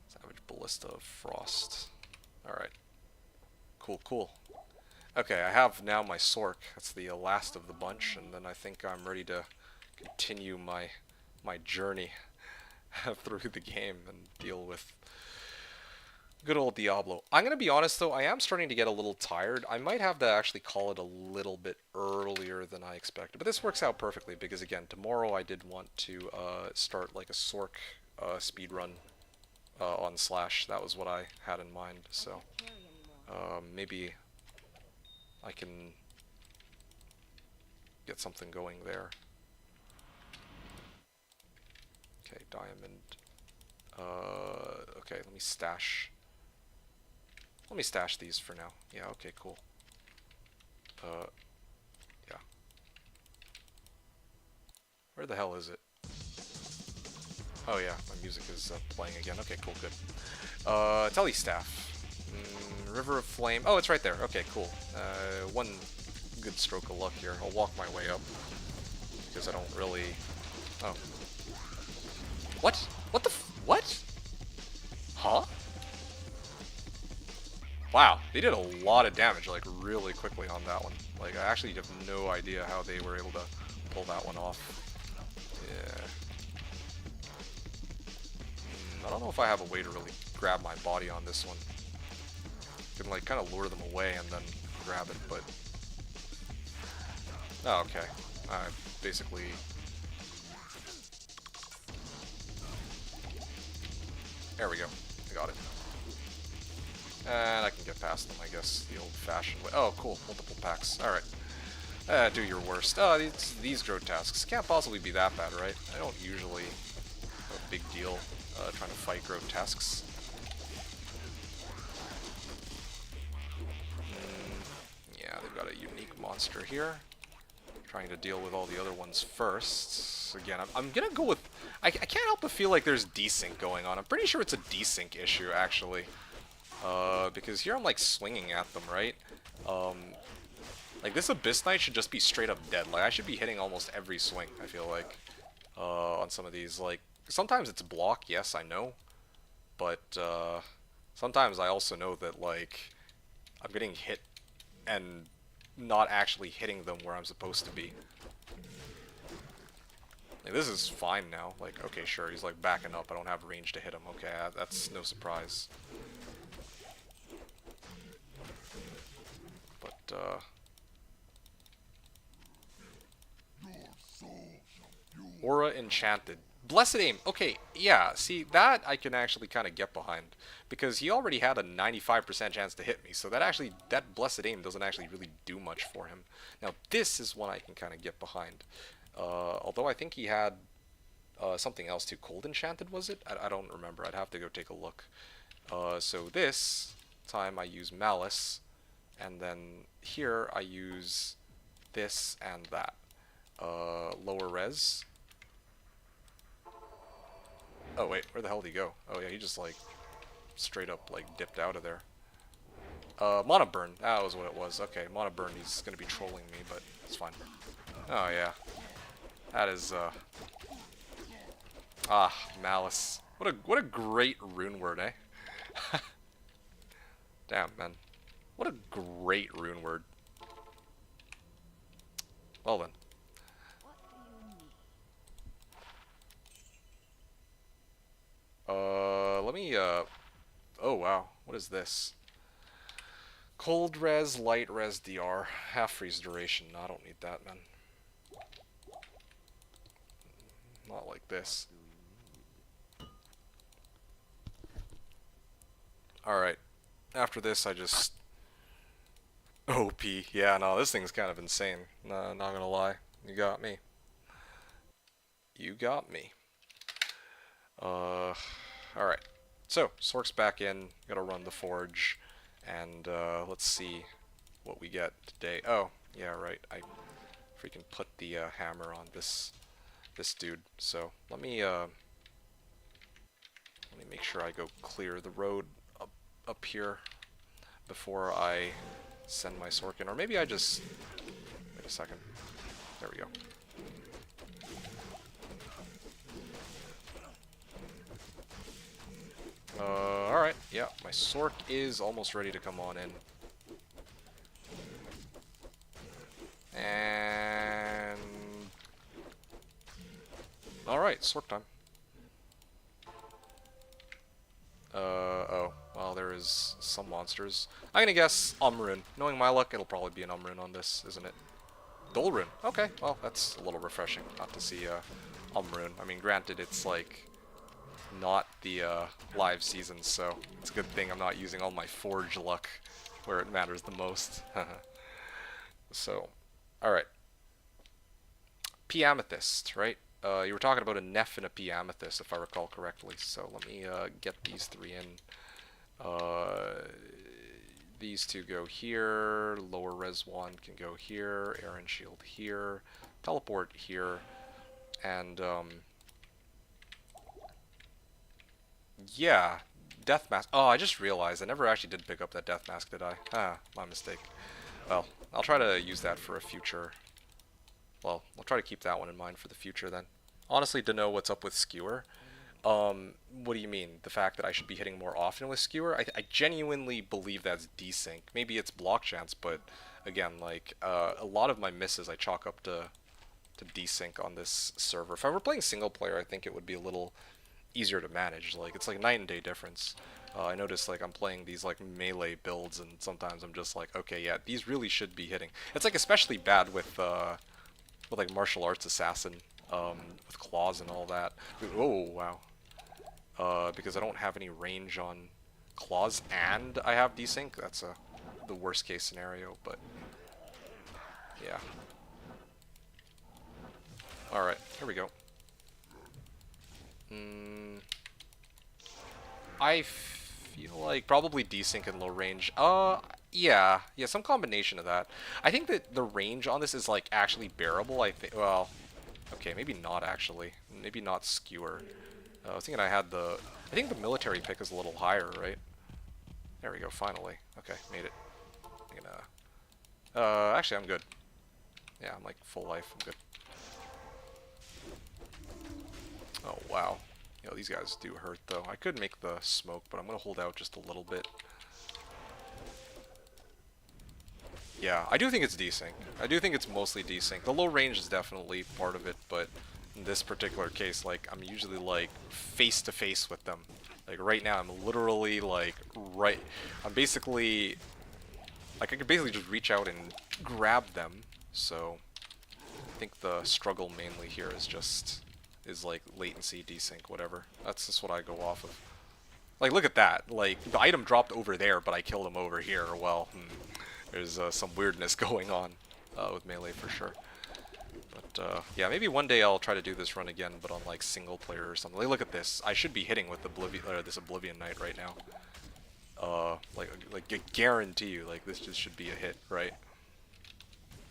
Savage Ballista of Frost. Alright. Cool, cool. Okay, I have now my Sork. That's the last of the bunch, and then I think I'm ready to continue my journey through the game and deal with good old Diablo. I'm gonna be honest though, I am starting to get a little tired. I might have to actually call it a little bit earlier than I expected, but this works out perfectly because again, tomorrow I did want to start like a Sork speed run on Slash. That was what I had in mind, so maybe I can get something going there. Okay, diamond. Okay, let me stash. Let me stash these for now. Yeah, okay, cool. Yeah. Where the hell is it? Oh yeah, my music is playing again. Okay, cool, good. Telestaff. River of Flame. Oh, it's right there. Okay, cool. One good stroke of luck here. I'll walk my way up. Because I don't really... Oh. What? What the what? Huh? Wow, they did a lot of damage, like, really quickly on that one. Like, I actually have no idea how they were able to pull that one off. Yeah. I don't know if I have a way to really grab my body on this one. I can, like, kind of lure them away and then grab it, but... Oh, okay. Basically... There we go. I got it. And I can get past them, I guess, the old-fashioned way. Oh, cool. Multiple packs. Alright. Do your worst. Oh, these grotesques can't possibly be that bad, right? I don't usually have a big deal trying to fight grotesques. Yeah, they've got a unique monster here. Trying to deal with all the other ones first. Again, I'm gonna go with... I can't help but feel like there's desync going on. I'm pretty sure it's a desync issue, actually. Because here I'm, like, swinging at them, right? Like, this Abyss Knight should just be straight up dead. Like, I should be hitting almost every swing, I feel like, on some of these. Like, sometimes it's block, yes, I know. But, sometimes I also know that, like, I'm getting hit and not actually hitting them where I'm supposed to be. Like, this is fine now. Like, okay, sure, he's, like, backing up. I don't have range to hit him. Okay, that's no surprise. But, Aura Enchanted. Blessed Aim. Okay, yeah, see, that I can actually kind of get behind. Because he already had a 95% chance to hit me, so that Blessed Aim doesn't actually really do much for him. Now, this is one I can kind of get behind. Although I think he had something else too. Cold Enchanted, was it? I don't remember. I'd have to go take a look. So this time I use Malice, and then here I use this and that. Lower res. Oh wait, where the hell did he go? Oh yeah, he just like straight up like dipped out of there. Mana Burn, that was what it was. Okay, Mana Burn, he's gonna be trolling me, but it's fine. Oh yeah. That is Malice. What a great rune word, eh? Damn, man. What a great rune word. Well then. Let me, oh wow, what is this? Cold res, light res DR, half freeze duration. No, I don't need that, man. Not like this. Alright, after this I just... OP, yeah, no, this thing's kind of insane. No, not gonna lie, you got me. You got me. Alright. So, Sork's back in, gotta run the forge, and let's see what we get today. Oh, yeah, right, I freaking put the hammer on this dude. So, let me make sure I go clear the road up here before I send my Sork in. Or maybe I just... Wait a second. There we go. Alright, yeah, my Sork is almost ready to come on in. And... Alright, Sork time. Oh, well, there is some monsters. I'm gonna guess Umrune. Knowing my luck, it'll probably be an Umrune on this, isn't it? Dolrune. Okay, well, that's a little refreshing not to see Umrune. I mean, granted, it's like... not the live season, so it's a good thing I'm not using all my forge luck where it matters the most. So, alright. P Amethyst, right? You were talking about a Neph and a P Amethyst, if I recall correctly. So let me get these three in. These two go here. Lower res one can go here. Aaron Shield here. Teleport here. And yeah, Death Mask. Oh, I just realized I never actually did pick up that Death Mask, did I? Ah, my mistake. Well, I'll try to use that for a future. Well, I'll try to keep that one in mind for the future then. Honestly, to know what's up with Skewer. What do you mean? The fact that I should be hitting more often with Skewer? I genuinely believe that's desync. Maybe it's block chance, but again, like, a lot of my misses I chalk up to desync on this server. If I were playing single player, I think it would be a little easier to manage. Like, it's like night and day difference. I notice, like, I'm playing these, like, melee builds, and sometimes I'm just like, okay, yeah, these really should be hitting. It's, like, especially bad with like, martial arts assassin, with claws and all that. Oh, wow. Because I don't have any range on claws and I have desync. That's the worst case scenario, but yeah. Alright, here we go. I feel like probably desync and low range. Yeah, some combination of that. I think that the range on this is like actually bearable. I think, well, okay, maybe not actually. Maybe not Skewer. I was thinking I think the military pick is a little higher, right? There we go, finally. Okay, made it. I'm gonna, actually I'm good. Yeah, I'm like full life, I'm good. Oh, wow. You know, these guys do hurt, though. I could make the smoke, but I'm going to hold out just a little bit. Yeah, I do think it's desync. I do think it's mostly desync. The low range is definitely part of it, but in this particular case, like, I'm usually, like, face-to-face with them. Like, right now, I'm literally, like, I'm basically... Like, I could basically just reach out and grab them, so... I think the struggle mainly here is like latency, desync, whatever. That's just what I go off of. Like, look at that. Like, the item dropped over there, but I killed him over here. Well, there's some weirdness going on with melee for sure. But yeah, maybe one day I'll try to do this run again, but on like single player or something. Like, look at this. I should be hitting with this Oblivion Knight right now. Like I guarantee you, like this just should be a hit, right?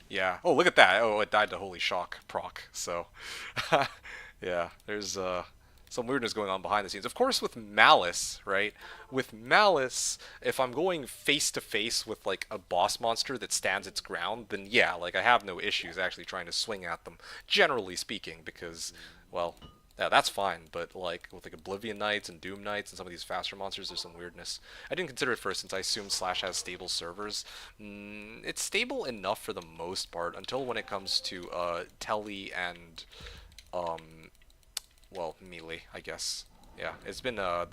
Yeah. Oh, look at that. Oh, it died to Holy Shock proc. So. Yeah, there's some weirdness going on behind the scenes. Of course, with Malice, right? With Malice, if I'm going face-to-face with, like, a boss monster that stands its ground, then yeah, like, I have no issues actually trying to swing at them, generally speaking, because, well, yeah, that's fine, but, like, with, like, Oblivion Knights and Doom Knights and some of these faster monsters, there's some weirdness. I didn't consider it first since I assumed Slash has stable servers. It's stable enough for the most part, until when it comes to, Telly and... well, melee, I guess. Yeah, it's been the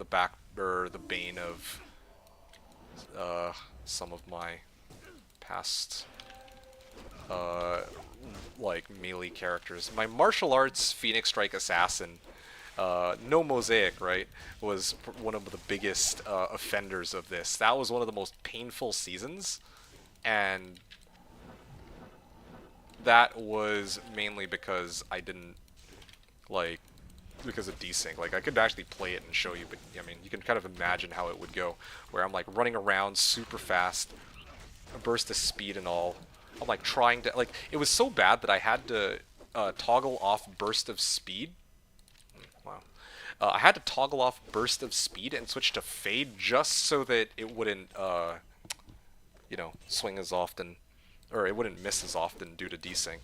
bane of some of my past like melee characters. My martial arts Phoenix Strike Assassin, no Mosaic, right, was one of the biggest offenders of this. That was one of the most painful seasons, and that was mainly because I didn't like. Because of desync. Like, I could actually play it and show you, but, I mean, you can kind of imagine how it would go, where I'm, like, running around super fast, a burst of speed and all. I'm, like, trying to, like, it was so bad that I had to toggle off burst of speed. Wow. I had to toggle off burst of speed and switch to fade just so that it wouldn't, you know, swing as often, or it wouldn't miss as often due to desync.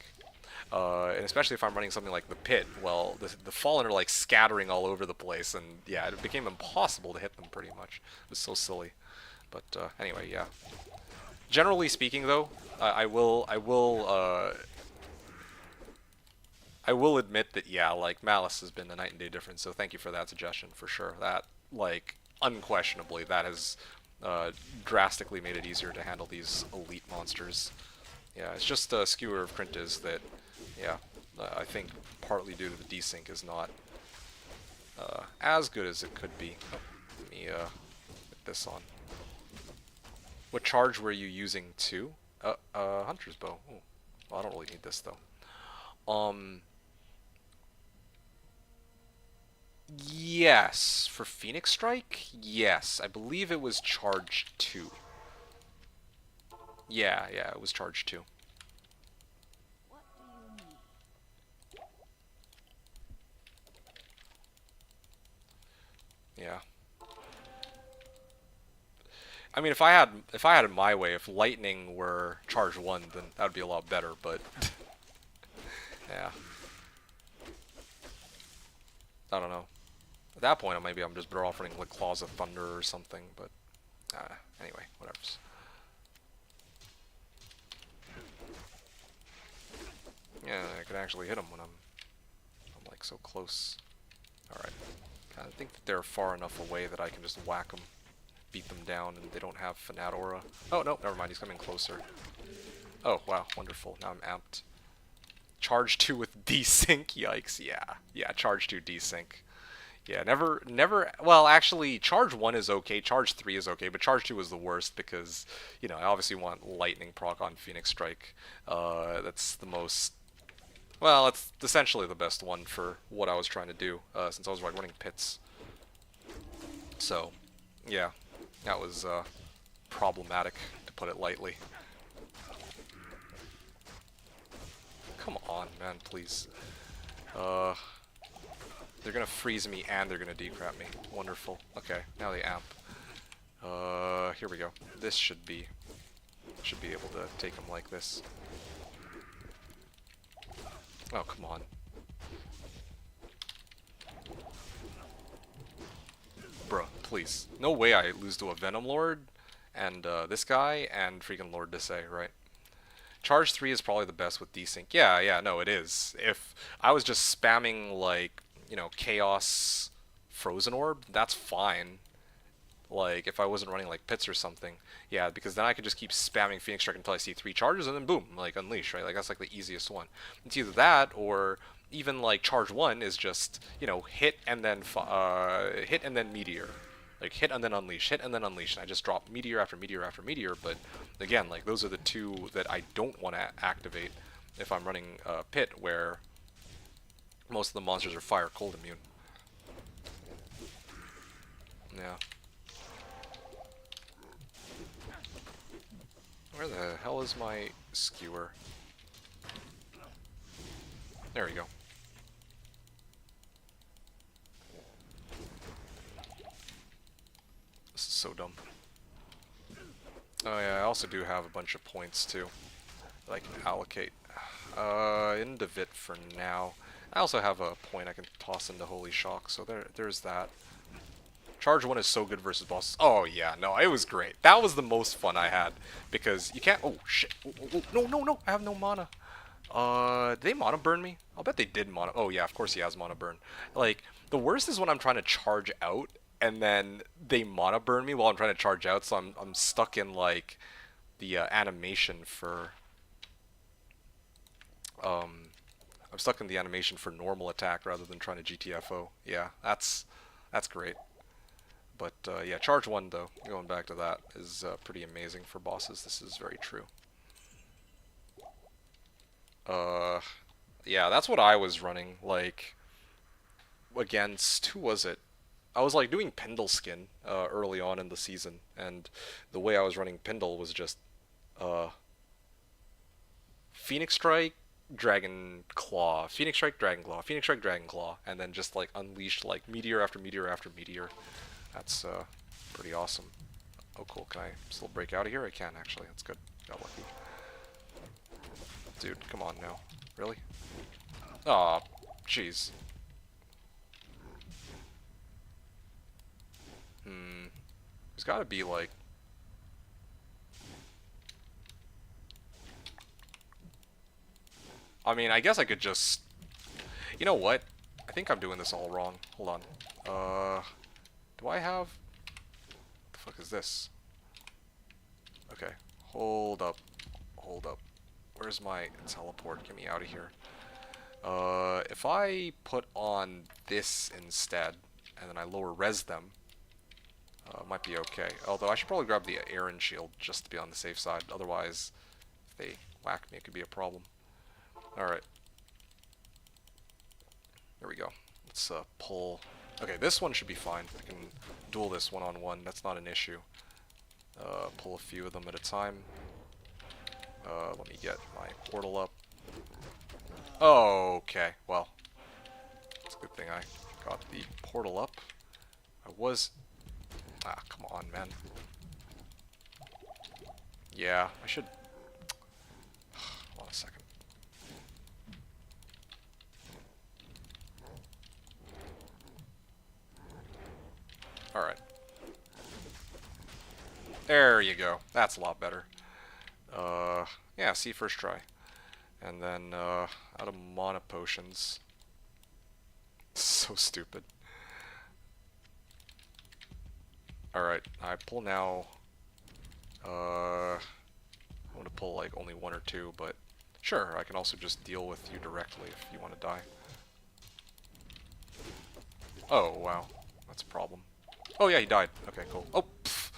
And especially if I'm running something like the Pit, well, the Fallen are like scattering all over the place, and yeah, it became impossible to hit them pretty much. It was so silly. But anyway, yeah. Generally speaking, though, I will admit that, yeah, like, Malice has been a night and day difference, so thank you for that suggestion, for sure. That, like, unquestionably, that has drastically made it easier to handle these elite monsters. Yeah, it's just Skewer of Crintis that, yeah, I think partly due to the desync is not as good as it could be. Oh, let me get this on. What charge were you using to? Hunter's bow. Ooh. Well, I don't really need this though. Yes. For Phoenix Strike? Yes. I believe it was charge 2. Yeah, yeah, it was charge 2. Yeah. I mean, if I had it my way, if lightning were charge 1, then that would be a lot better, but yeah. I don't know. At that point, maybe I'm just better off running like Claws of Thunder or something, but anyway, whatever. Yeah, I can actually hit them when I'm like so close. Alright. I think that they're far enough away that I can just whack them, beat them down, and they don't have Fanat Aura. Oh, no, never mind, he's coming closer. Oh, wow, wonderful. Now I'm amped. Charge 2 with desync? Yikes, yeah. Yeah, charge 2 desync. Yeah, never, well, actually, charge 1 is okay, charge 3 is okay, but charge 2 is the worst because, you know, I obviously want lightning proc on Phoenix Strike. That's the most, well, it's essentially the best one for what I was trying to do, since I was like running pits. So, yeah, that was, problematic, to put it lightly. Come on, man, please. They're gonna freeze me and they're gonna decrap me. Wonderful. Okay, now they amp. Here we go. This should be able to take them like this. Oh, come on. Bruh, please. No way I lose to a Venom Lord, and this guy, and freaking Lord Desay, right? Charge 3 is probably the best with desync. Yeah, yeah, no, it is. If I was just spamming, like, you know, Chaos Frozen Orb, that's fine. Like, if I wasn't running, like, Pits or something. Yeah, because then I could just keep spamming Phoenix Strike until I see 3 charges, and then boom, like, Unleash, right? Like, that's, like, the easiest one. It's either that, or even, like, Charge 1 is just, you know, hit and then Meteor. Like, hit and then Unleash, hit and then Unleash, and I just drop Meteor after Meteor after Meteor, but, again, like, those are the two that I don't want to activate if I'm running Pit, where most of the monsters are Fire Cold immune. Yeah. Where the hell is my skewer? There we go. This is so dumb. Oh yeah, I also do have a bunch of points too that I can allocate. Into Vit for now. I also have a point I can toss into Holy Shock, so there's that. Charge 1 is so good versus bosses. Oh yeah, no, it was great. That was the most fun I had, because you can't— oh shit, oh, no, no, no, I have no mana. Did they mana burn me? I'll bet they did mana— oh yeah, of course he has mana burn. Like, the worst is when I'm trying to charge out, and then they mana burn me while I'm trying to charge out, so I'm stuck in, like, the animation for, I'm stuck in the animation for normal attack rather than trying to GTFO. Yeah, that's great. But yeah, charge 1 though, going back to that, is pretty amazing for bosses. This is very true. Yeah, that's what I was running, like, against— who was it? I was, like, doing Pendle Skin early on in the season, and the way I was running Pendle was just uh, Phoenix Strike, Dragon Claw, Phoenix Strike, Dragon Claw, Phoenix Strike, Dragon Claw, and then just, like, unleash, like, meteor after meteor after meteor. That's pretty awesome. Oh cool, can I still break out of here? I can, actually, that's good. Got lucky. Dude, come on now. Really? Aw, jeez. There's gotta be, like... I mean, I guess I could just... You know what? I think I'm doing this all wrong. Hold on. Do I have... What the fuck is this? Okay. Hold up. Hold up. Where's my teleport? Get me out of here. If I put on this instead, and then I lower res them, might be okay. Although I should probably grab the Aaron shield just to be on the safe side. Otherwise, if they whack me, it could be a problem. Alright. There we go. Let's pull Okay, this one should be fine. I can duel this one-on-one. That's not an issue. Pull a few of them at a time. Let me get my portal up. Oh, okay. Well, it's a good thing I got the portal up. I was... Ah, come on, man. Yeah, I should... Hold on a second. Alright. There you go. That's a lot better. Yeah, see first try. And then, out of mana potions. So stupid. Alright, I pull now. I want to pull like only one or two, but sure, I can also just deal with you directly if you want to die. Oh, wow. That's a problem. Oh yeah, he died. Okay, cool. Oh, pff.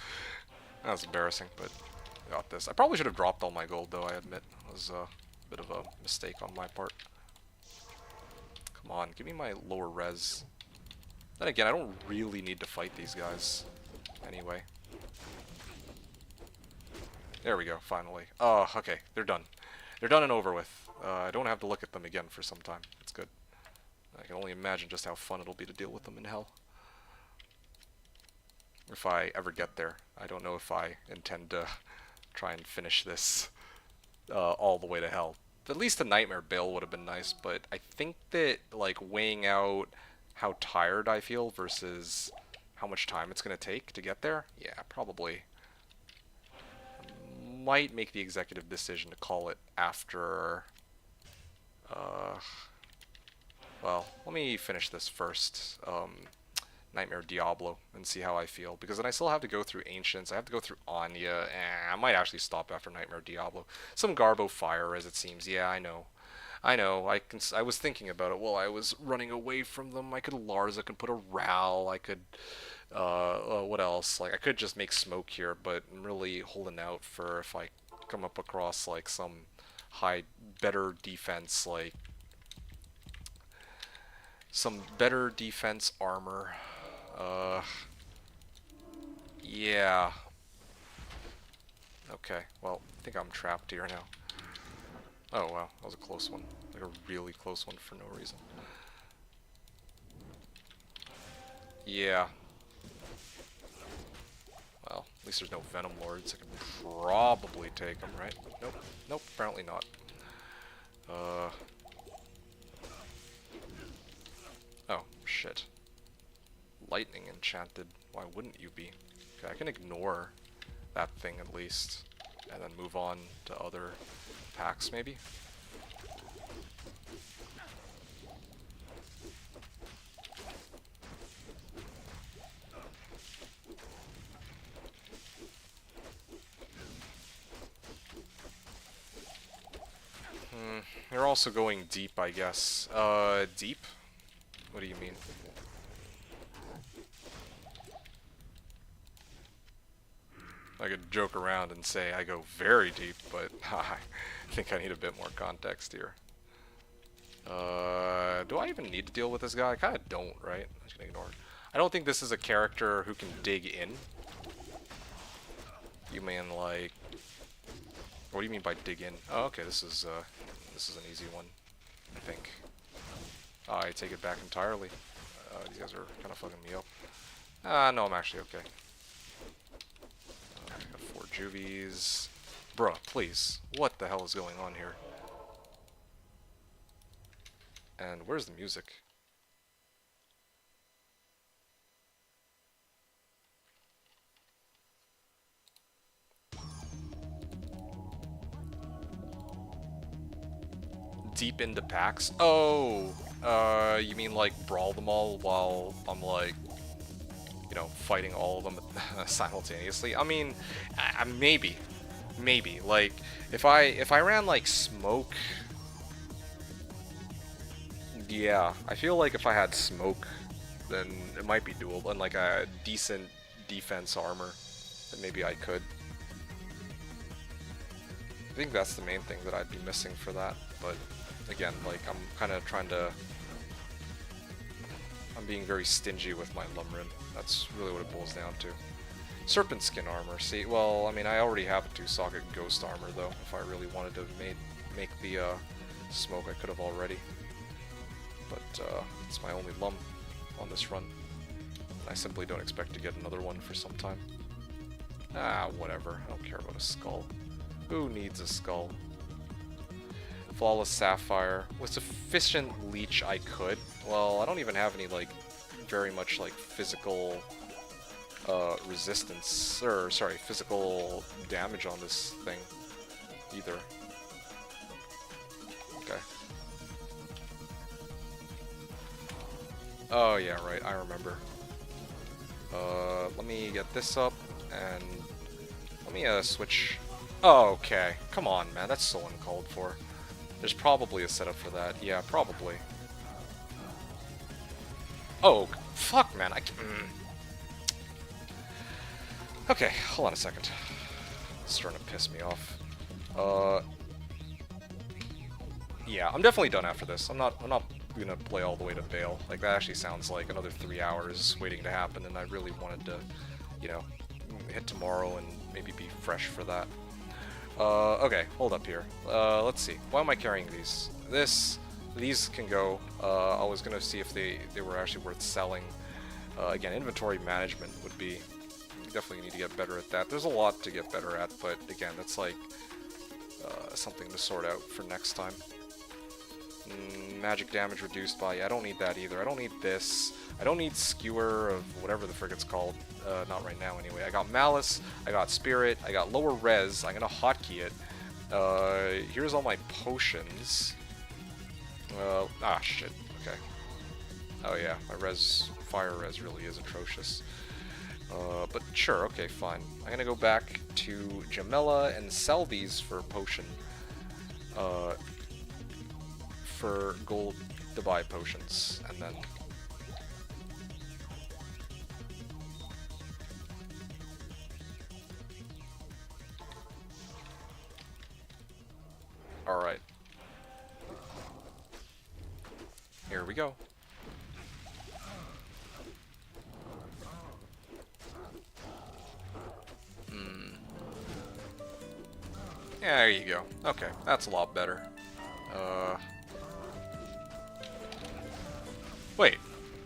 That was embarrassing, but I got this. I probably should have dropped all my gold, though, I admit. It was a bit of a mistake on my part. Come on, give me my lower res. Then again, I don't really need to fight these guys. Anyway. There we go, finally. Oh, okay, they're done. They're done and over with. I don't have to look at them again for some time. It's good. I can only imagine just how fun it'll be to deal with them in hell. If I ever get there. I don't know if I intend to try and finish this all the way to hell. At least a Nightmare Bill would have been nice, but I think that, like, weighing out how tired I feel versus how much time it's going to take to get there, yeah, probably might make the executive decision to call it after, well, let me finish this first, Nightmare Diablo, and see how I feel, because then I still have to go through Ancients, I have to go through Anya, I might actually stop after Nightmare Diablo. Some Garbo Fire, as it seems, yeah, I know, I was thinking about it while I was running away from them. I could Lars, I could put a Ral, I could, what else? Like, I could just make smoke here, but I'm really holding out for if I come up across, like, some better defense, like, some better defense armor. Yeah. Okay, well, I think I'm trapped here now. Oh, wow, that was a close one. Like a really close one for no reason. Yeah. Well, at least there's no Venom Lords. I can probably take them, right? Nope. Nope, apparently not. Oh, shit. Lightning enchanted. Why wouldn't you be? Okay, I can ignore that thing at least. And then move on to other packs, maybe? You're also going deep, I guess. Deep? What do you mean? I could joke around and say I go very deep, but I think I need a bit more context here. Do I even need to deal with this guy? I kind of don't, right? I'm just gonna ignore it. I don't think this is a character who can dig in. You mean like... What do you mean by dig in? Oh, okay, this is an easy one, I think. I take it back entirely. These guys are kind of fucking me up. No, I'm actually okay. I got 4 juvies. Bruh, please. What the hell is going on here? And where's the music? Deep into packs? Oh, you mean like brawl them all while I'm like, you know, fighting all of them simultaneously? I mean, maybe. Like, if I ran like smoke, yeah, I feel like if I had smoke, then it might be doable, and like a decent defense armor, then maybe I could. I think that's the main thing that I'd be missing for that, but again, like, I'm kind of trying to... I'm being very stingy with my Lumrin. That's really what it boils down to. Serpent skin armor. See, well, I mean, I already have a 2-socket ghost armor, though. If I really wanted to make the smoke, I could have already. But it's my only Lum on this run. I simply don't expect to get another one for some time. Ah, whatever. I don't care about a skull. Who needs a skull? Flawless Sapphire. With sufficient leech, I could. Well, I don't even have any, like, very much, like, physical resistance, or, sorry, physical damage on this thing, either. Okay. Oh, yeah, right, I remember. Let me get this up, and let me, switch. Oh, okay. Come on, man, that's so uncalled for. There's probably a setup for that. Yeah, probably. Oh, fuck, man, Okay, hold on a second. It's starting to piss me off. Yeah, I'm definitely done after this. I'm not gonna play all the way to Bale. Like, that actually sounds like another 3 hours waiting to happen, and I really wanted to, you know, hit tomorrow and maybe be fresh for that. Okay, hold up here. Let's see. Why am I carrying these? These can go. I was gonna see if they were actually worth selling. Again, inventory management would be... Definitely need to get better at that. There's a lot to get better at, but again, that's like something to sort out for next time. Magic damage reduced by... I don't need that either. I don't need this. I don't need Skewer of whatever the frick it's called. Not right now, anyway. I got Malice, I got Spirit, I got lower res. I'm gonna hotkey it. Here's all my potions. Shit. Okay. Oh yeah, my fire res really is atrocious. But sure, okay, fine. I'm gonna go back to Jamela and sell these for potion. For gold to buy potions, and then... Alright. Here we go. Yeah, there you go. Okay, that's a lot better. Wait,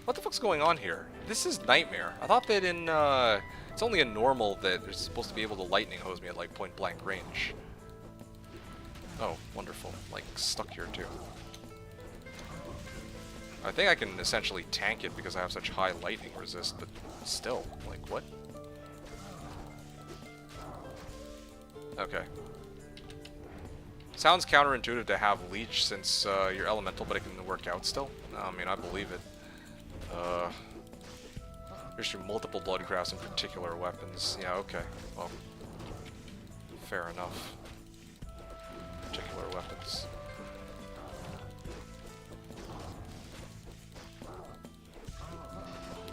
what the fuck's going on here? This is Nightmare. I thought that in, it's only in normal that they're supposed to be able to lightning hose me at, like, point-blank range. Oh, wonderful. Like, stuck here, too. I think I can essentially tank it because I have such high lightning resist, but still, like, what? Okay. Sounds counterintuitive to have Leech since you're elemental, but it can work out still. I mean, I believe it. There's your multiple bloodcrafts and particular weapons. Yeah, okay. Well, fair enough. Particular weapons.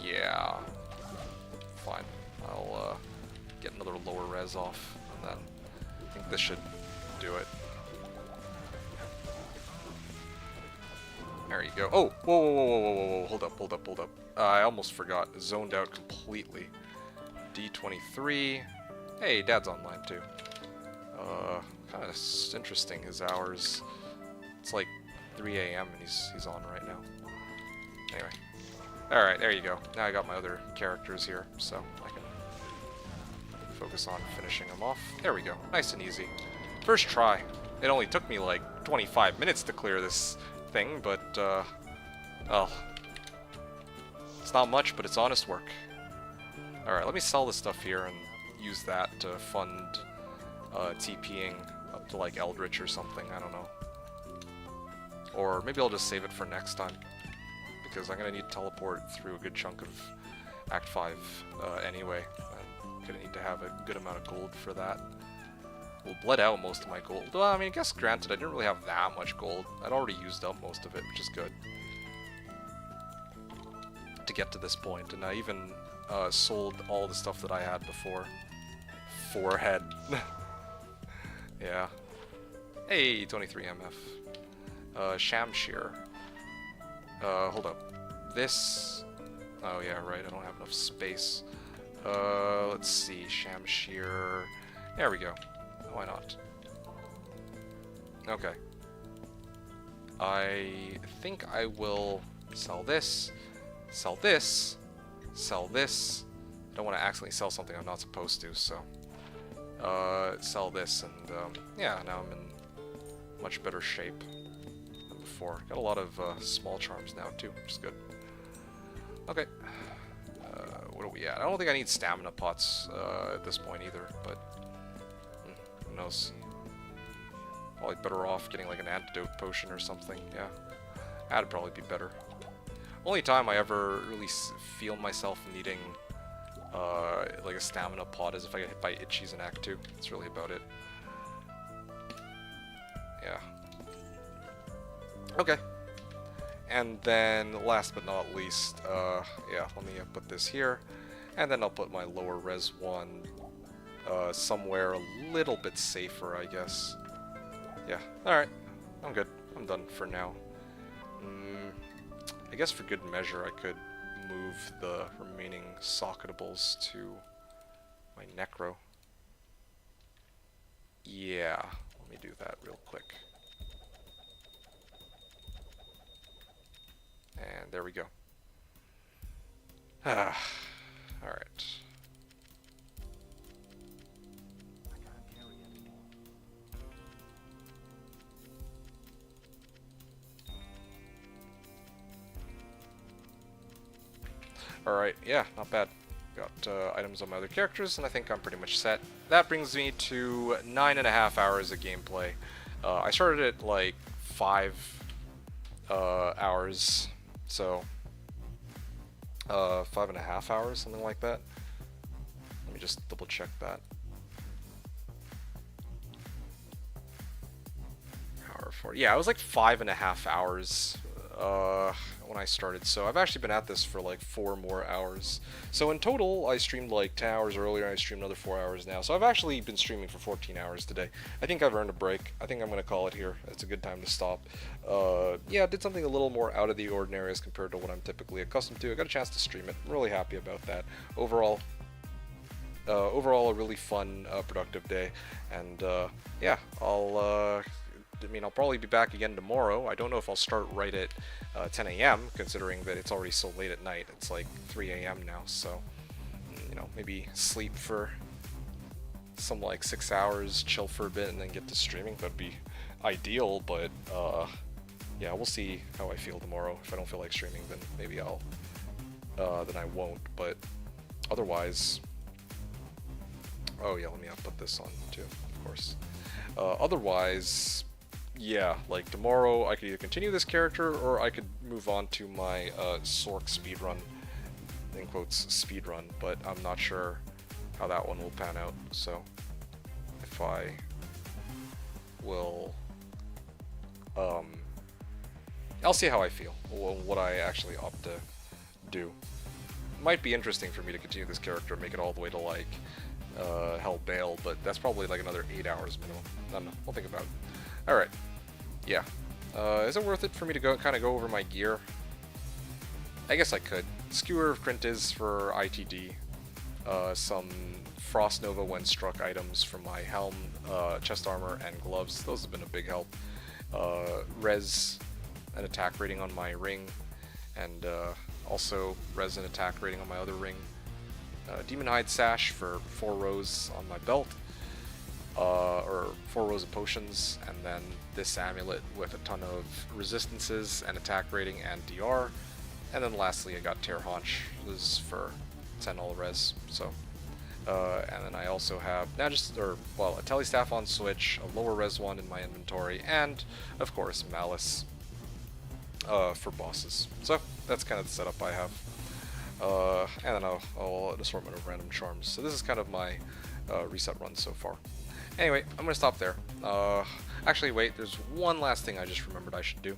Yeah. Fine. I'll get another lower res off, and then I think this should do it. There you go. Oh! Whoa, whoa, whoa, whoa, whoa, whoa, hold up, hold up, hold up. I almost forgot. Zoned out completely. D23. Hey, Dad's online too. Kind of interesting, his hours. It's like 3 AM and he's on right now. Anyway. Alright, there you go. Now I got my other characters here, so I can focus on finishing them off. There we go. Nice and easy. First try. It only took me like 25 minutes to clear this thing, but, well, it's not much, but it's honest work. Alright, let me sell this stuff here and use that to fund TPing up to, like, Eldritch or something, I don't know. Or maybe I'll just save it for next time, because I'm gonna need to teleport through a good chunk of Act 5 anyway. I'm gonna need to have a good amount of gold for that. Well, bled out most of my gold. Well, I mean, I guess granted, I didn't really have that much gold. I'd already used up most of it, which is good. To get to this point, and I even sold all the stuff that I had before. Forehead. Yeah. Hey, 23 MF. Shamshir. Hold up. This Oh yeah, right, I don't have enough space. Let's see, Shamshir. There we go. Why not? Okay. I think I will sell this, sell this, sell this. I don't want to accidentally sell something I'm not supposed to, so... sell this, and, yeah, now I'm in much better shape than before. Got a lot of, small charms now, too, which is good. Okay. What are we at? I don't think I need stamina pots, at this point either, but... who knows? Probably better off getting, like, an antidote potion or something, yeah. That'd probably be better. Only time I ever really feel myself needing... like a stamina pot is if I get hit by itchies in Act 2. That's really about it. Yeah. Okay. And then, last but not least, yeah, let me put this here. And then I'll put my lower res one somewhere a little bit safer, I guess. Yeah, alright. I'm good. I'm done for now. I guess for good measure I could move the remaining socketables to my Necro. Yeah, let me do that real quick. And there we go. Alright. Alright, yeah, not bad. Got items on my other characters, and I think I'm pretty much set. That brings me to 9.5 hours of gameplay. I started at like 5 hours, so 5.5 hours, something like that. Let me just double check that. Hour 40. Yeah, it was like 5.5 hours when I started, so I've actually been at this for like 4 more hours. So in total, I streamed like 10 hours earlier, and I streamed another 4 hours now. So I've actually been streaming for 14 hours today. I think I've earned a break. I think I'm going to call it here. It's a good time to stop. Yeah, I did something a little more out of the ordinary as compared to what I'm typically accustomed to. I got a chance to stream it. I'm really happy about that. Overall, a really fun, productive day. And yeah, I'll probably be back again tomorrow. I don't know if I'll start right at 10 a.m., considering that it's already so late at night. It's like 3 a.m. now, so, you know, maybe sleep for some, like, 6 hours, chill for a bit, and then get to streaming. That'd be ideal, but, yeah, we'll see how I feel tomorrow. If I don't feel like streaming, then maybe then I won't, but otherwise... Oh, yeah, let me put this on, too, of course. Otherwise... Yeah, like tomorrow I could either continue this character or I could move on to my Sork speedrun, in quotes, speedrun, but I'm not sure how that one will pan out, so if I will, I'll see how I feel, what I actually opt to do. It might be interesting for me to continue this character and make it all the way to like Hell Bale, but that's probably like another 8 hours minimum. I don't know, I'll think about it. Alright. Yeah. Is it worth it for me to kind of go over my gear? I guess I could. Skewer of Crintis for ITD. Some Frost Nova when struck items for my helm, chest armor, and gloves. Those have been a big help. Res and attack rating on my ring, and also res and attack rating on my other ring. Demon Hide Sash for 4 rows on my belt. Or 4 rows of potions, and then this amulet with a ton of resistances and attack rating and DR, and then lastly I got Tear Haunch. This is for 10 all res. So, and then I also have a Telestaff on Switch, a lower res one in my inventory, and of course Malice for bosses. So that's kind of the setup I have, and then an assortment of random charms. So this is kind of my reset run so far. Anyway, I'm going to stop there. Actually, wait, there's one last thing I just remembered I should do.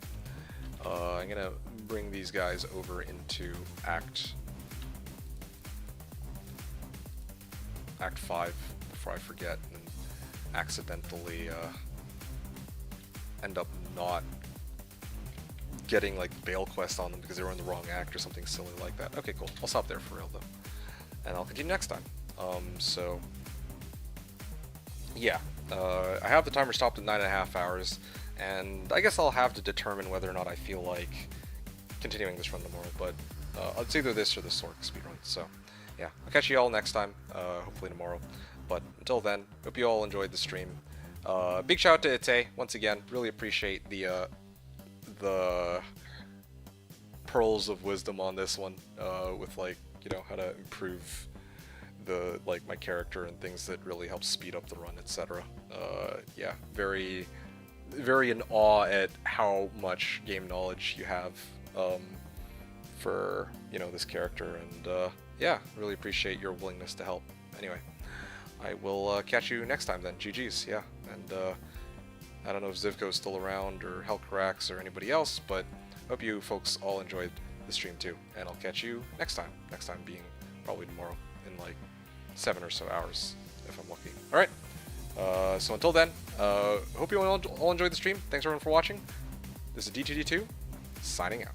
I'm going to bring these guys over into Act 5 before I forget and accidentally end up not getting like bail quest on them because they were in the wrong act or something silly like that. Okay, cool. I'll stop there for real though, and I'll continue next time. So yeah, I have the timer stopped at 9.5 hours, and I guess I'll have to determine whether or not I feel like continuing this run tomorrow. But it's either this or the Sork speedrun. So yeah, I'll catch you all next time, hopefully tomorrow. But until then, hope you all enjoyed the stream. Big shout out to Ite once again. Really appreciate the pearls of wisdom on this one, with like, you know, how to improve the my character and things that really help speed up the run, etc. Yeah, very in awe at how much game knowledge you have for, you know, this character, and yeah, really appreciate your willingness to help. Anyway, I will catch you next time then. GG's, yeah, and I don't know if Zivko's still around or Helcarax or anybody else, but hope you folks all enjoyed the stream too, and I'll catch you next time. Next time being probably tomorrow in like 7 or so hours, if I'm lucky. Alright, so until then, hope you all enjoyed the stream. Thanks everyone for watching. This is D2D2, signing out.